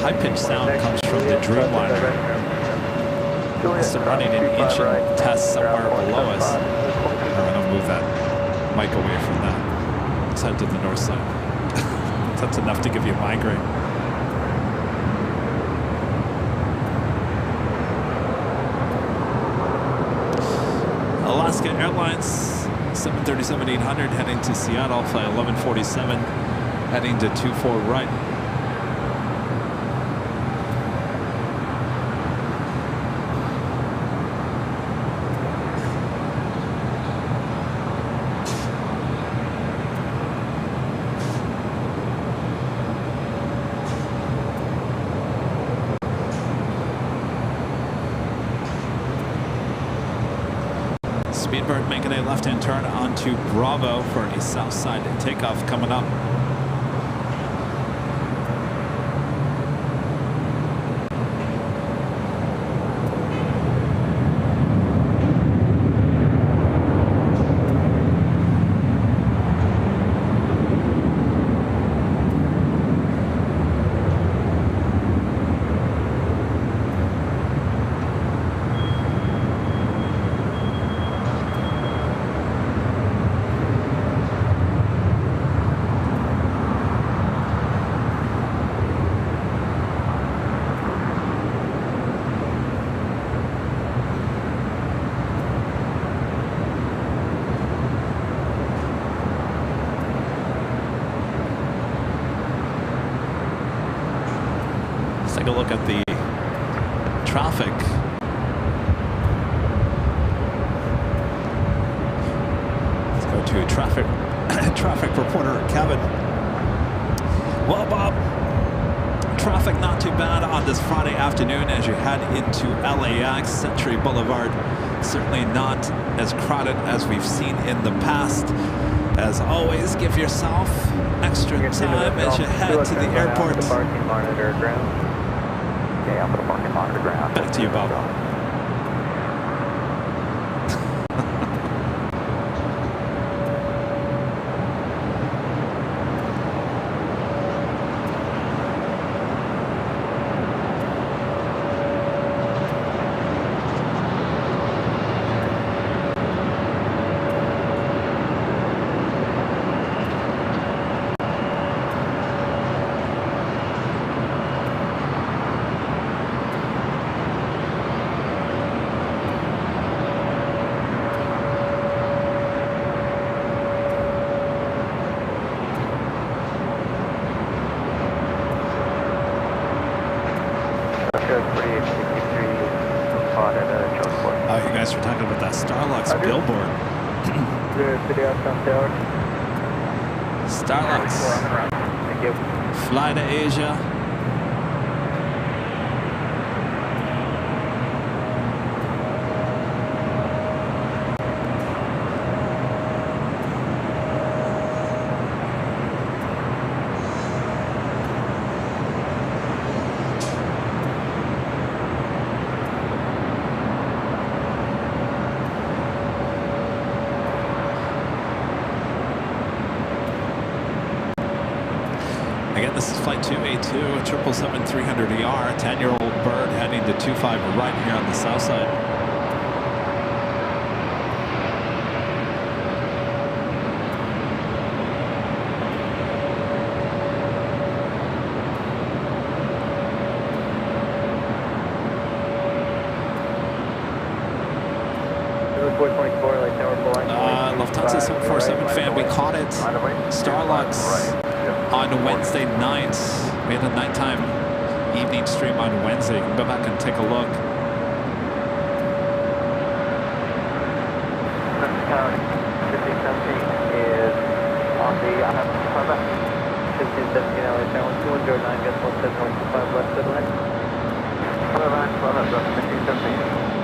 High-pitched sound comes from the Dreamliner. It's running an engine test somewhere below us. I'm going to move that mic away from that. Let's head to the north side. That's enough to give you a migraine. Alaska Airlines 737-800 heading to Seattle, flight 1147, heading to 24 right. Speedbird making a left-hand turn onto Bravo for a south side takeoff coming up. Take a look at the traffic. Let's go to traffic reporter Kevin. Well, Bob, traffic not too bad on this Friday afternoon as you head into LAX. Century Boulevard certainly not as crowded as we've seen in the past. As always, give yourself extra time as you head to the airport. Parking monitor ground. Okay, I'll put a parking monitor ground. Back to you, Bob. Oh, you guys were talking about that Starlux billboard. Starlux. Fly to Asia. Again, this is flight 282, 777-300ER, 10-year-old bird heading to 25 right here on the south side. Lufthansa 747 fan, we caught it. Starlux on Wednesday night. We had a nighttime evening stream on Wednesday. You can go back and take a look. Is on the 1517 LA Channel 209, gets 17.25 left to the line. 1517.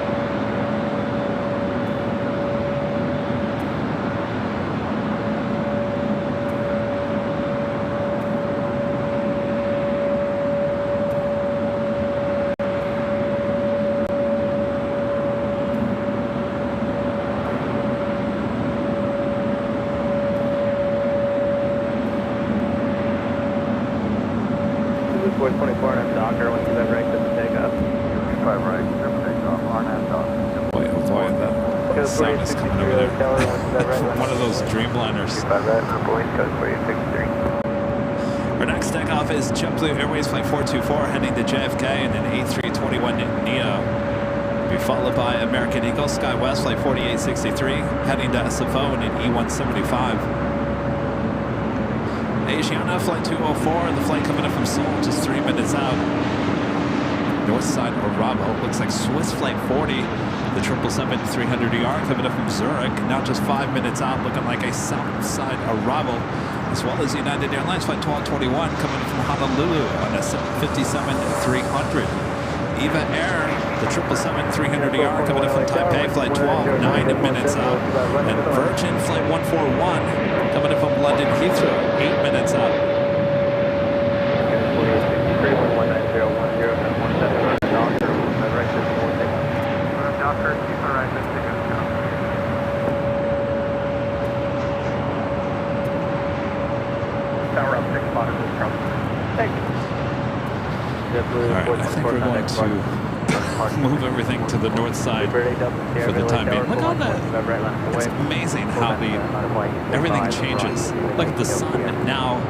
Sound is coming over there. One of those Dreamliners. Our next takeoff is JetBlue Airways Flight 424 heading to JFK in an A321neo. Be followed by American Eagle SkyWest Flight 4863 heading to SFO in an E175. Asiana Flight 204, the flight coming up from Seoul just 3 minutes out. North side arrival looks like Swiss Flight 40. The 777-300ER coming up from Zurich, now just 5 minutes out, looking like a south side arrival, as well as United Airlines Flight 1221 coming from Honolulu on a 757-300. EVA Air, the 777-300ER coming up from Taipei, Flight 12, 9 minutes out, and Virgin Flight 141 coming up from London Heathrow, 8 minutes out. Alright, I think we're going to move everything to the north side for the time being. Look at that. It's amazing how everything changes. Look at the sun now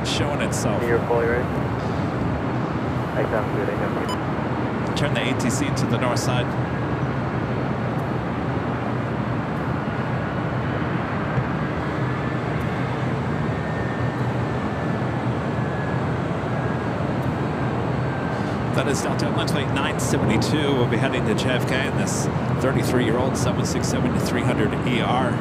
showing itself. Turn the ATC to the north side. That is Delta Airlines Flight 972. We'll be heading to JFK in this 33-year-old 767-300ER.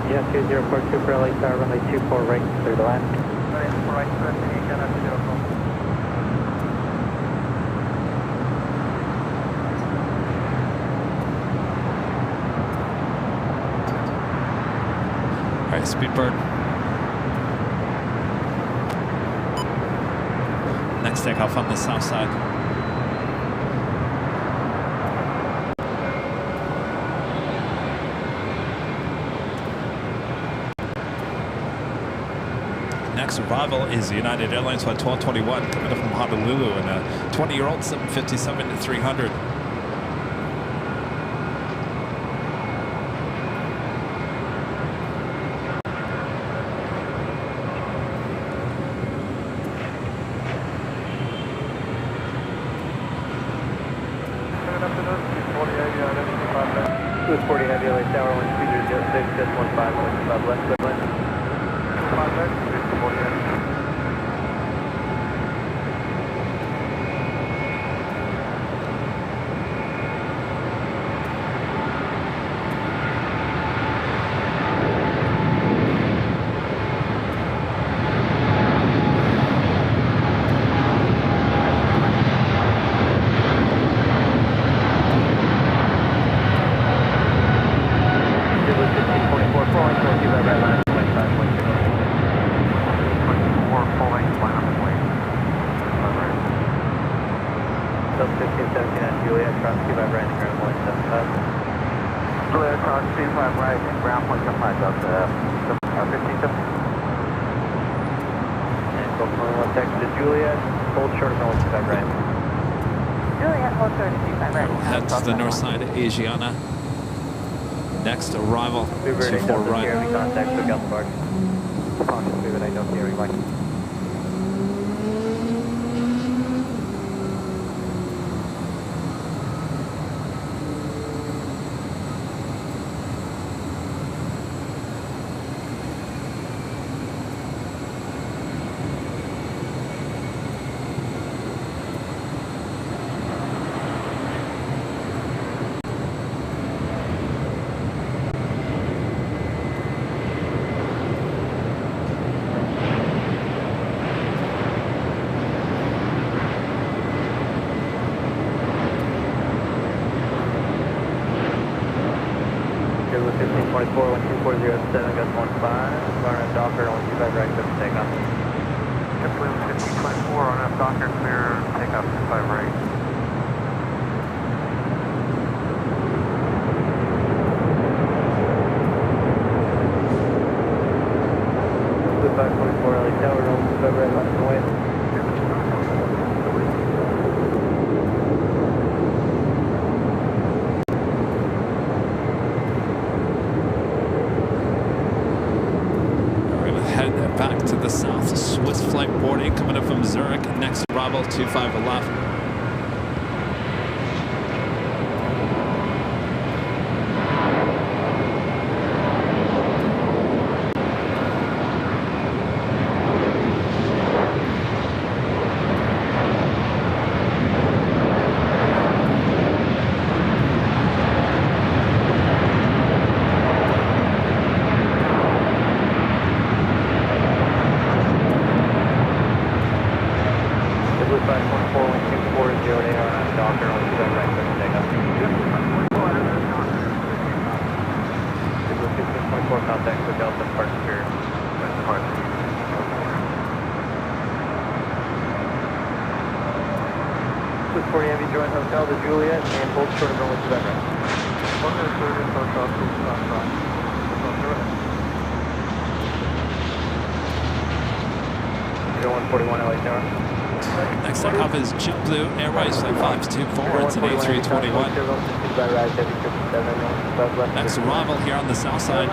Yeah, 2042 for LA Tower, runway 24 right, clear the land. Right, Alright, Speedbird. Next takeoff on the south side. Next arrival is United Airlines Flight 1221 coming up from Honolulu in a 20-year-old 757-300. Swiss 40 Heavy LA Tower 1206, just 15, left, clear land. 5 left, 40 Heavy. Right line, 25.6. 17 Juliet, cross 25 right, and ground point 75. Juliet, cross 25 right, and ground point 75, Delta 15. And Gulf 21 taxi to Juliet, hold short of runway 25 right. Juliet, hold short of 25 right. We'll head to the north side of Asiana. Next arrival, BLVD 24 Delta right. Sierra, we contact Cook Alpha Bar. Caution, BLVD Delta Sierra, we like. Good with 1524, 12407, gust 15, Garnet Docker, 125 right, clear for takeoff. JetBlue 1524 on F Docker, clear, takeoff 25 right. Blue 524, LA Tower, 125 right, left and away. We're going to head back to the south. Swiss flight boarding coming up from Zurich. Next arrival, 25 left. Blue 524, 124, 08 on Docker, 125 right, clear for takeoff. Blue 1524, contact Cook Alpha, departure. Blue 40 Heavy, join hotel to Juliet, and hold short of runway 25 right. 130 hotel, 25 right. 0141 LA Tower. Next up is JetBlue Airways Flight 524. It's an A321. Next arrival here on the south side,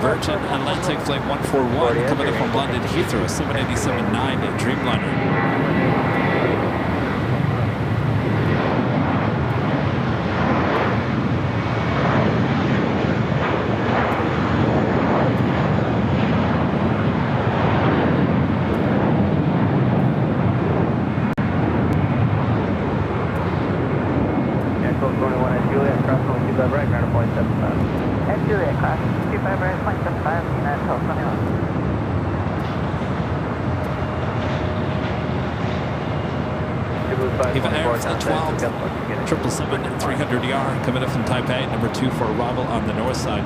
Virgin Atlantic Flight 141 coming up from London Heathrow, 787-9 Dreamliner. At Juliet, class 25 right, point 75, United Health 21. Eva Air Flight 12, 777-300ER coming up from Taipei, number 2 for arrival on the north side.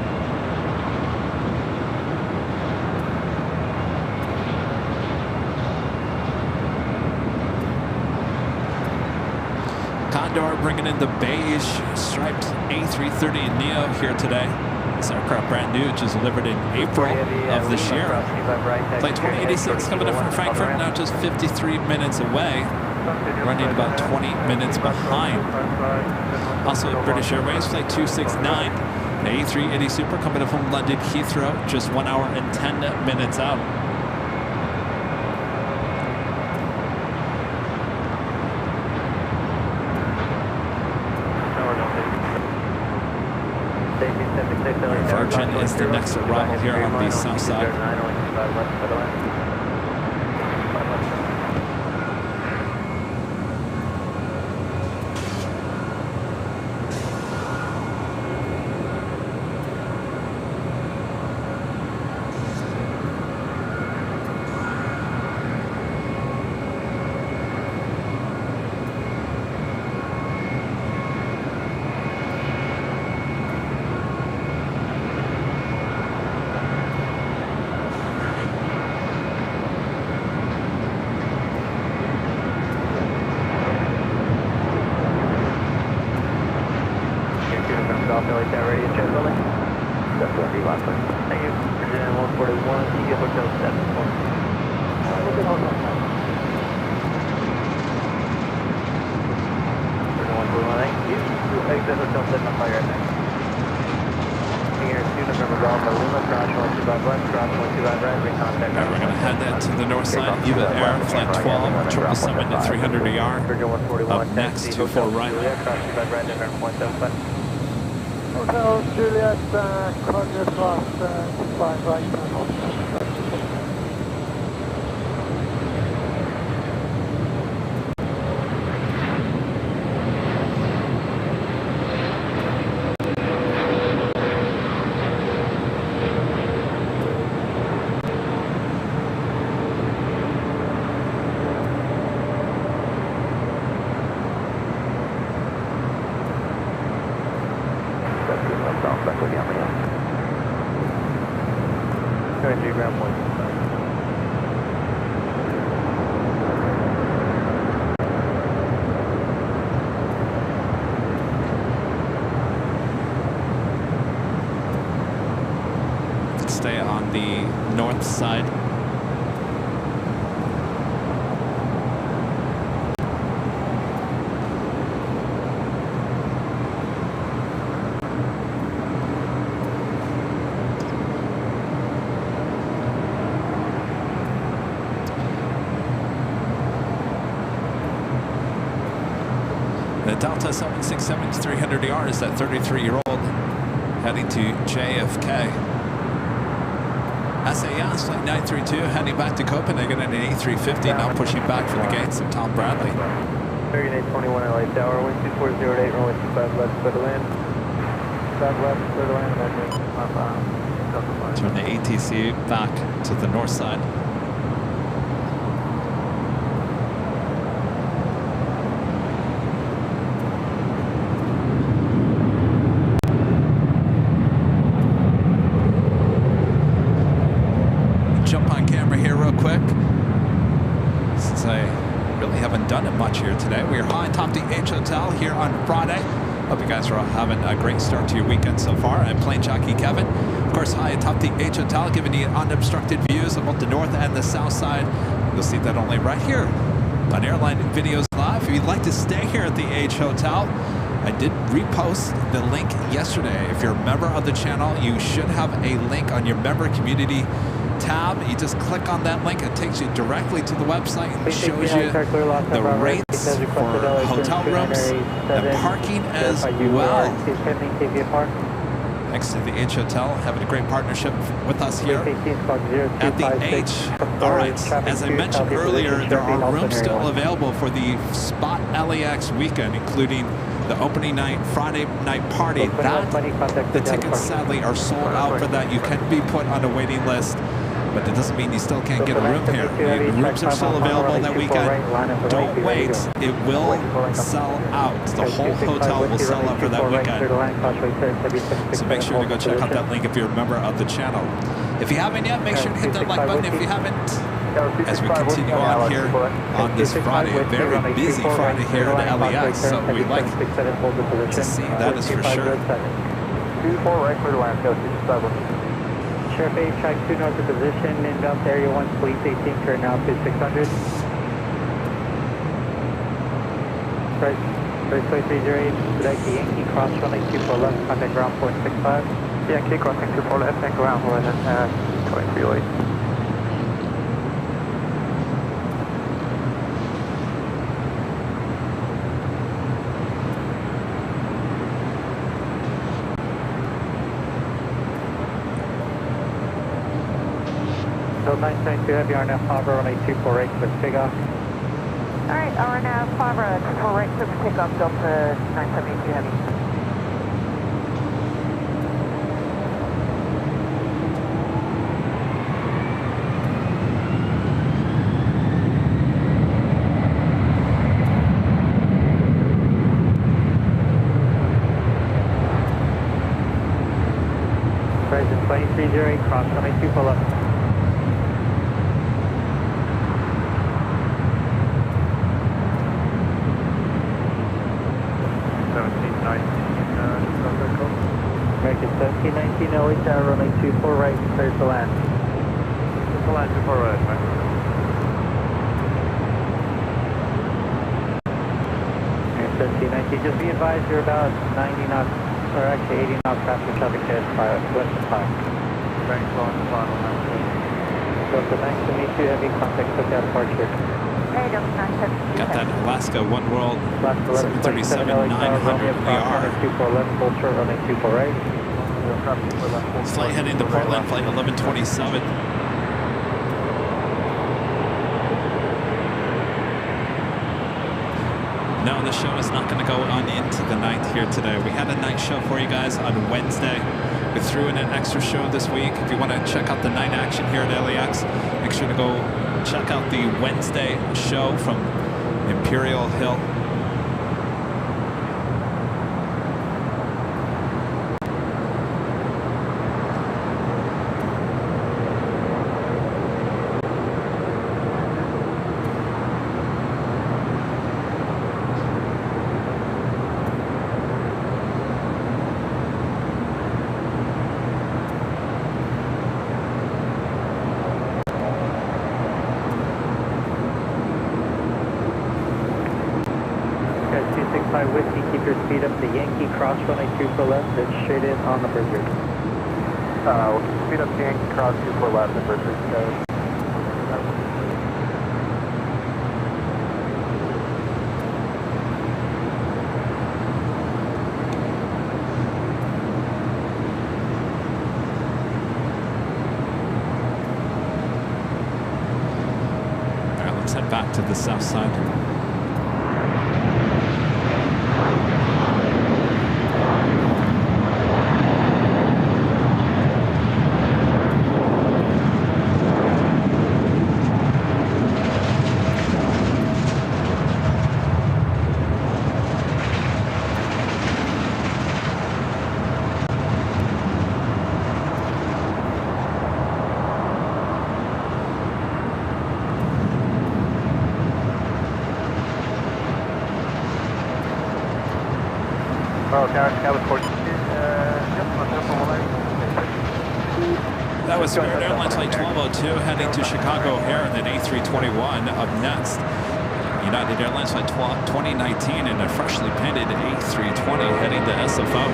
Condor bringing in the beige striped A330neo here today. This aircraft brand new, just delivered in April of this year. Flight 2086 coming in from Frankfurt, now just 53 minutes away, running about 20 minutes behind. Also at British Airways, Flight 269, the A380 Super coming in from London Heathrow, just 1 hour and 10 minutes out. Virgin is the next arrival here on the south side. populate that radio check building. That's going to be last one. Thank you. Virginia 141, Eagle Hotel 7 point. Virginia 141, thank you. Exit Hotel 7 on fire right now. Here, 2 November Golf, Lima, cross 125 left, cross 125 right, recontact. All right, we're going to head that to the north side. Eva Air, flight 12, 777 to 300 AR. Virginia 141, Up next, 24 right. Cross 25 right, November 175. Hotel Juliet, Roger, cross 25 right, Ground point. Stay on the north side. The Delta 767 300ER is that 33-year-old heading to JFK. SAS flight 932 heading back to Copenhagen in an A350, now pushing back for the gates of Tom Bradley. American 821 LA Tower, 12408, runway 25 left, clear to land. 5 left, clear to land, and Turn the ATC back to the north side. Jump on camera here real quick, since I really haven't done it much here today. We are high atop the H Hotel here on Friday. Hope you guys are all having a great start to your weekend so far. I'm plane jockey Kevin. Of course, high atop the H Hotel, giving you unobstructed views of both the north and the south side. You'll see that only right here on Airline Videos Live. If you'd like to stay here at the H Hotel, I did repost the link yesterday. If you're a member of the channel, you should have a link on your member community tab. You just click on that link, it takes you directly to the website and shows you the rates for hotel rooms and parking as well. Thanks to the H Hotel, having a great partnership with us here at the H. All right, as I mentioned earlier, there are rooms still available for the Spot LAX weekend, including the opening night, Friday night party. The tickets sadly are sold out for that. You can be put on a waiting list, but it doesn't mean you still can't get a room here. The rooms are still available that weekend. Don't wait. It will sell out. The whole hotel will sell out for that weekend. So make sure to go check out that link if you're a member of the channel. If you haven't yet, make sure to hit that like button if you haven't. As we continue on here on this Friday, a very busy Friday here at LAX, so we like to see that is for sure. 24 right, clear to land, go 67. Sheriff 8, track 2 north of position, inbound to area 1, police 18, turn now to 600. Breakaway 308, select the Yankee, cross runway 24 left, contact ground point 65. Yankee, crossing 24 left, and ground point 2308. So 972 Heavy RNAV Harbor, runway 248, clear to takeoff. Alright, RNAV Fabra, 248, clear to takeoff, Delta 972 Heavy. Horizon 2308, cross runway 24 left. American 1719, LA Tower, runway 24 right, clear to land. Clear to land, 24 right, American. American 1719, just be advised you're about 90 knots, or actually 80 knots faster traffic head, west of 5. Thanks, on the final number. Delta Max to meet you, heavy contact, took out departure. Got that Alaska One World 737-900 ER. Full short, runway 24 right. Flight heading to Portland, flight 1127. No, the show is not going to go on into the night here today. We had a night show for you guys on Wednesday. We threw in an extra show this week. If you want to check out the night action here at LAX, make sure to go check out the Wednesday show from Imperial Hill. Whiskey, keep your speed up to Yankee, cross runway 24 left, and straight in on the bridge. We'll keep speed up to Yankee, cross 24 left, and bridge. All right, let's head back to the south side. That was Spirit Airlines Flight 1202 heading to Chicago O'Hare, and then A321 up next. United Airlines Flight 2019 and a freshly painted A320 heading to SFO.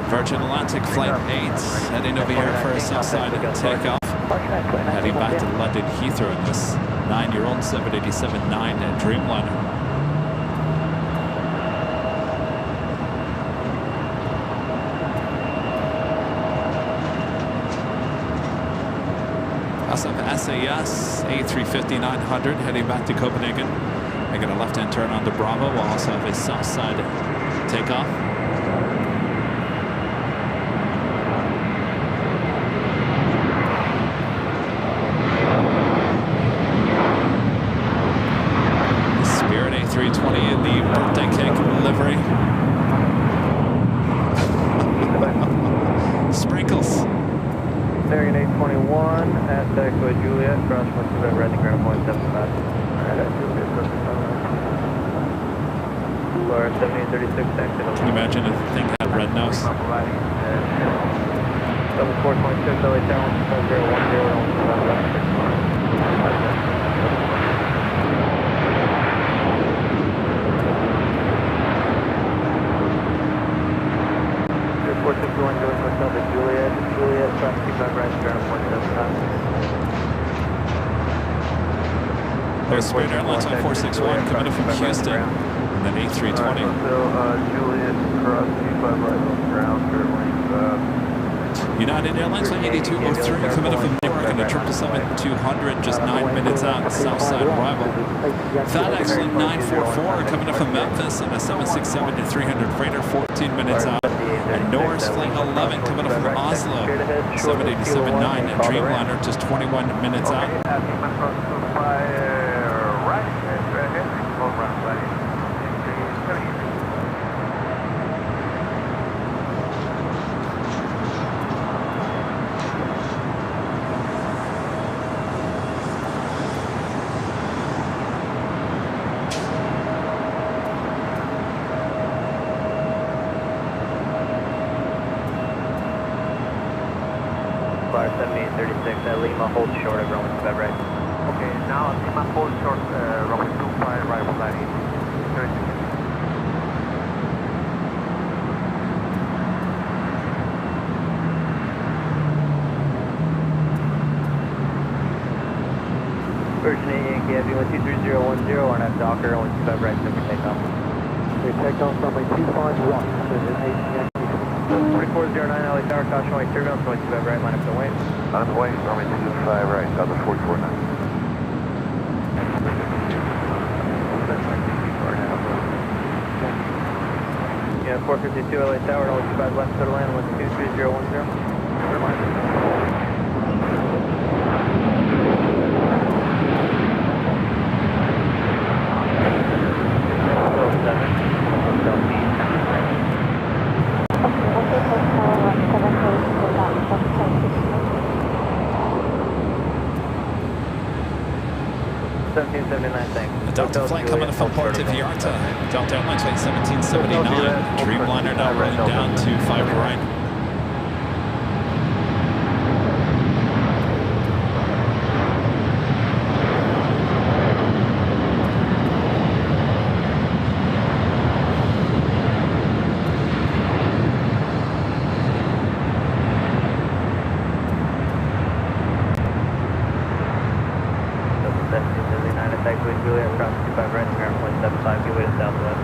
Virgin Atlantic Flight 8 heading over here for a Southside takeoff. Heading back to London Heathrow in this 9-year-old 787-9 Dreamliner. Also have SAS A350-900 heading back to Copenhagen. Making a left-hand turn onto Bravo. We'll also have a Southside takeoff. Spirit A320 in the birthday cake livery. Sprinkles. American 821 at Echo Juliet, cross once to the reading ground 175. Florida 7836, exit. Can you imagine if the thing had red nose? 7426, LA Tower, 461 going to Delta Juliet, trying to keep that right ground 175. There's Spirit Airlines Flight 461 coming in from Houston, and then A320. Juliet, cross 25 right on ground, clear length, United Airlines flight 8203 coming up from Newark in a 777-200, just 9 minutes out, Southside arrival. FedEx flight 944 coming up from Memphis in a 767-300 freighter, 14 minutes out. And Norris flight 11 coming up from Oslo, 787-9 and Dreamliner, just 21 minutes out. Bar 7836 at Lima, hold short of runway 25 right. Okay, now Lima, hold short, runway 25 right, we'll land in 30 seconds. Virgin 8 Yankee Heavy 12310, RNF Docker, 125 right, center takeoff. Okay, takeoff runway 25 right, Virgin 8 Yankee. 4409 LA Tower, caution white turbulence, 125 right, line up the way. On the way, runway 25 right, south of 449. Yeah, 452 LA Tower, 125 left, to land, 1231010. A Delta flight coming from Puerto Vallarta. Delta Airlines flight 1779. Dreamliner now rolling down to 5 right. Juliet, cross 25 right, ground 175, give way to southwest.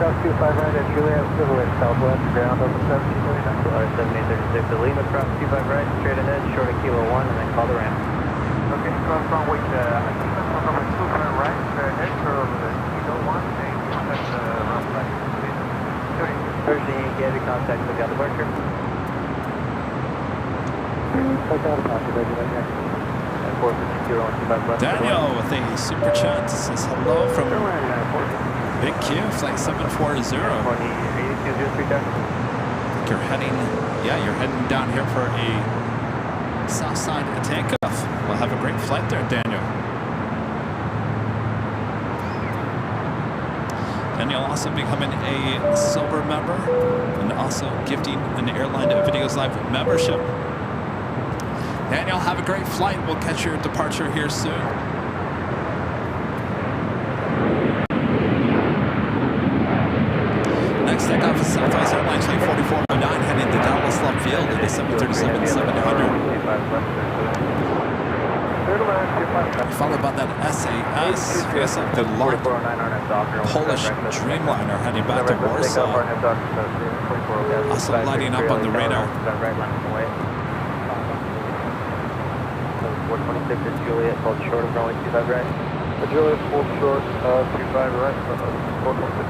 Cross 25 right at Juliet, give way to southwest, ground over 1739. R7836 to Lima, cross 25 right, straight ahead, short of Kilo 1, and then call the ramp. Okay, cross runway, Lima, from number 25 right, straight ahead, short of Kilo 1, and contact ramp right. Virgin Yankee Heavy, contact lookout departure. Takeoff, caution, Virgin Yankee. Daniel with a super chat says hello from Big Q, flight 740. You're heading down here for a Southside takeoff. We'll have a great flight there, Daniel. Daniel also becoming a silver member and also gifting an Airline Videos Live membership. Daniel, have a great flight. We'll catch your departure here soon. Next takeoff is Southwest Airlines flight 4409 heading to Dallas Love Field in the 737-700. Followed by that SAS, the large Polish Dreamliner heading back to Warsaw. Also lighting up on the radar. 426 is Juliet, hold short of runway 25 right. Juliet, hold short, 25 right, 426.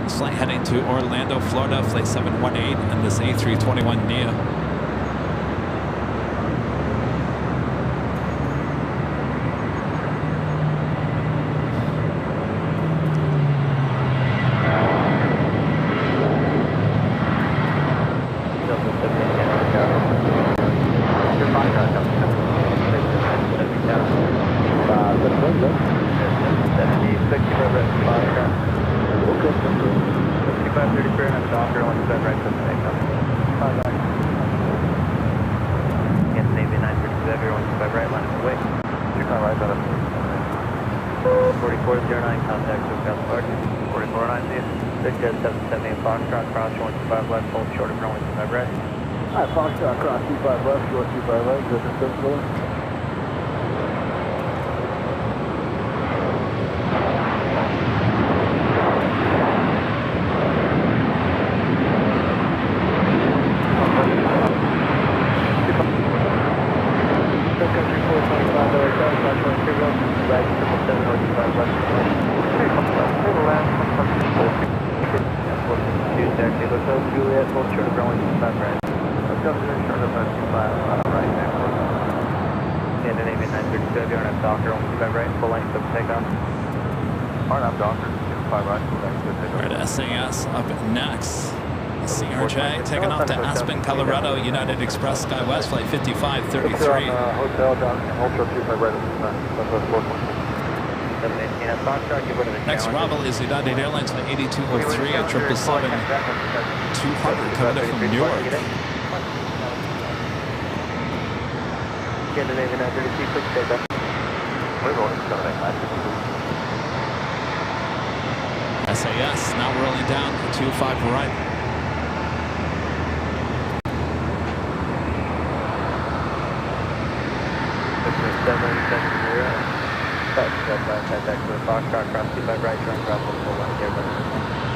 This flight heading to Orlando, Florida, flight 718, and this A321neo. Foxtrot, cross 25 left, short 25 right, go to 7 4 2 taxi, Hotel Juliet, hold short of runway 25 right. Hotel Juliet, short of 25 right, next. Scandinavian 932, have you on Docker, 25 right, full length of takeoff. RNAV Docker, 25 right, full length of takeoff. Right, SAS up next. CRJ taking off to Aspen, Colorado, United Express SkyWest Flight 5533. Hotel down, hold short 25 right, Southwest 420. 718 at Foxtrot, you put in the Next arrival is United Airlines Flight 8203 at 777 200 coming in from Newark. Scandinavian 932, quick takeoff. We're rolling 789. SAS now rolling down to 25 right. Contact with Foxtrot, cross 25 right, turn Bravo, full length, Airbus.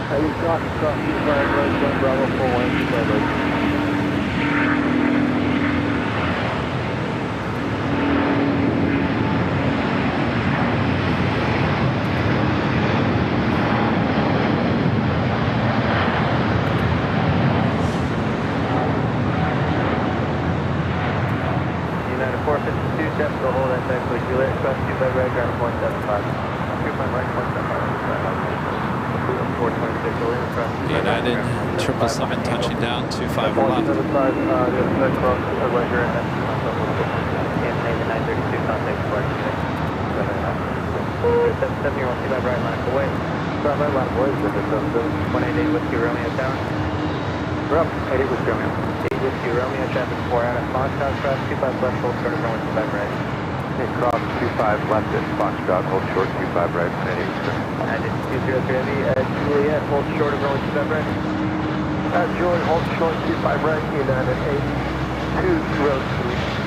Heavy cross 25 right, turn Bravo, full length, 25 right. United 452, steps to hold that back with Juliet, cross 25 right, ground 475. 25 right, 426, rolling across. United 777 touching down 25 left. Scandinavian 932, contact Spark, 770, 25 right, line up away. Right line of voice, 188 Whiskey Romeo down. we're up, 88 with Romeo. 8 Whiskey Romeo, traffic 4 out at Foxtrot, cross 25 left, hold short of runway 25 right. Cross 25 left at Foxtrot, hold short 25 right, 88 with Romeo. United 203 Heavy, Juliet, hold short of runway 25 right. Juliet, hold short 25 right, United 8203.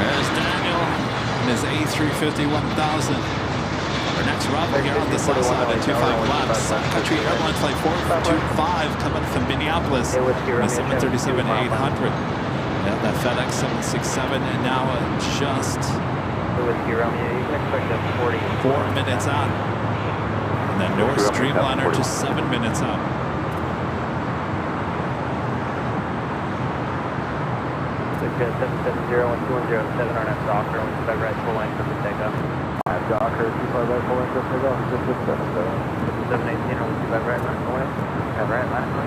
There's Daniel and his A350 1000. Our next arrival here on the south side at 25 left. Sun Country Airline Flight 425 coming from Minneapolis. The 737-800. Yeah, that FedEx 767 and now just Whiskey Romeo, you can expect a 4 minutes out. And then North Streamliner just 7 minutes out. Good, 770-1207 on that Docker, 25 right, full length of the takeoff. Docker, 25 right, full length of takeoff, 718 on 25 right, line away. 25 right, line away.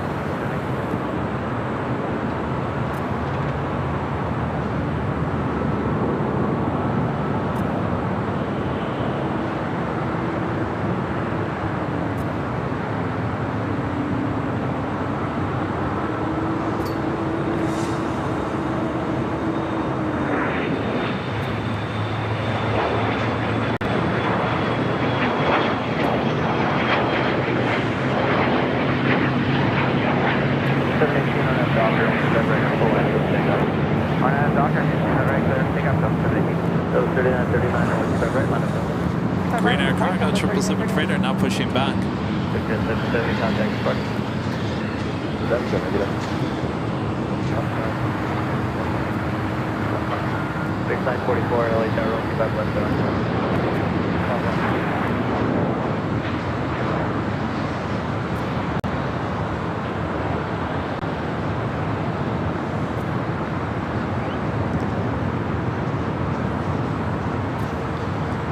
Green Air Cargo 777 Freighter now pushing back. 770 contact Spark. That's good, maybe that's 6944 LA Tower, 25 left down.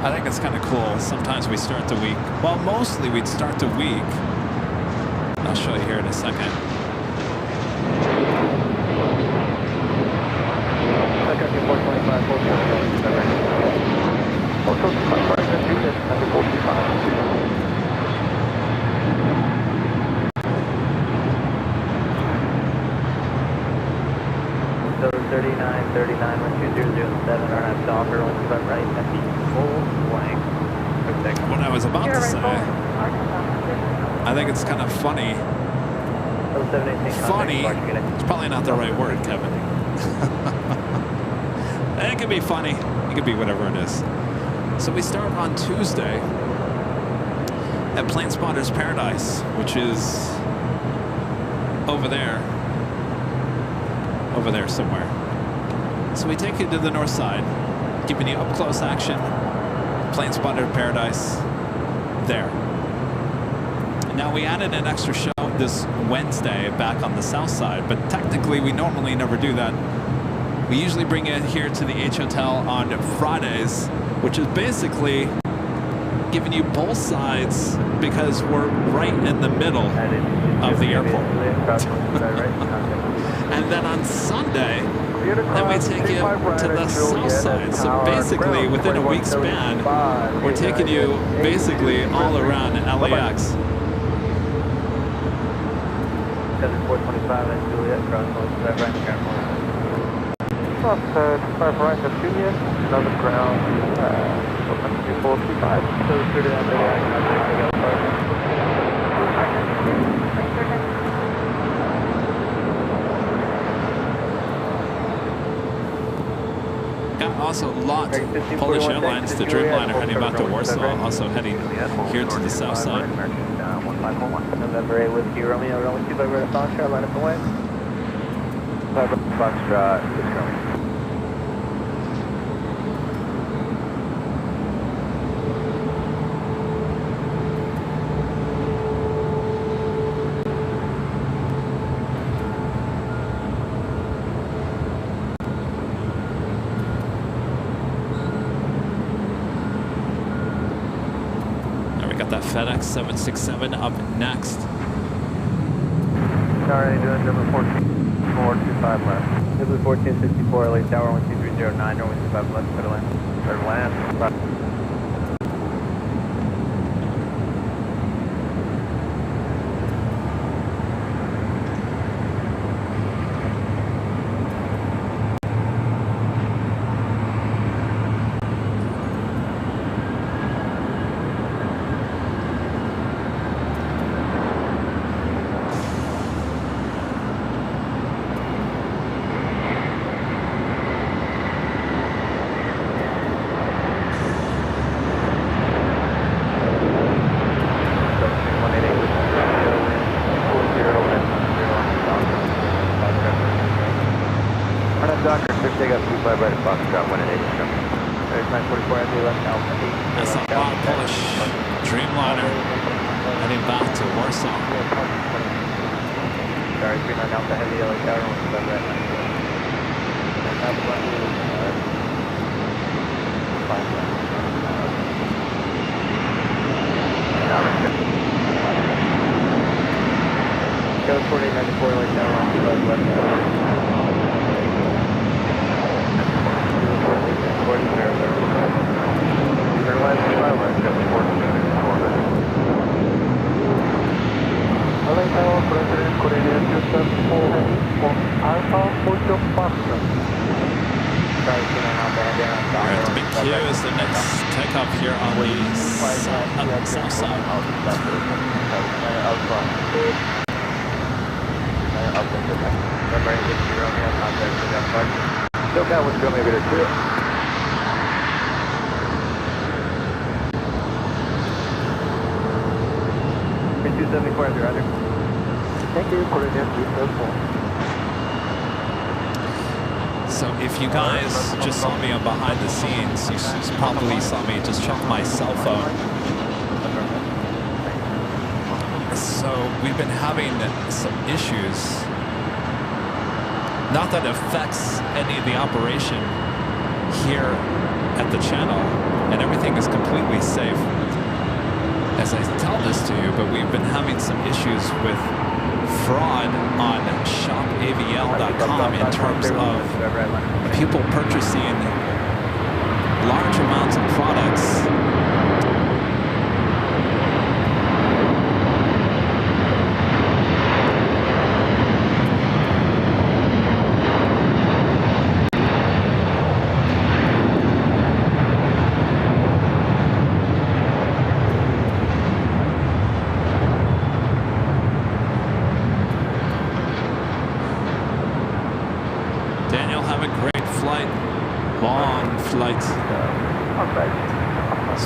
I think it's kind of cool. Sometimes we start the week, well, mostly we'd start the week. I'll show you here in a second. So 39, 2007, RNAV Docker, 25 right, at the full length. What I was about to say, I think it's kind of funny. 0718 Funny, contact Spark, it's probably not the right word, Kevin. It could be funny, it could be whatever it is. So we start on Tuesday at Planespotters Paradise, which is over there somewhere. So we take you to the north side, giving you up close action, plane spotted paradise there. Now we added an extra show this Wednesday back on the south side, but technically we normally never do that. We usually bring it here to the H Hotel on Fridays, which is basically giving you both sides because we're right in the middle of the airport. And then on Sunday, then we take you to the south side. So basically, within a week span, we're taking you basically all around LAX. 425 and Juliet, cross right, Up 25 right of Juliet, another ground, 425. So it's good out Got also LOT, Polish Airlines, the Dreamliner heading back to Warsaw, also heading here to the south side. November 8 Whiskey Romeo, runway 25 right of Foxtrot, line up and away. 5 Foxtrot, Whiskey Romeo. That FedEx 767 up next. Sorry, doing number 1425 left. This is 1464, LA Tower 12309, runway 25 left, clear to land. Clear to land. That's a LOT Polish Dreamliner heading back to Warsaw. Sorry, 39 Alpha Heavy, LA Tower, 125 right. Go 4894, LA Tower, 125 left. 'Alright, the big Q is the next takeoff here on the south side. Still got what's going to be there. Thank you for the So if you guys just saw me on behind the scenes, you probably saw me just check my cell phone. So we've been having some issues. Not that it affects any of the operation here at the channel, and everything is completely safe as I tell this to you, but we've been having some issues with fraud on shopavl.com in terms of people purchasing large amounts of products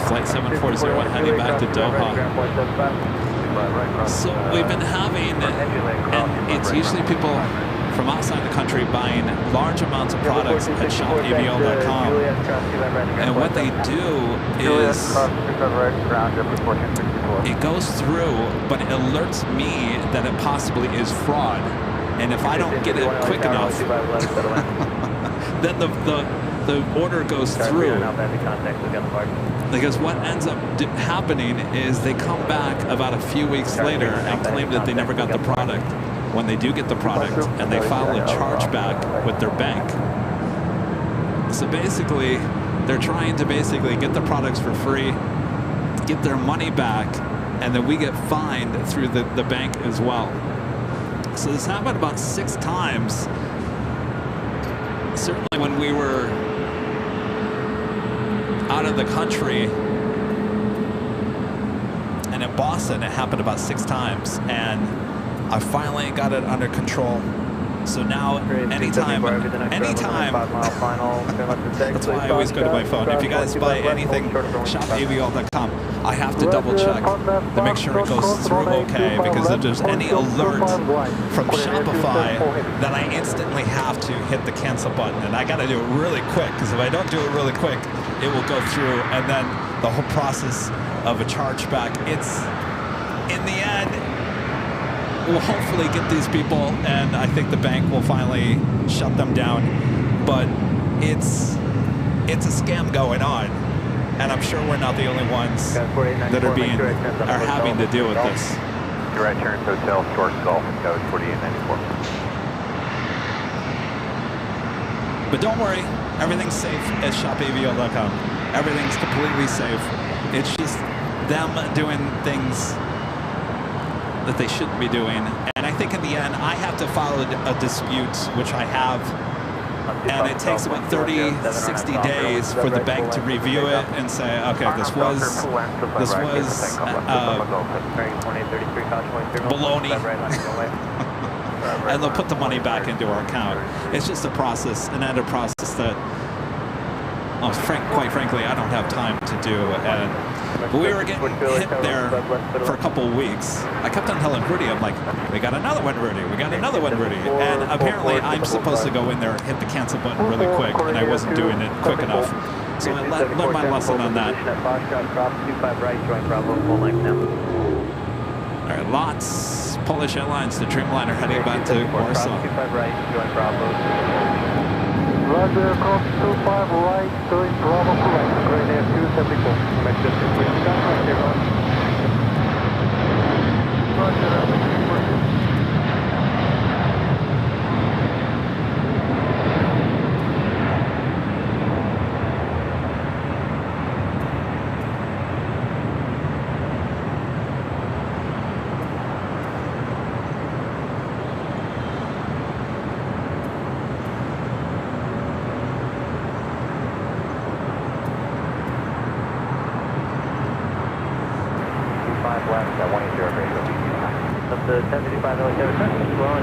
Flight 740 heading back to Doha. So we've been having, and it's usually people from outside the country buying large amounts of products at shopavl.com. And what they do is it goes through, but it alerts me that it possibly is fraud. And if I don't get it quick enough, then the order goes through. Because what ends up happening is they come back about a few weeks later and claim that they never got the product when they do get the product, and they file a chargeback with their bank. So basically, they're trying to basically get the products for free, get their money back, and then we get fined through the bank as well. So this happened about 6 times. Certainly when we were out of the country, and in Boston it happened about 6 times, and I finally got it under control. So now anytime, that's why I always go to my phone. If you guys buy anything, shopavl.com, I have to double check to make sure it goes through okay, because if there's any alert from Shopify, then I instantly have to hit the cancel button, and I got to do it really quick, because if I don't do it really quick, it will go through, and then the whole process of a chargeback, it's, in the end, we'll hopefully get these people, and I think the bank will finally shut them down. But it's a scam going on, and I'm sure we're not the only ones that are having to deal with this. Direct turn hotel, short golf, code 4894. But don't worry, everything's safe at shopavl.com. Everything's completely safe. It's just them doing things that they shouldn't be doing. And I think in the end, I have to file a dispute, which I have. And it takes about 30, 60 days for the bank to review it and say, okay, this was baloney. And they'll put the money back into our account. It's just a process, an added process that, quite frankly, I don't have time to do. And but we were getting hit there for a couple of weeks. I kept on telling Rudy, I'm like, we got another one, Rudy. We got another one, Rudy. And apparently I'm supposed to go in there and hit the cancel button really quick, and I wasn't doing it quick enough. So I learned my lesson on that. All right, lots. Polish Airlines, the Dreamliner heading back to Warsaw. Roger, cross 25 right, doing Bravo correct, grade air 274. The 1055 military as well as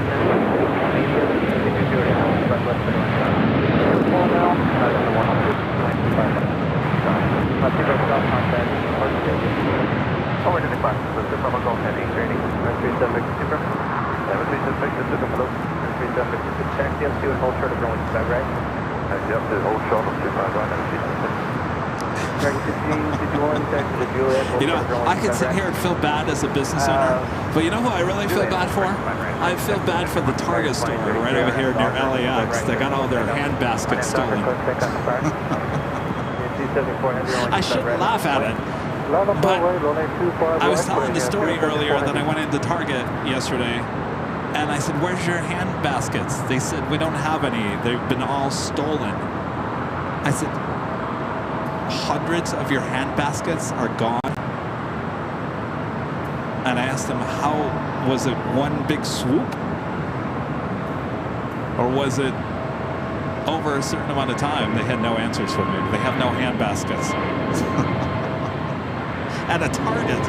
Over to the class, the Papa Golf heading, training. 376 Super. 736 Super, hello. 376 check, the F2 and hold short of runway 25 right. Yep, the hold short of 25 right, You know, I can sit here and feel bad as a business owner, but you know who I really feel bad for? I feel bad for the Target store right over here near LAX. They got all their hand baskets stolen. I shouldn't laugh at it, but I was telling the story earlier that I went into Target yesterday, and I said, where's your hand baskets? They said, we don't have any. They've been all stolen. I said, hundreds of your hand baskets are gone? And I asked them, how was it one big swoop? Or was it over a certain amount of time? They had no answers for me. They have no hand baskets. At a Target.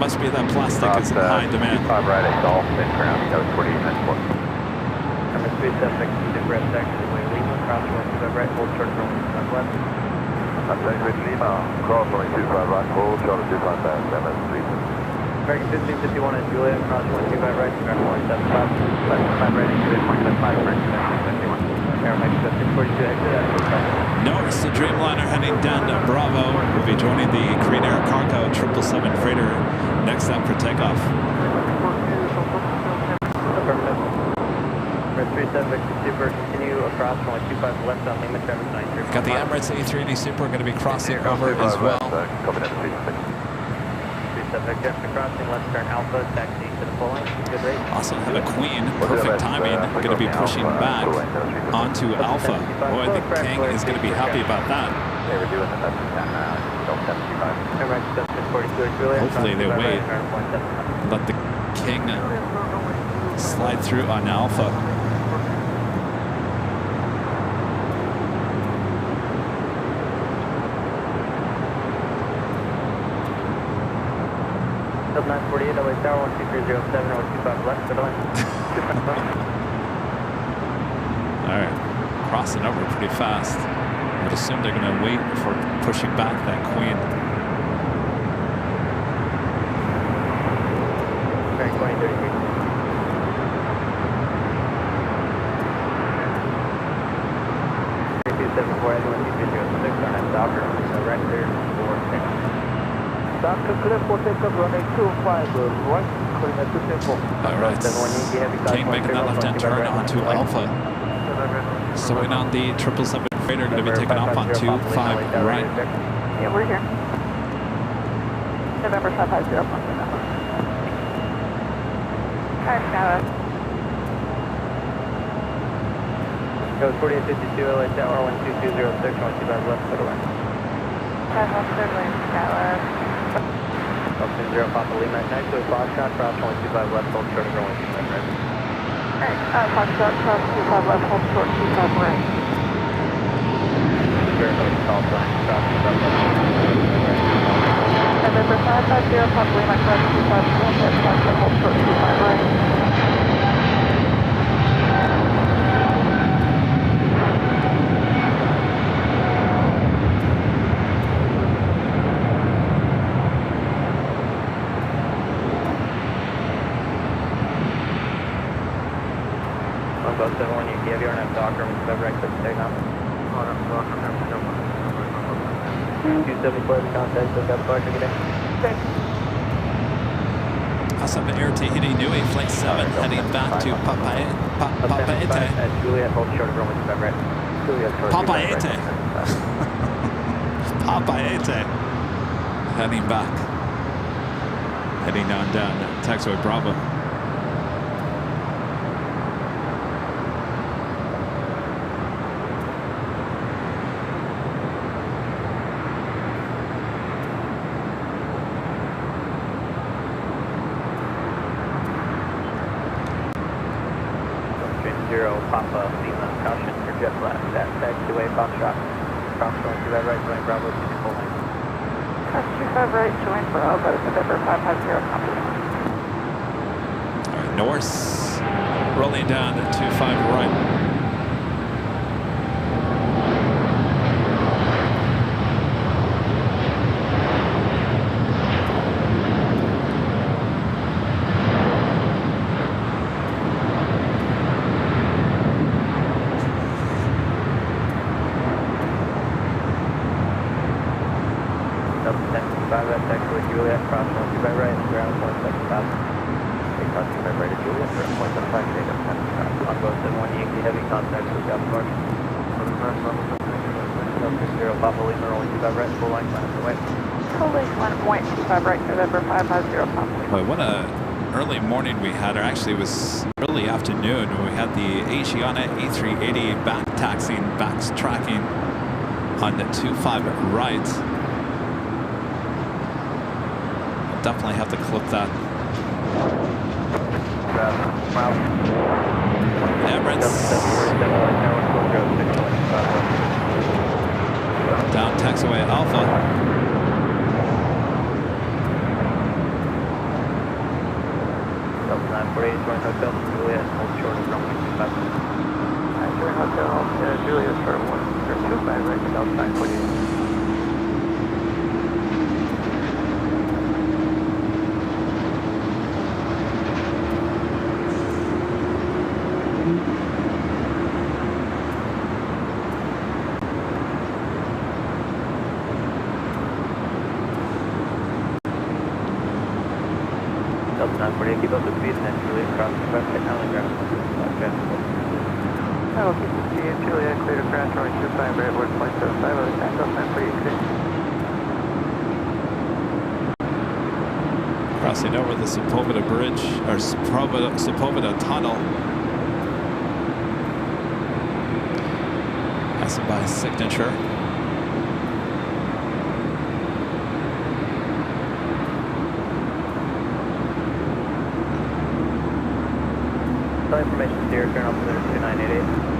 Must be that plastic is in high demand. 5 right at Golf, then ground, code 4894. Number 376, Super F taxi, Lima, crossway 25 right, hold short of runway 25 left. I'm David Lima, cross runway 25 right, hold short of 25 left, MS 3. American 1551 and Juliet, cross 125 right, ground 175, left 5 right, and Juliet 175, American 1551. Airline 1542 exit, Norris, the Dreamliner heading down to Bravo. Will be joining the Korean Air Cargo 777 freighter next up for takeoff. Affirmative. Red 37 Victor Super, continue across runway 25 left on Lima, Travis 93. Got the Emirates A380 Super going to be crossing over as well. 37 Victor, crossing left turn Alpha, taxi to the full length. Good rate. Also have a Queen, perfect timing, going to be pushing back onto Alpha. Boy, the King is going to be happy about that. They were doing the best we can now. Don't 75. Airline 1542 Juliet. Hopefully they wait. Let the King slide through on Alpha. Sub 948, LA Tower 12307, 025 left, good line. Alright, crossing over pretty fast. I would assume they're going to wait before pushing back that Queen. Very 2033. 3274, everyone 2306, on that Docker, right there, 46. Docker clear for takeoff, runway 25 right, calling at 2tempo. Alright, King making that left-hand turn onto Alpha. Slowing on the 777 freighter, going to be taking off on 25 right. Yeah, we're here. November 550, November. Alright, Skylar. It was 4852, LA Tower 12206, 125 left, good line. 5 left, third lane, Skylar. Upton 0 Papa Lima, next to a Foxtrot, cross 125 left, hold short of 125 right. Alright, Foxtrot, cross 25 left, hold short, 25 right. Very close call sign, cross 25 left, November 550, Papa Lima, cross 25 left, hold short, 25 right. About 71, you have your own Docker, November right, click take off. 274, contact, look up, bar, good day. Awesome, Air Tahiti Nui, Flight 7, heading back to Papaete. At Juliet, hold short of runway 25 right. Papaete. Papaete. Heading back. Heading on down taxiway Bravo. Papa Lima, caution for jet blast. That taxiway, Foxtrot. Cross 25 right, join Bravo, to full lane. Cross 25 right, join Bravo, November 550, copy. All right, Norris rolling down to 25 right. Juliet, cross 125 right, ground 175. Take cross 25 right to Juliet, ground 175, take up 10. On both 71 Yankee, heavy contact with South Park. 0 Papa Lima, rolling 25 right, full line, minus away. Full lane 1.25 right, November 550, Papa Lima. Boy, what a early morning we had, or actually it was early afternoon when we had the Asiana A380 back taxiing, back tracking on the 25 right. Definitely have to clip that. Emirates. Down taxiway Alpha. Delta 948, join Hotel Juliet, hold short of runway 25. Join Hotel Juliet for 125 right, Delta 948. Oh, okay. Juliet, clear to crash, runway 25 right, word flight 75, back up, and for you, Crossing over the Sepulveda Bridge, or Sepulveda Tunnel. Passing by Signature. Flight information, Sierra, turn off to 2988.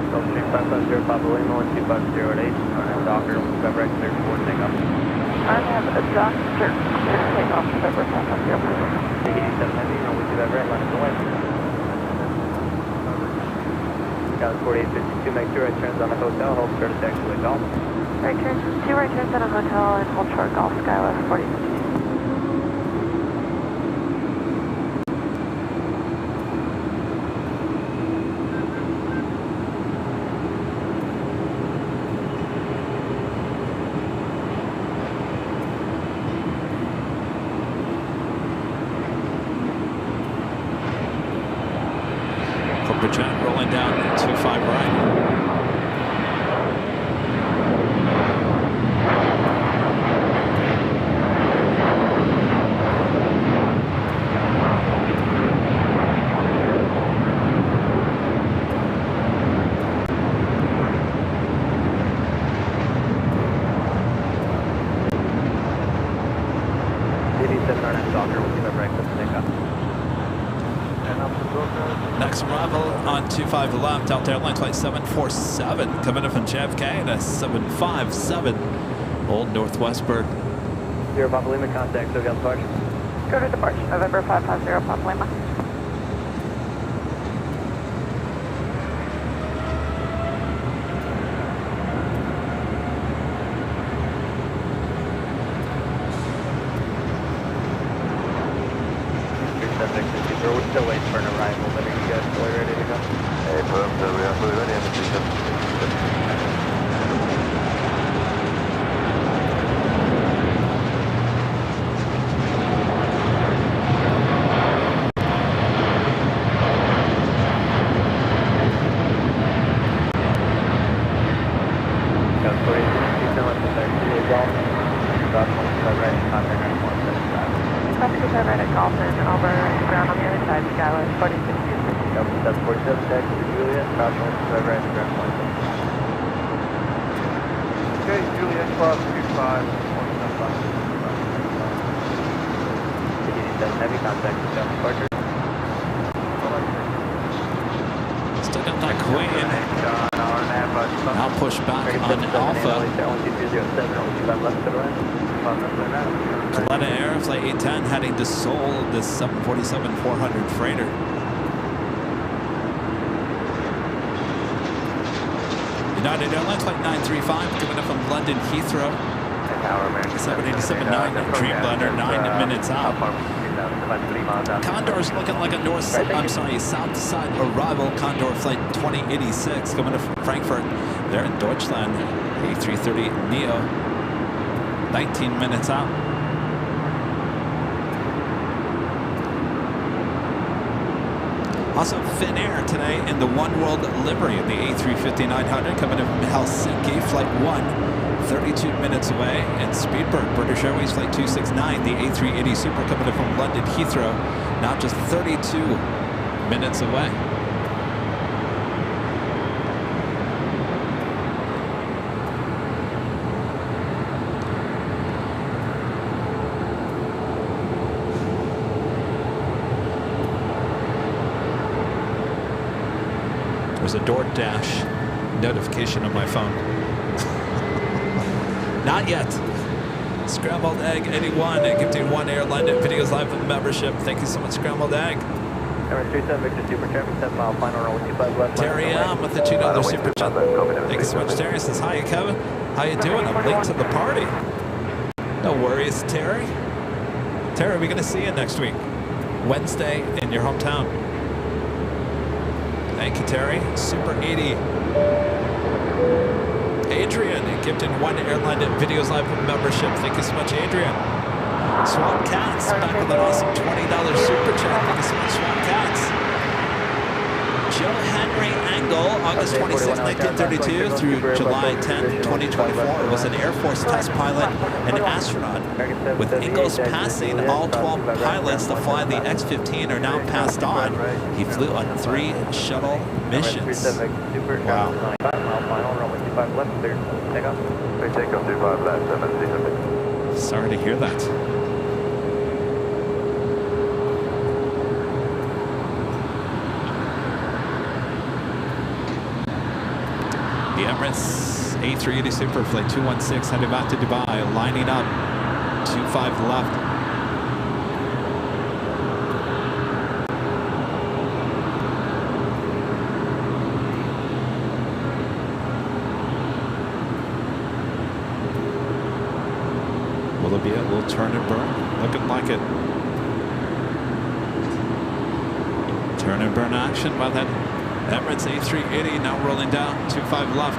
Gulfstream 550 Papa Lima 12508. I'm Doctor, November X 34 takeoff. I have a doctor. Take off November 550. 87 Heavy, runway 25 right, line is away. Dallas 4852, make 2 right turns on the hotel, hold clear to taxiway golf. Right turns, 2 right turns at a hotel and hold short golf, Skywest 4052. Corporate jet rolling down 25 right. Next arrival on 25 left, Delta Airlines flight 747, coming in from JFK at a 757, Old Northwest Bird. Sierra Papa Lima, contact, so departure. Go to departure, November 550 Papa Lima. We're still waiting for an arrival, but are you guys fully ready to go? Hey, firm, so we are fully ready, and Right at Golfin, over ground on the other side, Skywest 4052. Delta 747, taxi to Juliet, cross 125 right, ground 175. Okay, Juliet, cross 25, 175. 87 Heavy, contact, south departure. Still got that Queen. Now push back on Alpha. Coletta Air, flight 810, heading to Seoul, this 747-400 freighter. United Airlines flight 935, coming up from London Heathrow. 787-9, Dreamliner, 9 minutes out. Condor's looking like a south-to-side arrival. Condor flight 2086, coming to Frankfurt. They're in Deutschland, A330 Neo, 19 minutes out. Also, Finnair today in the One World livery in the A350-900 coming in from Helsinki, flight 1, 32 minutes away. And Speedbird, British Airways flight 269, the A380 Super coming in from London Heathrow, now just 32 minutes away. There's a DoorDash notification on my phone. Not yet. Scrambled Egg 81 and gifting 1 Airline Videos Live membership. Thank you so much, Scrambled Egg. Terry M with the $2 super chat. Thank you so much, Terry. Says, hi, Kevin. How you doing? I'm late to the party. No worries, Terry. Terry, we're going to see you next week. Wednesday in your hometown. Thank you, Terry. Super 80. Adrian gifted 1 Airline Videos Live membership. Thank you so much, Adrian. Swamp Cats back with an awesome $20 super chat. Thank you so much, Swamp Cats. Joe Henry Engel, August 26, 1932 through July 10, 2024, was an Air Force test pilot and astronaut. With Engel's passing, all 12 pilots to fly the X-15 are now passed on. He flew on 3 shuttle missions. Wow. Sorry to hear that. The Emirates A380 Superflight 216 heading back to Dubai, lining up 25 left. Will it be a little turn and burn? Looking like it. Turn and burn action by that Emirates A380 now rolling down, 25 left.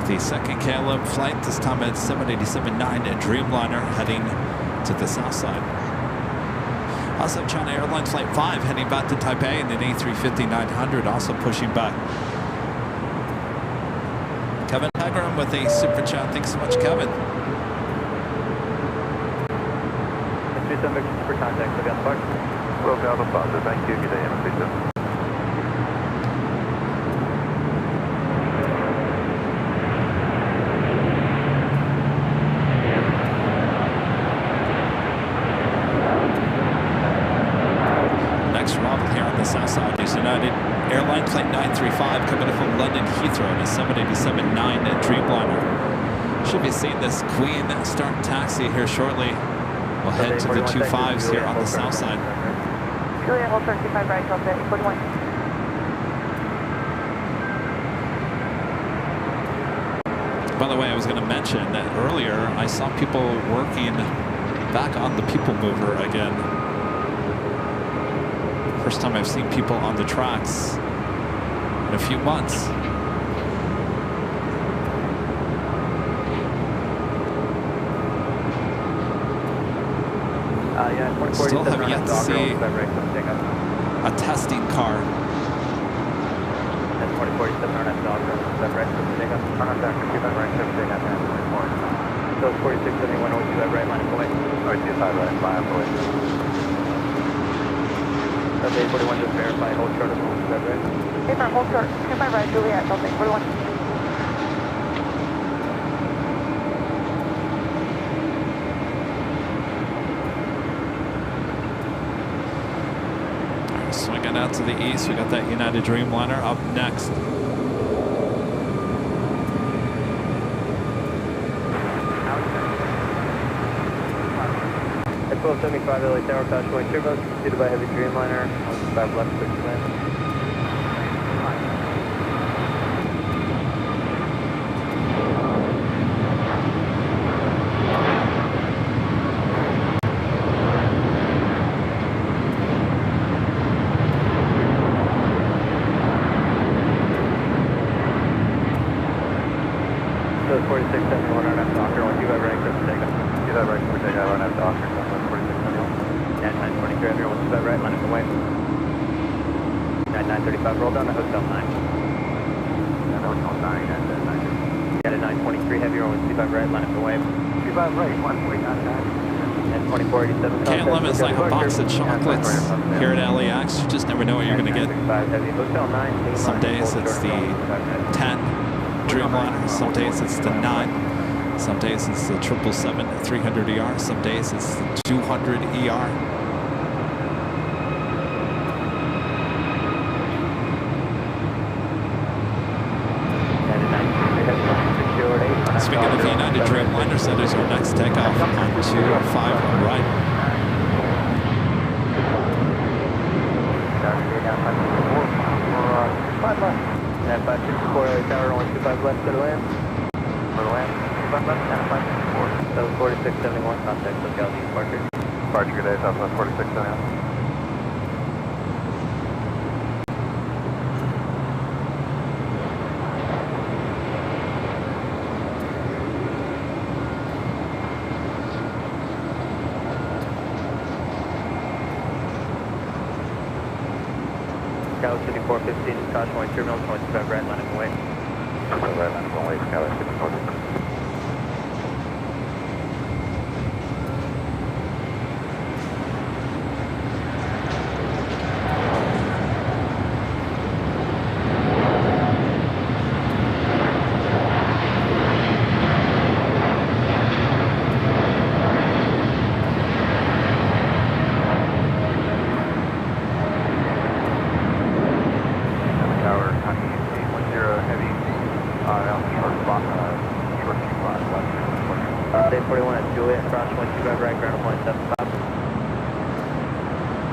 The second KLM flight, this time at 787-9 at Dreamliner, heading to the south side. Also, China Airline Flight 5 heading back to Taipei, and an A350-900 also pushing back. Kevin Pegram with a super chat. Thanks so much, Kevin. For contact, look out the box. Look out the box. Thank you. Good day, M37. Airline Flight 935 coming in from London Heathrow and a 787-9 at Dreamliner. Should be seeing this Queen start taxi here shortly. We'll head to the 25s here on the south side. Juliet, hold 35 right, hold 41. By the way, I was going to mention that earlier I saw people working back on the People Mover again. First time I've seen people on the tracks in a few months. Still have yet to see a testing car. That's 2047 on that dog, that right, take up. On that doctor, 25 right, 7 take up, 24. So 4671, 025 right, line of away. 025 right, line of away. Okay, 41, just verify, hold short of the hold, right? Hey, firm, hold short, 25 right, Juliet, Delta 41. Swinging out to the east, we got that United Dreamliner up next. At 1275 LA Tower, Caution White Turbos, preceded by Heavy Dreamliner, 5 left, quick to land. So 46 4671 on that Docker, 125 right, clear for takeoff. 25 right, clear for takeoff on that Docker, 4671. And 923 heavy, 125 right, line up the way. 935, roll down to hotel 9. Yeah, hotel 9 at 9. Yeah, to 923 heavy, 125 right, line up the way. 25 right, 149 and 2487. KLM is like a box of chocolates here at LAX. You just never know what you're going to get. Some days it's the 10 Dreamliner, some days it's the 9, some days it's the 777-300ER, some days it's the 200ER. Speaking of United Dreamliner, so there's our next takeoff on 205 right. And 564 tower, 125 left to the land. For the land, 25 left, and 564. So 4671, contact locality departure. Departure, good day, Southwest 4671. Skyler City 415 is caution white terminal, 25 right, line up and wait. 25 right, line up and wait, Skyler City 415.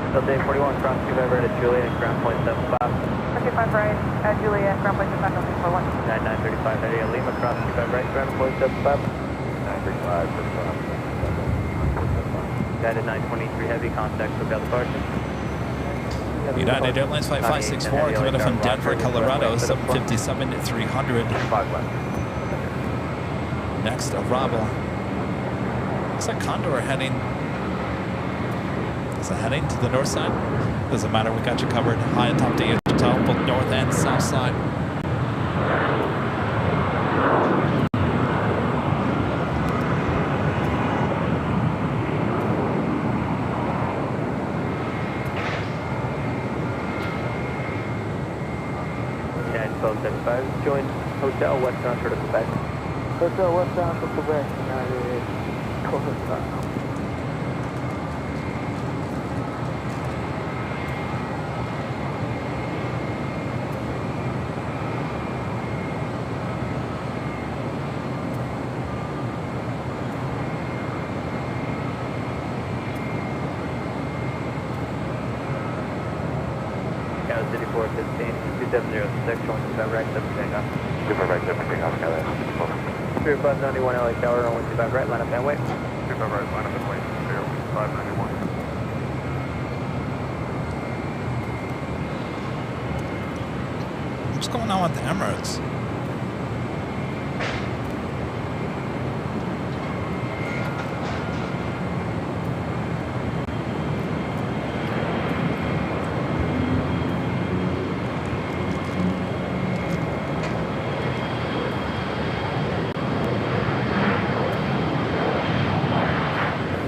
Delta 41, cross 25 right at Juliet, ground point 75. 25 right at Juliet, ground point 75, 41. 9935 at Lima, cross 25 right, ground point 75. 935, 45. Guided 923 heavy, contact lookout departure. United Airlines Flight 564 coming in from Denver, Colorado, 757-300. Next arrival. Looks like Condor are heading. Is it heading to the north side? Doesn't matter, we got you covered. High atop the hotel, both north and south side. Yeah, 1275, join Hotel Westbound for Quebec. Hotel Westbound for Quebec, United Coast. City 415, 2706, 125 right, 7 takeoff. 25 right, 7 takeoff, Skyler. 3591 LA Tower, 125 right, line up and wait. 25 right, line up and wait. 0591. What's going on with the Emirates?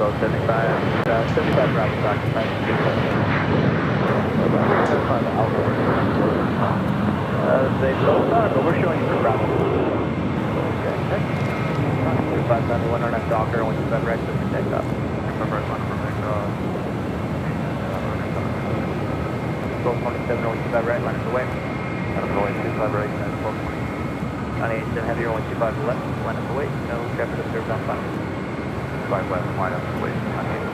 So 75 routes occupied. They sold out, but we're showing you the route. Okay. 3591 on that Docker, 125 right, 7 takeoff. 25 right, line for takeoff. 1227, 125 right, line up the way. Line up the way, 25 right, 1220. On 87 heavy, 125 left, line up the way. No traffic observed on 5. 5 left, line up the way. On 87.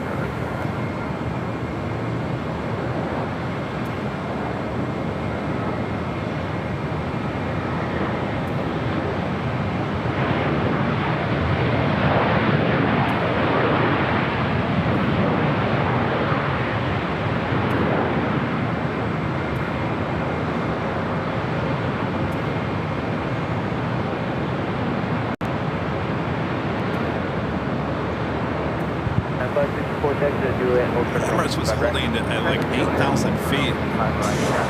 Emirates was holding at like 8,000 feet.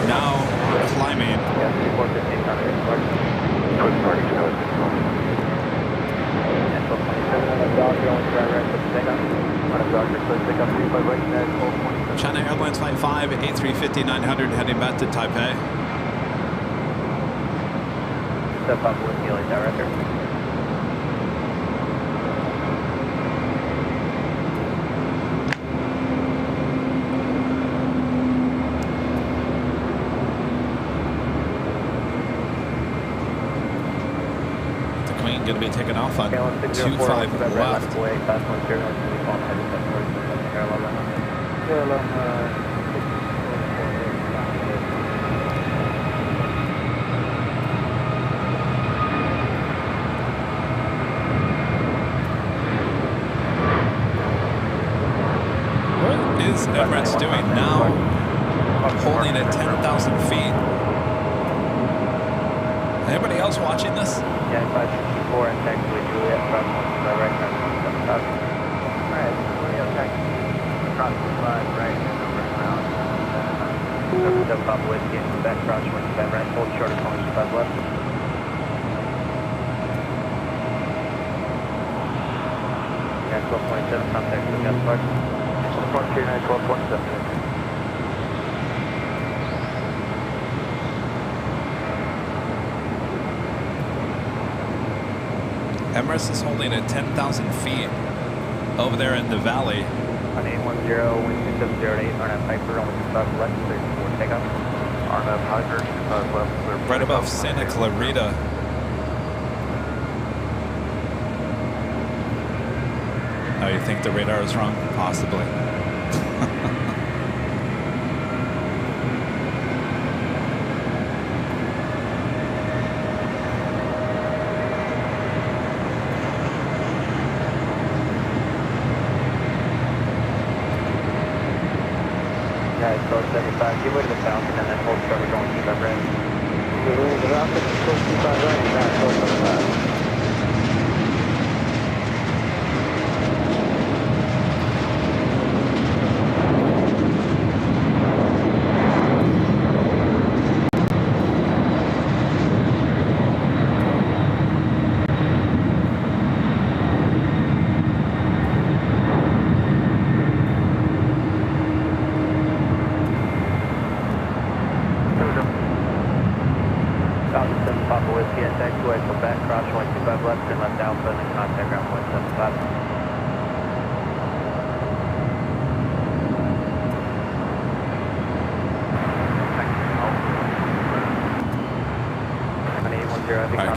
Now climbing. China Airlines Flight 5, A350-900 heading back to Taipei. Step up with Neely Director. Going to be taken off on 25 left. What is Emirates doing now? Holding at 10,000 feet. Anybody else watching this? Yeah, 564 and taxi with Juliet from right turn 175. Alright, Juliet taxi across the 5 right and over around. Step up with getting back cross 25 right, hold short of 25 left. Yeah, 1227, contact with gas park. 139, 1227. Emirates is holding at 10,000 feet over there in the valley. On 810, wind 2708, RNAV Piper, only 25 left, clear for takeoff. RNAV Piper, 25 left, clear for right above Santa Clarita. Oh, you think the radar is wrong? Possibly. Code 75, give way to the Falcon and then hold short, we're going 25 right. The Falcon is code 25 right, and now code 75.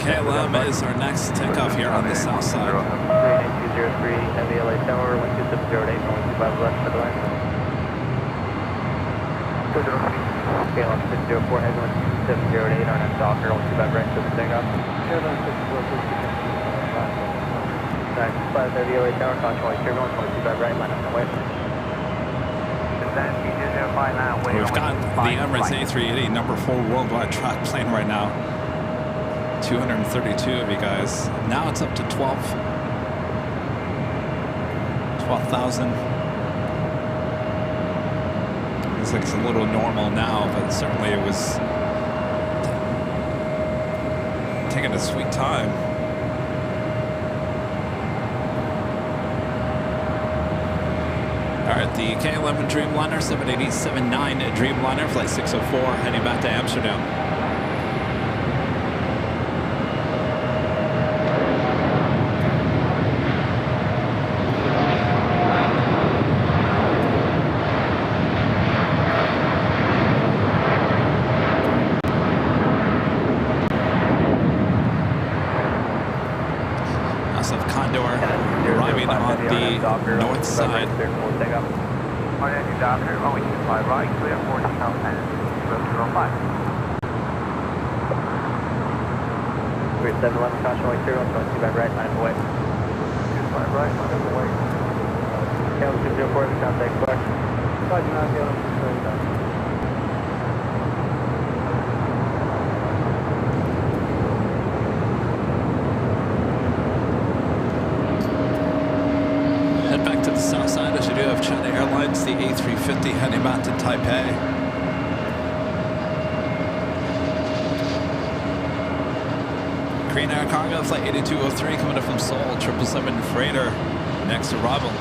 KLM is our next takeoff here on the south side. 3203, Heavy LA Tower, 12708, only 25 left for the line. KLM 604, Heavy 12708, RNAV Docker, 125 right for the takeoff. KLM 604, 5 Heavy LA Tower, caution white turbulence, 125 right, line up and wait. We've got the Emirates A380 number 4 worldwide track plane right now. 232 of you guys. Now it's up to 12,000. Looks like it's a little normal now, but certainly it was taking a sweet time. All right, the KLM Dreamliner 787-9 Dreamliner, flight 604, heading back to Amsterdam. Arriving on the north side. Docker, only 25 right, clear 14 out and 005. We're 711, caution white 0, 25 right, line of away. 25 right, line of away. KLM 204, contact flex. 509, KLM 204. China Airlines, the A350 heading back to Taipei. Korean Air Cargo Flight 8203 coming up from Seoul, 777 freighter, next arrival.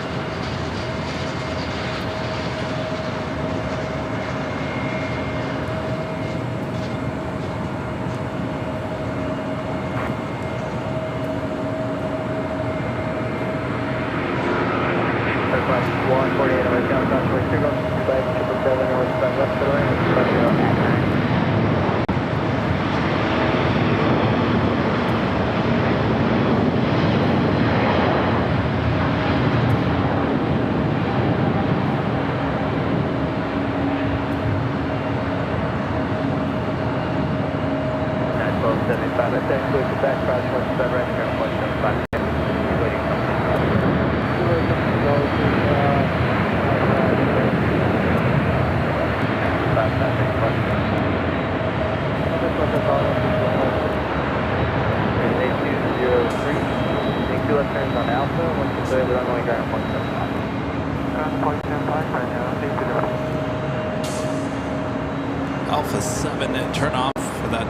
Alpha 7 and turn off for that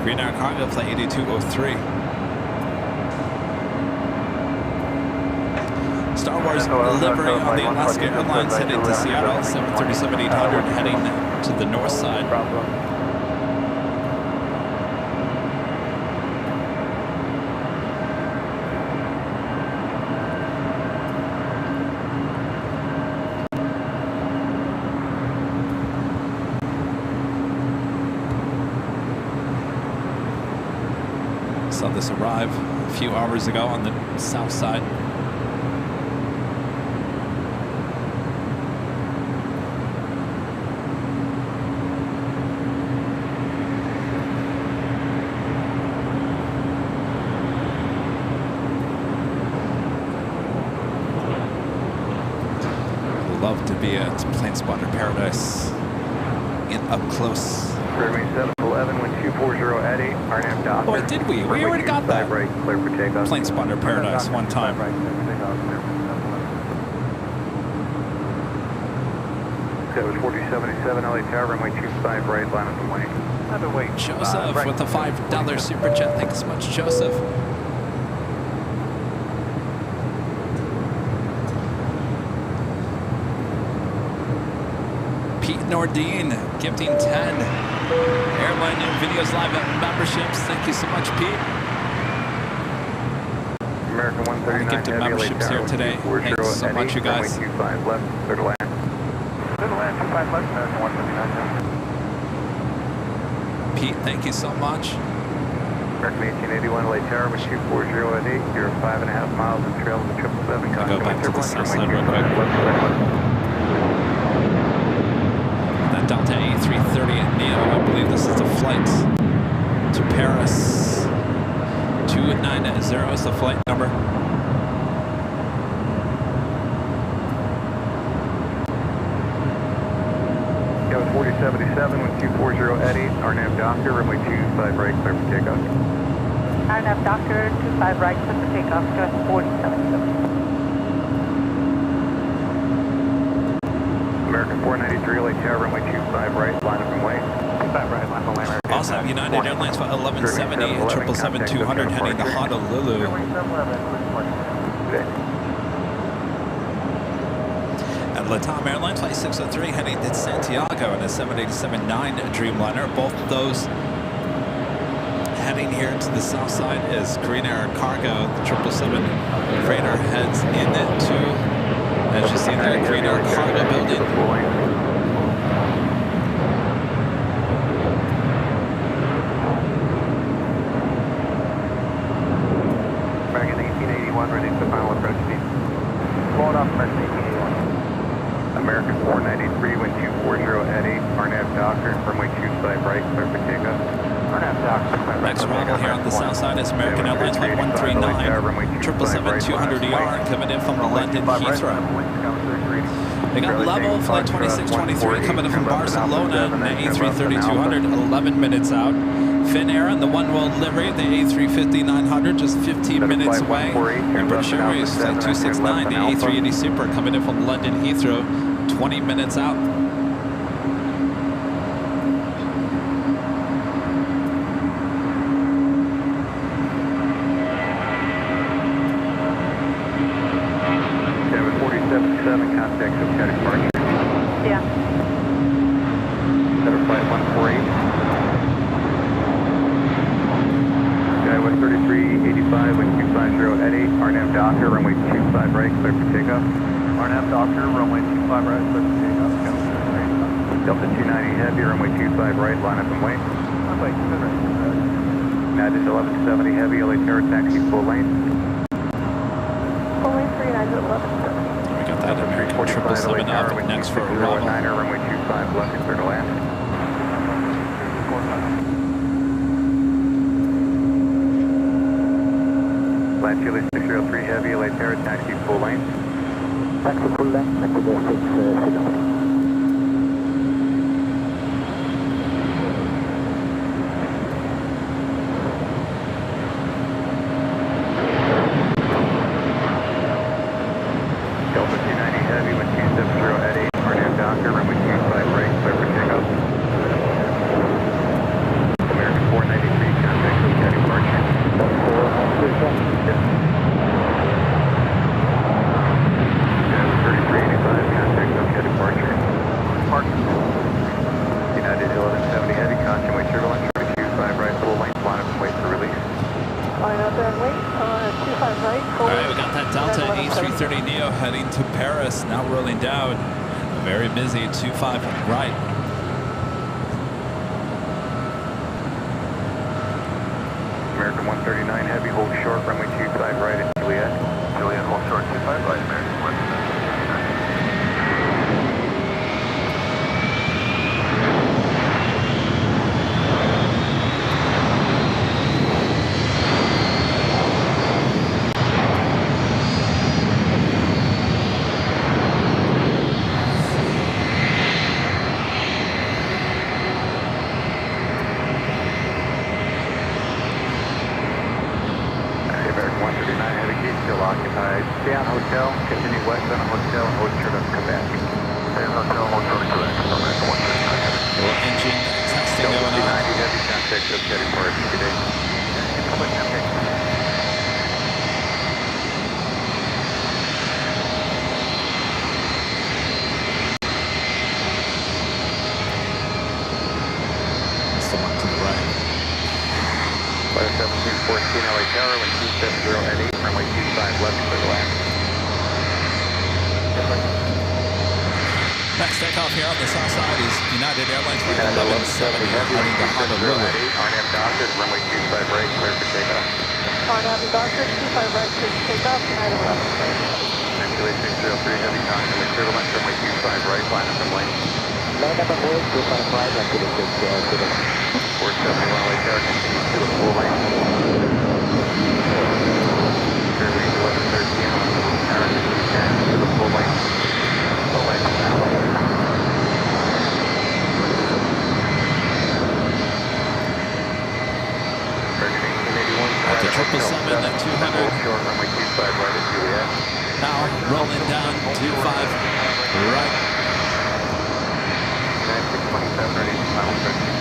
Korean Air Cargo Flight 8203. Star Wars livery on the Alaska Airlines heading to Seattle, 737-800 heading to the north side. Saw this arrive a few hours ago on the south side. Love to be at Plane Spotter Paradise in up close. Runway 711, wind 240 at 8, RNAV Docker. Oh, did we? We already got that. Right, clear for takeoff. Plane Spotter Paradise one time. That was 4077 LA Tower, runway 25 right, line up and wait. Another wait. Joseph with the $5 super chat. Thanks so much, Joseph. Pete Nordine gifting 10 Airline Videos Live memberships. Thank you so much, Pete. American 139 gifted memberships here today. Thanks so much, you guys. 25 left, clear to land. Clear to land, 25 left, American 139. Pete, thank you so much. American 1881 LA Tower, with 240 at 8, you're 5.5 miles and trail of the 777. I'll go back to the south side real quick. Delta A330 at Neo, I believe this is the flight to Paris. 290 is the flight number. That was 4077 with 240 at 8, RNAV Docker, runway 25 right, clear for takeoff. RNAV Docker, 25 right, clear for takeoff, just 4077. American 493 LA Tower, runway 25 right, line up and wait. 25 right, line up and wait. Awesome, United Airlines Flight 1170, 777-200 heading to Honolulu. And LATAM Airlines Flight 603 heading to Santiago in a 787-9 Dreamliner. Both of those heading here to the south side as Korean Air Cargo, the 777 freighter heads into, as you see there, Korean Air Cargo building. American 1881, ready for final approach speed. Blowing off American 1881. American 493, wind 240 at 8, RNAV Docker, runway 25 right, clear for takeoff. RNAV Docker. Next arrival here on the south side is American Airlines Flight 139, 777-200ER coming in from London Heathrow. They got level Flight 2623 coming in from Barcelona, and the A330-200, 11 minutes out. Finnair and the one-world livery of the A350-900, just 15 minutes away. And British Airways Flight 269, the A380 Super, coming in from London Heathrow, 20 minutes out. Contact Skype departure. Yeah. Center flight 148. Skywest 3385 with 250 at 8. RNAV Docker, runway 25 right, clear for takeoff. RNAV Docker, runway 25 right, clear for takeoff. Delta 290 heavy, runway 25 right, line up and wait. Runway 25 right. United 1170 heavy, LA Terra taxi full lane. Full lane 39 to 1170. That American 777 up next for Bravo. Runway 25 left, clear to land. Land Chile 603 heavy, LA Terra taxi full lane. Taxi full lane, taxi 6 heading to Paris, now rolling down. Very busy, 25 right. American 139 heavy, hold short, runway 25 right at Juliet. Juliet, hold short, 25 right, American 139. Next takeoff here on the south side is United Airlines Flight 1170 heading to Honolulu. RNAV Docker, runway 25 right, clear for takeoff. RNAV Docker, 25 right, clear for takeoff, United 1170. Chile 603 heavy, caution, clear to left, runway 25 right, line up and wait. Line up and wait, 255, and to the 471 LA Terra, continue to the full lane. Airways 1113 on the Terra, to the full lane. Full lane now. At the 777 at 200. Short runway 25 right at Juliet. Now rolling down 25 right. 627 ready for final 13.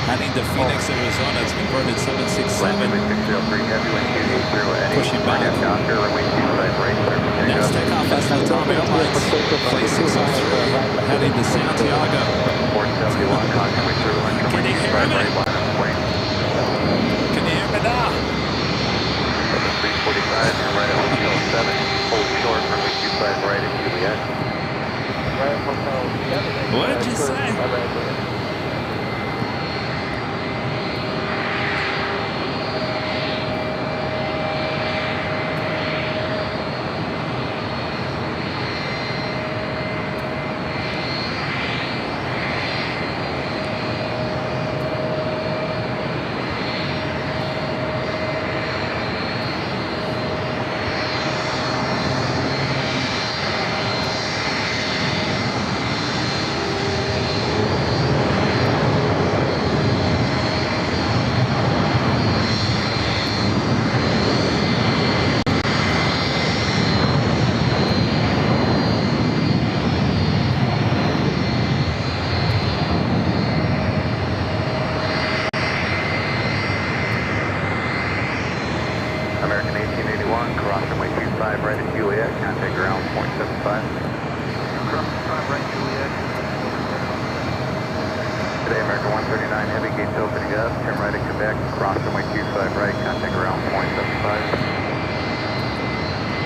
Heading to Phoenix, Arizona. It's converted 767. Pushing back. Next takeoff is Latam Airlines. Flight 603. Heading to Santiago. Getting here. 25 right at Juliet, contact ground 0.75. Crossing 5 right, Juliet. Today, American 139, heavy gates opening up, turn right at Quebec, cross runway 25 right, contact ground 0.75.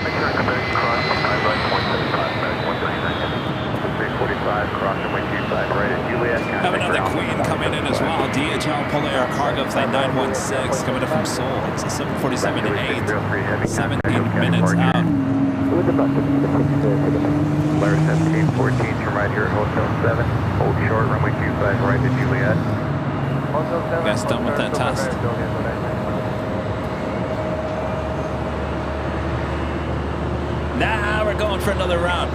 Make sure Quebec, cross 5 right, 0.75, American 139 heavy. 345, cross runway 25 right at Juliet, contact Have another ground Queen coming in as well. DHL Polair Cargo Flight 916 coming in from Seoul. It's a 747-8, 17 minutes out. With the bus, Polaris 1714, turn right here at Hotel 7, hold short, runway 25 right to Juliet. You guys done with that test? Nah, we're going for another round.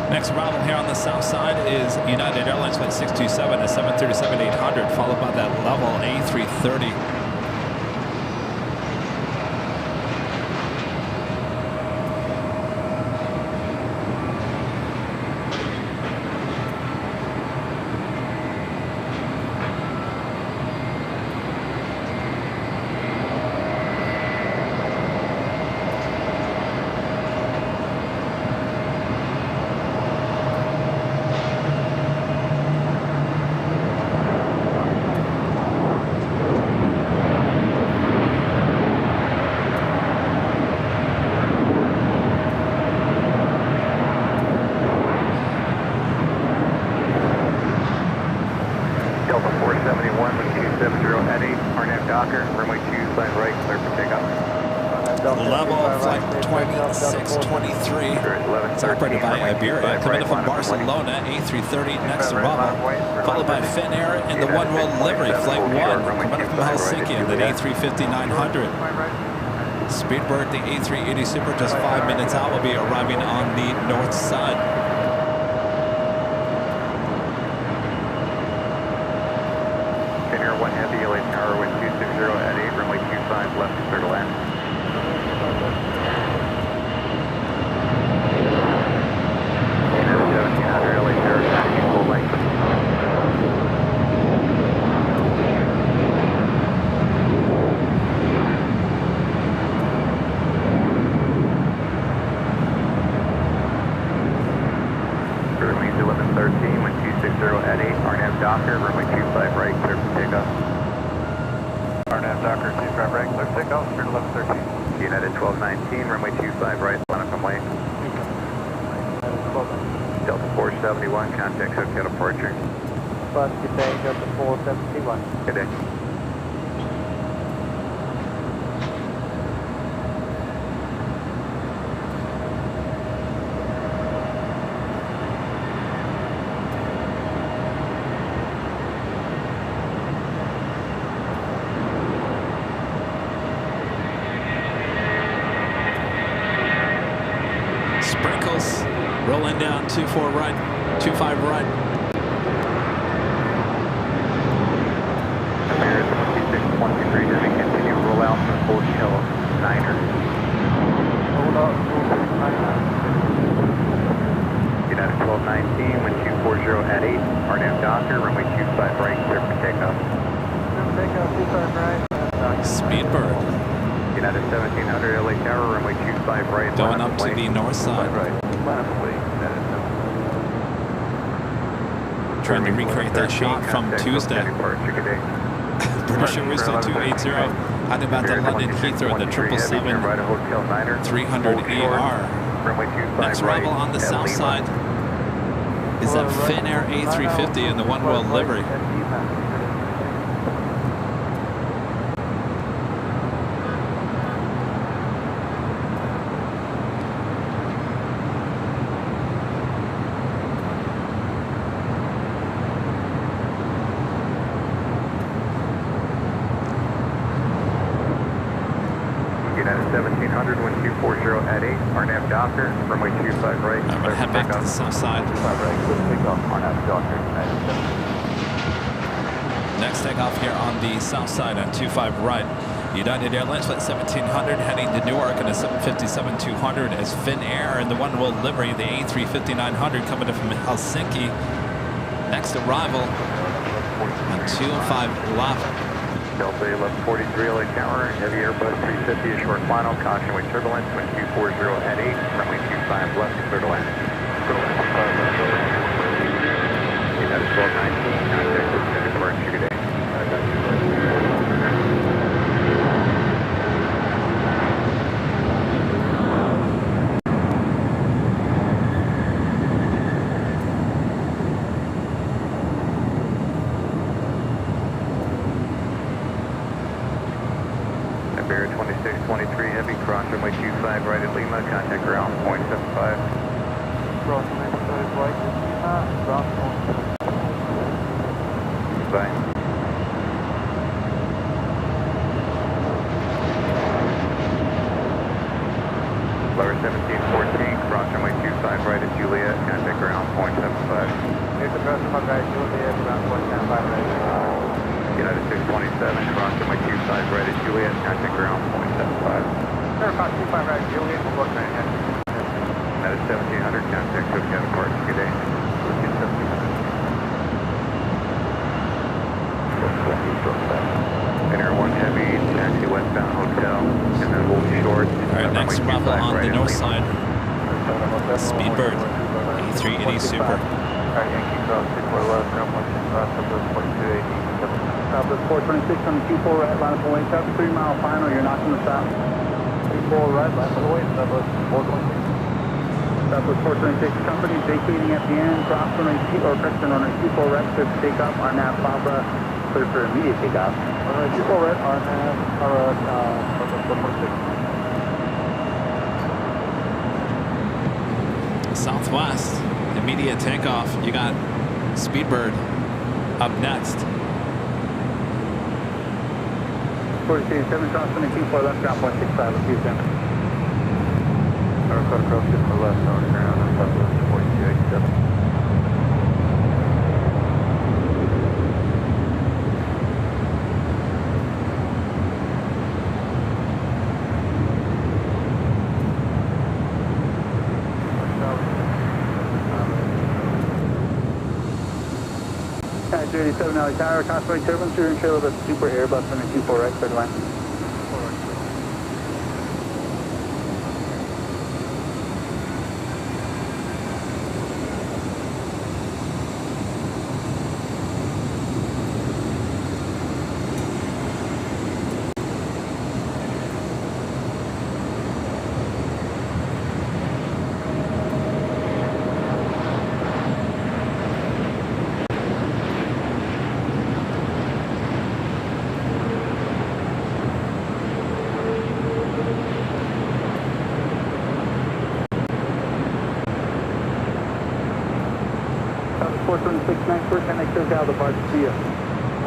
Next arrival here on the south side is United Airlines Flight 627 at 737-800, followed by that level A330. Delta 471, wind 270 at 8, RNAV Docker, runway 25 right, clear for takeoff. Level flight 2623. It's operated by Iberia, coming in from Barcelona, A330 next arrival, followed by Finnair in the One World livery, flight 1, coming in from Helsinki in the A350-900. Speedbird, the A380 Super, just 5 minutes out, will be arriving on the north side. Finnair 1 Heavy, LA Tower, wind 260 at 8, runway 25 left, clear to land. United 1700, LA Tower, tracking full length. Remains 1113, wind 260 at 8, RNAV Docker, runway 25 right, clear for takeoff. RNAV Docker 25 right, clear takeoff, clear 1113. United 1219, runway 25 right, line up and wait. Delta 471, contact Hotel departure. bus, good day, Delta 471. Good day. Sprinkles rolling down 24 right, 25 right. American 16123, heavy, continue roll out for Hotel Niner. Hold up, United 1219, wind 240 at 8, RNAV Docker, runway 25 right, clear for takeoff. takeoff, 25 right. Speedbird United 1700, LA Tower, runway 25 right. going up to the north side. Trying to recreate that shot from Tuesday. British Airways 280, heading back to London Heathrow, the 777-300ER. Next arrival on the south side is that Finnair A350 in the One World livery. United 1700, wind 240 at 8, RNAV Docker, runway 25 right. I'm going to head back to the south side. 25 right, clear takeoff, RNAV Docker, United 1700. Next takeoff here on the south side on 25 right. United Airlines Flight 1700 heading to Newark and a 757-200 as Finnair and the One World livery, the A350-900 coming in from Helsinki. Next arrival on 205 left. Delta 1143 LA Tower, heavy Airbus 350, a short final, caution with turbulence, wind 240 at 8, runway 25 left, clear to land. United 1219, contact with Center Departure, good day. Bear 2623 heavy, cross runway 25 right at Lima, contact ground 0.75. Cross runway 25 right at Lima, ground 0.75. Bye. Lower 1714, cross runway 25 right at Juliet, contact ground 0.75. Here's the cross runway right at Juliet, ground 0.75 right. United 627, cross runway 25 right at Juliet, contact ground 0.75. Sir, cross 25 right at Juliet, we'll look right ahead. United 1700, contact Tokyo Departure, good day. Enter 1 heavy, taxi westbound hotel, and then hold short. All right, next arrival on the north side. Speedbird, A380 Super. Yankee Cross 64 left, ground 165, Southwest 4280. Southwest 426 on the Q4 right, line up and wait up, 3 mile final, you're not going to stop. Q4 right, line up and wait, Southwest 426. Southwest 426, company vacating at the end, cross on a Q, or correction on a Q4 right, clear for takeoff, RNAV Papa, clear for immediate takeoff. Q4 right, RNAV, Southwest, immediate takeoff. You got Speedbird up next. 47 cross on the Q4 left, ground 165, let's use them. Cross 64 left, on ground, and Southwest 4287. Type 37 LA Tower, constantly turbulence, steering trailer, but Super Airbus on the Q4 right, clear to land. Southwest 426, next first connect to the departure, see ya.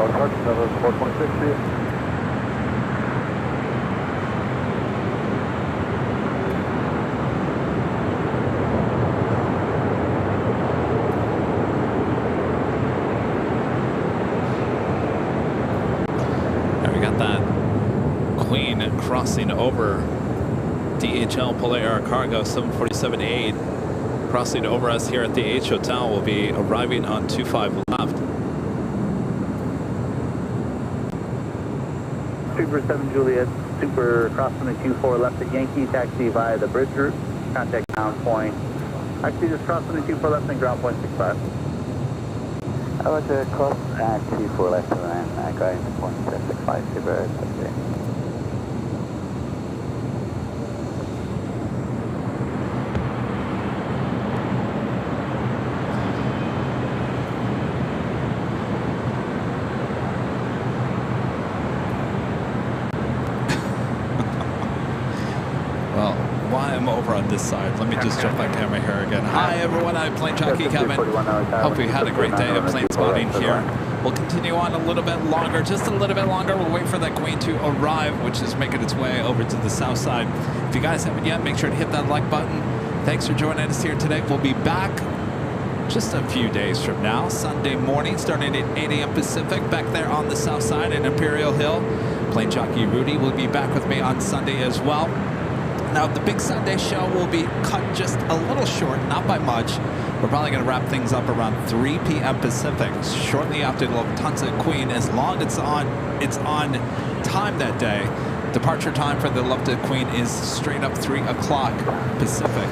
Departure, Southwest 426, see ya. And we got that Queen crossing over DHL Polar Air Cargo 747-8 crossing over us here at the H Hotel. Will be arriving on 25 left. Super 7 Juliet, Super crossing the Q4 left at Yankee, taxi via the bridge route, contact ground point. Actually just crossing the Q4 left and ground point 65. I want to cross at Q4 left and then going to point 65 Super. Okay. Well, while I'm over on this side, let me just jump on camera here again. Hi everyone, I'm Plane Jockey Kevin. Hope you had a great day of plane spotting here. We'll continue on a little bit longer, just a little bit longer. We'll wait for that Queen to arrive, which is making its way over to the south side. If you guys haven't yet, make sure to hit that like button. Thanks for joining us here today. We'll be back just a few days from now, Sunday morning, starting at 8 a.m. Pacific, back there on the south side in Imperial Hill. Plane jockey Rudy will be back with me on Sunday as well. Now, the big Sunday show will be cut just a little short, not by much. We're probably going to wrap things up around 3 p.m. Pacific, shortly after the Lufthansa Queen, as long as it's on time that day. Departure time for the Lufthansa Queen is straight up 3 o'clock Pacific.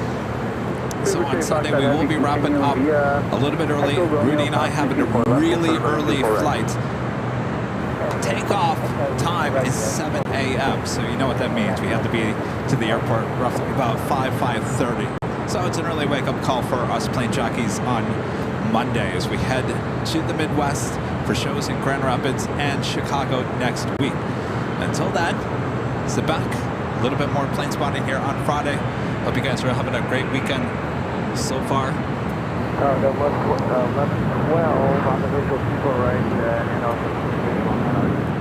So on Sunday, we will be wrapping up a little bit early. Rudy and I have a really early flight. Takeoff time is 7 a.m. So you know what that means. We have to be to the airport roughly about 5:30. So it's an early wake-up call for us plane jockeys on Monday as we head to the Midwest for shows in Grand Rapids and Chicago next week. Until then, sit back. A little bit more plane spotting here on Friday. Hope you guys are having a great weekend so far. The 1112 on the visual people right, and also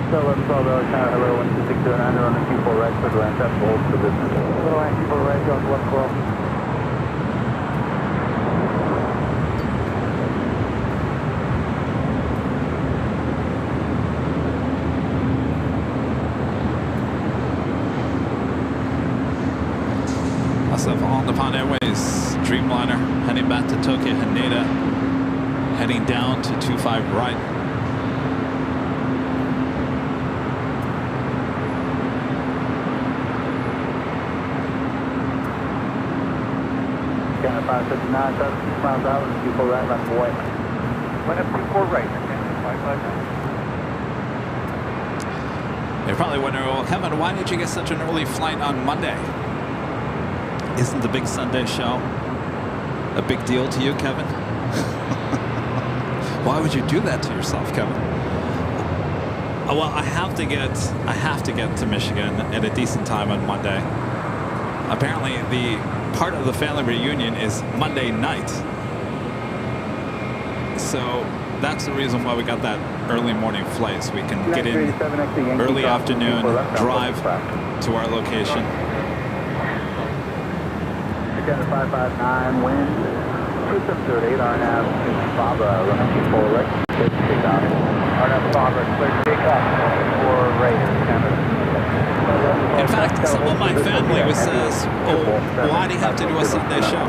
so 1112, Tower, hello, 1269 on the people right for the land, that's hold for business. Little line people right, on 112. Also on the Nippon Airways Dreamliner heading back to Tokyo Haneda, heading down to 25 right. Scanner 559, 36 miles out, and 24 right, left away. Went up 24 right, Scanner 559. You're probably wondering, well, Kevin, why did you get such an early flight on Monday? Isn't the big Sunday show a big deal to you, Kevin? Why would you do that to yourself, Kevin? Well, I have to get to Michigan at a decent time on Monday. Apparently, the part of the family reunion is Monday night. So that's the reason why we got that early morning flight, so we can get in early afternoon, drive to our location. Scanner 559, wind 2738, RNAV, Barbara, running 24 right, clear to take off. RNAV Barbara, clear to take off, 24 right, Scanner. In fact, some of my family was says, oh, why do you have to do a Sunday show?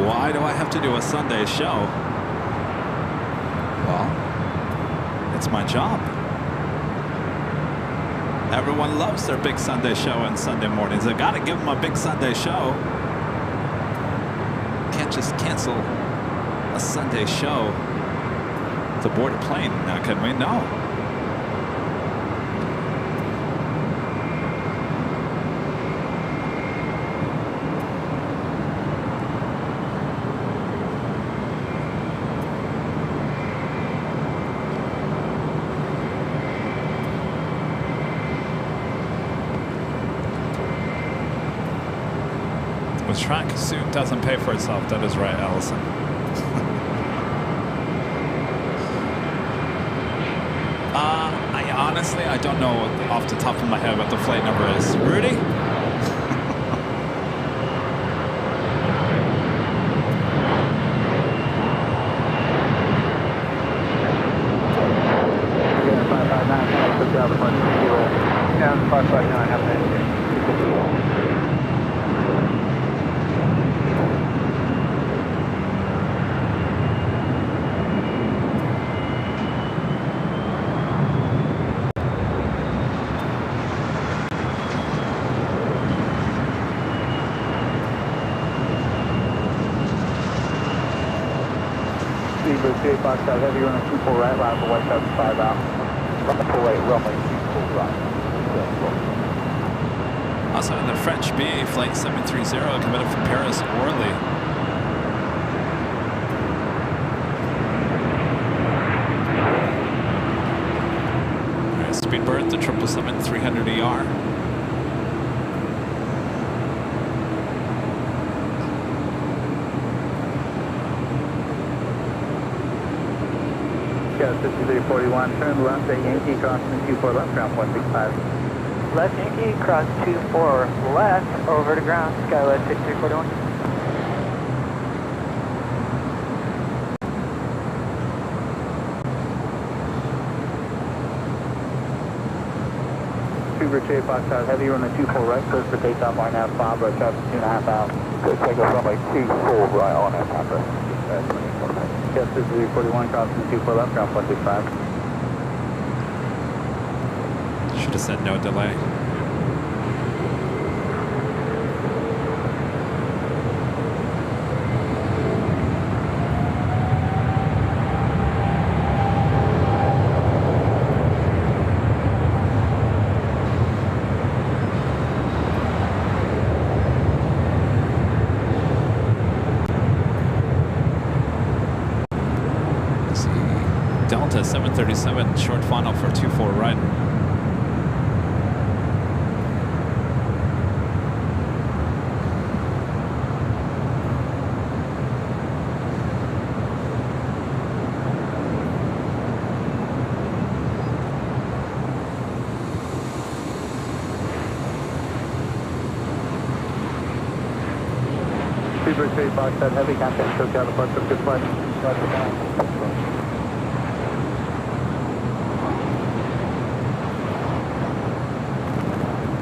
Why do I have to do a Sunday show? Well, it's my job. Everyone loves their big Sunday show on Sunday mornings. They got to give them a big Sunday show. Can't just cancel a Sunday show to board a plane, now can we? No. Track suit doesn't pay for itself. That is right, Allison. Honestly, I don't know off the top of my head what the flight number is. Rudy? Yeah, 559, have that. Fox out heavy running 24 right, line for 175 out. Runway right, runway 24 right. Also in the French BA flight 730 coming up from Paris, Orly. All right, speed bird to 777-300ER. Got 5341, turn left at Yankee, crossing 24 left, ground 165. Left Yankee, cross 24 left, over to ground, Skyline 6341. Super J Foxtrot Heavy, runway 24 right, close for takeoff, RNAV Bob, traffic 2.5 out. Good, take off runway 24 right on that number. Yes, this is 341, crossing 24 left, ground 165. Should have said no delay. Delta 737 short final for 24 right. Super J Foxtrot Heavy, contact Tokyo, the bus of good flight.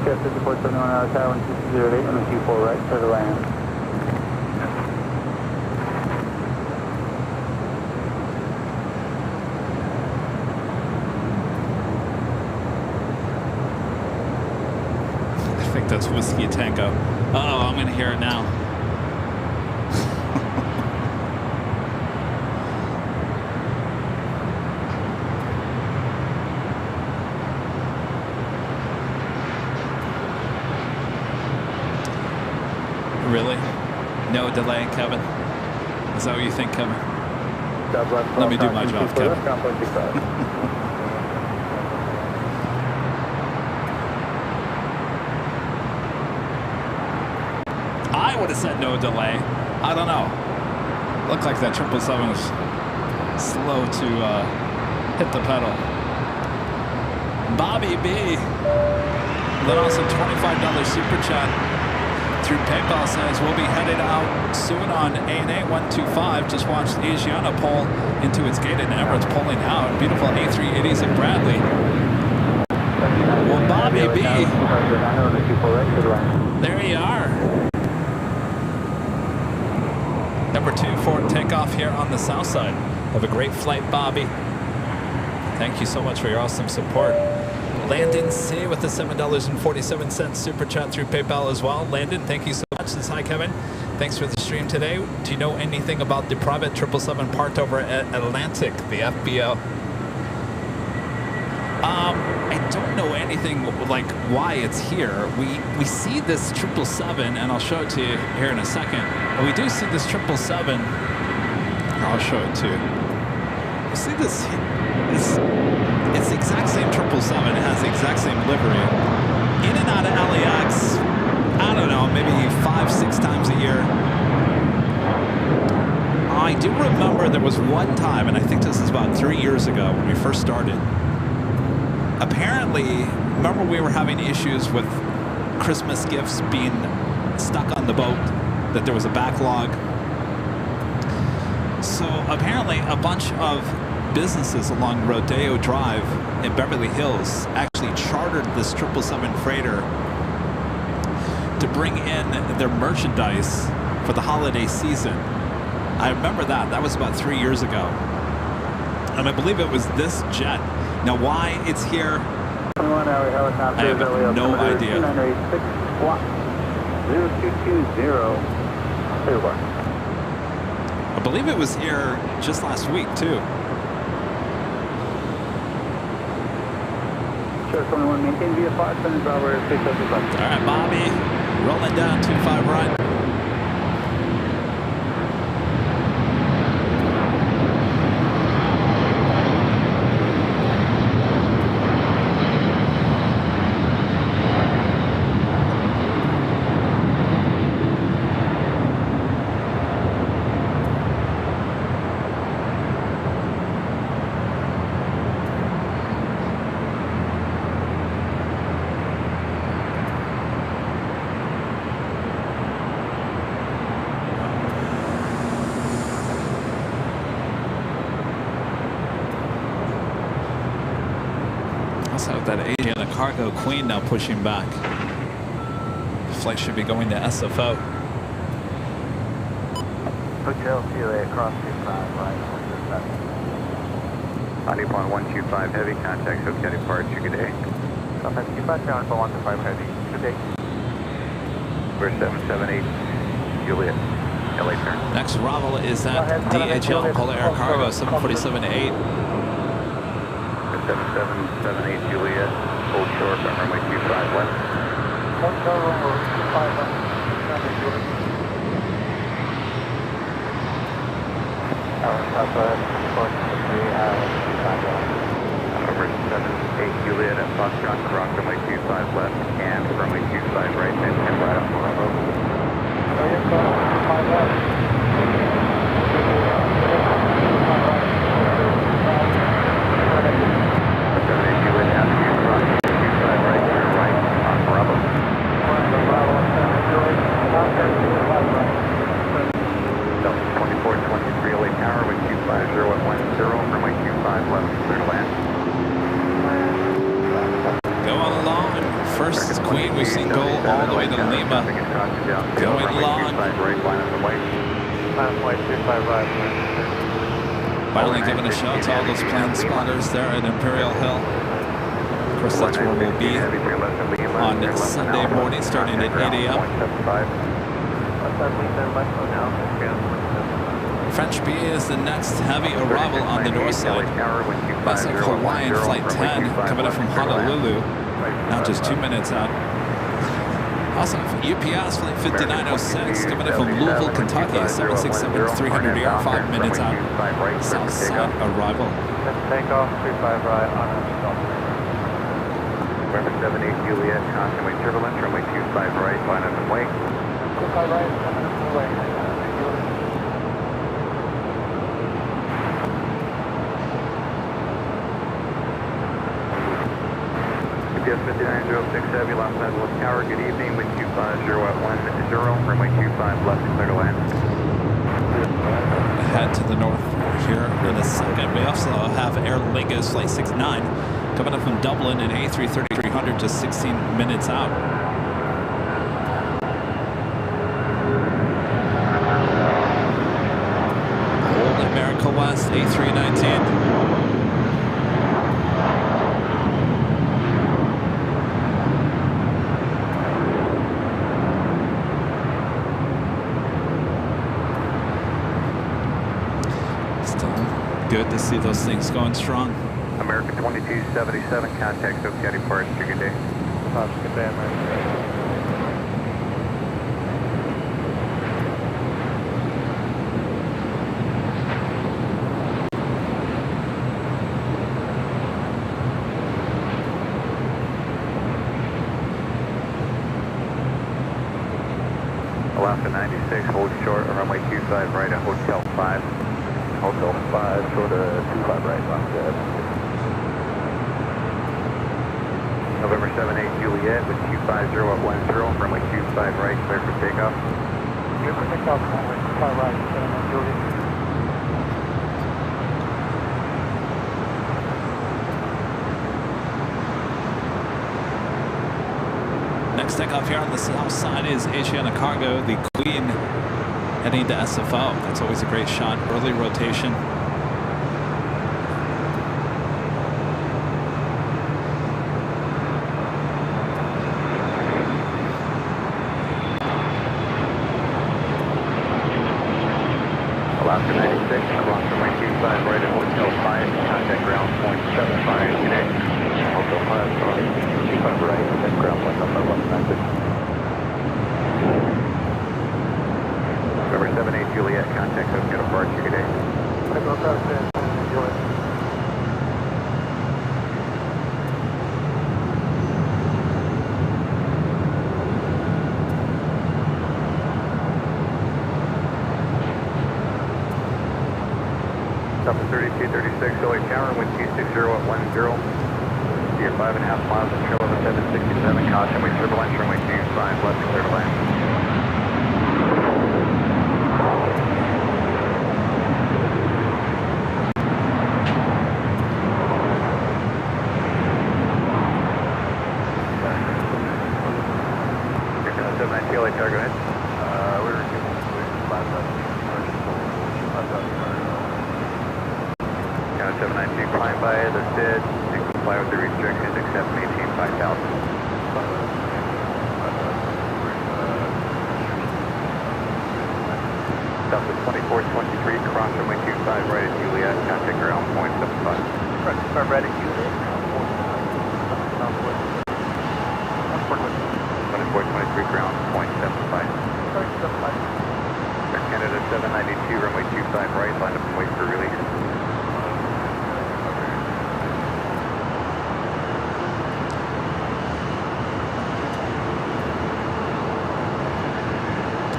Yes, this is 471 out of Tower 1608, runway 24 right, clear to land. I think that's Whiskey Tango. Uh-oh, I'm going to hear it now. Really? No delay, Kevin? Is that what you think, Kevin? Let me do my job, Kevin. I would have said no delay. I don't know. Looked like that 777 was slow to hit the pedal. Bobby B. Then also $25 super chat through PayPal says we'll be headed out soon on ANA 125. Just watched Asiana pull into its gate and Emirates pulling out. Beautiful A380s at Bradley. Well, Bobby B. There you are. Number 2 for takeoff here on the south side. Have a great flight, Bobby. Thank you so much for your awesome support. Landon C with the $7.47 super chat through PayPal as well. Landon, thank you so much. Says, hi, Kevin. Thanks for the stream today. Do you know anything about the private 777 parked over at Atlantic, the FBO? I don't know anything like why it's here. We see this 777, and I'll show it to you here in a second. We do see this 777. I'll show it to you. You see this? It's the exact same 777. It has the exact same livery. In and out of LAX, I don't know, maybe 5-6 times a year. I do remember there was one time, and I think this is about 3 years ago when we first started. Apparently, remember we were having issues with Christmas gifts being stuck on the boat, that there was a backlog. So apparently a bunch of businesses along Rodeo Drive in Beverly Hills actually chartered this 777 freighter to bring in their merchandise for the holiday season. I remember that. That was about 3 years ago. And I believe it was this jet. Now, why it's here, I have no idea. 0220. I believe it was here just last week, too. Sure, 21, maintain VFR, send Bravo Air 675. All right, Bobby, rolling down 25 right. Checks out that Asiana cargo Queen now pushing back. The flight should be going to SFO. Hotel CLA across 25, right, 91 125 heavy, contact Hotel departure, good day. Contact 25, ground for 125 heavy, good day. We're 778 Juliet, LA turn. Next arrival is at DHL Polar Air Cargo 747-8. 7778 Juliet, hold short on runway 25 left. Hotel runway 25 left, Juliet. Number 78 Juliet at Foxtrot, cross runway 25 left and runway 25 right, and right off the runway. First Queen we've seen go all the way to Lima. Going long. Finally giving a shout to all those plan spotters there at Imperial Hill. Of course, that's where we'll be on Sunday morning starting at 8 a.m. French B is the next heavy arrival on the north side. That's a Hawaiian Flight 10 coming in from Honolulu. Now just 2 minutes out. Also, UPS Flight 5906 coming in from Louisville, Kentucky, 767-300ER, 5 minutes out. South side arrival. Take off 35 right on November 78 Juliet, constant wing turbulence, runway 25 right, line up and wait. 25 right, line up and wait. UPS 5906 Heavy, Los Angeles Tower, good evening, wind 250 at 10, runway 25 left, clear to land. Head to the north here in a second. We also have Airlinevs Flight 69 coming up from Dublin in A330-300, just 16 minutes out. Old America West A319. Good to see those things going strong. American 2277, contact Sophia departure, good day. Good day, American. Alaska 96, hold short, runway 25 right at Hotel 5. Hotel 5, short of 25 right, left ahead. November 78 Juliet with 250 at 10, runway 25 right, clear for takeoff. Clear for takeoff, runway 25 right, Juliet. Next takeoff here on the south side is Asiana Cargo, the Queen, heading to SFO. That's always a great shot. Early rotation. Alaska 96, cross runway 25 right at Hotel 5, contact ground point 75, today. Hotel 5, cross 25 right, contact ground point 75, connected. November 78 Juliet, contact Sophia departure, good day. Number 3236, LA Tower, wind 260 at 10. You're 5.5 miles of trail over 767, caution, wind turbulence, runway 25 left, clear to land. United. We were given 5 left, 792, climb by the SID, and comply with the restrictions except maintain 5,000. Southwest 2423, cross runway 25 right at Juliet, contact ground point 75. Right, 25 right at Juliet, southwest. 2423, ground point 75. Sorry, 75. Air Canada 792, runway 25 right, line up and wait for release.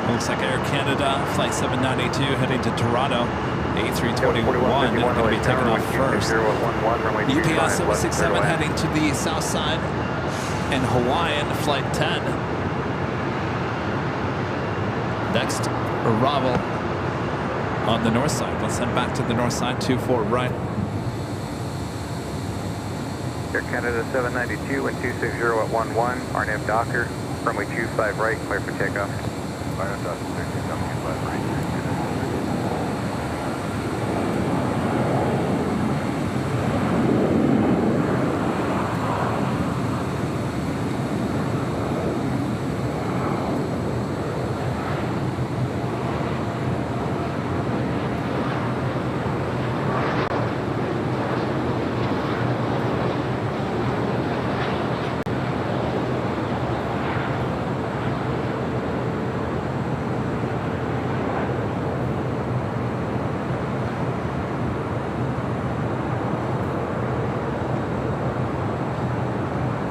Looks like Air Canada, Flight 792 heading to Toronto. A321 going to be taking off first. UPS 767 heading to the south side. And Hawaiian, Flight 10. Next arrival on the north side. Let's head back to the north side, 24 right. Air Canada 792, wind 260 at 11, RNAV Docker, runway 25 right, clear for takeoff. RNAV Docker, 25 right.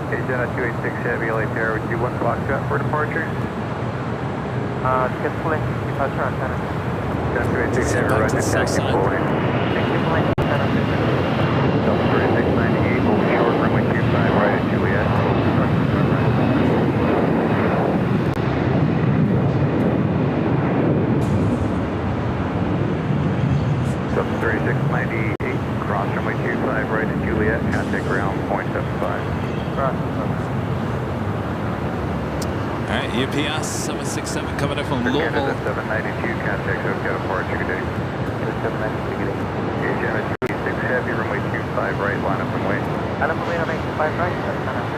Agena 286 Heavy LA Tower with 21 Foxtrot for departure. Display, departure on center. Agena 286 Heavy right to taxi forwarding. Display, center. Delta 3698, hold short, runway 25 right at Juliet. Delta 3698, cross runway 25 right at Juliet, contact ground point 75. All right, UPS 767 coming in from Louisville. Canada 792, contact SoCal departure, good day. 792, good day. Agena 286 Heavy, runway 25 right, line up and wait. Line up and wait on 25 right, that's kind of good.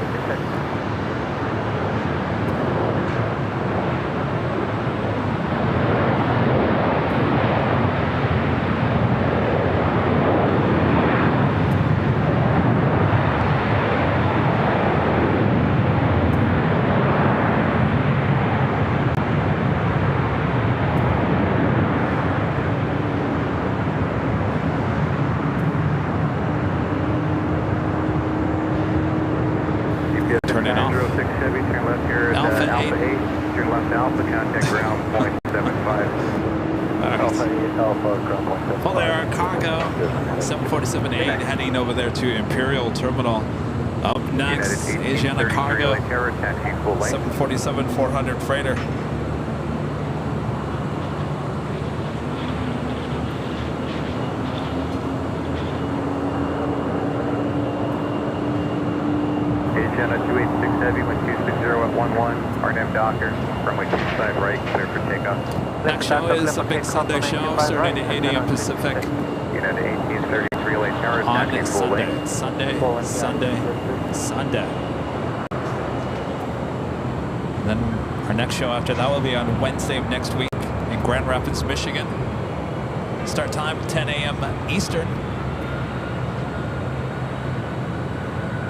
Turning off. 06 Heavy, turn left here at Alpha Alpha 8. Turn left Alpha, contact ground point 75. Alpha 8, Alpha, ground point 75. Full air cargo, 747-8 heading over there to Imperial Terminal. Up next, Asiana Cargo, 747-400 freighter. Agena 286 Heavy, wind 260 at 11, RNAV Docker, runway 25 right, clear for takeoff. Next show is a big Sunday show starting at 8 a.m. Pacific United 1833 LA Tower, on taxi full lane. Sunday. Then our next show after that will be on Wednesday of next week in Grand Rapids, Michigan. Start time 10 a.m. Eastern.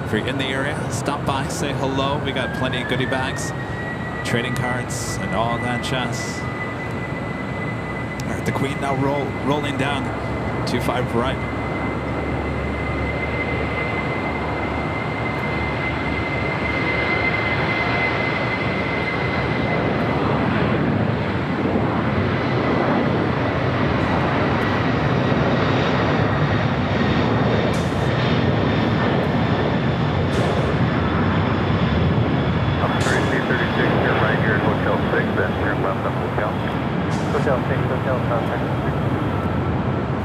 If you're in the area, stop by, say hello. We got plenty of goodie bags, trading cards, and all that jazz. All right, the Queen now rolling down 25 right.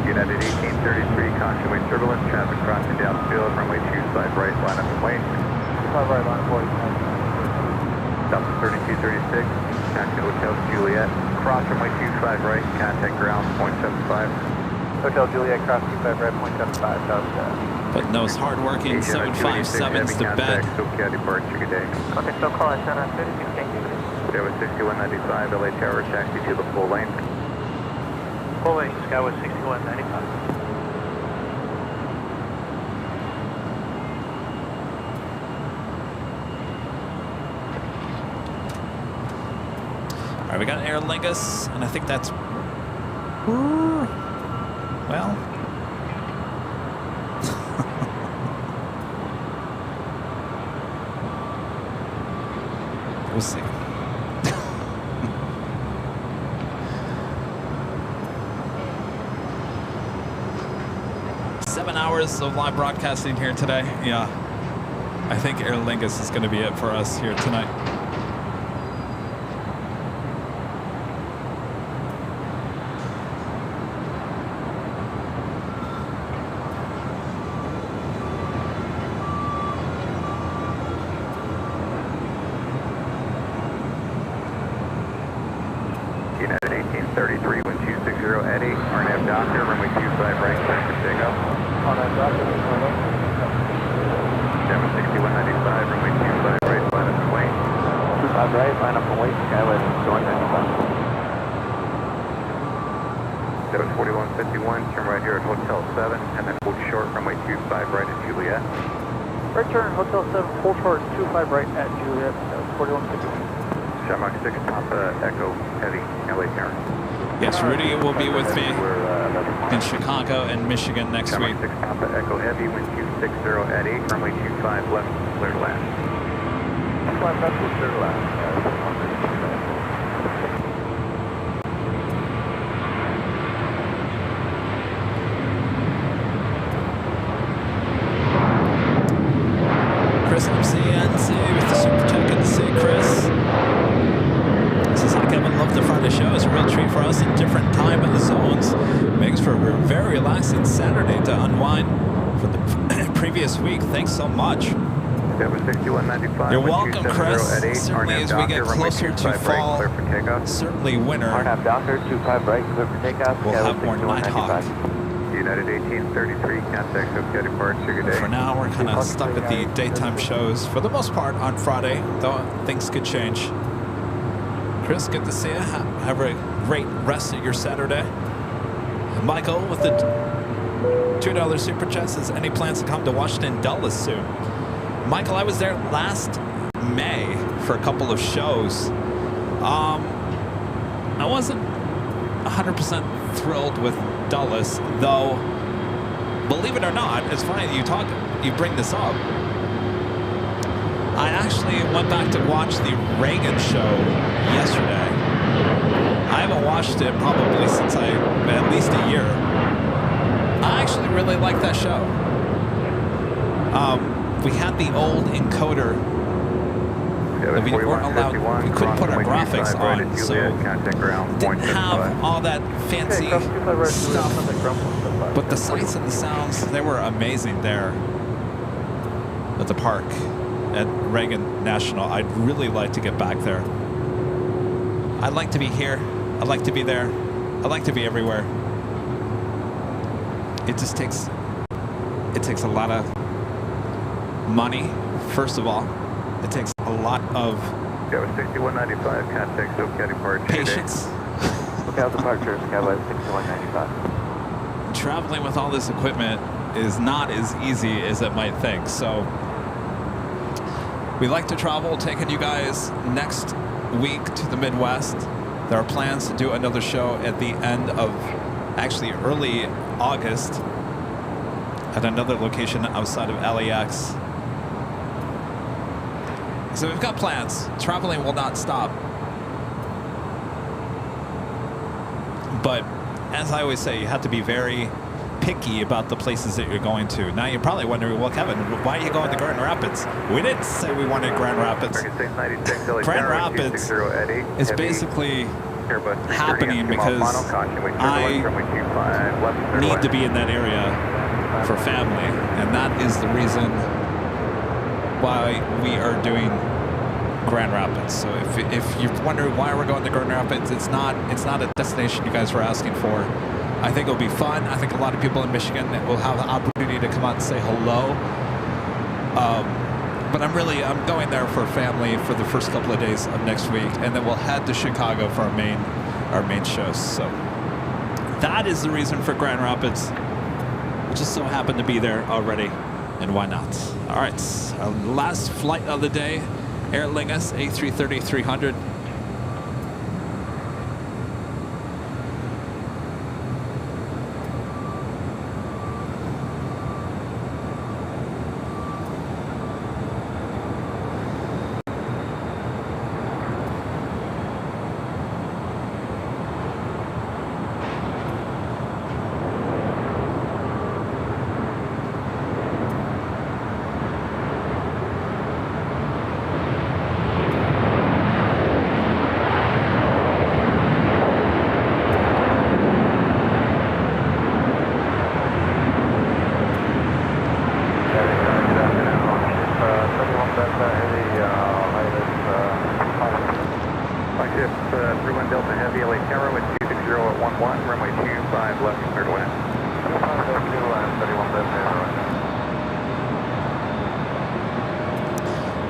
United 1833, caution wave turbulence, traffic crossing downfield, runway 25 right, line up and wait. 25 right, line 40. Delta 3236. Taxi Hotel Juliet. Cross runway 25 right, contact ground, 0.75. Hotel Juliet, cross 25 right, 0.75, south. Putting those hard-working 757s to bed. SoCal departure, good day. Contact SoCal at 736, thank you. Skyway 6195, LA Tower, taxi to the full lane. Full lane, Skyway 6195. All right, we got Aer Lingus, and I think that's, well, we'll see. Seven hours of live broadcasting here today. Yeah, I think Aer Lingus is going to be it for us here tonight. United 1833, wind 260 Eddie, RNAV Doctor, runway 25 right, clear for takeoff. RNAV Doctor, 6195, runway 25 right, line up and wait. 25 right, line up and wait, Skyway 6195. 4151, turn right here at Hotel 7, and then hold short, runway 25 right at Juliet. Right turn, Hotel 7, full short, 25 right at Juliet, 4151. Shamrock 6, Papa Echo Heavy, LA Tower. Yes, Rudy will be with me in Chicago and Michigan next week. Shamrock 6, Papa Echo Heavy, wind 260 at 8, runway 25 left, clear to land. 25 left, clear to land. Chris MCNC with the super chat. Good to see you, Chris. This is like Kevin loved the Friday show. It's a real treat for us in different time zones. Makes for a very relaxing Saturday to unwind for the previous week. Thanks so much. 6195. You're welcome, Chris. Certainly as we get closer to fall, certainly winter, RNAV Doctor, 25 right, clear for takeoff. we'll have more Nighthawk. United 1833, contact SoCal departure, good day. For now, we're kind of stuck with the daytime shows for the most part on Friday, though things could change. Chris, good to see you. Have a great rest of your Saturday. Michael with the $2 super chat says, any plans to come to Washington Dulles soon? Michael, I was there last May for a couple of shows. I wasn't 100% thrilled with Dulles, though, believe it or not, it's funny you bring this up. I actually went back to watch the Reagan show yesterday. I haven't watched it probably since at least a year. I actually really liked that show. We had the old encoder that we weren't allowed, we couldn't put our graphics on, so didn't have all that fancy stuff. But the sights and the sounds, they were amazing there at the park at Reagan National. I'd really like to get back there. I'd like to be here. I'd like to be there. I'd like to be everywhere. It just takes a lot of money, first of all. It takes a lot of 6195, contact SoCal departure. patience. SoCal departure, Skyway 6195. Traveling with all this equipment is not as easy as it might think. So we like to travel, taking you guys next week to the Midwest. There are plans to do another show at the end of, actually early August, at another location outside of LAX. So we've got plans. Traveling will not stop. But as I always say, you have to be very picky about the places that you're going to. Now you're probably wondering, well, Kevin, why are you going to Grand Rapids? We didn't say we wanted Grand Rapids. Grand Rapids is basically happening because I need to be in that area for family, and that is the reason why we are doing Grand Rapids. So if you're wondering why we're going to Grand Rapids, it's not a destination you guys were asking for. I think it'll be fun. I think a lot of people in Michigan will have the opportunity to come out and say hello. But I'm going there for family for the first couple of days of next week, and then we'll head to Chicago for our main shows. So that is the reason for Grand Rapids. We just so happen to be there already, and why not? All right, our last flight of the day, Aer Lingus A330-300.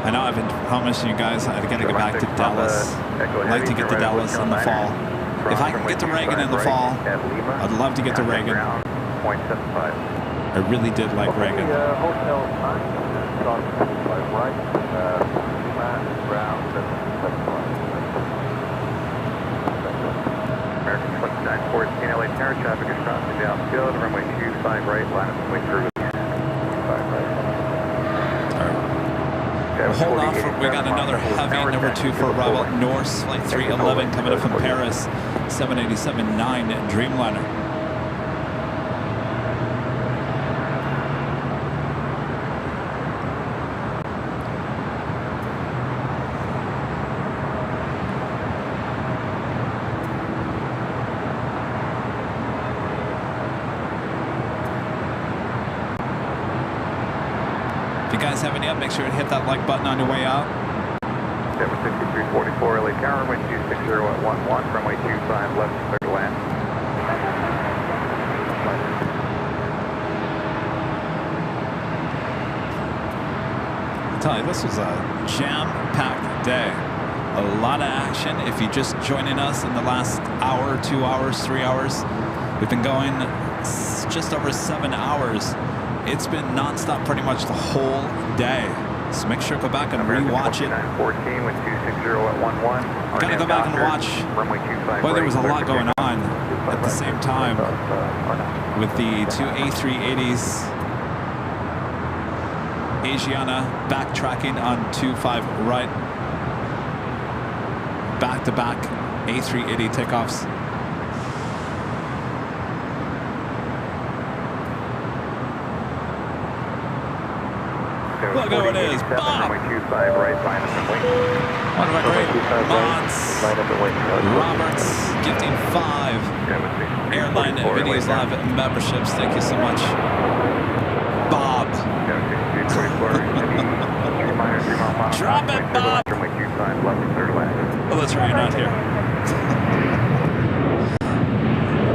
I know I've been promising you guys I've got to get back to Dallas. I'd like to get to Dallas in the fall. If I can get to Reagan in the fall, I'd love to get to Reagan. I really did like Reagan. American 2914 LA Tower, traffic is crossing the outfield, runway 25 right, line up and wait through. 25 right. We'll hold off. We got another heavy number 2 for Bravo Norse, flight 311 coming up from Paris, 787-9 Dreamliner. If you guys have any up, make sure to hit that like button on your way out. 76344 LA Tower, runway 260 at 11, runway 25 left, clear to land. I'll tell you, this was a jam-packed day. A lot of action. If you're just joining us in the last hour, 2 hours, 3 hours, we've been going just over 7 hours. It's been non-stop pretty much the whole day. So make sure to go back and rewatch it. 14 with 260 at 11. Gotta go back and watch. Well, there was a lot going on at the same time with the 2 A380s. Asiana backtracking on 25 right. Back-to-back A380 takeoffs. Look who it is, Bob! One of our great mods, Roberts, gifting 5 Airline Videos Live memberships. Thank you so much, Bob. Drop it, Bob! Oh, that's right, you're not here.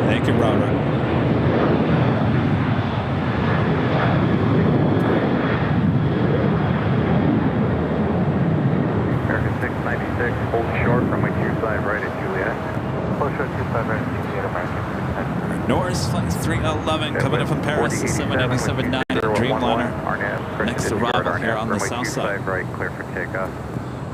Thank you, Robert. Hold short, runway 25 right at Juliet. Hold short, 25 right at Juliet, American. Norris, flight 311, coming in from Paris, 787-9 Dreamliner. Next to Robert here on the south side. 25 right, clear for takeoff.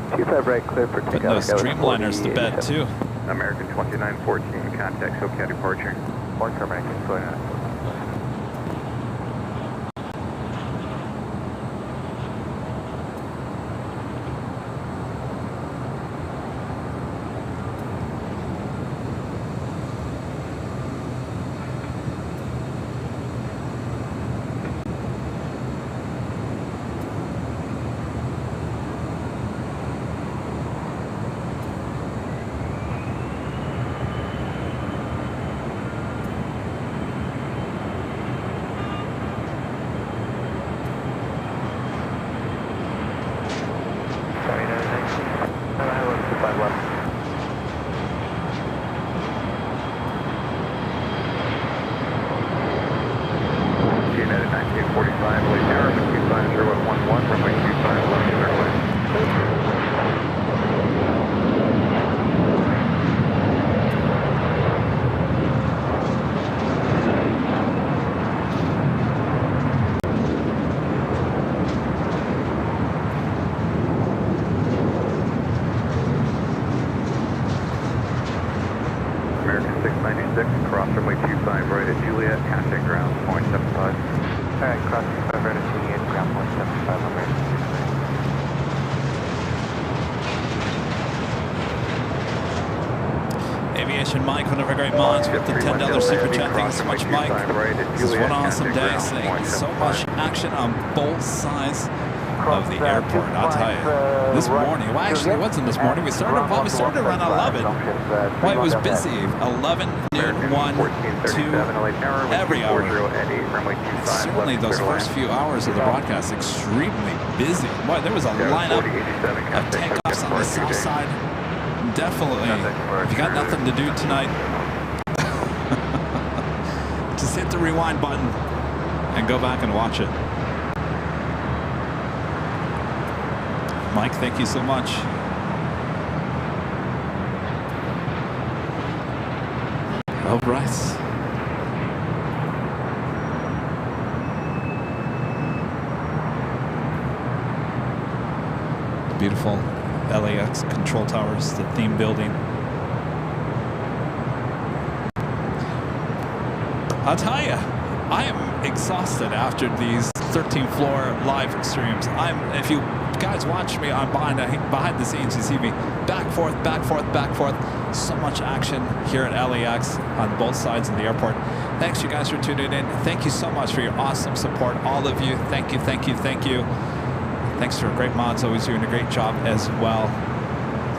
25 right, clear for takeoff. Putting those Dreamliners to bed, too. American 2914, contact SoCal departure. One for American 2914. 6, cross runway 25 right at Juliet, contact ground, 0.75. Alright, cross 25 right at Juliet, ground 0.75 on right. Aviation Mike, one of our great mods with the $10 super chat. Thanks so much, Mike. This is one awesome day, seeing so much action on both sides of the airport. I'll tell you, this morning, well, actually, it wasn't this morning. We started around 11. Well, it was busy. 11, noon, 1, 2, every hour. Certainly, those first few hours of the broadcast, extremely busy. Boy, there was a lineup of takeoffs on the south side. Definitely, if you got nothing to do tonight, just hit the rewind button and go back and watch it. Mike, thank you so much. All right. Beautiful LAX control towers, the theme building. I'll tell you, I am exhausted after these 13th floor live streams. If you guys watch me on behind the scenes, you see me back, forth, back, forth, back, forth. So much action here at LAX on both sides of the airport. Thanks you guys for tuning in. Thank you so much for your awesome support, all of you. Thank you, thank you, thank you. Thanks to our great mods, always doing a great job as well.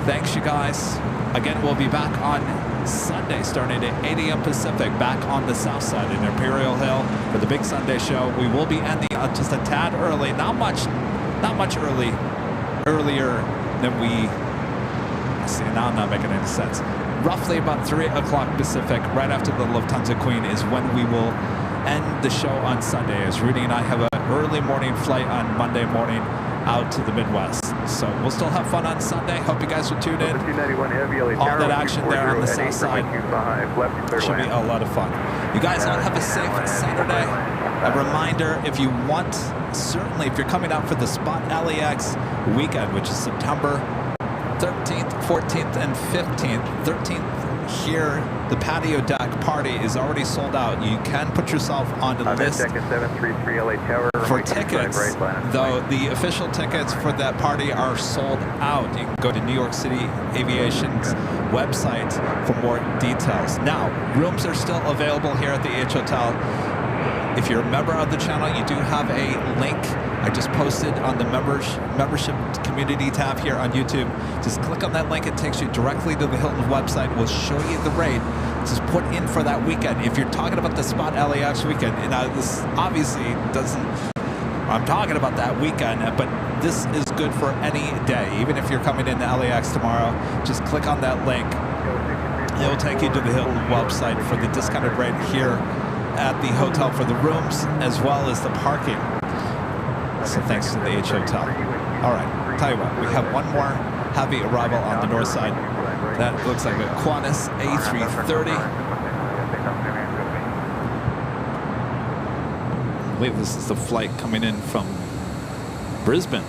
Thanks you guys. Again, we'll be back on Sunday starting at 8 a.m. Pacific, back on the south side in Imperial Hill for the big Sunday show. We will be ending just a tad early, not much earlier than we see. Now I'm not making any sense. Roughly about 3 o'clock Pacific, right after the Lufthansa Queen, is when we will end the show on Sunday, as Rudy and I have an early morning flight on Monday morning out to the Midwest. So we'll still have fun on Sunday. Hope you guys will tune in. All that action there on the south side should be a lot of fun. You guys all have a safe Saturday. A reminder, if you want, certainly if you're coming out for the Spot LAX weekend, which is September 13th, 14th, and 15th. 13th here, the patio deck party is already sold out. You can put yourself on the list for tickets, though the official tickets for that party are sold out. You can go to New York City Aviation's website for more details. Now, rooms are still available here at the H Hotel. If you're a member of the channel, you do have a link I just posted on the membership community tab here on YouTube. Just click on that link. It takes you directly to the Hilton website. We'll show you the rate. Just put in for that weekend. If you're talking about the Spot LAX weekend, and this obviously doesn't, I'm talking about that weekend, but this is good for any day. Even if you're coming into LAX tomorrow, just click on that link. It will take you to the Hilton website for the discounted rate here at the hotel for the rooms as well as the parking. So thanks to the H Hotel. All right, tell you what, we have one more heavy arrival on the north side. That looks like a Qantas A330. I believe this is the flight coming in from Brisbane.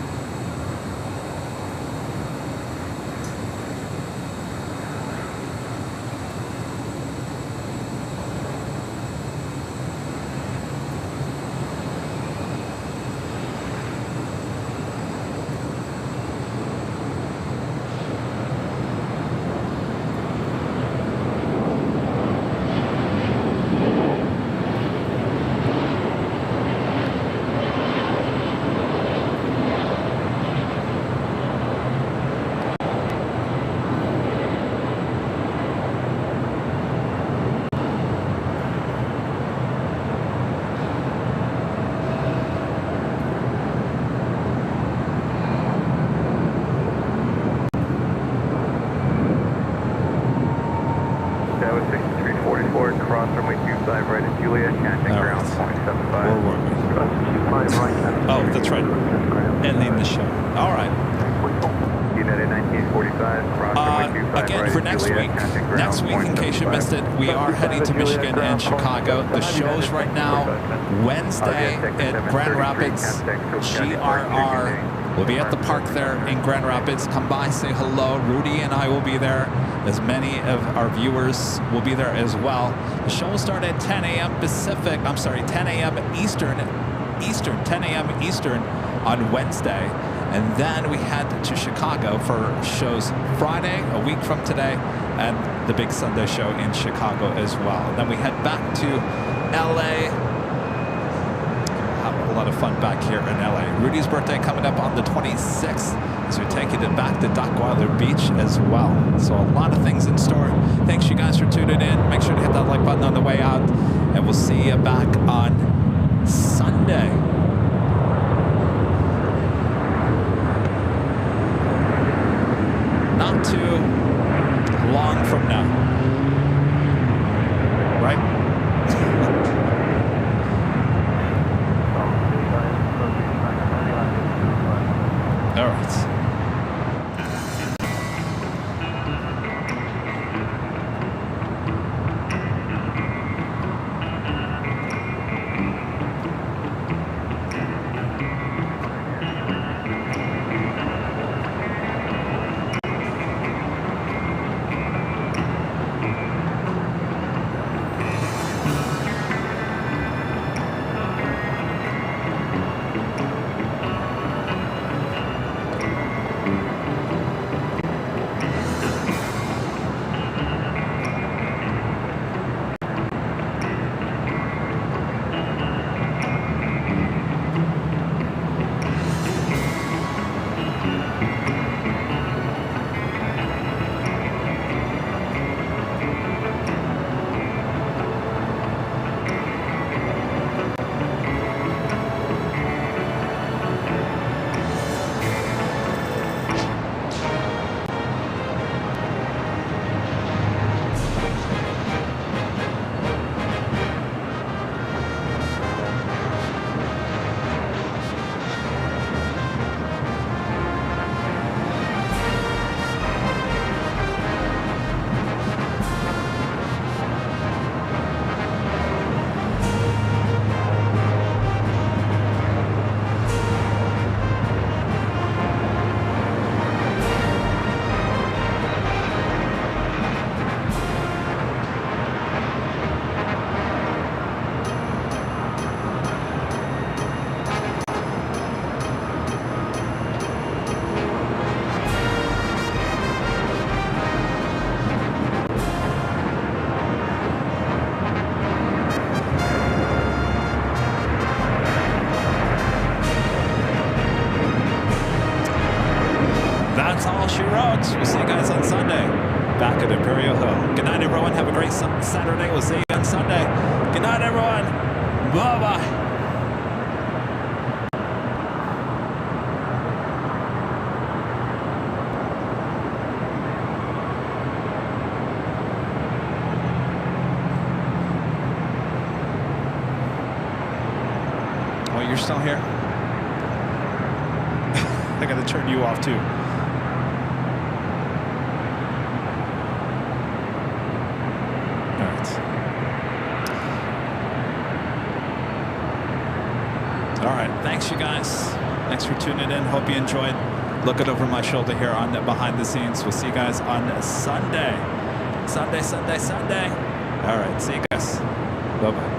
We are heading to Michigan and Chicago. The shows right now, Wednesday at Grand Rapids, GRR. We'll be at the park there in Grand Rapids. Come by, say hello. Rudy and I will be there. as many of our viewers will be there as well. The show will start at 10 a.m. Pacific. I'm sorry, 10 a.m. Eastern, 10 a.m. Eastern on Wednesday. And then we head to Chicago for shows Friday, a week from today, and the big Sunday show in Chicago as well. And then we head back to LA. Have a lot of fun back here in LA. Rudy's birthday coming up on the 26th as we're taking it back to Dockweiler Beach as well. So a lot of things in store. Thanks you guys for tuning in. Make sure to hit that like button on the way out, and we'll see you back on Sunday. Not too long from now, right? All right. That's all she wrote. We'll see you guys on Sunday back at Imperial Hill. Good night, everyone. Have a great Saturday. We'll see you on Sunday. Good night, everyone. Bye-bye. Oh, you're still here? I gotta turn you off too. All right, thanks you guys. Thanks for tuning in. Hope you enjoyed looking over my shoulder here on Behind the Scenes. We'll see you guys on Sunday. Sunday. All right, see you guys. Bye-bye.